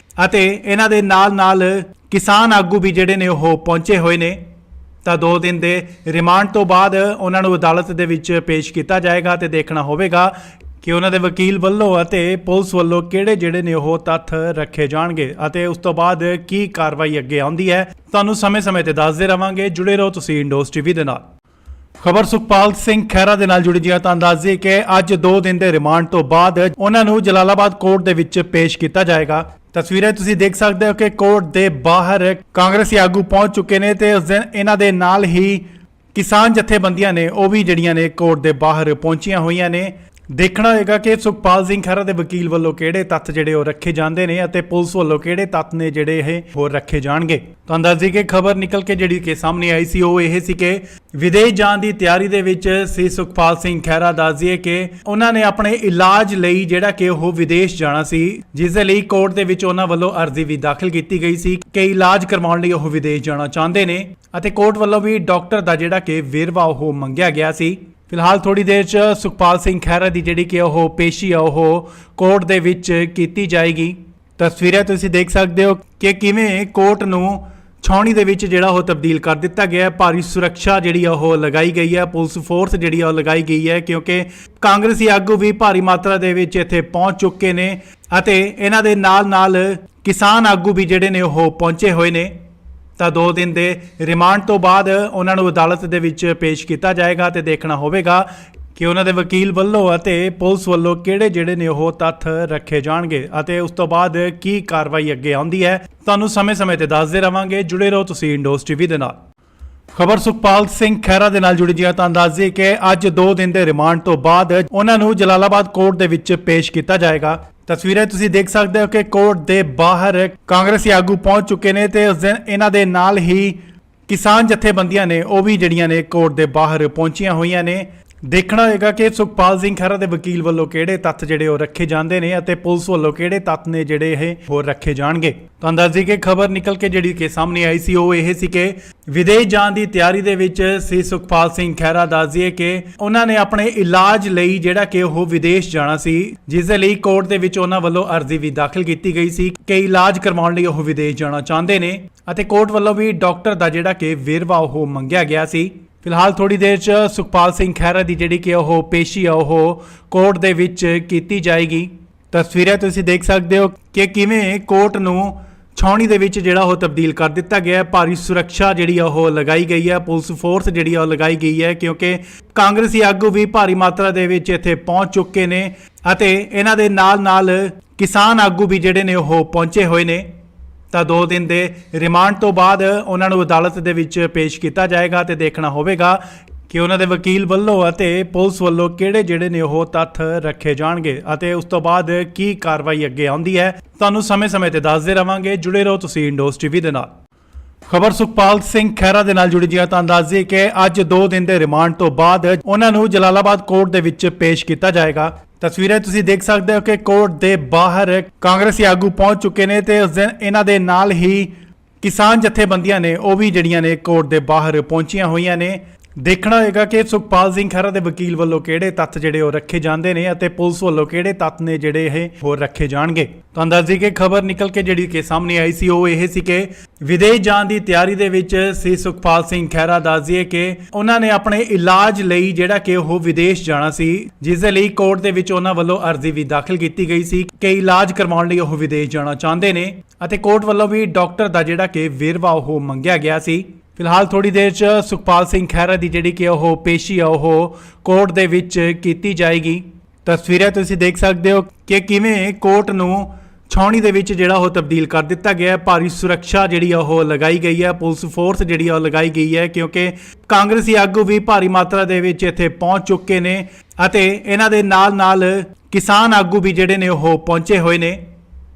ਅਤੇ ਇਹਨਾਂ ਦੇ ਨਾਲ ਕਿਸਾਨ ਆਗੂ ਵੀ ਜਿਹੜੇ ਨੇ ਉਹ ਪਹੁੰਚੇ ਹੋਏ ਨੇ। ਤਾਂ 2 ਦਿਨ ਦੇ ਰਿਮਾਂਡ ਤੋਂ ਬਾਅਦ ਉਹਨਾਂ ਨੂੰ ਅਦਾਲਤ ਦੇ ਵਿੱਚ ਪੇਸ਼ ਕੀਤਾ ਜਾਏਗਾ ਤੇ ਦੇਖਣਾ ਹੋਵੇਗਾ ਕਿ ਉਹਨਾਂ ਦੇ ਵਕੀਲ ਵੱਲੋਂ ਅਤੇ ਪੁਲਿਸ ਵੱਲੋਂ ਕਿਹੜੇ ਜਿਹੜੇ ਨੇ ਉਹ ਤੱਥ ਰੱਖੇ ਜਾਣਗੇ ਅਤੇ ਉਸ ਤੋਂ ਬਾਅਦ ਕੀ ਕਾਰਵਾਈ ਅੱਗੇ ਆਉਂਦੀ ਹੈ। ਤੁਹਾਨੂੰ ਸਮੇਂ-ਸਮੇਂ ਤੇ ਦੱਸਦੇ ਰਵਾਂਗੇ। ਜੁੜੇ ਰਹੋ ਤੁਸੀਂ ਇੰਡੋਸ ਟੀਵੀ ਦੇ ਨਾਲ। ਖਬਰ ਸੁਖਪਾਲ ਸਿੰਘ ਖਹਿਰਾ ਦੇ ਨਾਲ ਜੁੜੀ ਜੀ। ਤਾਂ ਦੱਸਦੇ ਕਿ ਅੱਜ 2 ਦਿਨ ਦੇ ਰਿਮਾਂਡ ਤੋਂ ਬਾਅਦ ਉਹਨਾਂ ਨੂੰ ਜਲਾਲਾਬਾਦ ਕੋਰਟ ਦੇ ਵਿੱਚ ਪੇਸ਼ ਕੀਤਾ ਜਾਏਗਾ। ਤਸਵੀਰਾਂ ਤੁਸੀਂ ਦੇਖ ਸਕਦੇ ਹੋ ਕਿ ਕੋਰਟ ਦੇ ਬਾਹਰ ਕਾਂਗਰਸੀ ਆਗੂ ਪਹੁੰਚ ਚੁੱਕੇ ਨੇ ਤੇ ਉਸ ਦਿਨ ਇਹਨਾਂ ਦੇ ਨਾਲ ਹੀ ਕਿਸਾਨ ਜਥੇਬੰਦੀਆਂ ਨੇ ਉਹ ਵੀ ਜਿਹੜੀਆਂ ਨੇ ਕੋਰਟ ਦੇ ਬਾਹਰ ਪਹੁੰਚੀਆਂ ਹੋਈਆਂ ਨੇ। ਦੇਖਣਾ ਹੋਏਗਾ ਕਿ ਸੁਖਪਾਲ ਸਿੰਘ ਖਹਿਰਾ ਦੇ ਵਕੀਲ ਵੱਲੋਂ ਕਿਹੜੇ ਤੱਥ ਜਿਹੜੇ ਉਹ ਰੱਖੇ ਜਾਂਦੇ ਨੇ ਅਤੇ ਪੁਲਿਸ ਵੱਲੋਂ ਕਿਹੜੇ ਤੱਥ ਨੇ ਜਿਹੜੇ ਇਹ ਹੋਰ ਰੱਖੇ ਜਾਣਗੇ। ਤਾਂ ਅੰਦਾਜ਼ੇ ਕਿ ਖਬਰ ਨਿਕਲ ਕੇ ਜਿਹੜੀ ਕਿ ਸਾਹਮਣੇ ਆਈ ਸੀ ਉਹ ਇਹ ਸੀ ਕਿ ਵਿਦੇਸ਼ ਜਾਣ ਦੀ ਤਿਆਰੀ ਦੇ ਵਿੱਚ ਸੀ ਸੁਖਪਾਲ ਸਿੰਘ ਖਹਿਰਾ। ਦੱਸਦੀਏ ਕਿ ਉਹਨਾਂ ਨੇ ਆਪਣੇ ਇਲਾਜ ਲਈ ਜਿਹੜਾ ਕਿ ਉਹ ਵਿਦੇਸ਼ ਜਾਣਾ ਸੀ, ਜਿਸ ਦੇ ਲਈ ਕੋਰਟ ਦੇ ਵਿੱਚ ਉਹਨਾਂ ਵੱਲੋਂ ਅਰਜ਼ੀ ਵੀ ਦਾਖਲ ਕੀਤੀ ਗਈ ਸੀ ਕਿ ਇਲਾਜ ਕਰਵਾਉਣ ਲਈ ਉਹ ਵਿਦੇਸ਼ ਜਾਣਾ ਚਾਹੁੰਦੇ ਨੇ ਅਤੇ ਕੋਰਟ ਵੱਲੋਂ ਵੀ ਡਾਕਟਰ ਦਾ ਜਿਹੜਾ ਕਿ ਵੇਰਵਾ ਉਹ ਮੰਗਿਆ ਗਿਆ ਸੀ। ਫਿਲਹਾਲ ਥੋੜੀ ਦੇਰ 'ਚ ਸੁਖਪਾਲ ਸਿੰਘ ਖਹਿਰਾ ਦੀ ਜਿਹੜੀ ਕਿ ਉਹ ਪੇਸ਼ੀ ਆ ਉਹ ਕੋਰਟ ਦੇ ਵਿੱਚ ਕੀਤੀ ਜਾਏਗੀ। ਤਸਵੀਰਾਂ ਤੁਸੀਂ ਦੇਖ ਸਕਦੇ ਹੋ ਕਿ ਕਿਵੇਂ ਕੋਰਟ ਨੂੰ ਛਾਉਣੀ ਦੇ ਵਿੱਚ ਜਿਹੜਾ ਉਹ ਤਬਦੀਲ ਕਰ ਦਿੱਤਾ ਗਿਆ ਹੈ। ਭਾਰੀ ਸੁਰੱਖਿਆ ਜਿਹੜੀ ਆ ਉਹ ਲਗਾਈ ਗਈ ਹੈ, ਪੁਲਿਸ ਫੋਰਸ ਜਿਹੜੀ ਆ ਉਹ ਲਗਾਈ ਗਈ ਹੈ, ਕਿਉਂਕਿ ਕਾਂਗਰਸੀ ਆਗੂ ਵੀ ਭਾਰੀ ਮਾਤਰਾ ਦੇ ਵਿੱਚ ਇੱਥੇ ਪਹੁੰਚ ਚੁੱਕੇ ਨੇ ਅਤੇ ਇਹਨਾਂ ਦੇ ਨਾਲ ਕਿਸਾਨ ਆਗੂ ਵੀ ਜਿਹੜੇ ਨੇ ਉਹ ਪਹੁੰਚੇ ਹੋਏ ਨੇ। ਤਾਂ 2 ਦਿਨ ਦੇ ਰਿਮਾਂਡ ਤੋਂ ਬਾਅਦ ਉਹਨਾਂ ਨੂੰ ਅਦਾਲਤ ਦੇ ਵਿੱਚ ਪੇਸ਼ ਕੀਤਾ ਜਾਏਗਾ ਤੇ ਦੇਖਣਾ ਹੋਵੇਗਾ ਕਿ ਉਹਨਾਂ ਦੇ ਵਕੀਲ ਵੱਲੋਂ ਅਤੇ ਪੁਲਿਸ ਵੱਲੋਂ ਕਿਹੜੇ ਜਿਹੜੇ ਨੇ ਉਹ ਤੱਥ ਰੱਖੇ ਜਾਣਗੇ ਅਤੇ ਉਸ ਤੋਂ ਬਾਅਦ ਕੀ ਕਾਰਵਾਈ ਅੱਗੇ ਆਉਂਦੀ ਹੈ। ਤੁਹਾਨੂੰ ਸਮੇਂ-ਸਮੇਂ ਤੇ ਦੱਸਦੇ ਰਵਾਂਗੇ। ਜੁੜੇ ਰਹੋ ਤੁਸੀਂ ਇੰਡੋਸ ਟੀਵੀ ਦੇ ਨਾਲ। ਖਬਰ ਸੁਖਪਾਲ ਸਿੰਘ ਖਹਿਰਾ ਦੇ ਨਾਲ ਜੁੜੀ ਜੀ। ਤਾਂ ਦੱਸਦੇ ਕਿ ਅੱਜ 2 ਦਿਨ ਦੇ ਰਿਮਾਂਡ ਤੋਂ ਬਾਅਦ ਉਹਨਾਂ ਨੂੰ ਜਲਾਲਾਬਾਦ ਕੋਰਟ ਦੇ ਵਿੱਚ ਪੇਸ਼ ਕੀਤਾ ਜਾਏਗਾ। ਤਸਵੀਰਾਂ ਤੁਸੀਂ ਦੇਖ ਸਕਦੇ ਹੋ ਕਿ ਕੋਰਟ ਦੇ ਬਾਹਰ ਕਾਂਗਰਸੀ ਆਗੂ ਪਹੁੰਚ ਚੁੱਕੇ ਨੇ ਤੇ ਉਸ ਦਿਨ ਇਹਨਾਂ ਦੇ ਨਾਲ ਹੀ ਕਿਸਾਨ ਜਥੇਬੰਦੀਆਂ ਨੇ ਉਹ ਵੀ ਜਿਹੜੀਆਂ ਨੇ ਕੋਰਟ ਦੇ ਬਾਹਰ ਪਹੁੰਚੀਆਂ ਹੋਈਆਂ ਨੇ। ਦੇਖਣਾ ਹੋਏਗਾ ਕਿ ਸੁਖਪਾਲ ਸਿੰਘ ਖਹਿਰਾ ਦੇ ਵਕੀਲ ਵੱਲੋਂ ਕਿਹੜੇ ਤੱਥ ਜਿਹੜੇ ਉਹ ਰੱਖੇ ਜਾਂਦੇ ਨੇ ਅਤੇ ਪੁਲਿਸ ਵੱਲੋਂ ਕਿਹੜੇ ਤੱਥ ਨੇ ਜਿਹੜੇ ਇਹ ਹੋਰ ਰੱਖੇ ਜਾਣਗੇ। ਤਾਂ ਅੰਦਾਜ਼ੇ ਕਿ ਖਬਰ ਨਿਕਲ ਕੇ ਜਿਹੜੀ ਕਿ ਸਾਹਮਣੇ ਆਈ ਸੀ ਉਹ ਇਹ ਸੀ ਕਿ ਵਿਦੇਸ਼ ਜਾਣ ਦੀ ਤਿਆਰੀ ਦੇ ਵਿੱਚ ਸੀ ਸੁਖਪਾਲ ਸਿੰਘ ਖਹਿਰਾ। ਦੱਸਦੀਏ ਕਿ ਉਹਨਾਂ ਨੇ ਆਪਣੇ ਇਲਾਜ ਲਈ ਜਿਹੜਾ ਕਿ ਉਹ ਵਿਦੇਸ਼ ਜਾਣਾ ਸੀ, ਜਿਸ ਦੇ ਲਈ ਕੋਰਟ ਦੇ ਵਿੱਚ ਉਹਨਾਂ ਵੱਲੋਂ ਅਰਜ਼ੀ ਵੀ ਦਾਖਲ ਕੀਤੀ ਗਈ ਸੀ ਕਿ ਇਲਾਜ ਕਰਵਾਉਣ ਲਈ ਉਹ ਵਿਦੇਸ਼ ਜਾਣਾ ਚਾਹੁੰਦੇ ਨੇ ਅਤੇ ਕੋਰਟ ਵੱਲੋਂ ਵੀ ਡਾਕਟਰ ਦਾ ਜਿਹੜਾ ਕਿ ਵੇਰਵਾ ਉਹ ਮੰਗਿਆ ਗਿਆ ਸੀ। ਫਿਲਹਾਲ ਥੋੜੀ ਦੇਰ 'ਚ ਸੁਖਪਾਲ ਸਿੰਘ ਖਹਿਰਾ ਦੀ ਜਿਹੜੀ ਕਿ ਉਹ ਪੇਸ਼ੀ ਆ ਉਹ ਕੋਰਟ ਦੇ ਵਿੱਚ ਕੀਤੀ ਜਾਏਗੀ। ਤਸਵੀਰਾਂ ਤੁਸੀਂ ਦੇਖ ਸਕਦੇ ਹੋ ਕਿ ਕਿਵੇਂ ਕੋਰਟ ਨੂੰ ਛਾਉਣੀ ਦੇ ਵਿੱਚ ਜਿਹੜਾ ਉਹ ਤਬਦੀਲ ਕਰ ਦਿੱਤਾ ਗਿਆ ਹੈ। ਭਾਰੀ ਸੁਰੱਖਿਆ ਜਿਹੜੀ ਆ ਉਹ ਲਗਾਈ ਗਈ ਹੈ, ਪੁਲਿਸ ਫੋਰਸ ਜਿਹੜੀ ਆ ਉਹ ਲਗਾਈ ਗਈ ਹੈ, ਕਿਉਂਕਿ ਕਾਂਗਰਸੀ ਆਗੂ ਵੀ ਭਾਰੀ ਮਾਤਰਾ ਦੇ ਵਿੱਚ ਇੱਥੇ ਪਹੁੰਚ ਚੁੱਕੇ ਨੇ ਅਤੇ ਇਹਨਾਂ ਦੇ ਨਾਲ ਕਿਸਾਨ ਆਗੂ ਵੀ ਜਿਹੜੇ ਨੇ ਉਹ ਪਹੁੰਚੇ ਹੋਏ ਨੇ। ਤਾਂ 2 ਦਿਨ ਦੇ ਰਿਮਾਂਡ ਤੋਂ ਬਾਅਦ ਉਹਨਾਂ ਨੂੰ ਅਦਾਲਤ ਦੇ ਵਿੱਚ ਪੇਸ਼ ਕੀਤਾ ਜਾਏਗਾ ਤੇ ਦੇਖਣਾ ਹੋਵੇਗਾ ਕਿ ਉਹਨਾਂ ਦੇ ਵਕੀਲ ਵੱਲੋਂ ਅਤੇ ਪੁਲਿਸ ਵੱਲੋਂ ਕਿਹੜੇ ਜਿਹੜੇ ਨੇ ਉਹ ਤੱਥ ਰੱਖੇ ਜਾਣਗੇ ਅਤੇ ਉਸ ਤੋਂ ਬਾਅਦ ਕੀ ਕਾਰਵਾਈ ਅੱਗੇ ਆਉਂਦੀ ਹੈ। ਤੁਹਾਨੂੰ ਸਮੇਂ-ਸਮੇਂ ਤੇ ਦੱਸਦੇ ਰਵਾਂਗੇ। ਜੁੜੇ ਰਹੋ ਤੁਸੀਂ ਇੰਡੋਸ ਟੀਵੀ ਦੇ ਨਾਲ। ਖਬਰ ਸੁਖਪਾਲ ਸਿੰਘ ਖਹਿਰਾ ਦੇ ਨਾਲ ਜੁੜੀ ਜੀ। ਤਾਂ ਦੱਸਦੇ ਕਿ ਅੱਜ 2 ਦਿਨ ਦੇ ਰਿਮਾਂਡ ਤੋਂ ਬਾਅਦ ਉਹਨਾਂ ਨੂੰ ਜਲਾਲਾਬਾਦ ਕੋਰਟ ਦੇ ਵਿੱਚ ਪੇਸ਼ ਕੀਤਾ ਜਾਏਗਾ। ਤਸਵੀਰਾਂ ਤੁਸੀਂ ਦੇਖ ਸਕਦੇ ਹੋ ਕਿ ਕੋਰਟ ਦੇ ਬਾਹਰ ਕਾਂਗਰਸੀ ਆਗੂ ਪਹੁੰਚ ਚੁੱਕੇ ਨੇ ਤੇ ਉਸ ਦਿਨ ਇਹਨਾਂ ਦੇ ਨਾਲ ਹੀ ਕਿਸਾਨ ਜਥੇਬੰਦੀਆਂ ਨੇ ਉਹ ਵੀ ਜਿਹੜੀਆਂ ਨੇ ਕੋਰਟ ਦੇ ਬਾਹਰ ਪਹੁੰਚੀਆਂ ਹੋਈਆਂ ਨੇ। ਦੇਖਣਾ ਹੋਏਗਾ ਕਿ ਸੁਖਪਾਲ ਸਿੰਘ ਖਹਿਰਾ ਦੇ ਵਕੀਲ ਵੱਲੋਂ ਕਿਹੜੇ ਤੱਥ ਜਿਹੜੇ ਉਹ ਰੱਖੇ ਜਾਂਦੇ ਨੇ ਅਤੇ ਪੁਲਿਸ ਵੱਲੋਂ ਕਿਹੜੇ ਤੱਥ ਨੇ ਜਿਹੜੇ ਇਹ ਹੋਰ ਰੱਖੇ ਜਾਣਗੇ। ਤਾਂ ਅੰਦਾਜ਼ੇ ਕਿ ਖਬਰ ਨਿਕਲ ਕੇ ਜਿਹੜੀ ਕਿ ਸਾਹਮਣੇ ਆਈ ਸੀ ਉਹ ਇਹ ਸੀ ਕਿ ਵਿਦੇਸ਼ ਜਾਣ ਦੀ ਤਿਆਰੀ ਦੇ ਵਿੱਚ ਸੀ ਸੁਖਪਾਲ ਸਿੰਘ ਖਹਿਰਾ। ਦੱਸਦੀਏ ਕਿ ਉਹਨਾਂ ਨੇ ਆਪਣੇ ਇਲਾਜ ਲਈ ਜਿਹੜਾ ਕਿ ਉਹ ਵਿਦੇਸ਼ ਜਾਣਾ ਸੀ, ਜਿਸ ਦੇ ਲਈ ਕੋਰਟ ਦੇ ਵਿੱਚ ਉਹਨਾਂ ਵੱਲੋਂ ਅਰਜ਼ੀ ਵੀ ਦਾਖਲ ਕੀਤੀ ਗਈ ਸੀ ਕਿ ਇਲਾਜ ਕਰਵਾਉਣ ਲਈ ਉਹ ਵਿਦੇਸ਼ ਜਾਣਾ ਚਾਹੁੰਦੇ ਨੇ ਅਤੇ ਕੋਰਟ ਵੱਲੋਂ ਵੀ ਡਾਕਟਰ ਦਾ ਜਿਹੜਾ ਕਿ ਵੇਰਵਾ ਉਹ ਮੰਗਿਆ ਗਿਆ ਸੀ। ਫਿਲਹਾਲ ਥੋੜੀ ਦੇਰ 'ਚ ਸੁਖਪਾਲ ਸਿੰਘ ਖਹਿਰਾ ਦੀ ਜਿਹੜੀ ਕਿ ਉਹ ਪੇਸ਼ੀ ਆ ਉਹ ਕੋਰਟ ਦੇ ਵਿੱਚ ਕੀਤੀ ਜਾਏਗੀ। ਤਸਵੀਰਾਂ ਤੁਸੀਂ ਦੇਖ ਸਕਦੇ ਹੋ ਕਿ ਕਿਵੇਂ ਕੋਰਟ ਨੂੰ ਛਾਉਣੀ ਦੇ ਵਿੱਚ ਜਿਹੜਾ ਉਹ ਤਬਦੀਲ ਕਰ ਦਿੱਤਾ ਗਿਆ ਹੈ। ਭਾਰੀ ਸੁਰੱਖਿਆ ਜਿਹੜੀ ਆ ਉਹ ਲਗਾਈ ਗਈ ਹੈ, ਪੁਲਿਸ ਫੋਰਸ ਜਿਹੜੀ ਆ ਉਹ ਲਗਾਈ ਗਈ ਹੈ, ਕਿਉਂਕਿ ਕਾਂਗਰਸੀ ਆਗੂ ਵੀ ਭਾਰੀ ਮਾਤਰਾ ਦੇ ਵਿੱਚ ਇੱਥੇ ਪਹੁੰਚ ਚੁੱਕੇ ਨੇ ਅਤੇ ਇਹਨਾਂ ਦੇ ਨਾਲ ਕਿਸਾਨ ਆਗੂ ਵੀ ਜਿਹੜੇ ਨੇ ਉਹ ਪਹੁੰਚੇ ਹੋਏ ਨੇ।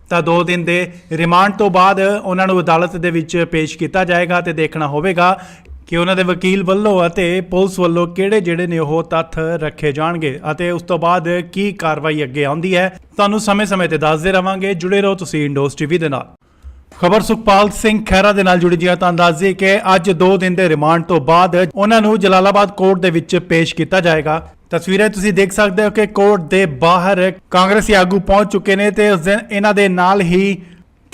ਤਾਂ 2 ਦਿਨ ਦੇ ਰਿਮਾਂਡ ਤੋਂ ਬਾਅਦ ਉਹਨਾਂ ਨੂੰ ਅਦਾਲਤ ਦੇ ਵਿੱਚ ਪੇਸ਼ ਕੀਤਾ ਜਾਏਗਾ ਤੇ ਦੇਖਣਾ ਹੋਵੇਗਾ ਕਿ ਉਹਨਾਂ ਦੇ ਵਕੀਲ ਵੱਲੋਂ ਅਤੇ ਪੁਲਿਸ ਵੱਲੋਂ ਕਿਹੜੇ ਜਿਹੜੇ ਨੇ ਉਹ ਤੱਥ ਰੱਖੇ ਜਾਣਗੇ ਅਤੇ ਉਸ ਤੋਂ ਬਾਅਦ ਕੀ ਕਾਰਵਾਈ ਅੱਗੇ ਆਉਂਦੀ ਹੈ। ਤੁਹਾਨੂੰ ਸਮੇਂ-ਸਮੇਂ ਤੇ ਦੱਸਦੇ ਰਵਾਂਗੇ। ਜੁੜੇ ਰਹੋ ਤੁਸੀਂ ਇੰਡੋਸ ਟੀਵੀ ਦੇ ਨਾਲ। ਖਬਰ ਸੁਖਪਾਲ ਸਿੰਘ ਖਹਿਰਾ ਦੇ ਨਾਲ ਜੁੜੀ ਜੀ ਤਾਂ ਦੱਸ ਦਈਏ ਕਿ ਅੱਜ 2 ਦਿਨ ਦੇ ਰਿਮਾਂਡ ਤੋਂ ਬਾਅਦ ਉਹਨਾਂ ਨੂੰ ਜਲਾਲਾਬਾਦ ਕੋਰਟ ਦੇ ਵਿੱਚ ਪੇਸ਼ ਕੀਤਾ ਜਾਏਗਾ। ਤਸਵੀਰਾਂ ਤੁਸੀਂ ਦੇਖ ਸਕਦੇ ਹੋ ਕਿ ਕੋਰਟ ਦੇ ਬਾਹਰ ਕਾਂਗਰਸੀ ਆਗੂ ਪਹੁੰਚ ਚੁੱਕੇ ਨੇ ਤੇ ਉਸ ਦਿਨ ਇਹਨਾਂ ਦੇ ਨਾਲ ਹੀ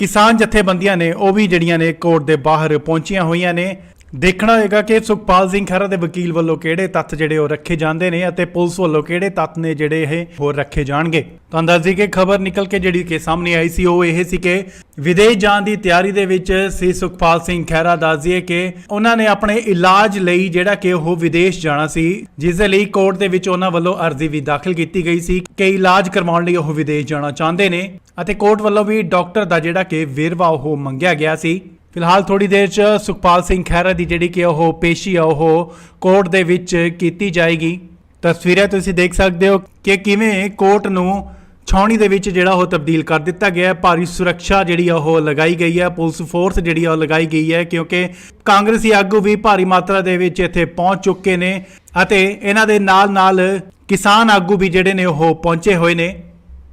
ਕਿਸਾਨ ਜਥੇਬੰਦੀਆਂ ਨੇ ਉਹ ਵੀ ਜਿਹੜੀਆਂ ਨੇ ਕੋਰਟ ਦੇ ਬਾਹਰ ਪਹੁੰਚੀਆਂ ਹੋਈਆਂ ਨੇ। ਦੇਖਣਾ ਹੋਏਗਾ ਕਿ ਸੁਖਪਾਲ ਸਿੰਘ ਖਹਿਰਾ ਦੇ ਵਕੀਲ ਵੱਲੋਂ ਕਿਹੜੇ ਤੱਥ ਜਿਹੜੇ ਉਹ ਰੱਖੇ ਜਾਂਦੇ ਨੇ ਅਤੇ ਪੁਲਿਸ ਵੱਲੋਂ ਕਿਹੜੇ ਤੱਥ ਨੇ ਜਿਹੜੇ ਇਹ ਹੋਰ ਰੱਖੇ ਜਾਣਗੇ। ਤੁਹਾਨੂੰ ਦੱਸ ਦਈਏ ਕਿ ਖਬਰ ਨਿਕਲ ਕੇ ਜਿਹੜੀ ਕਿ ਸਾਹਮਣੇ ਆਈ ਸੀ ਉਹ ਇਹ ਸੀ ਕਿ ਵਿਦੇਸ਼ ਜਾਣ ਦੀ ਤਿਆਰੀ ਦੇ ਵਿੱਚ ਸੀ ਸੁਖਪਾਲ ਸਿੰਘ ਖਹਿਰਾ। ਦੱਸ ਦਈਏ ਕਿ ਉਹਨਾਂ ਨੇ ਆਪਣੇ ਇਲਾਜ ਲਈ ਜਿਹੜਾ ਕਿ ਉਹ ਵਿਦੇਸ਼ ਜਾਣਾ ਸੀ, ਜਿਸ ਦੇ ਲਈ ਕੋਰਟ ਦੇ ਵਿੱਚ ਉਹਨਾਂ ਵੱਲੋਂ ਅਰਜ਼ੀ ਵੀ ਦਾਖਲ ਕੀਤੀ ਗਈ ਸੀ ਕਿ ਇਲਾਜ ਕਰਵਾਉਣ ਲਈ ਉਹ ਵਿਦੇਸ਼ ਜਾਣਾ ਚਾਹੁੰਦੇ ਨੇ ਅਤੇ ਕੋਰਟ ਵੱਲੋਂ ਵੀ ਡਾਕਟਰ ਦਾ ਜਿਹੜਾ ਕਿ ਵੇਰਵਾ ਉਹ ਮੰਗਿਆ ਗਿਆ ਸੀ। ਫਿਲਹਾਲ ਥੋੜੀ ਦੇਰ 'ਚ ਸੁਖਪਾਲ ਸਿੰਘ ਖਹਿਰਾ ਦੀ ਜਿਹੜੀ ਕਿ ਉਹ ਪੇਸ਼ੀ ਆ ਉਹ ਕੋਰਟ ਦੇ ਵਿੱਚ ਕੀਤੀ ਜਾਏਗੀ। ਤਸਵੀਰਾਂ ਤੁਸੀਂ ਦੇਖ ਸਕਦੇ ਹੋ ਕਿ ਕਿਵੇਂ ਕੋਰਟ ਨੂੰ ਛਾਉਣੀ ਦੇ ਵਿੱਚ ਜਿਹੜਾ ਉਹ ਤਬਦੀਲ ਕਰ ਦਿੱਤਾ ਗਿਆ ਹੈ। ਭਾਰੀ ਸੁਰੱਖਿਆ ਜਿਹੜੀ ਆ ਉਹ ਲਗਾਈ ਗਈ ਹੈ, ਪੁਲਿਸ ਫੋਰਸ ਜਿਹੜੀ ਆ ਉਹ ਲਗਾਈ ਗਈ ਹੈ ਕਿਉਂਕਿ ਕਾਂਗਰਸੀ ਆਗੂ ਵੀ ਭਾਰੀ ਮਾਤਰਾ ਦੇ ਵਿੱਚ ਇੱਥੇ ਪਹੁੰਚ ਚੁੱਕੇ ਨੇ ਅਤੇ ਇਹਨਾਂ ਦੇ ਨਾਲ ਕਿਸਾਨ ਆਗੂ ਵੀ ਜਿਹੜੇ ਨੇ ਉਹ ਪਹੁੰਚੇ ਹੋਏ ਨੇ।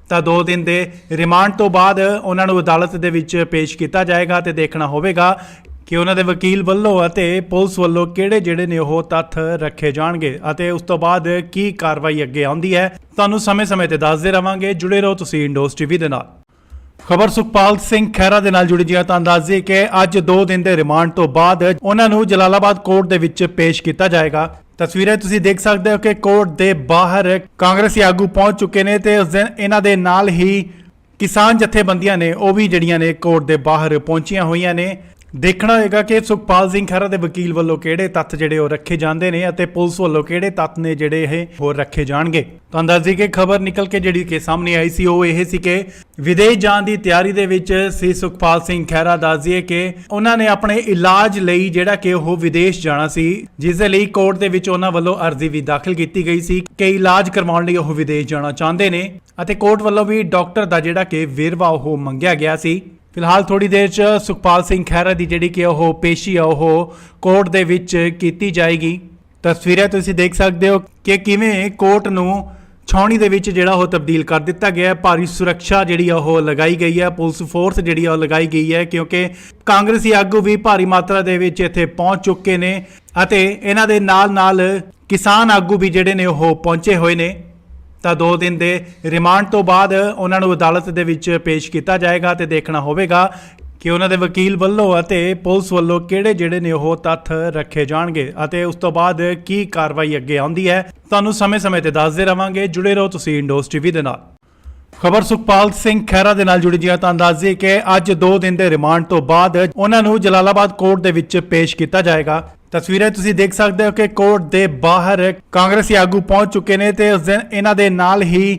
ਤਾਂ 2 ਦਿਨ ਦੇ ਰਿਮਾਂਡ ਤੋਂ ਬਾਅਦ ਉਹਨਾਂ ਨੂੰ ਅਦਾਲਤ ਦੇ ਵਿੱਚ ਪੇਸ਼ ਕੀਤਾ ਜਾਏਗਾ ਤੇ ਦੇਖਣਾ ਹੋਵੇਗਾ ਕਿ ਉਹਨਾਂ ਦੇ ਵਕੀਲ ਵੱਲੋਂ ਅਤੇ ਪੁਲਿਸ ਵੱਲੋਂ ਕਿਹੜੇ ਜਿਹੜੇ ਨੇ ਉਹ ਤੱਥ ਰੱਖੇ ਜਾਣਗੇ ਅਤੇ ਉਸ ਤੋਂ ਬਾਅਦ ਕੀ ਕਾਰਵਾਈ ਅੱਗੇ ਆਉਂਦੀ ਹੈ। ਤੁਹਾਨੂੰ ਸਮੇਂ-ਸਮੇਂ ਤੇ ਦੱਸਦੇ ਰਵਾਂਗੇ। ਜੁੜੇ ਰਹੋ ਤੁਸੀਂ ਇੰਡੋਸ ਟੀਵੀ ਦੇ ਨਾਲ। ਖਬਰ ਸੁਖਪਾਲ ਸਿੰਘ ਖਹਿਰਾ ਦੇ ਨਾਲ ਜੁੜੀ ਜੀ ਤਾਂ ਦੱਸ ਦਈਏ ਕਿ ਅੱਜ 2 ਦਿਨ ਦੇ ਰਿਮਾਂਡ ਤੋਂ ਬਾਅਦ ਉਹਨਾਂ ਨੂੰ ਜਲਾਲਾਬਾਦ ਕੋਰਟ ਦੇ ਵਿੱਚ ਪੇਸ਼ ਕੀਤਾ ਜਾਏਗਾ। ਤਸਵੀਰਾਂ ਤੁਸੀਂ ਦੇਖ ਸਕਦੇ ਹੋ ਕਿ ਕੋਰਟ ਦੇ ਬਾਹਰ ਕਾਂਗਰਸੀ ਆਗੂ ਪਹੁੰਚ ਚੁੱਕੇ ਨੇ ਤੇ ਉਸ ਦਿਨ ਇਹਨਾਂ ਦੇ ਨਾਲ ਹੀ ਕਿਸਾਨ ਜਥੇਬੰਦੀਆਂ ਨੇ ਉਹ ਵੀ ਜਿਹੜੀਆਂ ਨੇ ਕੋਰਟ ਦੇ ਬਾਹਰ ਪਹੁੰਚੀਆਂ ਹੋਈਆਂ ਨੇ। ਦੇਖਣਾ ਹੋਏਗਾ ਕਿ ਸੁਖਪਾਲ ਸਿੰਘ ਖਹਿਰਾ ਦੇ ਵਕੀਲ ਵੱਲੋਂ ਕਿਹੜੇ ਤੱਥ ਜਿਹੜੇ ਉਹ ਰੱਖੇ ਜਾਂਦੇ ਨੇ ਅਤੇ ਪੁਲਿਸ ਵੱਲੋਂ ਕਿਹੜੇ ਤੱਥ ਨੇ ਜਿਹੜੇ ਇਹ ਹੋਰ ਰੱਖੇ ਜਾਣਗੇ। ਤੁਹਾਨੂੰ ਦੱਸ ਦਈਏ ਕਿ ਖਬਰ ਨਿਕਲ ਕੇ ਜਿਹੜੀ ਕਿ ਸਾਹਮਣੇ ਆਈ ਸੀ ਉਹ ਇਹ ਸੀ ਕਿ ਵਿਦੇਸ਼ ਜਾਣ ਦੀ ਤਿਆਰੀ ਦੇ ਵਿੱਚ ਸੀ ਸੁਖਪਾਲ ਸਿੰਘ ਖਹਿਰਾ। ਦੱਸ ਦਈਏ ਕਿ ਉਹਨਾਂ ਨੇ ਆਪਣੇ ਇਲਾਜ ਲਈ ਜਿਹੜਾ ਕਿ ਉਹ ਵਿਦੇਸ਼ ਜਾਣਾ ਸੀ, ਜਿਸ ਦੇ ਲਈ ਕੋਰਟ ਦੇ ਵਿੱਚ ਉਹਨਾਂ ਵੱਲੋਂ ਅਰਜ਼ੀ ਵੀ ਦਾਖਲ ਕੀਤੀ ਗਈ ਸੀ ਕਿ ਇਲਾਜ ਕਰਵਾਉਣ ਲਈ ਉਹ ਵਿਦੇਸ਼ ਜਾਣਾ ਚਾਹੁੰਦੇ ਨੇ ਅਤੇ ਕੋਰਟ ਵੱਲੋਂ ਵੀ ਡਾਕਟਰ ਦਾ ਜਿਹੜਾ ਕਿ ਵੇਰਵਾ ਉਹ ਮੰਗਿਆ ਗਿਆ ਸੀ। ਫਿਲਹਾਲ ਥੋੜੀ ਦੇਰ 'ਚ ਸੁਖਪਾਲ ਸਿੰਘ ਖਹਿਰਾ ਦੀ ਜਿਹੜੀ ਕਿ ਉਹ ਪੇਸ਼ੀ ਆ ਉਹ ਕੋਰਟ ਦੇ ਵਿੱਚ ਕੀਤੀ ਜਾਏਗੀ। ਤਸਵੀਰਾਂ ਤੁਸੀਂ ਦੇਖ ਸਕਦੇ ਹੋ ਕਿ ਕਿਵੇਂ ਕੋਰਟ ਨੂੰ ਛਾਉਣੀ ਦੇ ਵਿੱਚ ਜਿਹੜਾ ਉਹ ਤਬਦੀਲ ਕਰ ਦਿੱਤਾ ਗਿਆ ਹੈ। ਭਾਰੀ ਸੁਰੱਖਿਆ ਜਿਹੜੀ ਆ ਉਹ ਲਗਾਈ ਗਈ ਹੈ, ਪੁਲਿਸ ਫੋਰਸ ਜਿਹੜੀ ਆ ਉਹ ਲਗਾਈ ਗਈ ਹੈ ਕਿਉਂਕਿ ਕਾਂਗਰਸੀ ਆਗੂ ਵੀ ਭਾਰੀ ਮਾਤਰਾ ਦੇ ਵਿੱਚ ਇੱਥੇ ਪਹੁੰਚ ਚੁੱਕੇ ਨੇ ਅਤੇ ਇਹਨਾਂ ਦੇ ਨਾਲ ਕਿਸਾਨ ਆਗੂ ਵੀ ਜਿਹੜੇ ਨੇ ਉਹ ਪਹੁੰਚੇ ਹੋਏ ਨੇ। ਤਾਂ 2 ਦਿਨ ਦੇ ਰਿਮਾਂਡ ਤੋਂ ਬਾਅਦ ਉਹਨਾਂ ਨੂੰ ਅਦਾਲਤ ਦੇ ਵਿੱਚ ਪੇਸ਼ ਕੀਤਾ ਜਾਏਗਾ ਤੇ ਦੇਖਣਾ ਹੋਵੇਗਾ ਕਿ ਉਹਨਾਂ ਦੇ ਵਕੀਲ ਵੱਲੋਂ ਅਤੇ ਪੁਲਿਸ ਵੱਲੋਂ ਕਿਹੜੇ ਜਿਹੜੇ ਨੇ ਉਹ ਤੱਥ ਰੱਖੇ ਜਾਣਗੇ ਅਤੇ ਉਸ ਤੋਂ ਬਾਅਦ ਕੀ ਕਾਰਵਾਈ ਅੱਗੇ ਆਉਂਦੀ ਹੈ। ਤੁਹਾਨੂੰ ਸਮੇਂ-ਸਮੇਂ ਤੇ ਦੱਸਦੇ ਰਵਾਂਗੇ। ਜੁੜੇ ਰਹੋ ਤੁਸੀਂ ਇੰਡੋਸ ਟੀਵੀ ਦੇ ਨਾਲ। ਖਬਰ ਸੁਖਪਾਲ ਸਿੰਘ ਖਹਿਰਾ ਦੇ ਨਾਲ ਜੁੜੀ ਜੀ ਤਾਂ ਦੱਸ ਦਈਏ ਕਿ ਅੱਜ 2 ਦਿਨ ਦੇ ਰਿਮਾਂਡ ਤੋਂ ਬਾਅਦ ਉਹਨਾਂ ਨੂੰ ਜਲਾਲਾਬਾਦ ਕੋਰਟ ਦੇ ਵਿੱਚ ਪੇਸ਼ ਕੀਤਾ ਜਾਏਗਾ। ਤਸਵੀਰਾਂ ਤੁਸੀਂ ਦੇਖ ਸਕਦੇ ਹੋ ਕਿ ਕੋਰਟ ਦੇ ਬਾਹਰ ਕਾਂਗਰਸੀ ਆਗੂ ਪਹੁੰਚ ਚੁੱਕੇ ਨੇ ਤੇ ਉਸ ਦਿਨ ਇਹਨਾਂ ਦੇ ਨਾਲ ਹੀ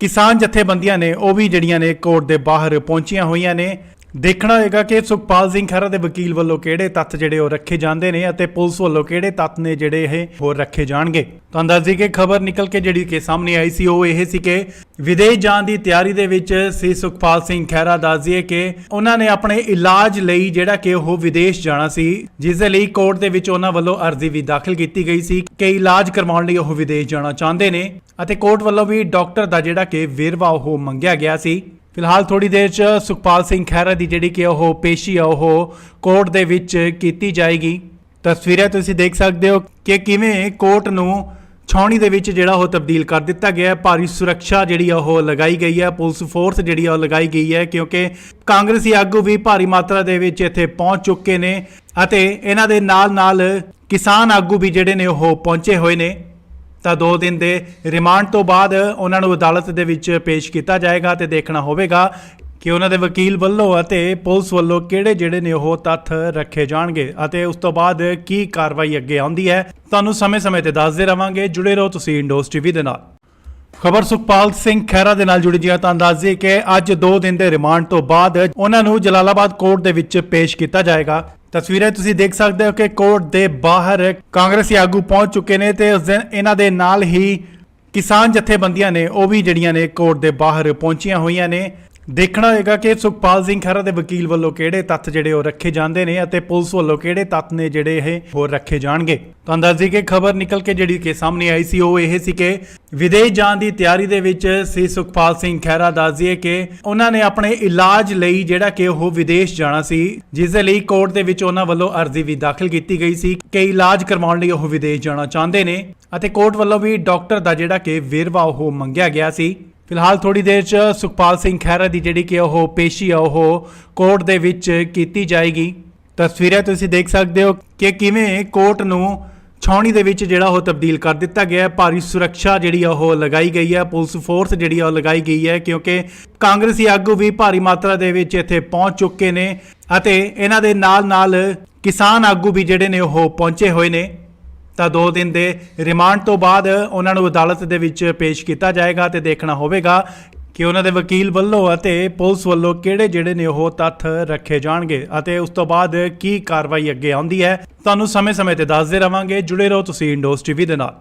ਕਿਸਾਨ ਜਥੇਬੰਦੀਆਂ ਨੇ ਉਹ ਵੀ ਜਿਹੜੀਆਂ ਨੇ ਕੋਰਟ ਦੇ ਬਾਹਰ ਪਹੁੰਚੀਆਂ ਹੋਈਆਂ ਨੇ। ਦੇਖਣਾ ਹੋਏਗਾ ਕਿ ਸੁਖਪਾਲ ਸਿੰਘ ਖਹਿਰਾ ਦੇ ਵਕੀਲ ਵੱਲੋਂ ਕਿਹੜੇ ਤੱਥ ਜਿਹੜੇ ਉਹ ਰੱਖੇ ਜਾਂਦੇ ਨੇ ਅਤੇ ਪੁਲਿਸ ਵੱਲੋਂ ਕਿਹੜੇ ਤੱਥ ਨੇ ਜਿਹੜੇ ਇਹ ਹੋਰ ਰੱਖੇ ਜਾਣਗੇ। ਤੁਹਾਨੂੰ ਦੱਸ ਦਈਏ ਕਿ ਖਬਰ ਨਿਕਲ ਕੇ ਜਿਹੜੀ ਕਿ ਸਾਹਮਣੇ ਆਈ ਸੀ ਉਹ ਇਹ ਸੀ ਕਿ ਵਿਦੇਸ਼ ਜਾਣ ਦੀ ਤਿਆਰੀ ਦੇ ਵਿੱਚ ਸੀ ਸੁਖਪਾਲ ਸਿੰਘ ਖਹਿਰਾ। ਦੱਸ ਦਈਏ ਕਿ ਉਹਨਾਂ ਨੇ ਆਪਣੇ ਇਲਾਜ ਲਈ ਜਿਹੜਾ ਕਿ ਉਹ ਵਿਦੇਸ਼ ਜਾਣਾ ਸੀ, ਜਿਸ ਦੇ ਲਈ ਕੋਰਟ ਦੇ ਵਿੱਚ ਉਹਨਾਂ ਵੱਲੋਂ ਅਰਜ਼ੀ ਵੀ ਦਾਖਲ ਕੀਤੀ ਗਈ ਸੀ ਕਿ ਇਲਾਜ ਕਰਵਾਉਣ ਲਈ ਉਹ ਵਿਦੇਸ਼ ਜਾਣਾ ਚਾਹੁੰਦੇ ਨੇ ਅਤੇ ਕੋਰਟ ਵੱਲੋਂ ਵੀ ਡਾਕਟਰ ਦਾ ਜਿਹੜਾ ਕਿ ਵੇਰਵਾ ਉਹ ਮੰਗਿਆ ਗਿਆ ਸੀ। ਫਿਲਹਾਲ ਥੋੜੀ ਦੇਰ 'ਚ ਸੁਖਪਾਲ ਸਿੰਘ ਖਹਿਰਾ ਦੀ ਜਿਹੜੀ ਕਿ ਉਹ ਪੇਸ਼ੀ ਆ ਉਹ ਕੋਰਟ ਦੇ ਵਿੱਚ ਕੀਤੀ ਜਾਏਗੀ। ਤਸਵੀਰਾਂ ਤੁਸੀਂ ਦੇਖ ਸਕਦੇ ਹੋ ਕਿ ਕਿਵੇਂ ਕੋਰਟ ਨੂੰ ਛਾਉਣੀ ਦੇ ਵਿੱਚ ਜਿਹੜਾ ਉਹ ਤਬਦੀਲ ਕਰ ਦਿੱਤਾ ਗਿਆ ਹੈ। ਭਾਰੀ ਸੁਰੱਖਿਆ ਜਿਹੜੀ ਆ ਉਹ ਲਗਾਈ ਗਈ ਹੈ, ਪੁਲਿਸ ਫੋਰਸ ਜਿਹੜੀ ਆ ਉਹ ਲਗਾਈ ਗਈ ਹੈ ਕਿਉਂਕਿ ਕਾਂਗਰਸੀ ਆਗੂ ਵੀ ਭਾਰੀ ਮਾਤਰਾ ਦੇ ਵਿੱਚ ਇੱਥੇ ਪਹੁੰਚ ਚੁੱਕੇ ਨੇ ਅਤੇ ਇਹਨਾਂ ਦੇ ਨਾਲ ਕਿਸਾਨ ਆਗੂ ਵੀ ਜਿਹੜੇ ਨੇ ਉਹ ਪਹੁੰਚੇ ਹੋਏ ਨੇ। ਤਾਂ 2 ਦਿਨ ਦੇ ਰਿਮਾਂਡ ਤੋਂ ਬਾਅਦ ਉਹਨਾਂ ਨੂੰ ਅਦਾਲਤ ਦੇ ਵਿੱਚ ਪੇਸ਼ ਕੀਤਾ ਜਾਏਗਾ ਤੇ ਦੇਖਣਾ ਹੋਵੇਗਾ ਕਿ ਉਹਨਾਂ ਦੇ ਵਕੀਲ ਵੱਲੋਂ ਅਤੇ ਪੁਲਿਸ ਵੱਲੋਂ ਕਿਹੜੇ ਜਿਹੜੇ ਨੇ ਉਹ ਤੱਥ ਰੱਖੇ ਜਾਣਗੇ ਅਤੇ ਉਸ ਤੋਂ ਬਾਅਦ ਕੀ ਕਾਰਵਾਈ ਅੱਗੇ ਆਉਂਦੀ ਹੈ। ਤੁਹਾਨੂੰ ਸਮੇਂ-ਸਮੇਂ ਤੇ ਦੱਸਦੇ ਰਵਾਂਗੇ। ਜੁੜੇ ਰਹੋ ਤੁਸੀਂ ਇੰਡੋਸ ਟੀਵੀ ਦੇ ਨਾਲ। ਖਬਰ ਸੁਖਪਾਲ ਸਿੰਘ ਖਹਿਰਾ ਦੇ ਨਾਲ ਜੁੜੀ ਜੀ ਤਾਂ ਦੱਸ ਦਈਏ ਕਿ ਅੱਜ 2 ਦਿਨ ਦੇ ਰਿਮਾਂਡ ਤੋਂ ਬਾਅਦ ਉਹਨਾਂ ਨੂੰ ਜਲਾਲਾਬਾਦ ਕੋਰਟ ਦੇ ਵਿੱਚ ਪੇਸ਼ ਕੀਤਾ ਜਾਏਗਾ। ਤਸਵੀਰਾਂ ਤੁਸੀਂ ਦੇਖ ਸਕਦੇ ਹੋ ਕਿ ਕੋਰਟ ਦੇ ਬਾਹਰ ਕਾਂਗਰਸੀ ਆਗੂ ਪਹੁੰਚ ਚੁੱਕੇ ਨੇ ਤੇ ਉਸ ਦਿਨ ਇਹਨਾਂ ਦੇ ਨਾਲ ਹੀ ਕਿਸਾਨ ਜਥੇਬੰਦੀਆਂ ਨੇ ਉਹ ਵੀ ਜਿਹੜੀਆਂ ਨੇ ਕੋਰਟ ਦੇ ਬਾਹਰ ਪਹੁੰਚੀਆਂ ਹੋਈਆਂ ਨੇ। ਦੇਖਣਾ ਹੋਏਗਾ ਕਿ ਸੁਖਪਾਲ ਸਿੰਘ ਖਹਿਰਾ ਦੇ ਵਕੀਲ ਵੱਲੋਂ ਕਿਹੜੇ ਤੱਥ ਜਿਹੜੇ ਉਹ ਰੱਖੇ ਜਾਂਦੇ ਨੇ ਅਤੇ ਪੁਲਿਸ ਵੱਲੋਂ ਕਿਹੜੇ ਤੱਥ ਨੇ ਜਿਹੜੇ ਇਹ ਹੋਰ ਰੱਖੇ ਜਾਣਗੇ। ਤੁਹਾਨੂੰ ਦੱਸ ਦਈਏ ਕਿ ਖਬਰ ਨਿਕਲ ਕੇ ਜਿਹੜੀ ਕਿ ਸਾਹਮਣੇ ਆਈ ਸੀ ਉਹ ਇਹ ਸੀ ਕਿ ਵਿਦੇਸ਼ ਜਾਣ ਦੀ ਤਿਆਰੀ ਦੇ ਵਿੱਚ ਸੀ ਸੁਖਪਾਲ ਸਿੰਘ ਖਹਿਰਾ। ਦੱਸ ਦਈਏ ਕਿ ਉਹਨਾਂ ਨੇ ਆਪਣੇ ਇਲਾਜ ਲਈ ਜਿਹੜਾ ਕਿ ਉਹ ਵਿਦੇਸ਼ ਜਾਣਾ ਸੀ, ਜਿਸ ਦੇ ਲਈ ਕੋਰਟ ਦੇ ਵਿੱਚ ਉਹਨਾਂ ਵੱਲੋਂ ਅਰਜ਼ੀ ਵੀ ਦਾਖਲ ਕੀਤੀ ਗਈ ਸੀ ਕਿ ਇਲਾਜ ਕਰਵਾਉਣ ਲਈ ਉਹ ਵਿਦੇਸ਼ ਜਾਣਾ ਚਾਹੁੰਦੇ ਨੇ ਅਤੇ ਕੋਰਟ ਵੱਲੋਂ ਵੀ ਡਾਕਟਰ ਦਾ ਜਿਹੜਾ ਕਿ ਵੇਰਵਾ ਉਹ ਮੰਗਿਆ ਗਿਆ ਸੀ। ਫਿਲਹਾਲ ਥੋੜੀ ਦੇਰ 'ਚ ਸੁਖਪਾਲ ਸਿੰਘ ਖਹਿਰਾ ਦੀ ਜਿਹੜੀ ਕਿ ਉਹ ਪੇਸ਼ੀ ਆ ਉਹ ਕੋਰਟ ਦੇ ਵਿੱਚ ਕੀਤੀ ਜਾਏਗੀ। ਤਸਵੀਰਾਂ ਤੁਸੀਂ ਦੇਖ ਸਕਦੇ ਹੋ ਕਿ ਕਿਵੇਂ ਕੋਰਟ ਨੂੰ ਛਾਉਣੀ ਦੇ ਵਿੱਚ ਜਿਹੜਾ ਉਹ ਤਬਦੀਲ ਕਰ ਦਿੱਤਾ ਗਿਆ ਹੈ। ਭਾਰੀ ਸੁਰੱਖਿਆ ਜਿਹੜੀ ਆ ਉਹ ਲਗਾਈ ਗਈ ਹੈ, ਪੁਲਿਸ ਫੋਰਸ ਜਿਹੜੀ ਆ ਉਹ ਲਗਾਈ ਗਈ ਹੈ, ਕਿਉਂਕਿ ਕਾਂਗਰਸੀ ਆਗੂ ਵੀ ਭਾਰੀ ਮਾਤਰਾ ਦੇ ਵਿੱਚ ਇੱਥੇ ਪਹੁੰਚ ਚੁੱਕੇ ਨੇ ਅਤੇ ਇਹਨਾਂ ਦੇ ਨਾਲ ਕਿਸਾਨ ਆਗੂ ਵੀ ਜਿਹੜੇ ਨੇ ਉਹ ਪਹੁੰਚੇ ਹੋਏ ਨੇ। ਤਾਂ 2 ਦਿਨ ਦੇ ਰਿਮਾਂਡ ਤੋਂ ਬਾਅਦ ਉਹਨਾਂ ਨੂੰ ਅਦਾਲਤ ਦੇ ਵਿੱਚ ਪੇਸ਼ ਕੀਤਾ ਜਾਏਗਾ ਤੇ ਦੇਖਣਾ ਹੋਵੇਗਾ ਕਿ ਉਹਨਾਂ ਦੇ ਵਕੀਲ ਵੱਲੋਂ ਅਤੇ ਪੁਲਿਸ ਵੱਲੋਂ ਕਿਹੜੇ ਜਿਹੜੇ ਨੇ ਉਹ ਤੱਥ ਰੱਖੇ ਜਾਣਗੇ ਅਤੇ ਉਸ ਤੋਂ ਬਾਅਦ ਕੀ ਕਾਰਵਾਈ ਅੱਗੇ ਆਉਂਦੀ ਹੈ। ਤੁਹਾਨੂੰ ਸਮੇਂ-ਸਮੇਂ ਤੇ ਦੱਸਦੇ ਰਵਾਂਗੇ। ਜੁੜੇ ਰਹੋ ਤੁਸੀਂ ਇੰਡੋਸ ਟੀਵੀ ਦੇ ਨਾਲ।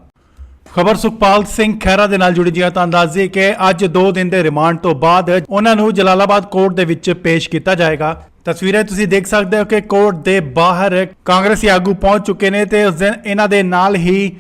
ਖਬਰ ਸੁਖਪਾਲ ਸਿੰਘ ਖਹਿਰਾ ਦੇ ਨਾਲ ਜੁੜੀ ਜੀ। ਤਾਂ ਦੱਸ ਦਈਏ ਕਿ ਅੱਜ 2 ਦਿਨ ਦੇ ਰਿਮਾਂਡ ਤੋਂ ਬਾਅਦ ਉਹਨਾਂ ਨੂੰ ਜਲਾਲਾਬਾਦ ਕੋਰਟ ਦੇ ਵਿੱਚ ਪੇਸ਼ ਕੀਤਾ ਜਾਏਗਾ। ਤਸਵੀਰਾਂ ਤੁਸੀਂ ਦੇਖ ਸਕਦੇ ਹੋ ਕਿ ਕੋਰਟ ਦੇ ਬਾਹਰ ਕਾਂਗਰਸੀ ਆਗੂ ਪਹੁੰਚ ਚੁੱਕੇ ਨੇ ਤੇ ਉਸ ਦਿਨ ਇਹਨਾਂ ਦੇ ਨਾਲ ਹੀ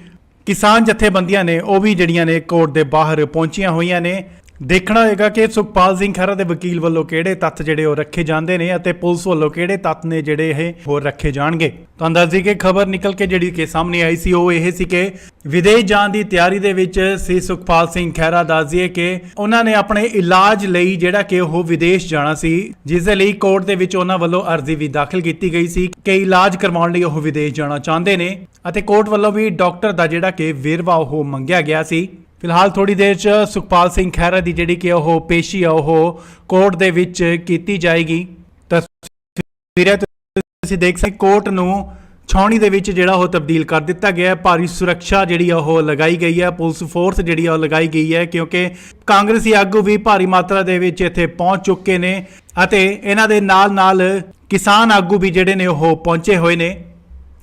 ਕਿਸਾਨ ਜਥੇਬੰਦੀਆਂ ਨੇ ਉਹ ਵੀ ਜਿਹੜੀਆਂ ਨੇ ਕੋਰਟ ਦੇ ਬਾਹਰ ਪਹੁੰਚੀਆਂ ਹੋਈਆਂ ਨੇ। ਦੇਖਣਾ ਹੋਏਗਾ ਕਿ ਸੁਖਪਾਲ ਸਿੰਘ ਖਹਿਰਾ ਦੇ ਵਕੀਲ ਵੱਲੋਂ ਕਿਹੜੇ ਤੱਥ ਜਿਹੜੇ ਉਹ ਰੱਖੇ ਜਾਂਦੇ ਨੇ ਅਤੇ ਪੁਲਿਸ ਵੱਲੋਂ ਕਿਹੜੇ ਤੱਥ ਨੇ ਜਿਹੜੇ ਇਹ ਹੋਰ ਰੱਖੇ ਜਾਣਗੇ। ਤੁਹਾਨੂੰ ਦੱਸ ਦਈਏ ਕਿ ਖਬਰ ਨਿਕਲ ਕੇ ਜਿਹੜੀ ਕਿ ਸਾਹਮਣੇ ਆਈ ਸੀ ਉਹ ਇਹ ਸੀ ਕਿ ਵਿਦੇਸ਼ ਜਾਣ ਦੀ ਤਿਆਰੀ ਦੇ ਵਿੱਚ ਸੀ ਸੁਖਪਾਲ ਸਿੰਘ ਖਹਿਰਾ। ਦੱਸ ਦਈਏ ਕਿ ਉਹਨਾਂ ਨੇ ਆਪਣੇ ਇਲਾਜ ਲਈ ਜਿਹੜਾ ਕਿ ਉਹ ਵਿਦੇਸ਼ ਜਾਣਾ ਸੀ, ਜਿਸ ਦੇ ਲਈ ਕੋਰਟ ਦੇ ਵਿੱਚ ਉਹਨਾਂ ਵੱਲੋਂ ਅਰਜ਼ੀ ਵੀ ਦਾਖਲ ਕੀਤੀ ਗਈ ਸੀ ਕਿ ਇਲਾਜ ਕਰਵਾਉਣ ਲਈ ਉਹ ਵਿਦੇਸ਼ ਜਾਣਾ ਚਾਹੁੰਦੇ ਨੇ ਅਤੇ ਕੋਰਟ ਵੱਲੋਂ ਵੀ ਡਾਕਟਰ ਦਾ ਜਿਹੜਾ ਕਿ ਵੇਰਵਾ ਉਹ ਮੰਗਿਆ ਗਿਆ ਸੀ। ਫਿਲਹਾਲ ਥੋੜੀ ਦੇਰ 'ਚ ਸੁਖਪਾਲ ਸਿੰਘ ਖਹਿਰਾ ਦੀ ਜਿਹੜੀ ਕਿ ਉਹ ਪੇਸ਼ੀ ਆ ਉਹ ਕੋਰਟ ਦੇ ਵਿੱਚ ਕੀਤੀ ਜਾਏਗੀ। ਤਸਵੀਰਾਂ ਤੁਸੀਂ ਦੇਖ ਸਕਦੇ ਕੋਰਟ ਨੂੰ ਛਾਉਣੀ ਦੇ ਵਿੱਚ ਜਿਹੜਾ ਉਹ ਤਬਦੀਲ ਕਰ ਦਿੱਤਾ ਗਿਆ ਹੈ। ਭਾਰੀ ਸੁਰੱਖਿਆ ਜਿਹੜੀ ਆ ਉਹ ਲਗਾਈ ਗਈ ਹੈ, ਪੁਲਿਸ ਫੋਰਸ ਜਿਹੜੀ ਆ ਉਹ ਲਗਾਈ ਗਈ ਹੈ, ਕਿਉਂਕਿ ਕਾਂਗਰਸੀ ਆਗੂ ਵੀ ਭਾਰੀ ਮਾਤਰਾ ਦੇ ਵਿੱਚ ਇੱਥੇ ਪਹੁੰਚ ਚੁੱਕੇ ਨੇ ਅਤੇ ਇਹਨਾਂ ਦੇ ਨਾਲ ਕਿਸਾਨ ਆਗੂ ਵੀ ਜਿਹੜੇ ਨੇ ਉਹ ਪਹੁੰਚੇ ਹੋਏ ਨੇ।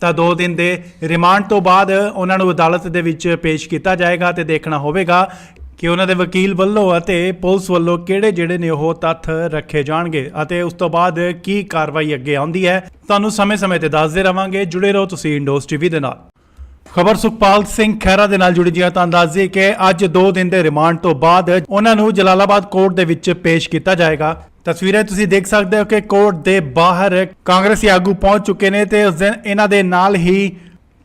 ਤਾਂ 2 ਦਿਨ ਦੇ ਰਿਮਾਂਡ ਤੋਂ ਬਾਅਦ ਉਹਨਾਂ ਨੂੰ ਅਦਾਲਤ ਦੇ ਵਿੱਚ ਪੇਸ਼ ਕੀਤਾ ਜਾਏਗਾ ਤੇ ਦੇਖਣਾ ਹੋਵੇਗਾ ਕਿ ਉਹਨਾਂ ਦੇ ਵਕੀਲ ਵੱਲੋਂ ਅਤੇ ਪੁਲਿਸ ਵੱਲੋਂ ਕਿਹੜੇ ਜਿਹੜੇ ਨੇ ਉਹ ਤੱਥ ਰੱਖੇ ਜਾਣਗੇ ਅਤੇ ਉਸ ਤੋਂ ਬਾਅਦ ਕੀ ਕਾਰਵਾਈ ਅੱਗੇ ਆਉਂਦੀ ਹੈ। ਤੁਹਾਨੂੰ ਸਮੇਂ-ਸਮੇਂ ਤੇ ਦੱਸਦੇ ਰਵਾਂਗੇ। ਜੁੜੇ ਰਹੋ ਤੁਸੀਂ ਇੰਡੋਸ ਟੀਵੀ ਦੇ ਨਾਲ। ਖਬਰ ਸੁਖਪਾਲ ਸਿੰਘ ਖਹਿਰਾ ਦੇ ਨਾਲ ਜੁੜੀ ਜੀ। ਤਾਂ ਦੱਸ ਦਈਏ ਕਿ ਅੱਜ 2 ਦਿਨ ਦੇ ਰਿਮਾਂਡ ਤੋਂ ਬਾਅਦ ਉਹਨਾਂ ਨੂੰ ਜਲਾਲਾਬਾਦ ਕੋਰਟ ਦੇ ਵਿੱਚ ਪੇਸ਼ ਕੀਤਾ ਜਾਏਗਾ। ਤਸਵੀਰਾਂ ਤੁਸੀਂ ਦੇਖ ਸਕਦੇ ਹੋ ਕਿ ਕੋਰਟ ਦੇ ਬਾਹਰ ਕਾਂਗਰਸੀ ਆਗੂ ਪਹੁੰਚ ਚੁੱਕੇ ਨੇ ਤੇ ਉਸ ਦਿਨ ਇਹਨਾਂ ਦੇ ਨਾਲ ਹੀ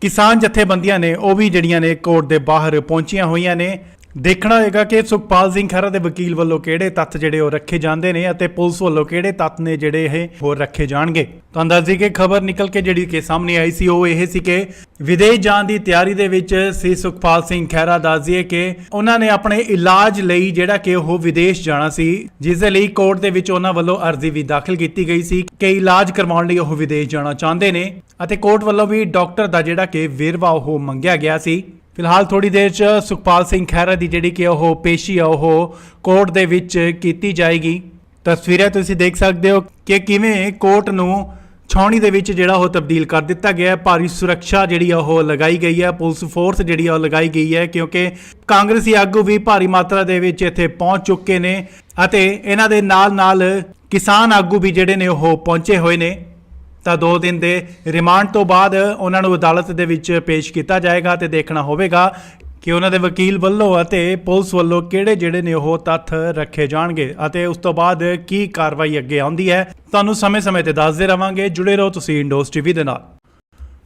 ਕਿਸਾਨ ਜਥੇਬੰਦੀਆਂ ਨੇ ਉਹ ਵੀ ਜਿਹੜੀਆਂ ਨੇ ਕੋਰਟ ਦੇ ਬਾਹਰ ਪਹੁੰਚੀਆਂ ਹੋਈਆਂ ਨੇ। ਦੇਖਣਾ ਹੋਏਗਾ ਕਿ ਸੁਖਪਾਲ ਸਿੰਘ ਖਹਿਰਾ ਦੇ ਵਕੀਲ ਵੱਲੋਂ ਕਿਹੜੇ ਤੱਥ ਜਿਹੜੇ ਉਹ ਰੱਖੇ ਜਾਂਦੇ ਨੇ ਅਤੇ ਪੁਲਿਸ ਵੱਲੋਂ ਕਿਹੜੇ ਤੱਥ ਨੇ ਜਿਹੜੇ ਇਹ ਹੋਰ ਰੱਖੇ ਜਾਣਗੇ। ਤੁਹਾਨੂੰ ਦੱਸ ਦਈਏ ਕਿ ਖਬਰ ਨਿਕਲ ਕੇ ਜਿਹੜੀ ਕਿ ਸਾਹਮਣੇ ਆਈ ਸੀ ਉਹ ਇਹ ਸੀ ਕਿ ਵਿਦੇਸ਼ ਜਾਣ ਦੀ ਤਿਆਰੀ ਦੇ ਵਿੱਚ ਸੀ ਸੁਖਪਾਲ ਸਿੰਘ ਖਹਿਰਾ। ਦੱਸ ਦਈਏ ਕਿ ਉਹਨਾਂ ਨੇ ਆਪਣੇ ਇਲਾਜ ਲਈ ਜਿਹੜਾ ਕਿ ਉਹ ਵਿਦੇਸ਼ ਜਾਣਾ ਸੀ, ਜਿਸ ਦੇ ਲਈ ਕੋਰਟ ਦੇ ਵਿੱਚ ਉਹਨਾਂ ਵੱਲੋਂ ਅਰਜ਼ੀ ਵੀ ਦਾਖਲ ਕੀਤੀ ਗਈ ਸੀ ਕਿ ਇਲਾਜ ਕਰਵਾਉਣ ਲਈ ਉਹ ਵਿਦੇਸ਼ ਜਾਣਾ ਚਾਹੁੰਦੇ ਨੇ ਅਤੇ ਕੋਰਟ ਵੱਲੋਂ ਵੀ ਡਾਕਟਰ ਦਾ ਜਿਹੜਾ ਕਿ ਵੇਰਵਾ ਉਹ ਮੰਗਿਆ ਗਿਆ ਸੀ। ਫਿਲਹਾਲ ਥੋੜੀ ਦੇਰ 'ਚ ਸੁਖਪਾਲ ਸਿੰਘ ਖਹਿਰਾ ਦੀ ਜਿਹੜੀ ਕਿ ਉਹ ਪੇਸ਼ੀ ਆ ਉਹ ਕੋਰਟ ਦੇ ਵਿੱਚ ਕੀਤੀ ਜਾਏਗੀ। ਤਸਵੀਰਾਂ ਤੁਸੀਂ ਦੇਖ ਸਕਦੇ ਹੋ ਕਿ ਕਿਵੇਂ ਕੋਰਟ ਨੂੰ ਛਾਉਣੀ ਦੇ ਵਿੱਚ ਜਿਹੜਾ ਉਹ ਤਬਦੀਲ ਕਰ ਦਿੱਤਾ ਗਿਆ ਹੈ। ਭਾਰੀ ਸੁਰੱਖਿਆ ਜਿਹੜੀ ਆ ਉਹ ਲਗਾਈ ਗਈ ਹੈ, ਪੁਲਿਸ ਫੋਰਸ ਜਿਹੜੀ ਆ ਉਹ ਲਗਾਈ ਗਈ ਹੈ, ਕਿਉਂਕਿ ਕਾਂਗਰਸੀ ਆਗੂ ਵੀ ਭਾਰੀ ਮਾਤਰਾ ਦੇ ਵਿੱਚ ਇੱਥੇ ਪਹੁੰਚ ਚੁੱਕੇ ਨੇ ਅਤੇ ਇਹਨਾਂ ਦੇ ਨਾਲ ਕਿਸਾਨ ਆਗੂ ਵੀ ਜਿਹੜੇ ਨੇ ਉਹ ਪਹੁੰਚੇ ਹੋਏ ਨੇ। ਤਾਂ 2 ਦਿਨ ਦੇ ਰਿਮਾਂਡ ਤੋਂ ਬਾਅਦ ਉਹਨਾਂ ਨੂੰ ਅਦਾਲਤ ਦੇ ਵਿੱਚ ਪੇਸ਼ ਕੀਤਾ ਜਾਏਗਾ ਤੇ ਦੇਖਣਾ ਹੋਵੇਗਾ ਕਿ ਉਹਨਾਂ ਦੇ ਵਕੀਲ ਵੱਲੋਂ ਅਤੇ ਪੁਲਿਸ ਵੱਲੋਂ ਕਿਹੜੇ ਜਿਹੜੇ ਨੇ ਉਹ ਤੱਥ ਰੱਖੇ ਜਾਣਗੇ ਅਤੇ ਉਸ ਤੋਂ ਬਾਅਦ ਕੀ ਕਾਰਵਾਈ ਅੱਗੇ ਆਉਂਦੀ ਹੈ। ਤੁਹਾਨੂੰ ਸਮੇਂ-ਸਮੇਂ ਤੇ ਦੱਸਦੇ ਰਵਾਂਗੇ। ਜੁੜੇ ਰਹੋ ਤੁਸੀਂ ਇੰਡੋਸ ਟੀਵੀ ਦੇ ਨਾਲ।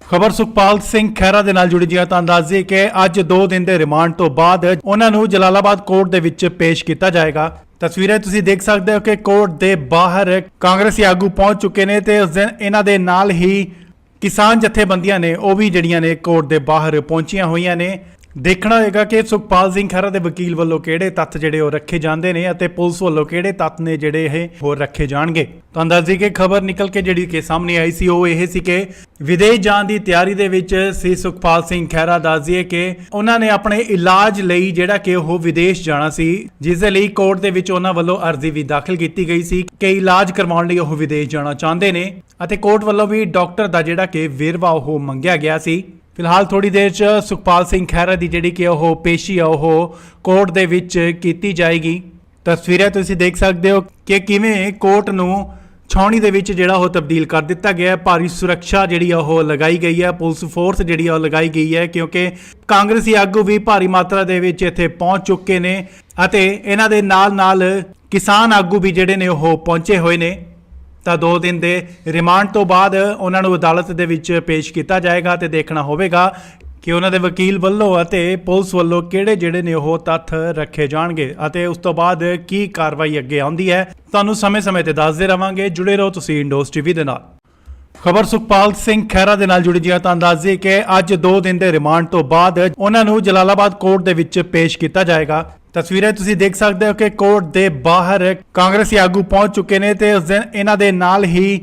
ਖਬਰ ਸੁਖਪਾਲ ਸਿੰਘ ਖਹਿਰਾ ਦੇ ਨਾਲ ਜੁੜੀ ਜੀ। ਤਾਂ ਦੱਸ ਦਈਏ ਕਿ ਅੱਜ 2 ਦਿਨ ਦੇ ਰਿਮਾਂਡ ਤੋਂ ਬਾਅਦ ਉਹਨਾਂ ਨੂੰ ਜਲਾਲਾਬਾਦ ਕੋਰਟ ਦੇ ਵਿੱਚ ਪੇਸ਼ ਕੀਤਾ ਜਾਏਗਾ। ਤਸਵੀਰਾਂ ਤੁਸੀਂ ਦੇਖ ਸਕਦੇ ਹੋ ਕਿ ਕੋਰਟ ਦੇ ਬਾਹਰ ਕਾਂਗਰਸੀ ਆਗੂ ਪਹੁੰਚ ਚੁੱਕੇ ਨੇ ਤੇ ਉਸ ਦਿਨ ਇਹਨਾਂ ਦੇ ਨਾਲ ਹੀ ਕਿਸਾਨ ਜਥੇਬੰਦੀਆਂ ਨੇ ਉਹ ਵੀ ਜਿਹੜੀਆਂ ਨੇ ਕੋਰਟ ਦੇ ਬਾਹਰ ਪਹੁੰਚੀਆਂ ਹੋਈਆਂ ਨੇ। ਦੇਖਣਾ ਹੋਏਗਾ ਕਿ ਸੁਖਪਾਲ ਸਿੰਘ ਖਹਿਰਾ ਦੇ ਵਕੀਲ ਵੱਲੋਂ ਕਿਹੜੇ ਤੱਥ ਜਿਹੜੇ ਉਹ ਰੱਖੇ ਜਾਂਦੇ ਨੇ ਅਤੇ ਪੁਲਿਸ ਵੱਲੋਂ ਕਿਹੜੇ ਤੱਥ ਨੇ ਜਿਹੜੇ ਇਹ ਹੋਰ ਰੱਖੇ ਜਾਣਗੇ। ਤੁਹਾਨੂੰ ਦੱਸ ਦਈਏ ਕਿ ਖਬਰ ਨਿਕਲ ਕੇ ਜਿਹੜੀ ਕਿ ਸਾਹਮਣੇ ਆਈ ਸੀ ਉਹ ਇਹ ਸੀ ਕਿ ਵਿਦੇਸ਼ ਜਾਣ ਦੀ ਤਿਆਰੀ ਦੇ ਵਿੱਚ ਸੀ ਸੁਖਪਾਲ ਸਿੰਘ ਖਹਿਰਾ। ਦੱਸ ਦਈਏ ਕਿ ਉਹਨਾਂ ਨੇ ਆਪਣੇ ਇਲਾਜ ਲਈ ਜਿਹੜਾ ਕਿ ਉਹ ਵਿਦੇਸ਼ ਜਾਣਾ ਸੀ, ਜਿਸ ਦੇ ਲਈ ਕੋਰਟ ਦੇ ਵਿੱਚ ਉਹਨਾਂ ਵੱਲੋਂ ਅਰਜ਼ੀ ਵੀ ਦਾਖਲ ਕੀਤੀ ਗਈ ਸੀ ਕਿ ਇਲਾਜ ਕਰਵਾਉਣ ਲਈ ਉਹ ਵਿਦੇਸ਼ ਜਾਣਾ ਚਾਹੁੰਦੇ ਨੇ ਅਤੇ ਕੋਰਟ ਵੱਲੋਂ ਵੀ ਡਾਕਟਰ ਦਾ ਜਿਹੜਾ ਕਿ ਵੇਰਵਾ ਉਹ ਮੰਗਿਆ ਗਿਆ ਸੀ। ਫਿਲਹਾਲ ਥੋੜੀ ਦੇਰ 'ਚ ਸੁਖਪਾਲ ਸਿੰਘ ਖਹਿਰਾ ਦੀ ਜਿਹੜੀ ਕਿ ਉਹ ਪੇਸ਼ੀ ਆ ਉਹ ਕੋਰਟ ਦੇ ਵਿੱਚ ਕੀਤੀ ਜਾਏਗੀ। ਤਸਵੀਰਾਂ ਤੁਸੀਂ ਦੇਖ ਸਕਦੇ ਹੋ ਕਿ ਕਿਵੇਂ ਕੋਰਟ ਨੂੰ ਛਾਉਣੀ ਦੇ ਵਿੱਚ ਜਿਹੜਾ ਉਹ ਤਬਦੀਲ ਕਰ ਦਿੱਤਾ ਗਿਆ ਹੈ। ਭਾਰੀ ਸੁਰੱਖਿਆ ਜਿਹੜੀ ਆ ਉਹ ਲਗਾਈ ਗਈ ਹੈ, ਪੁਲਿਸ ਫੋਰਸ ਜਿਹੜੀ ਆ ਉਹ ਲਗਾਈ ਗਈ ਹੈ ਕਿਉਂਕਿ ਕਾਂਗਰਸੀ ਆਗੂ ਵੀ ਭਾਰੀ ਮਾਤਰਾ ਦੇ ਵਿੱਚ ਇੱਥੇ ਪਹੁੰਚ ਚੁੱਕੇ ਨੇ ਅਤੇ ਇਹਨਾਂ ਦੇ ਨਾਲ ਕਿਸਾਨ ਆਗੂ ਵੀ ਜਿਹੜੇ ਨੇ ਉਹ ਪਹੁੰਚੇ ਹੋਏ ਨੇ। ਤਾਂ 2 ਦਿਨ ਦੇ ਰਿਮਾਂਡ ਤੋਂ ਬਾਅਦ ਉਹਨਾਂ ਨੂੰ ਅਦਾਲਤ ਦੇ ਵਿੱਚ ਪੇਸ਼ ਕੀਤਾ ਜਾਏਗਾ ਤੇ ਦੇਖਣਾ ਹੋਵੇਗਾ ਕਿ ਉਹਨਾਂ ਦੇ ਵਕੀਲ ਵੱਲੋਂ ਅਤੇ ਪੁਲਿਸ ਵੱਲੋਂ ਕਿਹੜੇ ਜਿਹੜੇ ਨੇ ਉਹ ਤੱਥ ਰੱਖੇ ਜਾਣਗੇ ਅਤੇ ਉਸ ਤੋਂ ਬਾਅਦ ਕੀ ਕਾਰਵਾਈ ਅੱਗੇ ਆਉਂਦੀ ਹੈ। ਤੁਹਾਨੂੰ ਸਮੇਂ-ਸਮੇਂ ਤੇ ਦੱਸਦੇ ਰਵਾਂਗੇ। ਜੁੜੇ ਰਹੋ ਤੁਸੀਂ ਇੰਡੋਸ ਟੀਵੀ ਦੇ ਨਾਲ। ਖਬਰ ਸੁਖਪਾਲ ਸਿੰਘ ਖਹਿਰਾ ਦੇ ਨਾਲ ਜੁੜੀ ਜੀ। ਤਾਂ ਦੱਸਦੇ ਕਿ ਅੱਜ 2 ਦਿਨ ਦੇ ਰਿਮਾਂਡ ਤੋਂ ਬਾਅਦ ਉਹਨਾਂ ਨੂੰ ਜਲਾਲਾਬਾਦ ਕੋਰਟ ਦੇ ਵਿੱਚ ਪੇਸ਼ ਕੀਤਾ ਜਾਏਗਾ। ਤਸਵੀਰਾਂ ਤੁਸੀਂ ਦੇਖ ਸਕਦੇ ਹੋ ਕਿ ਕੋਰਟ ਦੇ ਬਾਹਰ ਕਾਂਗਰਸੀ ਆਗੂ ਪਹੁੰਚ ਚੁੱਕੇ ਨੇ ਤੇ ਉਸ ਦਿਨ ਇਹਨਾਂ ਦੇ ਨਾਲ ਹੀ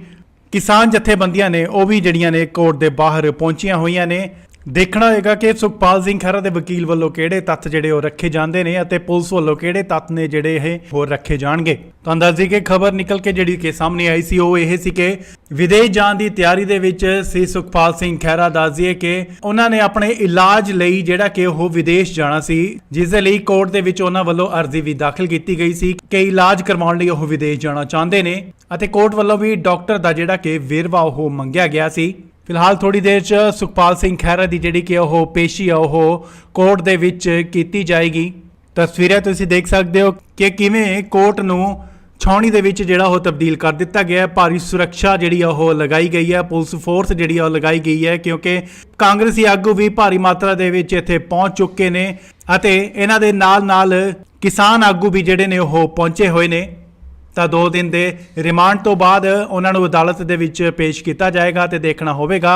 ਕਿਸਾਨ ਜਥੇਬੰਦੀਆਂ ਨੇ ਉਹ ਵੀ ਜਿਹੜੀਆਂ ਨੇ ਕੋਰਟ ਦੇ ਬਾਹਰ ਪਹੁੰਚੀਆਂ ਹੋਈਆਂ ਨੇ। ਦੇਖਣਾ ਹੋਏਗਾ ਕਿ ਸੁਖਪਾਲ ਸਿੰਘ ਖਹਿਰਾ ਦੇ ਵਕੀਲ ਵੱਲੋਂ ਕਿਹੜੇ ਤੱਥ ਜਿਹੜੇ ਉਹ ਰੱਖੇ ਜਾਂਦੇ ਨੇ ਅਤੇ ਪੁਲਿਸ ਵੱਲੋਂ ਕਿਹੜੇ ਤੱਥ ਨੇ ਜਿਹੜੇ ਇਹ ਹੋਰ ਰੱਖੇ ਜਾਣਗੇ। ਤਾਂ ਅੰਦਾਜ਼ੇ ਕਿ ਖਬਰ ਨਿਕਲ ਕੇ ਜਿਹੜੀ ਕਿ ਸਾਹਮਣੇ ਆਈ ਸੀ ਉਹ ਇਹ ਸੀ ਕਿ ਵਿਦੇਸ਼ ਜਾਣ ਦੀ ਤਿਆਰੀ ਦੇ ਵਿੱਚ ਸੀ ਸੁਖਪਾਲ ਸਿੰਘ ਖਹਿਰਾ। ਦੱਸਦੀਏ ਕਿ ਉਹਨਾਂ ਨੇ ਆਪਣੇ ਇਲਾਜ ਲਈ ਜਿਹੜਾ ਕਿ ਉਹ ਵਿਦੇਸ਼ ਜਾਣਾ ਸੀ, ਜਿਸ ਦੇ ਲਈ ਕੋਰਟ ਦੇ ਵਿੱਚ ਉਹਨਾਂ ਵੱਲੋਂ ਅਰਜ਼ੀ ਵੀ ਦਾਖਲ ਕੀਤੀ ਗਈ ਸੀ ਕਿ ਇਲਾਜ ਕਰਵਾਉਣ ਲਈ ਉਹ ਵਿਦੇਸ਼ ਜਾਣਾ ਚਾਹੁੰਦੇ ਨੇ ਅਤੇ ਕੋਰਟ ਵੱਲੋਂ ਵੀ ਡਾਕਟਰ ਦਾ ਜਿਹੜਾ ਕਿ ਵੇਰਵਾ ਉਹ ਮੰਗਿਆ ਗਿਆ ਸੀ। ਫਿਲਹਾਲ ਥੋੜੀ ਦੇਰ 'ਚ ਸੁਖਪਾਲ ਸਿੰਘ ਖਹਿਰਾ ਦੀ ਜਿਹੜੀ ਕਿ ਉਹ ਪੇਸ਼ੀ ਆ ਉਹ ਕੋਰਟ ਦੇ ਵਿੱਚ ਕੀਤੀ ਜਾਏਗੀ। ਤਸਵੀਰਾਂ ਤੁਸੀਂ ਦੇਖ ਸਕਦੇ ਹੋ ਕਿ ਕਿਵੇਂ ਕੋਰਟ ਨੂੰ ਛਾਉਣੀ ਦੇ ਵਿੱਚ ਜਿਹੜਾ ਉਹ ਤਬਦੀਲ ਕਰ ਦਿੱਤਾ ਗਿਆ ਹੈ। ਭਾਰੀ ਸੁਰੱਖਿਆ ਜਿਹੜੀ ਆ ਉਹ ਲਗਾਈ ਗਈ ਹੈ, ਪੁਲਿਸ ਫੋਰਸ ਜਿਹੜੀ ਆ ਉਹ ਲਗਾਈ ਗਈ ਹੈ ਕਿਉਂਕਿ ਕਾਂਗਰਸੀ ਆਗੂ ਵੀ ਭਾਰੀ ਮਾਤਰਾ ਦੇ ਵਿੱਚ ਇੱਥੇ ਪਹੁੰਚ ਚੁੱਕੇ ਨੇ ਅਤੇ ਇਹਨਾਂ ਦੇ ਨਾਲ ਕਿਸਾਨ ਆਗੂ ਵੀ ਜਿਹੜੇ ਨੇ ਉਹ ਪਹੁੰਚੇ ਹੋਏ ਨੇ। ਤਾਂ 2 ਦਿਨ ਦੇ ਰਿਮਾਂਡ ਤੋਂ ਬਾਅਦ ਉਹਨਾਂ ਨੂੰ ਅਦਾਲਤ ਦੇ ਵਿੱਚ ਪੇਸ਼ ਕੀਤਾ ਜਾਏਗਾ ਤੇ ਦੇਖਣਾ ਹੋਵੇਗਾ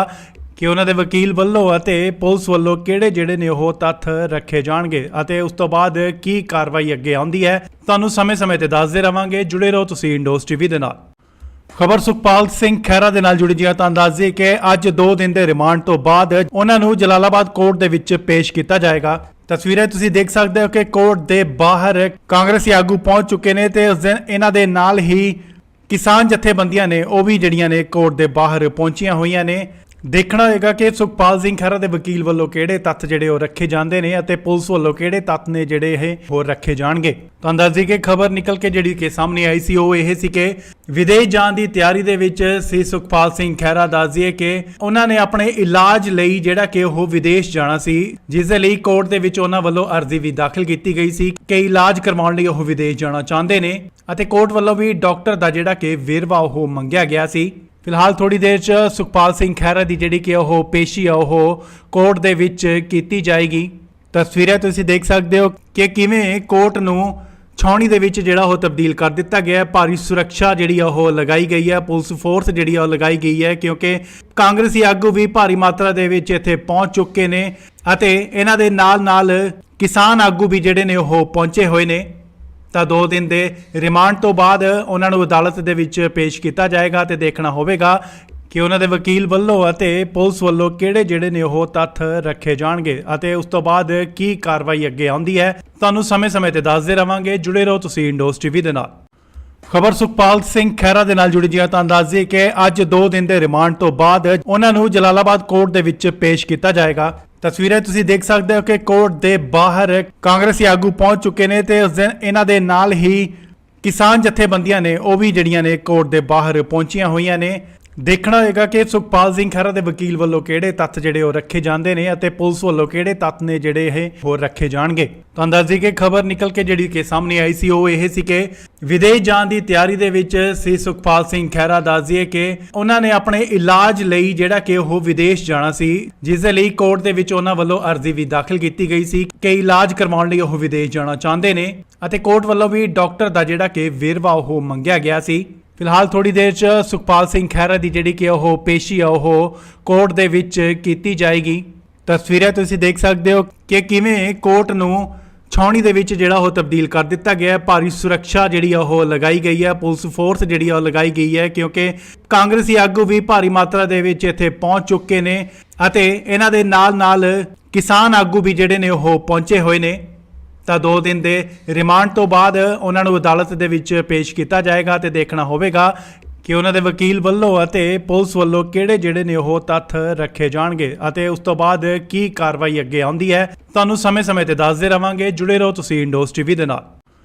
ਕਿ ਉਹਨਾਂ ਦੇ ਵਕੀਲ ਵੱਲੋਂ ਅਤੇ ਪੁਲਿਸ ਵੱਲੋਂ ਕਿਹੜੇ ਜਿਹੜੇ ਨੇ ਉਹ ਤੱਥ ਰੱਖੇ ਜਾਣਗੇ ਅਤੇ ਉਸ ਤੋਂ ਬਾਅਦ ਕੀ ਕਾਰਵਾਈ ਅੱਗੇ ਆਉਂਦੀ ਹੈ। ਤੁਹਾਨੂੰ ਸਮੇਂ-ਸਮੇਂ ਤੇ ਦੱਸਦੇ ਰਵਾਂਗੇ। ਜੁੜੇ ਰਹੋ ਤੁਸੀਂ ਇੰਡੋਸ ਟੀਵੀ ਦੇ ਨਾਲ। ਖਬਰ ਸੁਖਪਾਲ ਸਿੰਘ ਖਹਿਰਾ ਦੇ ਨਾਲ ਜੁੜੀ ਜੀ। ਤਾਂ ਦੱਸਦੇ ਕਿ ਅੱਜ 2 ਦਿਨ ਦੇ ਰਿਮਾਂਡ ਤੋਂ ਬਾਅਦ ਉਹਨਾਂ ਨੂੰ ਜਲਾਲਾਬਾਦ ਕੋਰਟ ਦੇ ਵਿੱਚ ਪੇਸ਼ ਕੀਤਾ ਜਾਏਗਾ। ਤਸਵੀਰਾਂ ਤੁਸੀਂ ਦੇਖ ਸਕਦੇ ਹੋ ਕਿ ਕੋਰਟ ਦੇ ਬਾਹਰ ਕਾਂਗਰਸੀ ਆਗੂ ਪਹੁੰਚ ਚੁੱਕੇ ਨੇ ਤੇ ਉਸ ਦਿਨ ਇਹਨਾਂ ਦੇ ਨਾਲ ਹੀ ਕਿਸਾਨ ਜਥੇਬੰਦੀਆਂ ਨੇ ਉਹ ਵੀ ਜਿਹੜੀਆਂ ਨੇ ਕੋਰਟ ਦੇ ਬਾਹਰ ਪਹੁੰਚੀਆਂ ਹੋਈਆਂ ਨੇ। ਦੇਖਣਾ ਹੋਏਗਾ ਕਿ ਸੁਖਪਾਲ ਸਿੰਘ ਖਹਿਰਾ ਦੇ ਵਕੀਲ ਵੱਲੋਂ ਕਿਹੜੇ ਤੱਥ ਜਿਹੜੇ ਉਹ ਰੱਖੇ ਜਾਂਦੇ ਨੇ ਅਤੇ ਪੁਲਿਸ ਵੱਲੋਂ ਕਿਹੜੇ ਤੱਥ ਨੇ ਜਿਹੜੇ ਇਹ ਹੋਰ ਰੱਖੇ ਜਾਣਗੇ। ਤਾਂ ਅੰਦਾਜ਼ੇ ਕਿ ਖਬਰ ਨਿਕਲ ਕੇ ਜਿਹੜੀ ਕਿ ਸਾਹਮਣੇ ਆਈ ਸੀ ਉਹ ਇਹ ਸੀ ਕਿ ਵਿਦੇਸ਼ ਜਾਣ ਦੀ ਤਿਆਰੀ ਦੇ ਵਿੱਚ ਸੀ ਸੁਖਪਾਲ ਸਿੰਘ ਖਹਿਰਾ। ਦੱਸਦੀਏ ਕਿ ਉਹਨਾਂ ਨੇ ਆਪਣੇ ਇਲਾਜ ਲਈ ਜਿਹੜਾ ਕਿ ਉਹ ਵਿਦੇਸ਼ ਜਾਣਾ ਸੀ, ਜਿਸ ਦੇ ਲਈ ਕੋਰਟ ਦੇ ਵਿੱਚ ਉਹਨਾਂ ਵੱਲੋਂ ਅਰਜ਼ੀ ਵੀ ਦਾਖਲ ਕੀਤੀ ਗਈ ਸੀ ਕਿ ਇਲਾਜ ਕਰਵਾਉਣ ਲਈ ਉਹ ਵਿਦੇਸ਼ ਜਾਣਾ ਚਾਹੁੰਦੇ ਨੇ ਅਤੇ ਕੋਰਟ ਵੱਲੋਂ ਵੀ ਡਾਕਟਰ ਦਾ ਜਿਹੜਾ ਕਿ ਵੇਰਵਾ ਉਹ ਮੰਗਿਆ ਗਿਆ ਸੀ। ਫਿਲਹਾਲ ਥੋੜੀ ਦੇਰ 'ਚ ਸੁਖਪਾਲ ਸਿੰਘ ਖਹਿਰਾ ਦੀ ਜਿਹੜੀ ਕਿ ਉਹ ਪੇਸ਼ੀ ਆ ਉਹ ਕੋਰਟ ਦੇ ਵਿੱਚ ਕੀਤੀ ਜਾਏਗੀ। ਤਸਵੀਰਾਂ ਤੁਸੀਂ ਦੇਖ ਸਕਦੇ ਹੋ ਕਿ ਕਿਵੇਂ ਕੋਰਟ ਨੂੰ ਛਾਉਣੀ ਦੇ ਵਿੱਚ ਜਿਹੜਾ ਉਹ ਤਬਦੀਲ ਕਰ ਦਿੱਤਾ ਗਿਆ ਹੈ। ਭਾਰੀ ਸੁਰੱਖਿਆ ਜਿਹੜੀ ਆ ਉਹ ਲਗਾਈ ਗਈ ਹੈ, ਪੁਲਿਸ ਫੋਰਸ ਜਿਹੜੀ ਆ ਉਹ ਲਗਾਈ ਗਈ ਹੈ ਕਿਉਂਕਿ ਕਾਂਗਰਸੀ ਆਗੂ ਵੀ ਭਾਰੀ ਮਾਤਰਾ ਦੇ ਵਿੱਚ ਇੱਥੇ ਪਹੁੰਚ ਚੁੱਕੇ ਨੇ ਅਤੇ ਇਹਨਾਂ ਦੇ ਨਾਲ ਕਿਸਾਨ ਆਗੂ ਵੀ ਜਿਹੜੇ ਨੇ ਉਹ ਪਹੁੰਚੇ ਹੋਏ ਨੇ। ਤਾਂ 2 ਦਿਨ ਦੇ ਰਿਮਾਂਡ ਤੋਂ ਬਾਅਦ ਉਹਨਾਂ ਨੂੰ ਅਦਾਲਤ ਦੇ ਵਿੱਚ ਪੇਸ਼ ਕੀਤਾ ਜਾਏਗਾ ਤੇ ਦੇਖਣਾ ਹੋਵੇਗਾ ਕਿ ਉਹਨਾਂ ਦੇ ਵਕੀਲ ਵੱਲੋਂ ਅਤੇ ਪੁਲਿਸ ਵੱਲੋਂ ਕਿਹੜੇ ਜਿਹੜੇ ਨੇ ਉਹ ਤੱਥ ਰੱਖੇ ਜਾਣਗੇ ਅਤੇ ਉਸ ਤੋਂ ਬਾਅਦ ਕੀ ਕਾਰਵਾਈ ਅੱਗੇ ਆਉਂਦੀ ਹੈ। ਤੁਹਾਨੂੰ ਸਮੇਂ-ਸਮੇਂ ਤੇ ਦੱਸਦੇ ਰਵਾਂਗੇ। ਜੁੜੇ ਰਹੋ ਤੁਸੀਂ ਇੰਡੋਸ ਟੀਵੀ ਦੇ ਨਾਲ। ਖਬਰ ਸੁਖਪਾਲ ਸਿੰਘ ਖਹਿਰਾ ਦੇ ਨਾਲ ਜੁੜੀ ਜੀ। ਤਾਂ ਦੱਸਦੇ ਕਿ ਅੱਜ 2 ਦਿਨ ਦੇ ਰਿਮਾਂਡ ਤੋਂ ਬਾਅਦ ਉਹਨਾਂ ਨੂੰ ਜਲਾਲਾਬਾਦ ਕੋਰਟ ਦੇ ਵਿੱਚ ਪੇਸ਼ ਕੀਤਾ ਜਾਏਗਾ। ਤਸਵੀਰਾਂ ਤੁਸੀਂ ਦੇਖ ਸਕਦੇ ਹੋ ਕਿ ਕੋਰਟ ਦੇ ਬਾਹਰ ਕਾਂਗਰਸੀ ਆਗੂ ਪਹੁੰਚ ਚੁੱਕੇ ਨੇ ਤੇ ਉਸ ਦਿਨ ਇਹਨਾਂ ਦੇ ਨਾਲ ਹੀ ਕਿਸਾਨ ਜਥੇਬੰਦੀਆਂ ਨੇ ਉਹ ਵੀ ਜਿਹੜੀਆਂ ਨੇ ਕੋਰਟ ਦੇ ਬਾਹਰ ਪਹੁੰਚੀਆਂ ਹੋਈਆਂ ਨੇ। ਦੇਖਣਾ ਹੋਏਗਾ ਕਿ ਸੁਖਪਾਲ ਸਿੰਘ ਖਹਿਰਾ ਦੇ ਵਕੀਲ ਵੱਲੋਂ ਕਿਹੜੇ ਤੱਥ ਜਿਹੜੇ ਉਹ ਰੱਖੇ ਜਾਂਦੇ ਨੇ ਅਤੇ ਪੁਲਿਸ ਵੱਲੋਂ ਕਿਹੜੇ ਤੱਥ ਨੇ ਜਿਹੜੇ ਇਹ ਹੋਰ ਰੱਖੇ ਜਾਣਗੇ। ਤਾਂ ਅੰਦਾਜ਼ੇ ਕਿ ਖਬਰ ਨਿਕਲ ਕੇ ਜਿਹੜੀ ਕਿ ਸਾਹਮਣੇ ਆਈ ਸੀ ਉਹ ਇਹ ਸੀ ਕਿ ਵਿਦੇਸ਼ ਜਾਣ ਦੀ ਤਿਆਰੀ ਦੇ ਵਿੱਚ ਸੀ ਸੁਖਪਾਲ ਸਿੰਘ ਖਹਿਰਾ। ਦੱਸਦੀਏ ਕਿ ਉਹਨਾਂ ਨੇ ਆਪਣੇ ਇਲਾਜ ਲਈ ਜਿਹੜਾ ਕਿ ਉਹ ਵਿਦੇਸ਼ ਜਾਣਾ ਸੀ, ਜਿਸ ਦੇ ਲਈ ਕੋਰਟ ਦੇ ਵਿੱਚ ਉਹਨਾਂ ਵੱਲੋਂ ਅਰਜ਼ੀ ਵੀ ਦਾਖਲ ਕੀਤੀ ਗਈ ਸੀ ਕਿ ਇਲਾਜ ਕਰਵਾਉਣ ਲਈ ਉਹ ਵਿਦੇਸ਼ ਜਾਣਾ ਚਾਹੁੰਦੇ ਨੇ ਅਤੇ ਕੋਰਟ ਵੱਲੋਂ ਵੀ ਡਾਕਟਰ ਦਾ ਜਿਹੜਾ ਕਿ ਵੇਰਵਾ ਉਹ ਮੰਗਿਆ ਗਿਆ ਸੀ। ਫਿਲਹਾਲ ਥੋੜੀ ਦੇਰ 'ਚ ਸੁਖਪਾਲ ਸਿੰਘ ਖਹਿਰਾ ਦੀ ਜਿਹੜੀ ਕਿ ਉਹ ਪੇਸ਼ੀ ਆ ਉਹ ਕੋਰਟ ਦੇ ਵਿੱਚ ਕੀਤੀ ਜਾਏਗੀ। ਤਸਵੀਰਾਂ ਤੁਸੀਂ ਦੇਖ ਸਕਦੇ ਹੋ ਕਿ ਕਿਵੇਂ ਕੋਰਟ ਨੂੰ ਛਾਉਣੀ ਦੇ ਵਿੱਚ ਜਿਹੜਾ ਉਹ ਤਬਦੀਲ ਕਰ ਦਿੱਤਾ ਗਿਆ ਹੈ। ਭਾਰੀ ਸੁਰੱਖਿਆ ਜਿਹੜੀ ਆ ਉਹ ਲਗਾਈ ਗਈ ਹੈ, ਪੁਲਿਸ ਫੋਰਸ ਜਿਹੜੀ ਆ ਉਹ ਲਗਾਈ ਗਈ ਹੈ ਕਿਉਂਕਿ ਕਾਂਗਰਸੀ ਆਗੂ ਵੀ ਭਾਰੀ ਮਾਤਰਾ ਦੇ ਵਿੱਚ ਇੱਥੇ ਪਹੁੰਚ ਚੁੱਕੇ ਨੇ ਅਤੇ ਇਹਨਾਂ ਦੇ ਨਾਲ ਕਿਸਾਨ ਆਗੂ ਵੀ ਜਿਹੜੇ ਨੇ ਉਹ ਪਹੁੰਚੇ ਹੋਏ ਨੇ। ਤਾਂ 2 ਦਿਨ ਦੇ ਰਿਮਾਂਡ ਤੋਂ ਬਾਅਦ ਉਹਨਾਂ ਨੂੰ ਅਦਾਲਤ ਦੇ ਵਿੱਚ ਪੇਸ਼ ਕੀਤਾ ਜਾਏਗਾ ਤੇ ਦੇਖਣਾ ਹੋਵੇਗਾ ਕਿ ਉਹਨਾਂ ਦੇ ਵਕੀਲ ਵੱਲੋਂ ਅਤੇ ਪੁਲਿਸ ਵੱਲੋਂ ਕਿਹੜੇ ਜਿਹੜੇ ਨੇ ਉਹ ਤੱਥ ਰੱਖੇ ਜਾਣਗੇ ਅਤੇ ਉਸ ਤੋਂ ਬਾਅਦ ਕੀ ਕਾਰਵਾਈ ਅੱਗੇ ਆਉਂਦੀ ਹੈ। ਤੁਹਾਨੂੰ ਸਮੇਂ-ਸਮੇਂ ਤੇ ਦੱਸਦੇ ਰਵਾਂਗੇ। ਜੁੜੇ ਰਹੋ ਤੁਸੀਂ ਇੰਡੋਸ ਟੀਵੀ ਦੇ ਨਾਲ।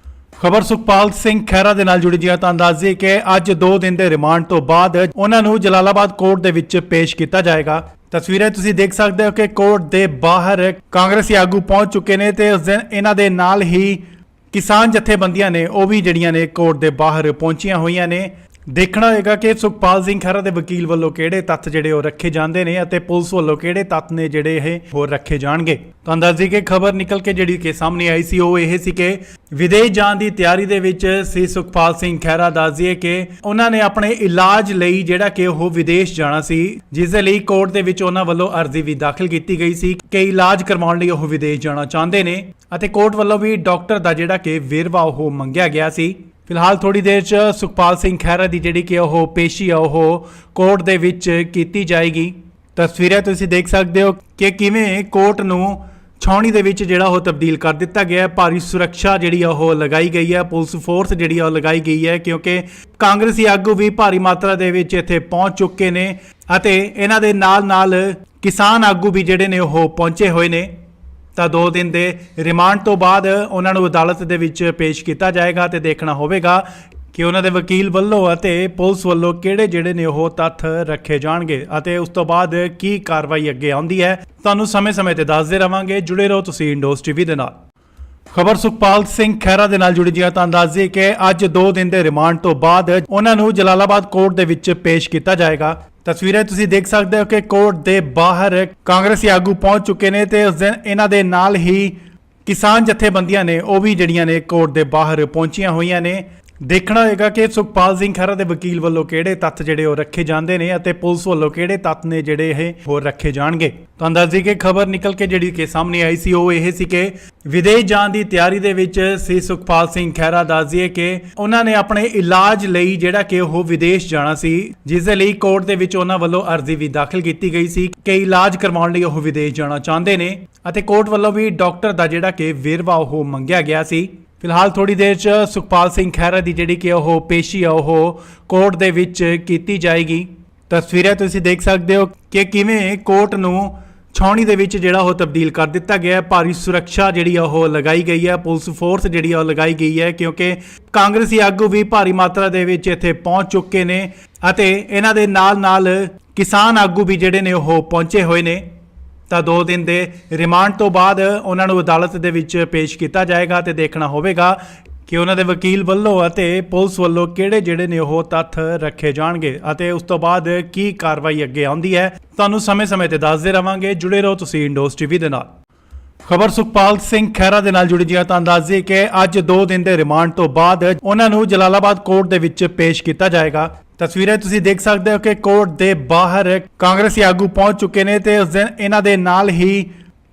ਖਬਰ ਸੁਖਪਾਲ ਸਿੰਘ ਖਹਿਰਾ ਦੇ ਨਾਲ ਜੁੜੀ ਜੀ ਤਾਂ ਦੱਸ ਦਈਏ ਕਿ ਅੱਜ 2 ਦਿਨ ਦੇ ਰਿਮਾਂਡ ਤੋਂ ਬਾਅਦ ਉਹਨਾਂ ਨੂੰ ਜਲਾਲਾਬਾਦ ਕੋਰਟ ਦੇ ਵਿੱਚ ਪੇਸ਼ ਕੀਤਾ ਜਾਏਗਾ। ਤਸਵੀਰਾਂ ਤੁਸੀਂ ਦੇਖ ਸਕਦੇ ਹੋ ਕਿ ਕੋਰਟ ਦੇ ਬਾਹਰ ਕਾਂਗਰਸੀ ਆਗੂ ਪਹੁੰਚ ਚੁੱਕੇ ਨੇ ਤੇ ਉਸ ਦਿਨ ਇਹਨਾਂ ਦੇ ਨਾਲ ਹੀ ਕਿਸਾਨ ਜਥੇਬੰਦੀਆਂ ਨੇ ਉਹ ਵੀ ਜਿਹੜੀਆਂ ਨੇ ਕੋਰਟ ਦੇ ਬਾਹਰ ਪਹੁੰਚੀਆਂ ਹੋਈਆਂ ਨੇ। ਦੇਖਣਾ ਹੋਏਗਾ ਕਿ ਸੁਖਪਾਲ ਸਿੰਘ ਖਹਿਰਾ ਦੇ ਵਕੀਲ ਵੱਲੋਂ ਕਿਹੜੇ ਤੱਥ ਜਿਹੜੇ ਉਹ ਰੱਖੇ ਜਾਂਦੇ ਨੇ ਅਤੇ ਪੁਲਿਸ ਵੱਲੋਂ ਕਿਹੜੇ ਤੱਥ ਨੇ ਜਿਹੜੇ ਇਹ ਹੋਰ ਰੱਖੇ ਜਾਣਗੇ। ਤਾਂ ਅੰਦਾਜ਼ੇ ਕਿ ਖਬਰ ਨਿਕਲ ਕੇ ਜਿਹੜੀ ਕਿ ਸਾਹਮਣੇ ਆਈ ਸੀ ਉਹ ਇਹ ਸੀ ਕਿ ਵਿਦੇਸ਼ ਜਾਣ ਦੀ ਤਿਆਰੀ ਦੇ ਵਿੱਚ ਸੀ ਸੁਖਪਾਲ ਸਿੰਘ ਖਹਿਰਾ। ਦੱਸਦੀਏ ਕਿ ਉਹਨਾਂ ਨੇ ਆਪਣੇ ਇਲਾਜ ਲਈ ਜਿਹੜਾ ਕਿ ਉਹ ਵਿਦੇਸ਼ ਜਾਣਾ ਸੀ, ਜਿਸ ਦੇ ਲਈ ਕੋਰਟ ਦੇ ਵਿੱਚ ਉਹਨਾਂ ਵੱਲੋਂ ਅਰਜ਼ੀ ਵੀ ਦਾਖਲ ਕੀਤੀ ਗਈ ਸੀ ਕਿ ਇਲਾਜ ਕਰਵਾਉਣ ਲਈ ਉਹ ਵਿਦੇਸ਼ ਜਾਣਾ ਚਾਹੁੰਦੇ ਨੇ ਅਤੇ ਕੋਰਟ ਵੱਲੋਂ ਵੀ ਡਾਕਟਰ ਦਾ ਜਿਹੜਾ ਕਿ ਵੇਰਵਾ ਉਹ ਮੰਗਿਆ ਗਿਆ ਸੀ। ਫਿਲਹਾਲ ਥੋੜੀ ਦੇਰ 'ਚ ਸੁਖਪਾਲ ਸਿੰਘ ਖਹਿਰਾ ਦੀ ਜਿਹੜੀ ਕਿ ਉਹ ਪੇਸ਼ੀ ਆ ਉਹ ਕੋਰਟ ਦੇ ਵਿੱਚ ਕੀਤੀ ਜਾਏਗੀ। ਤਸਵੀਰਾਂ ਤੁਸੀਂ ਦੇਖ ਸਕਦੇ ਹੋ ਕਿ ਕਿਵੇਂ ਕੋਰਟ ਨੂੰ ਛਾਉਣੀ ਦੇ ਵਿੱਚ ਜਿਹੜਾ ਉਹ ਤਬਦੀਲ ਕਰ ਦਿੱਤਾ ਗਿਆ ਹੈ। ਭਾਰੀ ਸੁਰੱਖਿਆ ਜਿਹੜੀ ਆ ਉਹ ਲਗਾਈ ਗਈ ਹੈ, ਪੁਲਿਸ ਫੋਰਸ ਜਿਹੜੀ ਆ ਉਹ ਲਗਾਈ ਗਈ ਹੈ ਕਿਉਂਕਿ ਕਾਂਗਰਸੀ ਆਗੂ ਵੀ ਭਾਰੀ ਮਾਤਰਾ ਦੇ ਵਿੱਚ ਇੱਥੇ ਪਹੁੰਚ ਚੁੱਕੇ ਨੇ ਅਤੇ ਇਹਨਾਂ ਦੇ ਨਾਲ ਕਿਸਾਨ ਆਗੂ ਵੀ ਜਿਹੜੇ ਨੇ ਉਹ ਪਹੁੰਚੇ ਹੋਏ ਨੇ। ਤਾਂ 2 ਦਿਨ ਦੇ ਰਿਮਾਂਡ ਤੋਂ ਬਾਅਦ ਉਹਨਾਂ ਨੂੰ ਅਦਾਲਤ ਦੇ ਵਿੱਚ ਪੇਸ਼ ਕੀਤਾ ਜਾਏਗਾ ਤੇ ਦੇਖਣਾ ਹੋਵੇਗਾ ਕਿ ਉਹਨਾਂ ਦੇ ਵਕੀਲ ਵੱਲੋਂ ਅਤੇ ਪੁਲਿਸ ਵੱਲੋਂ ਕਿਹੜੇ ਜਿਹੜੇ ਨੇ ਉਹ ਤੱਥ ਰੱਖੇ ਜਾਣਗੇ ਅਤੇ ਉਸ ਤੋਂ ਬਾਅਦ ਕੀ ਕਾਰਵਾਈ ਅੱਗੇ ਆਉਂਦੀ ਹੈ। ਤੁਹਾਨੂੰ ਸਮੇਂ-ਸਮੇਂ ਤੇ ਦੱਸਦੇ ਰਵਾਂਗੇ। ਜੁੜੇ ਰਹੋ ਤੁਸੀਂ ਇੰਡੋਸ ਟੀਵੀ ਦੇ ਨਾਲ। ਖਬਰ ਸੁਖਪਾਲ ਸਿੰਘ ਖਹਿਰਾ ਦੇ ਨਾਲ ਜੁੜੀ ਜੀ ਤਾਂ ਦੱਸ ਦਈਏ ਕਿ ਅੱਜ 2 ਦਿਨ ਦੇ ਰਿਮਾਂਡ ਤੋਂ ਬਾਅਦ ਉਹਨਾਂ ਨੂੰ ਜਲਾਲਾਬਾਦ ਕੋਰਟ ਦੇ ਵਿੱਚ ਪੇਸ਼ ਕੀਤਾ ਜਾਏਗਾ। ਤਸਵੀਰਾਂ ਤੁਸੀਂ ਦੇਖ ਸਕਦੇ ਹੋ ਕਿ ਕੋਰਟ ਦੇ ਬਾਹਰ ਕਾਂਗਰਸੀ ਆਗੂ ਪਹੁੰਚ ਚੁੱਕੇ ਨੇ ਤੇ ਉਸ ਦਿਨ ਇਹਨਾਂ ਦੇ ਨਾਲ ਹੀ ਕਿਸਾਨ ਜਥੇਬੰਦੀਆਂ ਨੇ ਉਹ ਵੀ ਜਿਹੜੀਆਂ ਨੇ ਕੋਰਟ ਦੇ ਬਾਹਰ ਪਹੁੰਚੀਆਂ ਹੋਈਆਂ ਨੇ। ਦੇਖਣਾ ਹੋਏਗਾ ਕਿ ਸੁਖਪਾਲ ਸਿੰਘ ਖਹਿਰਾ ਦੇ ਵਕੀਲ ਵੱਲੋਂ ਕਿਹੜੇ ਤੱਥ ਜਿਹੜੇ ਉਹ ਰੱਖੇ ਜਾਂਦੇ ਨੇ ਅਤੇ ਪੁਲਿਸ ਵੱਲੋਂ ਕਿਹੜੇ ਤੱਥ ਨੇ ਜਿਹੜੇ ਇਹ ਹੋਰ ਰੱਖੇ ਜਾਣਗੇ। ਤਾਂ ਅੰਦਾਜ਼ੇ ਕਿ ਖਬਰ ਨਿਕਲ ਕੇ ਜਿਹੜੀ ਕਿ ਸਾਹਮਣੇ ਆਈ ਸੀ ਉਹ ਇਹ ਸੀ ਕਿ ਵਿਦੇਸ਼ ਜਾਣ ਦੀ ਤਿਆਰੀ ਦੇ ਵਿੱਚ ਸੀ ਸੁਖਪਾਲ ਸਿੰਘ ਖਹਿਰਾ। ਦੱਸਦੀਏ ਕਿ ਉਹਨਾਂ ਨੇ ਆਪਣੇ ਇਲਾਜ ਲਈ ਜਿਹੜਾ ਕਿ ਉਹ ਵਿਦੇਸ਼ ਜਾਣਾ ਸੀ, ਜਿਸ ਦੇ ਲਈ ਕੋਰਟ ਦੇ ਵਿੱਚ ਉਹਨਾਂ ਵੱਲੋਂ ਅਰਜ਼ੀ ਵੀ ਦਾਖਲ ਕੀਤੀ ਗਈ ਸੀ ਕਿ ਇਲਾਜ ਕਰਵਾਉਣ ਲਈ ਉਹ ਵਿਦੇਸ਼ ਜਾਣਾ ਚਾਹੁੰਦੇ ਨੇ ਅਤੇ ਕੋਰਟ ਵੱਲੋਂ ਵੀ ਡਾਕਟਰ ਦਾ ਜਿਹੜਾ ਕਿ ਵੇਰਵਾ ਉਹ ਮੰਗਿਆ ਗਿਆ ਸੀ। ਫਿਲਹਾਲ ਥੋੜੀ ਦੇਰ 'ਚ ਸੁਖਪਾਲ ਸਿੰਘ ਖਹਿਰਾ ਦੀ ਜਿਹੜੀ ਕਿ ਉਹ ਪੇਸ਼ੀ ਆ ਉਹ ਕੋਰਟ ਦੇ ਵਿੱਚ ਕੀਤੀ ਜਾਏਗੀ। ਤਸਵੀਰਾਂ ਤੁਸੀਂ ਦੇਖ ਸਕਦੇ ਹੋ ਕਿ ਕਿਵੇਂ ਕੋਰਟ ਨੂੰ ਛਾਉਣੀ ਦੇ ਵਿੱਚ ਜਿਹੜਾ ਉਹ ਤਬਦੀਲ ਕਰ ਦਿੱਤਾ ਗਿਆ ਹੈ। ਭਾਰੀ ਸੁਰੱਖਿਆ ਜਿਹੜੀ ਆ ਉਹ ਲਗਾਈ ਗਈ ਹੈ, ਪੁਲਿਸ ਫੋਰਸ ਜਿਹੜੀ ਆ ਉਹ ਲਗਾਈ ਗਈ ਹੈ ਕਿਉਂਕਿ ਕਾਂਗਰਸੀ ਆਗੂ ਵੀ ਭਾਰੀ ਮਾਤਰਾ ਦੇ ਵਿੱਚ ਇੱਥੇ ਪਹੁੰਚ ਚੁੱਕੇ ਨੇ ਅਤੇ ਇਹਨਾਂ ਦੇ ਨਾਲ ਕਿਸਾਨ ਆਗੂ ਵੀ ਜਿਹੜੇ ਨੇ ਉਹ ਪਹੁੰਚੇ ਹੋਏ ਨੇ। ਤਾਂ 2 ਦਿਨ ਦੇ ਰਿਮਾਂਡ ਤੋਂ ਬਾਅਦ ਉਹਨਾਂ ਨੂੰ ਅਦਾਲਤ ਦੇ ਵਿੱਚ ਪੇਸ਼ ਕੀਤਾ ਜਾਏਗਾ ਤੇ ਦੇਖਣਾ ਹੋਵੇਗਾ ਕਿ ਉਹਨਾਂ ਦੇ ਵਕੀਲ ਵੱਲੋਂ ਅਤੇ ਪੁਲਿਸ ਵੱਲੋਂ ਕਿਹੜੇ ਜਿਹੜੇ ਨੇ ਉਹ ਤੱਥ ਰੱਖੇ ਜਾਣਗੇ ਅਤੇ ਉਸ ਤੋਂ ਬਾਅਦ ਕੀ ਕਾਰਵਾਈ ਅੱਗੇ ਆਉਂਦੀ ਹੈ। ਤੁਹਾਨੂੰ ਸਮੇਂ-ਸਮੇਂ ਤੇ ਦੱਸਦੇ ਰਵਾਂਗੇ। ਜੁੜੇ ਰਹੋ ਤੁਸੀਂ ਇੰਡੋਸ ਟੀਵੀ ਦੇ ਨਾਲ। ਖਬਰ ਸੁਖਪਾਲ ਸਿੰਘ ਖਹਿਰਾ ਦੇ ਨਾਲ ਜੁੜੀ ਜੀ ਤਾਂ ਦੱਸ ਦਈਏ ਕਿ ਅੱਜ 2 ਦਿਨ ਦੇ ਰਿਮਾਂਡ ਤੋਂ ਬਾਅਦ ਉਹਨਾਂ ਨੂੰ ਜਲਾਲਾਬਾਦ ਕੋਰਟ ਦੇ ਵਿੱਚ ਪੇਸ਼ ਕੀਤਾ ਜਾਏਗਾ। ਤਸਵੀਰਾਂ ਤੁਸੀਂ ਦੇਖ ਸਕਦੇ ਹੋ ਕਿ ਕੋਰਟ ਦੇ ਬਾਹਰ ਕਾਂਗਰਸੀ ਆਗੂ ਪਹੁੰਚ ਚੁੱਕੇ ਨੇ ਤੇ ਉਸ ਦਿਨ ਇਹਨਾਂ ਦੇ ਨਾਲ ਹੀ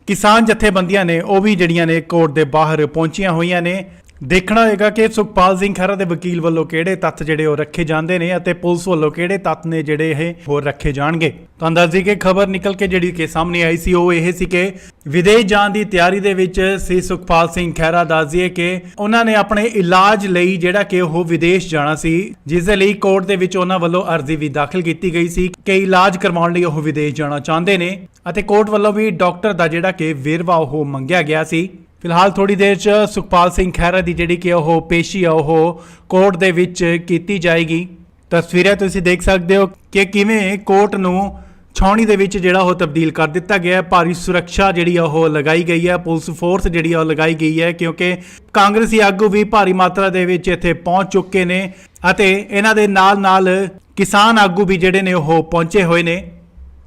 ਕਿਸਾਨ ਜਥੇਬੰਦੀਆਂ ਨੇ ਉਹ ਵੀ ਜਿਹੜੀਆਂ ਨੇ ਕੋਰਟ ਦੇ ਬਾਹਰ ਪਹੁੰਚੀਆਂ ਹੋਈਆਂ ਨੇ। ਦੇਖਣਾ ਹੋਏਗਾ ਕਿ ਸੁਖਪਾਲ ਸਿੰਘ ਖਹਿਰਾ ਦੇ ਵਕੀਲ ਵੱਲੋਂ ਕਿਹੜੇ ਤੱਥ ਜਿਹੜੇ ਉਹ ਰੱਖੇ ਜਾਂਦੇ ਨੇ ਅਤੇ ਪੁਲਿਸ ਵੱਲੋਂ ਕਿਹੜੇ ਤੱਥ ਨੇ ਜਿਹੜੇ ਇਹ ਹੋਰ ਰੱਖੇ ਜਾਣਗੇ। ਤਾਂ ਅੰਦਾਜ਼ੇ ਕਿ ਖਬਰ ਨਿਕਲ ਕੇ ਜਿਹੜੀ ਕਿ ਸਾਹਮਣੇ ਆਈ ਸੀ ਉਹ ਇਹ ਸੀ ਕਿ ਵਿਦੇਸ਼ ਜਾਣ ਦੀ ਤਿਆਰੀ ਦੇ ਵਿੱਚ ਸੀ ਸੁਖਪਾਲ ਸਿੰਘ ਖਹਿਰਾ। ਦੱਸਦੀਏ ਕਿ ਉਹਨਾਂ ਨੇ ਆਪਣੇ ਇਲਾਜ ਲਈ ਜਿਹੜਾ ਕਿ ਉਹ ਵਿਦੇਸ਼ ਜਾਣਾ ਸੀ, ਜਿਸ ਦੇ ਲਈ ਕੋਰਟ ਦੇ ਵਿੱਚ ਉਹਨਾਂ ਵੱਲੋਂ ਅਰਜ਼ੀ ਵੀ ਦਾਖਲ ਕੀਤੀ ਗਈ ਸੀ ਕਿ ਇਲਾਜ ਕਰਵਾਉਣ ਲਈ ਉਹ ਵਿਦੇਸ਼ ਜਾਣਾ ਚਾਹੁੰਦੇ ਨੇ ਅਤੇ ਕੋਰਟ ਵੱਲੋਂ ਵੀ ਡਾਕਟਰ ਦਾ ਜਿਹੜਾ ਕਿ ਵੇਰਵਾ ਉਹ ਮੰਗਿਆ ਗਿਆ ਸੀ। ਫਿਲਹਾਲ ਥੋੜੀ ਦੇਰ 'ਚ ਸੁਖਪਾਲ ਸਿੰਘ ਖਹਿਰਾ ਦੀ ਜਿਹੜੀ ਕਿ ਉਹ ਪੇਸ਼ੀ ਆ ਉਹ ਕੋਰਟ ਦੇ ਵਿੱਚ ਕੀਤੀ ਜਾਏਗੀ। ਤਸਵੀਰਾਂ ਤੁਸੀਂ ਦੇਖ ਸਕਦੇ ਹੋ ਕਿ ਕਿਵੇਂ ਕੋਰਟ ਨੂੰ ਛਾਉਣੀ ਦੇ ਵਿੱਚ ਜਿਹੜਾ ਉਹ ਤਬਦੀਲ ਕਰ ਦਿੱਤਾ ਗਿਆ ਹੈ। ਭਾਰੀ ਸੁਰੱਖਿਆ ਜਿਹੜੀ ਆ ਉਹ ਲਗਾਈ ਗਈ ਹੈ, ਪੁਲਿਸ ਫੋਰਸ ਜਿਹੜੀ ਆ ਉਹ ਲਗਾਈ ਗਈ ਹੈ ਕਿਉਂਕਿ ਕਾਂਗਰਸੀ ਆਗੂ ਵੀ ਭਾਰੀ ਮਾਤਰਾ ਦੇ ਵਿੱਚ ਇੱਥੇ ਪਹੁੰਚ ਚੁੱਕੇ ਨੇ ਅਤੇ ਇਹਨਾਂ ਦੇ ਨਾਲ ਕਿਸਾਨ ਆਗੂ ਵੀ ਜਿਹੜੇ ਨੇ ਉਹ ਪਹੁੰਚੇ ਹੋਏ ਨੇ।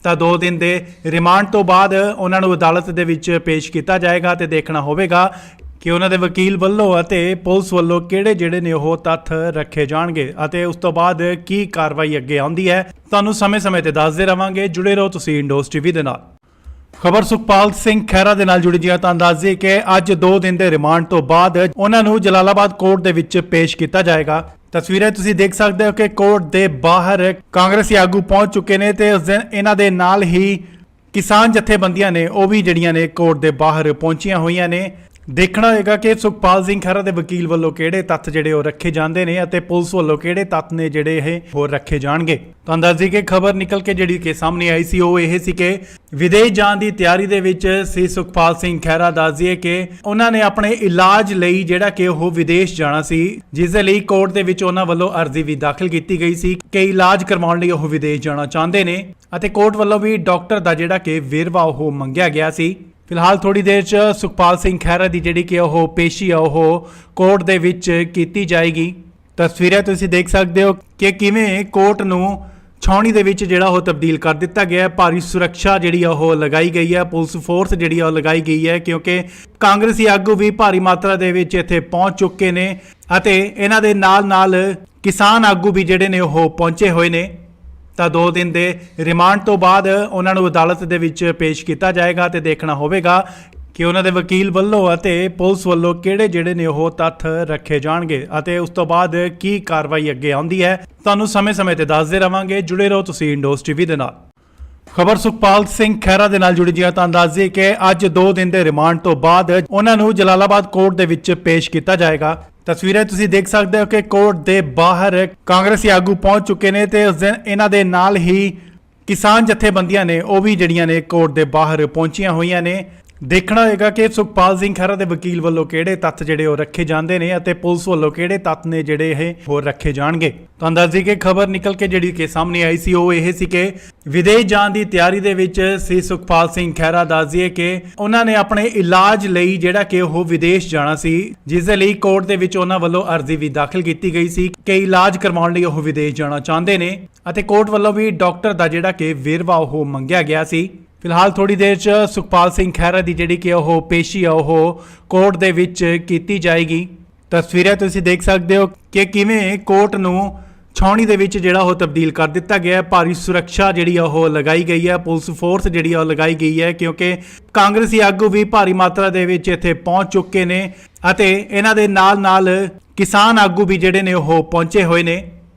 ਤਾਂ 2 ਦਿਨ ਦੇ ਰਿਮਾਂਡ ਤੋਂ ਬਾਅਦ ਉਹਨਾਂ ਨੂੰ ਅਦਾਲਤ ਦੇ ਵਿੱਚ ਪੇਸ਼ ਕੀਤਾ ਜਾਏਗਾ ਤੇ ਦੇਖਣਾ ਹੋਵੇਗਾ ਕਿ ਉਹਨਾਂ ਦੇ ਵਕੀਲ ਵੱਲੋਂ ਅਤੇ ਪੁਲਿਸ ਵੱਲੋਂ ਕਿਹੜੇ ਜਿਹੜੇ ਨੇ ਉਹ ਤੱਥ ਰੱਖੇ ਜਾਣਗੇ ਅਤੇ ਉਸ ਤੋਂ ਬਾਅਦ ਕੀ ਕਾਰਵਾਈ ਅੱਗੇ ਆਉਂਦੀ ਹੈ। ਤੁਹਾਨੂੰ ਸਮੇਂ-ਸਮੇਂ ਤੇ ਦੱਸਦੇ ਰਵਾਂਗੇ। ਜੁੜੇ ਰਹੋ ਤੁਸੀਂ ਇੰਡੋਸ ਟੀਵੀ ਦੇ ਨਾਲ। ਖਬਰ ਸੁਖਪਾਲ ਸਿੰਘ ਖਹਿਰਾ ਦੇ ਨਾਲ ਜੁੜੀ ਜੀ ਤਾਂ ਦੱਸ ਦਈਏ ਕਿ ਅੱਜ 2 ਦਿਨ ਦੇ ਰਿਮਾਂਡ ਤੋਂ ਬਾਅਦ ਉਹਨਾਂ ਨੂੰ ਜਲਾਲਾਬਾਦ ਕੋਰਟ ਦੇ ਵਿੱਚ ਪੇਸ਼ ਕੀਤਾ ਜਾਏਗਾ। ਤਸਵੀਰਾਂ ਤੁਸੀਂ ਦੇਖ ਸਕਦੇ ਹੋ ਕਿ ਕੋਰਟ ਦੇ ਬਾਹਰ ਕਾਂਗਰਸੀ ਆਗੂ ਪਹੁੰਚ ਚੁੱਕੇ ਨੇ ਤੇ ਉਸ ਦਿਨ ਇਹਨਾਂ ਦੇ ਨਾਲ ਹੀ ਕਿਸਾਨ ਜਥੇਬੰਦੀਆਂ ਨੇ ਉਹ ਵੀ ਜਿਹੜੀਆਂ ਨੇ ਕੋਰਟ ਦੇ ਬਾਹਰ ਪਹੁੰਚੀਆਂ ਹੋਈਆਂ ਨੇ। ਦੇਖਣਾ ਹੋਏਗਾ ਕਿ ਸੁਖਪਾਲ ਸਿੰਘ ਖਹਿਰਾ ਦੇ ਵਕੀਲ ਵੱਲੋਂ ਕਿਹੜੇ ਤੱਥ ਜਿਹੜੇ ਉਹ ਰੱਖੇ ਜਾਂਦੇ ਨੇ ਅਤੇ ਪੁਲਿਸ ਵੱਲੋਂ ਕਿਹੜੇ ਤੱਥ ਨੇ ਜਿਹੜੇ ਇਹ ਹੋਰ ਰੱਖੇ ਜਾਣਗੇ। ਤੁਹਾਨੂੰ ਦੱਸ ਦਈਏ ਕਿ ਖਬਰ ਨਿਕਲ ਕੇ ਜਿਹੜੀ ਕਿ ਸਾਹਮਣੇ ਆਈ ਸੀ ਉਹ ਇਹ ਸੀ ਕਿ ਵਿਦੇਸ਼ ਜਾਣ ਦੀ ਤਿਆਰੀ ਦੇ ਵਿੱਚ ਸੀ ਸੁਖਪਾਲ ਸਿੰਘ ਖਹਿਰਾ। ਦੱਸ ਦਈਏ ਕਿ ਉਹਨਾਂ ਨੇ ਆਪਣੇ ਇਲਾਜ ਲਈ ਜਿਹੜਾ ਕਿ ਉਹ ਵਿਦੇਸ਼ ਜਾਣਾ ਸੀ, ਜਿਸ ਦੇ ਲਈ ਕੋਰਟ ਦੇ ਵਿੱਚ ਉਹਨਾਂ ਵੱਲੋਂ ਅਰਜ਼ੀ ਵੀ ਦਾਖਲ ਕੀਤੀ ਗਈ ਸੀ ਕਿ ਇਲਾਜ ਕਰਵਾਉਣ ਲਈ ਉਹ ਵਿਦੇਸ਼ ਜਾਣਾ ਚਾਹੁੰਦੇ ਨੇ ਅਤੇ ਕੋਰਟ ਵੱਲੋਂ ਵੀ ਡਾਕਟਰ ਦਾ ਜਿਹੜਾ ਕਿ ਵੇਰਵਾ ਉਹ ਮੰਗਿਆ ਗਿਆ ਸੀ। ਫਿਲਹਾਲ ਥੋੜੀ ਦੇਰ 'ਚ ਸੁਖਪਾਲ ਸਿੰਘ ਖਹਿਰਾ ਦੀ ਜਿਹੜੀ ਕਿ ਉਹ ਪੇਸ਼ੀ ਆ ਉਹ ਕੋਰਟ ਦੇ ਵਿੱਚ ਕੀਤੀ ਜਾਏਗੀ। ਤਸਵੀਰਾਂ ਤੁਸੀਂ ਦੇਖ ਸਕਦੇ ਹੋ ਕਿ ਕਿਵੇਂ ਕੋਰਟ ਨੂੰ ਛਾਉਣੀ ਦੇ ਵਿੱਚ ਜਿਹੜਾ ਉਹ ਤਬਦੀਲ ਕਰ ਦਿੱਤਾ ਗਿਆ ਹੈ। ਭਾਰੀ ਸੁਰੱਖਿਆ ਜਿਹੜੀ ਆ ਉਹ ਲਗਾਈ ਗਈ ਹੈ, ਪੁਲਿਸ ਫੋਰਸ ਜਿਹੜੀ ਆ ਉਹ ਲਗਾਈ ਗਈ ਹੈ, ਕਿਉਂਕਿ ਕਾਂਗਰਸੀ ਆਗੂ ਵੀ ਭਾਰੀ ਮਾਤਰਾ ਦੇ ਵਿੱਚ ਇੱਥੇ ਪਹੁੰਚ ਚੁੱਕੇ ਨੇ ਅਤੇ ਇਹਨਾਂ ਦੇ ਨਾਲ ਕਿਸਾਨ ਆਗੂ ਵੀ ਜਿਹੜੇ ਨੇ ਉਹ ਪਹੁੰਚੇ ਹੋਏ ਨੇ। ਤਾਂ 2 ਦਿਨ ਦੇ ਰਿਮਾਂਡ ਤੋਂ ਬਾਅਦ ਉਹਨਾਂ ਨੂੰ ਅਦਾਲਤ ਦੇ ਵਿੱਚ ਪੇਸ਼ ਕੀਤਾ ਜਾਏਗਾ ਤੇ ਦੇਖਣਾ ਹੋਵੇਗਾ ਕਿ ਉਹਨਾਂ ਦੇ ਵਕੀਲ ਵੱਲੋਂ ਅਤੇ ਪੁਲਿਸ ਵੱਲੋਂ ਕਿਹੜੇ ਜਿਹੜੇ ਨੇ ਉਹ ਤੱਥ ਰੱਖੇ ਜਾਣਗੇ ਅਤੇ ਉਸ ਤੋਂ ਬਾਅਦ ਕੀ ਕਾਰਵਾਈ ਅੱਗੇ ਆਉਂਦੀ ਹੈ। ਤੁਹਾਨੂੰ ਸਮੇਂ-ਸਮੇਂ ਤੇ ਦੱਸਦੇ ਰਵਾਂਗੇ। ਜੁੜੇ ਰਹੋ ਤੁਸੀਂ ਇੰਡੋਸ ਟੀਵੀ ਦੇ ਨਾਲ। ਖਬਰ ਸੁਖਪਾਲ ਸਿੰਘ ਖਹਿਰਾ ਦੇ ਨਾਲ ਜੁੜੀ ਜੀ। ਤਾਂ ਦੱਸ ਦਈਏ ਕਿ ਅੱਜ 2 ਦਿਨ ਦੇ ਰਿਮਾਂਡ ਤੋਂ ਬਾਅਦ ਉਹਨਾਂ ਨੂੰ ਜਲਾਲਾਬਾਦ ਕੋਰਟ ਦੇ ਵਿੱਚ ਪੇਸ਼ ਕੀਤਾ ਜਾਏਗਾ। ਤਸਵੀਰਾਂ ਤੁਸੀਂ ਦੇਖ ਸਕਦੇ ਹੋ ਕਿ ਕੋਰਟ ਦੇ ਬਾਹਰ ਕਾਂਗਰਸੀ ਆਗੂ ਪਹੁੰਚ ਚੁੱਕੇ ਨੇ ਤੇ ਉਸ ਦਿਨ ਇਹਨਾਂ ਦੇ ਨਾਲ ਹੀ ਕਿਸਾਨ ਜਥੇਬੰਦੀਆਂ ਨੇ ਉਹ ਵੀ ਜਿਹੜੀਆਂ ਨੇ ਕੋਰਟ ਦੇ ਬਾਹਰ ਪਹੁੰਚੀਆਂ ਹੋਈਆਂ ਨੇ। ਦੇਖਣਾ ਹੋਏਗਾ ਕਿ ਸੁਖਪਾਲ ਸਿੰਘ ਖਹਿਰਾ ਦੇ ਵਕੀਲ ਵੱਲੋਂ ਕਿਹੜੇ ਤੱਥ ਜਿਹੜੇ ਉਹ ਰੱਖੇ ਜਾਂਦੇ ਨੇ ਅਤੇ ਪੁਲਿਸ ਵੱਲੋਂ ਕਿਹੜੇ ਤੱਥ ਨੇ ਜਿਹੜੇ ਇਹ ਹੋਰ ਰੱਖੇ ਜਾਣਗੇ। ਤੁਹਾਨੂੰ ਦੱਸ ਦਈਏ ਕਿ ਖਬਰ ਨਿਕਲ ਕੇ ਜਿਹੜੀ ਕਿ ਸਾਹਮਣੇ ਆਈ ਸੀ ਉਹ ਇਹ ਸੀ ਕਿ ਵਿਦੇਸ਼ ਜਾਣ ਦੀ ਤਿਆਰੀ ਦੇ ਵਿੱਚ ਸੀ ਸੁਖਪਾਲ ਸਿੰਘ ਖਹਿਰਾ। ਦੱਸ ਦਈਏ ਕਿ ਉਹਨਾਂ ਨੇ ਆਪਣੇ ਇਲਾਜ ਲਈ ਜਿਹੜਾ ਕਿ ਉਹ ਵਿਦੇਸ਼ ਜਾਣਾ ਸੀ, ਜਿਸ ਦੇ ਲਈ ਕੋਰਟ ਦੇ ਵਿੱਚ ਉਹਨਾਂ ਵੱਲੋਂ ਅਰਜ਼ੀ ਵੀ ਦਾਖਲ ਕੀਤੀ ਗਈ ਸੀ ਕਿ ਇਲਾਜ ਕਰਵਾਉਣ ਲਈ ਉਹ ਵਿਦੇਸ਼ ਜਾਣਾ ਚਾਹੁੰਦੇ ਨੇ ਅਤੇ ਕੋਰਟ ਵੱਲੋਂ ਵੀ ਡਾਕਟਰ ਦਾ ਜਿਹੜਾ ਕਿ ਵੇਰਵਾ ਉਹ ਮੰਗਿਆ ਗਿਆ ਸੀ। ਫਿਲਹਾਲ ਥੋੜੀ ਦੇਰ 'ਚ ਸੁਖਪਾਲ ਸਿੰਘ ਖਹਿਰਾ ਦੀ ਜਿਹੜੀ ਕਿ ਉਹ ਪੇਸ਼ੀ ਆ ਉਹ ਕੋਰਟ ਦੇ ਵਿੱਚ ਕੀਤੀ ਜਾਏਗੀ। ਤਸਵੀਰਾਂ ਤੁਸੀਂ ਦੇਖ ਸਕਦੇ ਹੋ ਕਿ ਕਿਵੇਂ ਕੋਰਟ ਨੂੰ ਛਾਉਣੀ ਦੇ ਵਿੱਚ ਜਿਹੜਾ ਉਹ ਤਬਦੀਲ ਕਰ ਦਿੱਤਾ ਗਿਆ ਹੈ। ਭਾਰੀ ਸੁਰੱਖਿਆ ਜਿਹੜੀ ਆ ਉਹ ਲਗਾਈ ਗਈ ਹੈ, ਪੁਲਿਸ ਫੋਰਸ ਜਿਹੜੀ ਆ ਉਹ ਲਗਾਈ ਗਈ ਹੈ, ਕਿਉਂਕਿ ਕਾਂਗਰਸੀ ਆਗੂ ਵੀ ਭਾਰੀ ਮਾਤਰਾ ਦੇ ਵਿੱਚ ਇੱਥੇ ਪਹੁੰਚ ਚੁੱਕੇ ਨੇ ਅਤੇ ਇਹਨਾਂ ਦੇ ਨਾਲ ਕਿਸਾਨ ਆਗੂ ਵੀ ਜਿਹੜੇ ਨੇ ਉਹ ਪਹੁੰਚੇ ਹੋਏ ਨੇ।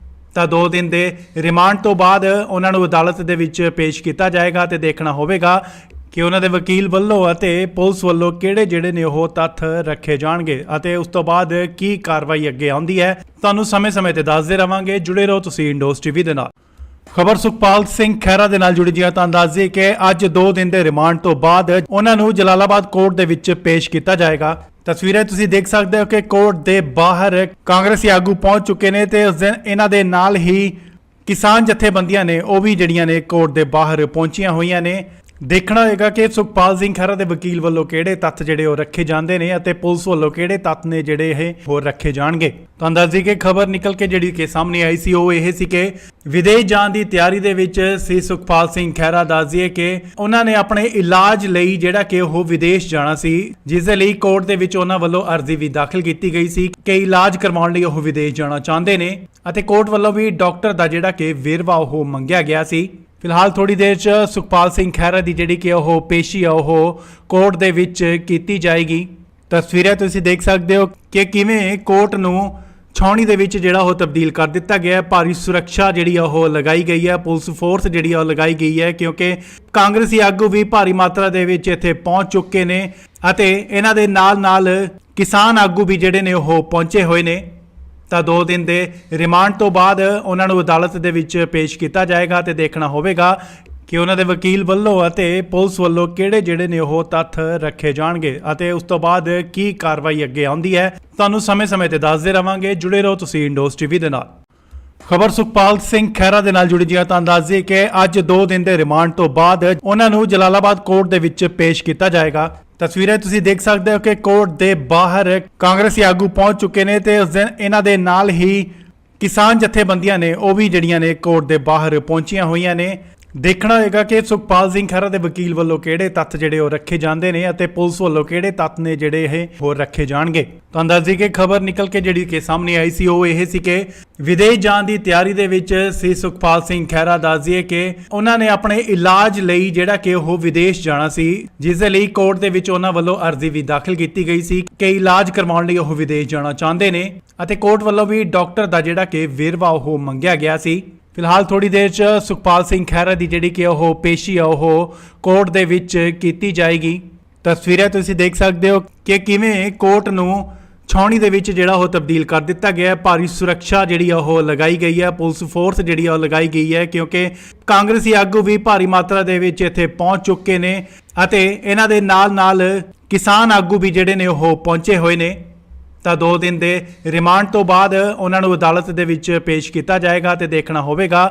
ਤਾਂ 2 ਦਿਨ ਦੇ ਰਿਮਾਂਡ ਤੋਂ ਬਾਅਦ ਉਹਨਾਂ ਨੂੰ ਅਦਾਲਤ ਦੇ ਵਿੱਚ ਪੇਸ਼ ਕੀਤਾ ਜਾਏਗਾ ਤੇ ਦੇਖਣਾ ਹੋਵੇਗਾ ਕਿ ਉਹਨਾਂ ਦੇ ਵਕੀਲ ਵੱਲੋਂ ਅਤੇ ਪੁਲਿਸ ਵੱਲੋਂ ਕਿਹੜੇ ਜਿਹੜੇ ਨੇ ਉਹ ਤੱਥ ਰੱਖੇ ਜਾਣਗੇ ਅਤੇ ਉਸ ਤੋਂ ਬਾਅਦ ਕੀ ਕਾਰਵਾਈ ਅੱਗੇ ਆਉਂਦੀ ਹੈ। ਤੁਹਾਨੂੰ ਸਮੇਂ-ਸਮੇਂ ਤੇ ਦੱਸਦੇ ਰਵਾਂਗੇ। ਜੁੜੇ ਰਹੋ ਤੁਸੀਂ ਇੰਡੋਸ ਟੀਵੀ ਦੇ ਨਾਲ। ਖਬਰ ਸੁਖਪਾਲ ਸਿੰਘ ਖਹਿਰਾ ਦੇ ਨਾਲ ਜੁੜੀ ਜੀ। ਤਾਂ ਦੱਸ ਦਈਏ ਕਿ ਅੱਜ 2 ਦਿਨ ਦੇ ਰਿਮਾਂਡ ਤੋਂ ਬਾਅਦ ਉਹਨਾਂ ਨੂੰ ਜਲਾਲਾਬਾਦ ਕੋਰਟ ਦੇ ਵਿੱਚ ਪੇਸ਼ ਕੀਤਾ ਜਾਏਗਾ। ਤਸਵੀਰਾਂ ਤੁਸੀਂ ਦੇਖ ਸਕਦੇ ਹੋ ਕਿ ਕੋਰਟ ਦੇ ਬਾਹਰ ਕਾਂਗਰਸੀ ਆਗੂ ਪਹੁੰਚ ਚੁੱਕੇ ਨੇ ਤੇ ਉਸ ਦਿਨ ਇਹਨਾਂ ਦੇ ਨਾਲ ਹੀ ਕਿਸਾਨ ਜਥੇਬੰਦੀਆਂ ਨੇ ਉਹ ਵੀ ਜਿਹੜੀਆਂ ਨੇ ਕੋਰਟ ਦੇ ਬਾਹਰ ਪਹੁੰਚੀਆਂ ਹੋਈਆਂ ਨੇ। ਦੇਖਣਾ ਹੋਏਗਾ ਕਿ ਸੁਖਪਾਲ ਸਿੰਘ ਖਹਿਰਾ ਦੇ ਵਕੀਲ ਵੱਲੋਂ ਕਿਹੜੇ ਤੱਥ ਜਿਹੜੇ ਉਹ ਰੱਖੇ ਜਾਂਦੇ ਨੇ ਅਤੇ ਪੁਲਿਸ ਵੱਲੋਂ ਕਿਹੜੇ ਤੱਥ ਨੇ ਜਿਹੜੇ ਇਹ ਹੋਰ ਰੱਖੇ ਜਾਣਗੇ। ਤੁਹਾਨੂੰ ਦੱਸ ਦਈਏ ਕਿ ਖਬਰ ਨਿਕਲ ਕੇ ਜਿਹੜੀ ਕਿ ਸਾਹਮਣੇ ਆਈ ਸੀ ਉਹ ਇਹ ਸੀ ਕਿ ਵਿਦੇਸ਼ ਜਾਣ ਦੀ ਤਿਆਰੀ ਦੇ ਵਿੱਚ ਸੀ ਸੁਖਪਾਲ ਸਿੰਘ ਖਹਿਰਾ। ਦੱਸ ਦਈਏ ਕਿ ਉਹਨਾਂ ਨੇ ਆਪਣੇ ਇਲਾਜ ਲਈ ਜਿਹੜਾ ਕਿ ਉਹ ਵਿਦੇਸ਼ ਜਾਣਾ ਸੀ, ਜਿਸ ਦੇ ਲਈ ਕੋਰਟ ਦੇ ਵਿੱਚ ਉਹਨਾਂ ਵੱਲੋਂ ਅਰਜ਼ੀ ਵੀ ਦਾਖਲ ਕੀਤੀ ਗਈ ਸੀ ਕਿ ਇਲਾਜ ਕਰਵਾਉਣ ਲਈ ਉਹ ਵਿਦੇਸ਼ ਜਾਣਾ ਚਾਹੁੰਦੇ ਨੇ ਅਤੇ ਕੋਰਟ ਵੱਲੋਂ ਵੀ ਡਾਕਟਰ ਦਾ ਜਿਹੜਾ ਕਿ ਵੇਰਵਾ ਉਹ ਮੰਗਿਆ ਗਿਆ ਸੀ। ਫਿਲਹਾਲ ਥੋੜੀ ਦੇਰ 'ਚ ਸੁਖਪਾਲ ਸਿੰਘ ਖਹਿਰਾ ਦੀ ਜਿਹੜੀ ਕਿ ਉਹ ਪੇਸ਼ੀ ਆ ਉਹ ਕੋਰਟ ਦੇ ਵਿੱਚ ਕੀਤੀ ਜਾਏਗੀ। ਤਸਵੀਰਾਂ ਤੁਸੀਂ ਦੇਖ ਸਕਦੇ ਹੋ ਕਿ ਕਿਵੇਂ ਕੋਰਟ ਨੂੰ ਛਾਉਣੀ ਦੇ ਵਿੱਚ ਜਿਹੜਾ ਉਹ ਤਬਦੀਲ ਕਰ ਦਿੱਤਾ ਗਿਆ ਹੈ। ਭਾਰੀ ਸੁਰੱਖਿਆ ਜਿਹੜੀ ਆ ਉਹ ਲਗਾਈ ਗਈ ਹੈ, ਪੁਲਿਸ ਫੋਰਸ ਜਿਹੜੀ ਆ ਉਹ ਲਗਾਈ ਗਈ ਹੈ, ਕਿਉਂਕਿ ਕਾਂਗਰਸੀ ਆਗੂ ਵੀ ਭਾਰੀ ਮਾਤਰਾ ਦੇ ਵਿੱਚ ਇੱਥੇ ਪਹੁੰਚ ਚੁੱਕੇ ਨੇ ਅਤੇ ਇਹਨਾਂ ਦੇ ਨਾਲ ਕਿਸਾਨ ਆਗੂ ਵੀ ਜਿਹੜੇ ਨੇ ਉਹ ਪਹੁੰਚੇ ਹੋਏ ਨੇ। ਤਾਂ 2 ਦਿਨ ਦੇ ਰਿਮਾਂਡ ਤੋਂ ਬਾਅਦ ਉਹਨਾਂ ਨੂੰ ਅਦਾਲਤ ਦੇ ਵਿੱਚ ਪੇਸ਼ ਕੀਤਾ ਜਾਏਗਾ ਤੇ ਦੇਖਣਾ ਹੋਵੇਗਾ ਕਿ ਉਹਨਾਂ ਦੇ ਵਕੀਲ ਵੱਲੋਂ ਅਤੇ ਪੁਲਿਸ ਵੱਲੋਂ ਕਿਹੜੇ ਜਿਹੜੇ ਨੇ ਉਹ ਤੱਥ ਰੱਖੇ ਜਾਣਗੇ ਅਤੇ ਉਸ ਤੋਂ ਬਾਅਦ ਕੀ ਕਾਰਵਾਈ ਅੱਗੇ ਆਉਂਦੀ ਹੈ। ਤੁਹਾਨੂੰ ਸਮੇਂ-ਸਮੇਂ ਤੇ ਦੱਸਦੇ ਰਵਾਂਗੇ। ਜੁੜੇ ਰਹੋ ਤੁਸੀਂ ਇੰਡੋਸ ਟੀਵੀ ਦੇ ਨਾਲ। ਖਬਰ ਸੁਖਪਾਲ ਸਿੰਘ ਖਹਿਰਾ ਦੇ ਨਾਲ ਜੁੜੀ ਜੀ। ਤਾਂ ਦੱਸ ਦਈਏ ਕਿ ਅੱਜ 2 ਦਿਨ ਦੇ ਰਿਮਾਂਡ ਤੋਂ ਬਾਅਦ ਉਹਨਾਂ ਨੂੰ ਜਲਾਲਾਬਾਦ ਕੋਰਟ ਦੇ ਵਿੱਚ ਪੇਸ਼ ਕੀਤਾ ਜਾਏਗਾ। ਤਸਵੀਰਾਂ ਤੁਸੀਂ ਦੇਖ ਸਕਦੇ ਹੋ ਕਿ ਕੋਰਟ ਦੇ ਬਾਹਰ ਕਾਂਗਰਸੀ ਆਗੂ ਪਹੁੰਚ ਚੁੱਕੇ ਨੇ ਤੇ ਉਸ ਦਿਨ ਇਹਨਾਂ ਦੇ ਨਾਲ ਹੀ ਕਿਸਾਨ ਜਥੇਬੰਦੀਆਂ ਨੇ ਉਹ ਵੀ ਜਿਹੜੀਆਂ ਨੇ ਕੋਰਟ ਦੇ ਬਾਹਰ ਪਹੁੰਚੀਆਂ ਹੋਈਆਂ ਨੇ। ਦੇਖਣਾ ਹੋਏਗਾ ਕਿ ਸੁਖਪਾਲ ਸਿੰਘ ਖਹਿਰਾ ਦੇ ਵਕੀਲ ਵੱਲੋਂ ਕਿਹੜੇ ਤੱਥ ਜਿਹੜੇ ਉਹ ਰੱਖੇ ਜਾਂਦੇ ਨੇ ਅਤੇ ਪੁਲਿਸ ਵੱਲੋਂ ਕਿਹੜੇ ਤੱਥ ਨੇ ਜਿਹੜੇ ਇਹ ਹੋਰ ਰੱਖੇ ਜਾਣਗੇ। ਤੁਹਾਨੂੰ ਦੱਸ ਦਈਏ ਕਿ ਖਬਰ ਨਿਕਲ ਕੇ ਜਿਹੜੀ ਕਿ ਸਾਹਮਣੇ ਆਈ ਸੀ ਉਹ ਇਹ ਸੀ ਕਿ ਵਿਦੇਸ਼ ਜਾਣ ਦੀ ਤਿਆਰੀ ਦੇ ਵਿੱਚ ਸੀ ਸੁਖਪਾਲ ਸਿੰਘ ਖਹਿਰਾ। ਦੱਸ ਦਈਏ ਕਿ ਉਹਨਾਂ ਨੇ ਆਪਣੇ ਇਲਾਜ ਲਈ ਜਿਹੜਾ ਕਿ ਉਹ ਵਿਦੇਸ਼ ਜਾਣਾ ਸੀ, ਜਿਸ ਦੇ ਲਈ ਕੋਰਟ ਦੇ ਵਿੱਚ ਉਹਨਾਂ ਵੱਲੋਂ ਅਰਜ਼ੀ ਵੀ ਦਾਖਲ ਕੀਤੀ ਗਈ ਸੀ ਕਿ ਇਲਾਜ ਕਰਵਾਉਣ ਲਈ ਉਹ ਵਿਦੇਸ਼ ਜਾਣਾ ਚਾਹੁੰਦੇ ਨੇ ਅਤੇ ਕੋਰਟ ਵੱਲੋਂ ਵੀ ਡਾਕਟਰ ਦਾ ਜਿਹੜਾ ਕਿ ਵੇਰਵਾ ਉਹ ਮੰਗਿਆ ਗਿਆ ਸੀ। ਫਿਲਹਾਲ ਥੋੜੀ ਦੇਰ 'ਚ ਸੁਖਪਾਲ ਸਿੰਘ ਖਹਿਰਾ ਦੀ ਜਿਹੜੀ ਕਿ ਉਹ ਪੇਸ਼ੀ ਆ ਉਹ ਕੋਰਟ ਦੇ ਵਿੱਚ ਕੀਤੀ ਜਾਏਗੀ। ਤਸਵੀਰਾਂ ਤੁਸੀਂ ਦੇਖ ਸਕਦੇ ਹੋ ਕਿ ਕਿਵੇਂ ਕੋਰਟ ਨੂੰ ਛਾਉਣੀ ਦੇ ਵਿੱਚ ਜਿਹੜਾ ਉਹ ਤਬਦੀਲ ਕਰ ਦਿੱਤਾ ਗਿਆ ਹੈ। ਭਾਰੀ ਸੁਰੱਖਿਆ ਜਿਹੜੀ ਆ ਉਹ ਲਗਾਈ ਗਈ ਹੈ, ਪੁਲਿਸ ਫੋਰਸ ਜਿਹੜੀ ਆ ਉਹ ਲਗਾਈ ਗਈ ਹੈ ਕਿਉਂਕਿ ਕਾਂਗਰਸੀ ਆਗੂ ਵੀ ਭਾਰੀ ਮਾਤਰਾ ਦੇ ਵਿੱਚ ਇੱਥੇ ਪਹੁੰਚ ਚੁੱਕੇ ਨੇ ਅਤੇ ਇਹਨਾਂ ਦੇ ਨਾਲ ਕਿਸਾਨ ਆਗੂ ਵੀ ਜਿਹੜੇ ਨੇ ਉਹ ਪਹੁੰਚੇ ਹੋਏ ਨੇ। ਤਾਂ 2 ਦਿਨ ਦੇ ਰਿਮਾਂਡ ਤੋਂ ਬਾਅਦ ਉਹਨਾਂ ਨੂੰ ਅਦਾਲਤ ਦੇ ਵਿੱਚ ਪੇਸ਼ ਕੀਤਾ ਜਾਏਗਾ ਤੇ ਦੇਖਣਾ ਹੋਵੇਗਾ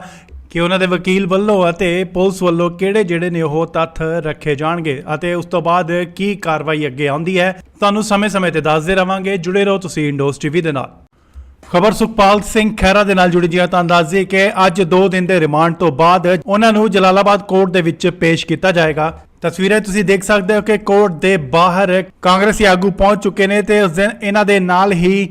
ਕਿ ਉਹਨਾਂ ਦੇ ਵਕੀਲ ਵੱਲੋਂ ਅਤੇ ਪੁਲਿਸ ਵੱਲੋਂ ਕਿਹੜੇ ਜਿਹੜੇ ਨੇ ਉਹ ਤੱਥ ਰੱਖੇ ਜਾਣਗੇ ਅਤੇ ਉਸ ਤੋਂ ਬਾਅਦ ਕੀ ਕਾਰਵਾਈ ਅੱਗੇ ਆਉਂਦੀ ਹੈ। ਤੁਹਾਨੂੰ ਸਮੇਂ-ਸਮੇਂ ਤੇ ਦੱਸਦੇ ਰਵਾਂਗੇ। ਜੁੜੇ ਰਹੋ ਤੁਸੀਂ ਇੰਡੋਸ ਟੀਵੀ ਦੇ ਨਾਲ। ਖਬਰ ਸੁਖਪਾਲ ਸਿੰਘ ਖਹਿਰਾ ਦੇ ਨਾਲ ਜੁੜੀ ਜੀ। ਤਾਂ ਦੱਸ ਦਈਏ ਕਿ ਅੱਜ 2 ਦਿਨ ਦੇ ਰਿਮਾਂਡ ਤੋਂ ਬਾਅਦ ਉਹਨਾਂ ਨੂੰ ਜਲਾਲਾਬਾਦ ਕੋਰਟ ਦੇ ਵਿੱਚ ਪੇਸ਼ ਕੀਤਾ ਜਾਏਗਾ। ਤਸਵੀਰਾਂ ਤੁਸੀਂ ਦੇਖ ਸਕਦੇ ਹੋ ਕਿ ਕੋਰਟ ਦੇ ਬਾਹਰ ਕਾਂਗਰਸੀ ਆਗੂ ਪਹੁੰਚ ਚੁੱਕੇ ਨੇ ਤੇ ਉਸ ਦਿਨ ਇਹਨਾਂ ਦੇ ਨਾਲ ਹੀ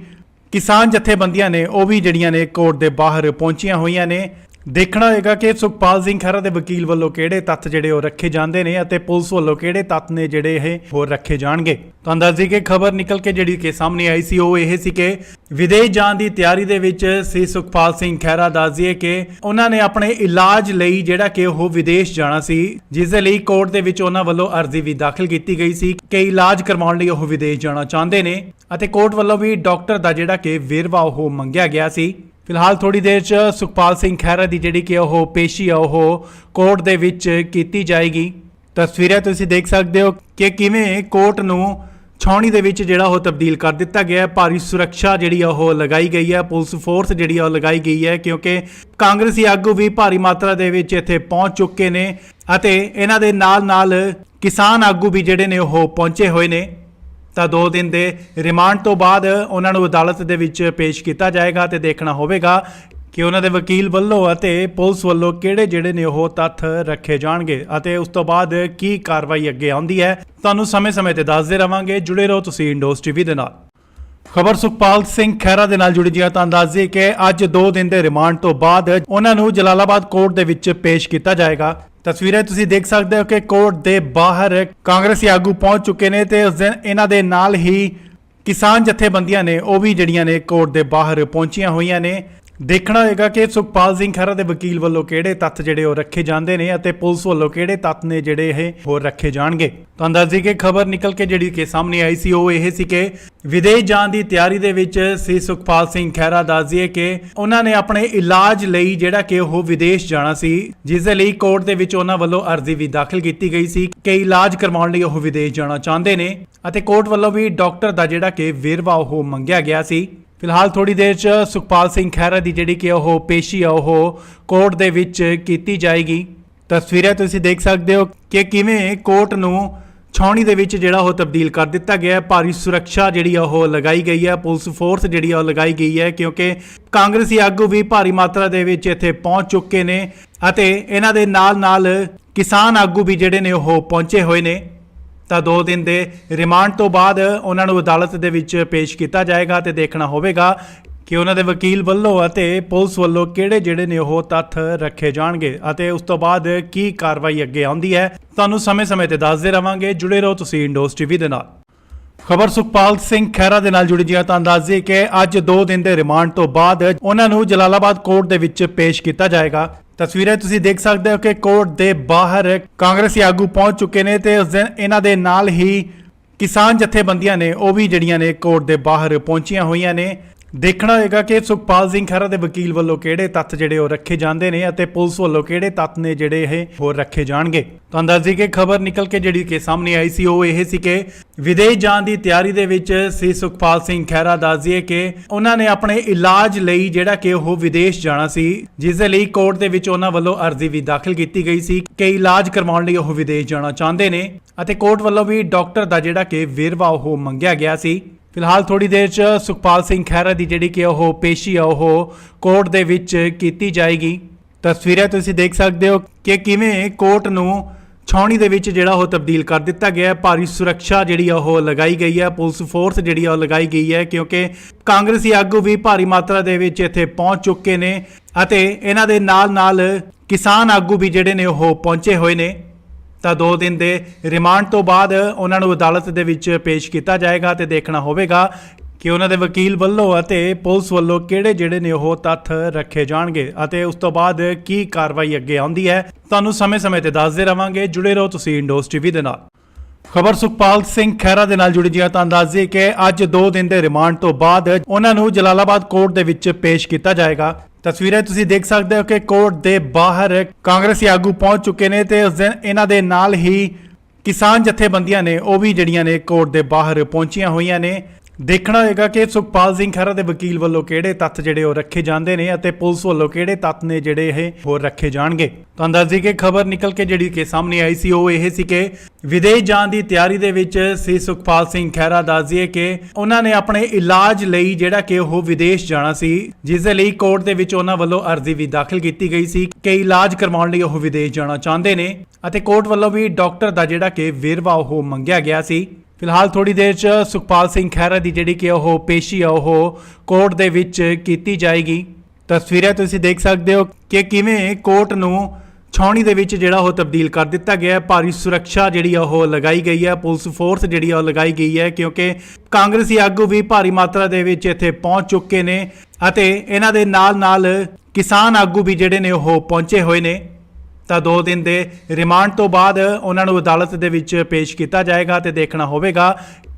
ਕਿਸਾਨ ਜਥੇਬੰਦੀਆਂ ਨੇ ਉਹ ਵੀ ਜਿਹੜੀਆਂ ਨੇ ਕੋਰਟ ਦੇ ਬਾਹਰ ਪਹੁੰਚੀਆਂ ਹੋਈਆਂ ਨੇ। ਦੇਖਣਾ ਹੋਏਗਾ ਕਿ ਸੁਖਪਾਲ ਸਿੰਘ ਖਹਿਰਾ ਦੇ ਵਕੀਲ ਵੱਲੋਂ ਕਿਹੜੇ ਤੱਥ ਜਿਹੜੇ ਉਹ ਰੱਖੇ ਜਾਂਦੇ ਨੇ ਅਤੇ ਪੁਲਿਸ ਵੱਲੋਂ ਕਿਹੜੇ ਤੱਥ ਨੇ ਜਿਹੜੇ ਇਹ ਹੋਰ ਰੱਖੇ ਜਾਣਗੇ। ਤਾਂ ਅੰਦਾਜ਼ੇ ਕਿ ਖਬਰ ਨਿਕਲ ਕੇ ਜਿਹੜੀ ਕਿ ਸਾਹਮਣੇ ਆਈ ਸੀ ਉਹ ਇਹ ਸੀ ਕਿ ਵਿਦੇਸ਼ ਜਾਣ ਦੀ ਤਿਆਰੀ ਦੇ ਵਿੱਚ ਸੀ ਸੁਖਪਾਲ ਸਿੰਘ ਖਹਿਰਾ। ਦੱਸ ਦਈਏ ਕਿ ਉਹਨਾਂ ਨੇ ਆਪਣੇ ਇਲਾਜ ਲਈ ਜਿਹੜਾ ਕਿ ਉਹ ਵਿਦੇਸ਼ ਜਾਣਾ ਸੀ, ਜਿਸ ਦੇ ਲਈ ਕੋਰਟ ਦੇ ਵਿੱਚ ਉਹਨਾਂ ਵੱਲੋਂ ਅਰਜ਼ੀ ਵੀ ਦਾਖਲ ਕੀਤੀ ਗਈ ਸੀ ਕਿ ਇਲਾਜ ਕਰਵਾਉਣ ਲਈ ਉਹ ਵਿਦੇਸ਼ ਜਾਣਾ ਚਾਹੁੰਦੇ ਨੇ ਅਤੇ ਕੋਰਟ ਵੱਲੋਂ ਵੀ ਡਾਕਟਰ ਦਾ ਜਿਹੜਾ ਕਿ ਵੇਰਵਾ ਉਹ ਮੰਗਿਆ ਗਿਆ ਸੀ। ਫਿਲਹਾਲ ਥੋੜੀ ਦੇਰ 'ਚ ਸੁਖਪਾਲ ਸਿੰਘ ਖਹਿਰਾ ਦੀ ਜਿਹੜੀ ਕਿ ਉਹ ਪੇਸ਼ੀ ਆ ਉਹ ਕੋਰਟ ਦੇ ਵਿੱਚ ਕੀਤੀ ਜਾਏਗੀ। ਤਸਵੀਰਾਂ ਤੁਸੀਂ ਦੇਖ ਸਕਦੇ ਹੋ ਕਿ ਕਿਵੇਂ ਕੋਰਟ ਨੂੰ ਛਾਉਣੀ ਦੇ ਵਿੱਚ ਜਿਹੜਾ ਉਹ ਤਬਦੀਲ ਕਰ ਦਿੱਤਾ ਗਿਆ ਹੈ। ਭਾਰੀ ਸੁਰੱਖਿਆ ਜਿਹੜੀ ਆ ਉਹ ਲਗਾਈ ਗਈ ਹੈ, ਪੁਲਿਸ ਫੋਰਸ ਜਿਹੜੀ ਆ ਉਹ ਲਗਾਈ ਗਈ ਹੈ ਕਿਉਂਕਿ ਕਾਂਗਰਸੀ ਆਗੂ ਵੀ ਭਾਰੀ ਮਾਤਰਾ ਦੇ ਵਿੱਚ ਇੱਥੇ ਪਹੁੰਚ ਚੁੱਕੇ ਨੇ ਅਤੇ ਇਹਨਾਂ ਦੇ ਨਾਲ ਕਿਸਾਨ ਆਗੂ ਵੀ ਜਿਹੜੇ ਨੇ ਉਹ ਪਹੁੰਚੇ ਹੋਏ ਨੇ। ਤਾਂ 2 ਦਿਨ ਦੇ ਰਿਮਾਂਡ ਤੋਂ ਬਾਅਦ ਉਹਨਾਂ ਨੂੰ ਅਦਾਲਤ ਦੇ ਵਿੱਚ ਪੇਸ਼ ਕੀਤਾ ਜਾਏਗਾ ਤੇ ਦੇਖਣਾ ਹੋਵੇਗਾ ਕਿ ਉਹਨਾਂ ਦੇ ਵਕੀਲ ਵੱਲੋਂ ਅਤੇ ਪੁਲਿਸ ਵੱਲੋਂ ਕਿਹੜੇ ਜਿਹੜੇ ਨੇ ਉਹ ਤੱਥ ਰੱਖੇ ਜਾਣਗੇ ਅਤੇ ਉਸ ਤੋਂ ਬਾਅਦ ਕੀ ਕਾਰਵਾਈ ਅੱਗੇ ਆਉਂਦੀ ਹੈ। ਤੁਹਾਨੂੰ ਸਮੇਂ-ਸਮੇਂ ਤੇ ਦੱਸਦੇ ਰਵਾਂਗੇ। ਜੁੜੇ ਰਹੋ ਤੁਸੀਂ ਇੰਡੋਸ ਟੀਵੀ ਦੇ ਨਾਲ। ਖਬਰ ਸੁਖਪਾਲ ਸਿੰਘ ਖਹਿਰਾ ਦੇ ਨਾਲ ਜੁੜੀ ਜੀ। ਤਾਂ ਦੱਸ ਦਈਏ ਕਿ ਅੱਜ 2 ਦਿਨ ਦੇ ਰਿਮਾਂਡ ਤੋਂ ਬਾਅਦ ਉਹਨਾਂ ਨੂੰ ਜਲਾਲਾਬਾਦ ਕੋਰਟ ਦੇ ਵਿੱਚ ਪੇਸ਼ ਕੀਤਾ ਜਾਏਗਾ। ਤਸਵੀਰਾਂ ਤੁਸੀਂ ਦੇਖ ਸਕਦੇ ਹੋ ਕਿ ਕੋਰਟ ਦੇ ਬਾਹਰ ਕਾਂਗਰਸੀ ਆਗੂ ਪਹੁੰਚ ਚੁੱਕੇ ਨੇ ਤੇ ਉਸ ਦਿਨ ਇਹਨਾਂ ਦੇ ਨਾਲ ਹੀ ਕਿਸਾਨ ਜਥੇਬੰਦੀਆਂ ਨੇ ਉਹ ਵੀ ਜਿਹੜੀਆਂ ਨੇ ਕੋਰਟ ਦੇ ਬਾਹਰ ਪਹੁੰਚੀਆਂ ਹੋਈਆਂ ਨੇ। ਦੇਖਣਾ ਹੋਏਗਾ ਕਿ ਸੁਖਪਾਲ ਸਿੰਘ ਖਹਿਰਾ ਦੇ ਵਕੀਲ ਵੱਲੋਂ ਕਿਹੜੇ ਤੱਥ ਜਿਹੜੇ ਉਹ ਰੱਖੇ ਜਾਂਦੇ ਨੇ ਅਤੇ ਪੁਲਿਸ ਵੱਲੋਂ ਕਿਹੜੇ ਤੱਥ ਨੇ ਜਿਹੜੇ ਇਹ ਹੋਰ ਰੱਖੇ ਜਾਣਗੇ। ਤਾਂ ਅੰਦਾਜ਼ੇ ਕਿ ਖਬਰ ਨਿਕਲ ਕੇ ਜਿਹੜੀ ਕਿ ਸਾਹਮਣੇ ਆਈ ਸੀ ਉਹ ਇਹ ਸੀ ਕਿ ਵਿਦੇਸ਼ ਜਾਣ ਦੀ ਤਿਆਰੀ ਦੇ ਵਿੱਚ ਸੀ ਸੁਖਪਾਲ ਸਿੰਘ ਖਹਿਰਾ। ਦੱਸ ਦਈਏ ਕਿ ਉਹਨਾਂ ਨੇ ਆਪਣੇ ਇਲਾਜ ਲਈ ਜਿਹੜਾ ਕਿ ਉਹ ਵਿਦੇਸ਼ ਜਾਣਾ ਸੀ, ਜਿਸ ਦੇ ਲਈ ਕੋਰਟ ਦੇ ਵਿੱਚ ਉਹਨਾਂ ਵੱਲੋਂ ਅਰਜ਼ੀ ਵੀ ਦਾਖਲ ਕੀਤੀ ਗਈ ਸੀ ਕਿ ਇਲਾਜ ਕਰਵਾਉਣ ਲਈ ਉਹ ਵਿਦੇਸ਼ ਜਾਣਾ ਚਾਹੁੰਦੇ ਨੇ ਅਤੇ ਕੋਰਟ ਵੱਲੋਂ ਵੀ ਡਾਕਟਰ ਦਾ ਜਿਹੜਾ ਕਿ ਵੇਰਵਾ ਉਹ ਮੰਗਿਆ ਗਿਆ ਸੀ। ਫਿਲਹਾਲ ਥੋੜੀ ਦੇਰ 'ਚ ਸੁਖਪਾਲ ਸਿੰਘ ਖਹਿਰਾ ਦੀ ਜਿਹੜੀ ਕਿ ਉਹ ਪੇਸ਼ੀ ਆ ਉਹ ਕੋਰਟ ਦੇ ਵਿੱਚ ਕੀਤੀ ਜਾਏਗੀ। ਤਸਵੀਰਾਂ ਤੁਸੀਂ ਦੇਖ ਸਕਦੇ ਹੋ ਕਿ ਕਿਵੇਂ ਕੋਰਟ ਨੂੰ ਛਾਉਣੀ ਦੇ ਵਿੱਚ ਜਿਹੜਾ ਉਹ ਤਬਦੀਲ ਕਰ ਦਿੱਤਾ ਗਿਆ ਹੈ। ਭਾਰੀ ਸੁਰੱਖਿਆ ਜਿਹੜੀ ਆ ਉਹ ਲਗਾਈ ਗਈ ਹੈ, ਪੁਲਿਸ ਫੋਰਸ ਜਿਹੜੀ ਆ ਉਹ ਲਗਾਈ ਗਈ ਹੈ ਕਿਉਂਕਿ ਕਾਂਗਰਸੀ ਆਗੂ ਵੀ ਭਾਰੀ ਮਾਤਰਾ ਦੇ ਵਿੱਚ ਇੱਥੇ ਪਹੁੰਚ ਚੁੱਕੇ ਨੇ ਅਤੇ ਇਹਨਾਂ ਦੇ ਨਾਲ ਕਿਸਾਨ ਆਗੂ ਵੀ ਜਿਹੜੇ ਨੇ ਉਹ ਪਹੁੰਚੇ ਹੋਏ ਨੇ। ਤਾਂ 2 ਦਿਨ ਦੇ ਰਿਮਾਂਡ ਤੋਂ ਬਾਅਦ ਉਹਨਾਂ ਨੂੰ ਅਦਾਲਤ ਦੇ ਵਿੱਚ ਪੇਸ਼ ਕੀਤਾ ਜਾਏਗਾ ਤੇ ਦੇਖਣਾ ਹੋਵੇਗਾ ਕਿ ਉਹਨਾਂ ਦੇ ਵਕੀਲ ਵੱਲੋਂ ਅਤੇ ਪੁਲਿਸ ਵੱਲੋਂ ਕਿਹੜੇ ਜਿਹੜੇ ਨੇ ਉਹ ਤੱਥ ਰੱਖੇ ਜਾਣਗੇ ਅਤੇ ਉਸ ਤੋਂ ਬਾਅਦ ਕੀ ਕਾਰਵਾਈ ਅੱਗੇ ਆਉਂਦੀ ਹੈ। ਤੁਹਾਨੂੰ ਸਮੇਂ-ਸਮੇਂ ਤੇ ਦੱਸਦੇ ਰਵਾਂਗੇ। ਜੁੜੇ ਰਹੋ ਤੁਸੀਂ ਇੰਡੋਸ ਟੀਵੀ ਦੇ ਨਾਲ। ਖਬਰ ਸੁਖਪਾਲ ਸਿੰਘ ਖਹਿਰਾ ਦੇ ਨਾਲ ਜੁੜੀ ਜੀ। ਤਾਂ ਦੱਸ ਦਈਏ ਕਿ ਅੱਜ 2 ਦਿਨ ਦੇ ਰਿਮਾਂਡ ਤੋਂ ਬਾਅਦ ਉਹਨਾਂ ਨੂੰ ਜਲਾਲਾਬਾਦ ਕੋਰਟ ਦੇ ਵਿੱਚ ਪੇਸ਼ ਕੀਤਾ ਜਾਏਗਾ। ਤਸਵੀਰਾਂ ਤੁਸੀਂ ਦੇਖ ਸਕਦੇ ਹੋ ਕਿ ਕੋਰਟ ਦੇ ਬਾਹਰ ਕਾਂਗਰਸੀ ਆਗੂ ਪਹੁੰਚ ਚੁੱਕੇ ਨੇ ਤੇ ਉਸ ਦਿਨ ਇਹਨਾਂ ਦੇ ਨਾਲ ਹੀ ਕਿਸਾਨ ਜਥੇਬੰਦੀਆਂ ਨੇ ਉਹ ਵੀ ਜਿਹੜੀਆਂ ਨੇ ਕੋਰਟ ਦੇ ਬਾਹਰ ਪਹੁੰਚੀਆਂ ਹੋਈਆਂ ਨੇ। ਦੇਖਣਾ ਹੋਏਗਾ ਕਿ ਸੁਖਪਾਲ ਸਿੰਘ ਖਹਿਰਾ ਦੇ ਵਕੀਲ ਵੱਲੋਂ ਕਿਹੜੇ ਤੱਥ ਜਿਹੜੇ ਉਹ ਰੱਖੇ ਜਾਂਦੇ ਨੇ ਅਤੇ ਪੁਲਿਸ ਵੱਲੋਂ ਕਿਹੜੇ ਤੱਥ ਨੇ ਜਿਹੜੇ ਇਹ ਹੋਰ ਰੱਖੇ ਜਾਣਗੇ। ਤਾਂ ਅੰਦਾਜ਼ੇ ਕਿ ਖਬਰ ਨਿਕਲ ਕੇ ਜਿਹੜੀ ਕਿ ਸਾਹਮਣੇ ਆਈ ਸੀ ਉਹ ਇਹ ਸੀ ਕਿ ਵਿਦੇਸ਼ ਜਾਣ ਦੀ ਤਿਆਰੀ ਦੇ ਵਿੱਚ ਸੀ ਸੁਖਪਾਲ ਸਿੰਘ ਖਹਿਰਾ। ਦੱਸ ਦਈਏ ਕਿ ਉਹਨਾਂ ਨੇ ਆਪਣੇ ਇਲਾਜ ਲਈ ਜਿਹੜਾ ਕਿ ਉਹ ਵਿਦੇਸ਼ ਜਾਣਾ ਸੀ, ਜਿਸ ਦੇ ਲਈ ਕੋਰਟ ਦੇ ਵਿੱਚ ਉਹਨਾਂ ਵੱਲੋਂ ਅਰਜ਼ੀ ਵੀ ਦਾਖਲ ਕੀਤੀ ਗਈ ਸੀ ਕਿ ਇਲਾਜ ਕਰਵਾਉਣ ਲਈ ਉਹ ਵਿਦੇਸ਼ ਜਾਣਾ ਚਾਹੁੰਦੇ ਨੇ ਅਤੇ ਕੋਰਟ ਵੱਲੋਂ ਵੀ ਡਾਕਟਰ ਦਾ ਜਿਹੜਾ ਕਿ ਵੇਰਵਾ ਉਹ ਮੰਗਿਆ ਗਿਆ ਸੀ। ਫਿਲਹਾਲ ਥੋੜੀ ਦੇਰ 'ਚ ਸੁਖਪਾਲ ਸਿੰਘ ਖਹਿਰਾ ਦੀ ਜਿਹੜੀ ਕਿ ਉਹ ਪੇਸ਼ੀ ਆ ਉਹ ਕੋਰਟ ਦੇ ਵਿੱਚ ਕੀਤੀ ਜਾਏਗੀ। ਤਸਵੀਰਾਂ ਤੁਸੀਂ ਦੇਖ ਸਕਦੇ ਹੋ ਕਿ ਕਿਵੇਂ ਕੋਰਟ ਨੂੰ ਛਾਉਣੀ ਦੇ ਵਿੱਚ ਜਿਹੜਾ ਉਹ ਤਬਦੀਲ ਕਰ ਦਿੱਤਾ ਗਿਆ ਹੈ। ਭਾਰੀ ਸੁਰੱਖਿਆ ਜਿਹੜੀ ਆ ਉਹ ਲਗਾਈ ਗਈ ਹੈ, ਪੁਲਿਸ ਫੋਰਸ ਜਿਹੜੀ ਆ ਉਹ ਲਗਾਈ ਗਈ ਹੈ ਕਿਉਂਕਿ ਕਾਂਗਰਸੀ ਆਗੂ ਵੀ ਭਾਰੀ ਮਾਤਰਾ ਦੇ ਵਿੱਚ ਇੱਥੇ ਪਹੁੰਚ ਚੁੱਕੇ ਨੇ ਅਤੇ ਇਹਨਾਂ ਦੇ ਨਾਲ ਕਿਸਾਨ ਆਗੂ ਵੀ ਜਿਹੜੇ ਨੇ ਉਹ ਪਹੁੰਚੇ ਹੋਏ ਨੇ। ਤਾਂ 2 ਦਿਨ ਦੇ ਰਿਮਾਂਡ ਤੋਂ ਬਾਅਦ ਉਹਨਾਂ ਨੂੰ ਅਦਾਲਤ ਦੇ ਵਿੱਚ ਪੇਸ਼ ਕੀਤਾ ਜਾਏਗਾ ਤੇ ਦੇਖਣਾ ਹੋਵੇਗਾ ਕਿ ਉਹਨਾਂ ਦੇ ਵਕੀਲ ਵੱਲੋਂ ਅਤੇ ਪੁਲਿਸ ਵੱਲੋਂ ਕਿਹੜੇ ਜਿਹੜੇ ਨੇ ਉਹ ਤੱਥ ਰੱਖੇ ਜਾਣਗੇ ਅਤੇ ਉਸ ਤੋਂ ਬਾਅਦ ਕੀ ਕਾਰਵਾਈ ਅੱਗੇ ਆਉਂਦੀ ਹੈ। ਤੁਹਾਨੂੰ ਸਮੇਂ-ਸਮੇਂ ਤੇ ਦੱਸਦੇ ਰਵਾਂਗੇ। ਜੁੜੇ ਰਹੋ ਤੁਸੀਂ ਇੰਡੋਸ ਟੀਵੀ ਦੇ ਨਾਲ। ਖਬਰ ਸੁਖਪਾਲ ਸਿੰਘ ਖਹਿਰਾ ਦੇ ਨਾਲ ਜੁੜੀ ਜੀ ਤਾਂ ਦੱਸ ਦਈਏ ਕਿ ਅੱਜ 2 ਦਿਨ ਦੇ ਰਿਮਾਂਡ ਤੋਂ ਬਾਅਦ ਉਹਨਾਂ ਨੂੰ ਜਲਾਲਾਬਾਦ ਕੋਰਟ ਦੇ ਵਿੱਚ ਪੇਸ਼ ਕੀਤਾ ਜਾਏਗਾ। ਤਸਵੀਰਾਂ ਤੁਸੀਂ ਦੇਖ ਸਕਦੇ ਹੋ ਕਿ ਕੋਰਟ ਦੇ ਬਾਹਰ ਕਾਂਗਰਸੀ ਆਗੂ ਪਹੁੰਚ ਚੁੱਕੇ ਨੇ ਤੇ ਉਸ ਦਿਨ ਇਹਨਾਂ ਦੇ ਨਾਲ ਹੀ ਕਿਸਾਨ ਜਥੇਬੰਦੀਆਂ ਨੇ ਉਹ ਵੀ ਜਿਹੜੀਆਂ ਨੇ ਕੋਰਟ ਦੇ ਬਾਹਰ ਪਹੁੰਚੀਆਂ ਹੋਈਆਂ ਨੇ। ਦੇਖਣਾ ਹੋਏਗਾ ਕਿ ਸੁਖਪਾਲ ਸਿੰਘ ਖਹਿਰਾ ਦੇ ਵਕੀਲ ਵੱਲੋਂ ਕਿਹੜੇ ਤੱਥ ਜਿਹੜੇ ਉਹ ਰੱਖੇ ਜਾਂਦੇ ਨੇ ਅਤੇ ਪੁਲਿਸ ਵੱਲੋਂ ਕਿਹੜੇ ਤੱਥ ਨੇ ਜਿਹੜੇ ਇਹ ਹੋਰ ਰੱਖੇ ਜਾਣਗੇ। ਤਾਂ ਅੰਦਾਜ਼ੇ ਕਿ ਖਬਰ ਨਿਕਲ ਕੇ ਜਿਹੜੀ ਕਿ ਸਾਹਮਣੇ ਆਈ ਸੀ ਉਹ ਇਹ ਸੀ ਕਿ ਵਿਦੇਸ਼ ਜਾਣ ਦੀ ਤਿਆਰੀ ਦੇ ਵਿੱਚ ਸੀ ਸੁਖਪਾਲ ਸਿੰਘ ਖਹਿਰਾ। ਦੱਸ ਦਈਏ ਕਿ ਉਹਨਾਂ ਨੇ ਆਪਣੇ ਇਲਾਜ ਲਈ ਜਿਹੜਾ ਕਿ ਉਹ ਵਿਦੇਸ਼ ਜਾਣਾ ਸੀ, ਜਿਸ ਦੇ ਲਈ ਕੋਰਟ ਦੇ ਵਿੱਚ ਉਹਨਾਂ ਵੱਲੋਂ ਅਰਜ਼ੀ ਵੀ ਦਾਖਲ ਕੀਤੀ ਗਈ ਸੀ ਕਿ ਇਲਾਜ ਕਰਵਾਉਣ ਲਈ ਉਹ ਵਿਦੇਸ਼ ਜਾਣਾ ਚਾਹੁੰਦੇ ਨੇ ਅਤੇ ਕੋਰਟ ਵੱਲੋਂ ਵੀ ਡਾਕਟਰ ਦਾ ਜਿਹੜਾ ਕਿ ਵੇਰਵਾ ਉਹ ਮੰਗਿਆ ਗਿਆ ਸੀ। ਫਿਲਹਾਲ ਥੋੜੀ ਦੇਰ 'ਚ ਸੁਖਪਾਲ ਸਿੰਘ ਖਹਿਰਾ ਦੀ ਜਿਹੜੀ ਕਿ ਉਹ ਪੇਸ਼ੀ ਆ ਉਹ ਕੋਰਟ ਦੇ ਵਿੱਚ ਕੀਤੀ ਜਾਏਗੀ। ਤਸਵੀਰਾਂ ਤੁਸੀਂ ਦੇਖ ਸਕਦੇ ਹੋ ਕਿ ਕਿਵੇਂ ਕੋਰਟ ਨੂੰ ਛਾਉਣੀ ਦੇ ਵਿੱਚ ਜਿਹੜਾ ਉਹ ਤਬਦੀਲ ਕਰ ਦਿੱਤਾ ਗਿਆ ਹੈ। ਭਾਰੀ ਸੁਰੱਖਿਆ ਜਿਹੜੀ ਆ ਉਹ ਲਗਾਈ ਗਈ ਹੈ, ਪੁਲਿਸ ਫੋਰਸ ਜਿਹੜੀ ਆ ਉਹ ਲਗਾਈ ਗਈ ਹੈ ਕਿਉਂਕਿ ਕਾਂਗਰਸੀ ਆਗੂ ਵੀ ਭਾਰੀ ਮਾਤਰਾ ਦੇ ਵਿੱਚ ਇੱਥੇ ਪਹੁੰਚ ਚੁੱਕੇ ਨੇ ਅਤੇ ਇਹਨਾਂ ਦੇ ਨਾਲ ਕਿਸਾਨ ਆਗੂ ਵੀ ਜਿਹੜੇ ਨੇ ਉਹ ਪਹੁੰਚੇ ਹੋਏ ਨੇ। ਤਾਂ 2 ਦਿਨ ਦੇ ਰਿਮਾਂਡ ਤੋਂ ਬਾਅਦ ਉਹਨਾਂ ਨੂੰ ਅਦਾਲਤ ਦੇ ਵਿੱਚ ਪੇਸ਼ ਕੀਤਾ ਜਾਏਗਾ ਤੇ ਦੇਖਣਾ ਹੋਵੇਗਾ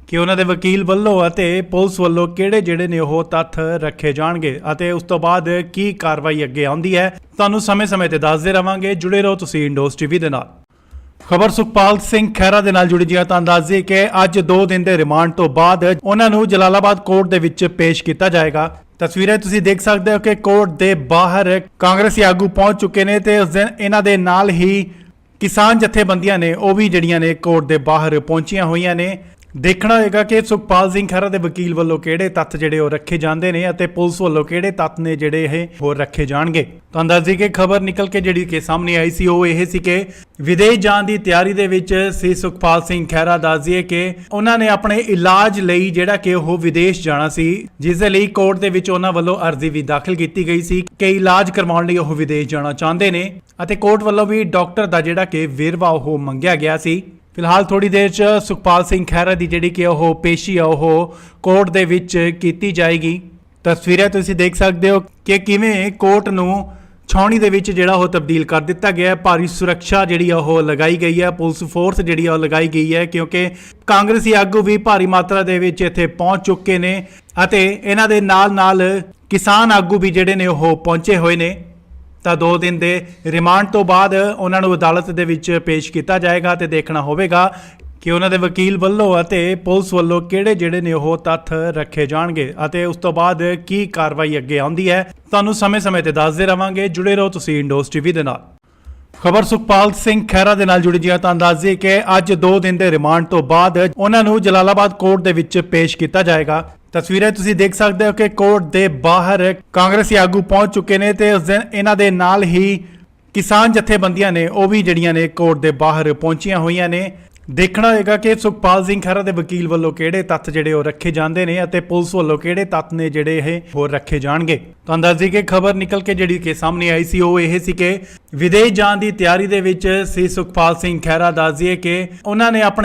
ਕਿ ਉਹਨਾਂ ਦੇ ਵਕੀਲ ਵੱਲੋਂ ਅਤੇ ਪੁਲਿਸ ਵੱਲੋਂ ਕਿਹੜੇ ਜਿਹੜੇ ਨੇ ਉਹ ਤੱਥ ਰੱਖੇ ਜਾਣਗੇ ਅਤੇ ਉਸ ਤੋਂ ਬਾਅਦ ਕੀ ਕਾਰਵਾਈ ਅੱਗੇ ਆਉਂਦੀ ਹੈ ਤੁਹਾਨੂੰ ਸਮੇਂ-ਸਮੇਂ ਤੇ ਦੱਸਦੇ ਰਵਾਂਗੇ। ਜੁੜੇ ਰਹੋ ਤੁਸੀਂ ਇੰਡੋਸ ਟੀਵੀ ਦੇ ਨਾਲ। ਖਬਰ ਸੁਖਪਾਲ ਸਿੰਘ ਖਹਿਰਾ ਦੇ ਨਾਲ ਜੁੜੀ ਜੀ ਤਾਂ ਦੱਸ ਦਈਏ ਕਿ ਅੱਜ 2 ਦਿਨ ਦੇ ਰਿਮਾਂਡ ਤੋਂ ਬਾਅਦ ਉਹਨਾਂ ਨੂੰ ਜਲਾਲਾਬਾਦ ਕੋਰਟ ਦੇ ਵਿੱਚ ਪੇਸ਼ ਕੀਤਾ ਜਾਏਗਾ। ਤਸਵੀਰਾਂ ਤੁਸੀਂ ਦੇਖ ਸਕਦੇ ਹੋ ਕਿ ਕੋਰਟ ਦੇ ਬਾਹਰ ਕਾਂਗਰਸੀ ਆਗੂ ਪਹੁੰਚ ਚੁੱਕੇ ਨੇ ਤੇ ਉਸ ਦਿਨ ਇਹਨਾਂ ਦੇ ਨਾਲ ਹੀ ਕਿਸਾਨ ਜਥੇਬੰਦੀਆਂ ਨੇ ਉਹ ਵੀ ਜਿਹੜੀਆਂ ਨੇ ਕੋਰਟ ਦੇ ਬਾਹਰ ਪਹੁੰਚੀਆਂ ਹੋਈਆਂ ਨੇ। ਦੇਖਣਾ ਹੋਏਗਾ ਕਿ ਸੁਖਪਾਲ ਸਿੰਘ ਖਹਿਰਾ ਦੇ ਵਕੀਲ ਵੱਲੋਂ ਕਿਹੜੇ ਤੱਥ ਜਿਹੜੇ ਉਹ ਰੱਖੇ ਜਾਂਦੇ ਨੇ ਅਤੇ ਪੁਲਿਸ ਵੱਲੋਂ ਕਿਹੜੇ ਤੱਥ ਨੇ ਜਿਹੜੇ ਇਹ ਹੋਰ ਰੱਖੇ ਜਾਣਗੇ। ਤਾਂ ਅੰਦਾਜ਼ੇ ਕਿ ਖਬਰ ਨਿਕਲ ਕੇ ਜਿਹੜੀ ਕਿ ਸਾਹਮਣੇ ਆਈ ਸੀ ਉਹ ਇਹ ਸੀ ਕਿ ਵਿਦੇਸ਼ ਜਾਣ ਦੀ ਤਿਆਰੀ ਦੇ ਵਿੱਚ ਸੀ ਸੁਖਪਾਲ ਸਿੰਘ ਖਹਿਰਾ। ਦੱਸ ਦਈਏ ਕਿ ਉਹਨਾਂ ਨੇ ਆਪਣੇ ਇਲਾਜ ਲਈ ਜਿਹੜਾ ਕਿ ਉਹ ਵਿਦੇਸ਼ ਜਾਣਾ ਸੀ, ਜਿਸ ਦੇ ਲਈ ਕੋਰਟ ਦੇ ਵਿੱਚ ਉਹਨਾਂ ਵੱਲੋਂ ਅਰਜ਼ੀ ਵੀ ਦਾਖਲ ਕੀਤੀ ਗਈ ਸੀ ਕਿ ਇਲਾਜ ਕਰਵਾਉਣ ਲਈ ਉਹ ਵਿਦੇਸ਼ ਜਾਣਾ ਚਾਹੁੰਦੇ ਨੇ ਅਤੇ ਕੋਰਟ ਵੱਲੋਂ ਵੀ ਡਾਕਟਰ ਦਾ ਜਿਹੜਾ ਕਿ ਵੇਰਵਾ ਉਹ ਮੰਗਿਆ ਗਿਆ ਸੀ। ਫਿਲਹਾਲ ਥੋੜੀ ਦੇਰ 'ਚ ਸੁਖਪਾਲ ਸਿੰਘ ਖਹਿਰਾ ਦੀ ਜਿਹੜੀ ਕਿ ਉਹ ਪੇਸ਼ੀ ਆ ਉਹ ਕੋਰਟ ਦੇ ਵਿੱਚ ਕੀਤੀ ਜਾਏਗੀ। ਤਸਵੀਰਾਂ ਤੁਸੀਂ ਦੇਖ ਸਕਦੇ ਹੋ ਕਿ ਕਿਵੇਂ ਕੋਰਟ ਨੂੰ ਛਾਉਣੀ ਦੇ ਵਿੱਚ ਜਿਹੜਾ ਉਹ ਤਬਦੀਲ ਕਰ ਦਿੱਤਾ ਗਿਆ ਹੈ। ਭਾਰੀ ਸੁਰੱਖਿਆ ਜਿਹੜੀ ਆ ਉਹ ਲਗਾਈ ਗਈ ਹੈ, ਪੁਲਿਸ ਫੋਰਸ ਜਿਹੜੀ ਆ ਉਹ ਲਗਾਈ ਗਈ ਹੈ ਕਿਉਂਕਿ ਕਾਂਗਰਸੀ ਆਗੂ ਵੀ ਭਾਰੀ ਮਾਤਰਾ ਦੇ ਵਿੱਚ ਇੱਥੇ ਪਹੁੰਚ ਚੁੱਕੇ ਨੇ ਅਤੇ ਇਹਨਾਂ ਦੇ ਨਾਲ ਕਿਸਾਨ ਆਗੂ ਵੀ ਜਿਹੜੇ ਨੇ ਉਹ ਪਹੁੰਚੇ ਹੋਏ ਨੇ। ਤਾਂ 2 ਦਿਨ ਦੇ ਰਿਮਾਂਡ ਤੋਂ ਬਾਅਦ ਉਹਨਾਂ ਨੂੰ ਅਦਾਲਤ ਦੇ ਵਿੱਚ ਪੇਸ਼ ਕੀਤਾ ਜਾਏਗਾ ਤੇ ਦੇਖਣਾ ਹੋਵੇਗਾ ਕਿ ਉਹਨਾਂ ਦੇ ਵਕੀਲ ਵੱਲੋਂ ਅਤੇ ਪੁਲਿਸ ਵੱਲੋਂ ਕਿਹੜੇ ਜਿਹੜੇ ਨੇ ਉਹ ਤੱਥ ਰੱਖੇ ਜਾਣਗੇ ਅਤੇ ਉਸ ਤੋਂ ਬਾਅਦ ਕੀ ਕਾਰਵਾਈ ਅੱਗੇ ਆਉਂਦੀ ਹੈ ਤੁਹਾਨੂੰ ਸਮੇਂ-ਸਮੇਂ ਤੇ ਦੱਸਦੇ ਰਵਾਂਗੇ। ਜੁੜੇ ਰਹੋ ਤੁਸੀਂ ਇੰਡੋਸ ਟੀਵੀ ਦੇ ਨਾਲ। ਖਬਰ ਸੁਖਪਾਲ ਸਿੰਘ ਖਹਿਰਾ ਦੇ ਨਾਲ ਜੁੜੀ ਜੀ ਤਾਂ ਦੱਸ ਦਈਏ ਕਿ ਅੱਜ 2 ਦਿਨ ਦੇ ਰਿਮਾਂਡ ਤੋਂ ਬਾਅਦ ਉਹਨਾਂ ਨੂੰ ਜਲਾਲਾਬਾਦ ਕੋਰਟ ਦੇ ਵਿੱਚ ਪੇਸ਼ ਕੀਤਾ ਜਾਏਗਾ। ਤਸਵੀਰਾਂ ਤੁਸੀਂ ਦੇਖ ਸਕਦੇ ਹੋ ਕਿ ਕੋਰਟ ਦੇ ਬਾਹਰ ਕਾਂਗਰਸੀ ਆਗੂ ਪਹੁੰਚ ਚੁੱਕੇ ਨੇ ਤੇ ਉਸ ਦਿਨ ਇਹਨਾਂ ਦੇ ਨਾਲ ਹੀ ਕਿਸਾਨ ਜਥੇਬੰਦੀਆਂ ਨੇ ਉਹ ਵੀ ਜਿਹੜੀਆਂ ਨੇ ਕੋਰਟ ਦੇ ਬਾਹਰ ਪਹੁੰਚੀਆਂ ਹੋਈਆਂ ਨੇ। ਦੇਖਣਾ ਹੋਏਗਾ ਕਿ ਸੁਖਪਾਲ ਸਿੰਘ ਖਹਿਰਾ ਦੇ ਵਕੀਲ ਵੱਲੋਂ ਕਿਹੜੇ ਤੱਥ ਜਿਹੜੇ ਉਹ ਰੱਖੇ ਜਾਂਦੇ ਨੇ ਅਤੇ ਪੁਲਿਸ ਵੱਲੋਂ ਕਿਹੜੇ ਤੱਥ ਨੇ ਜਿਹੜੇ ਇਹ ਹੋਰ ਰੱਖੇ ਜਾਣਗੇ। ਤਾਂ ਅੰਦਾਜ਼ੇ ਕਿ ਖਬਰ ਨਿਕਲ ਕੇ ਜਿਹੜੀ ਕਿ ਸਾਹਮਣੇ ਆਈ ਸੀ ਉਹ ਇਹ ਸੀ ਕਿ ਵਿਦੇਸ਼ ਜਾਣ ਦੀ ਤਿਆਰੀ ਦੇ ਵਿੱਚ ਸੀ ਸੁਖਪਾਲ ਸਿੰਘ ਖਹਿਰਾ। ਦੱਸ ਦਈਏ ਕਿ ਉਹਨਾਂ ਨੇ ਆਪਣੇ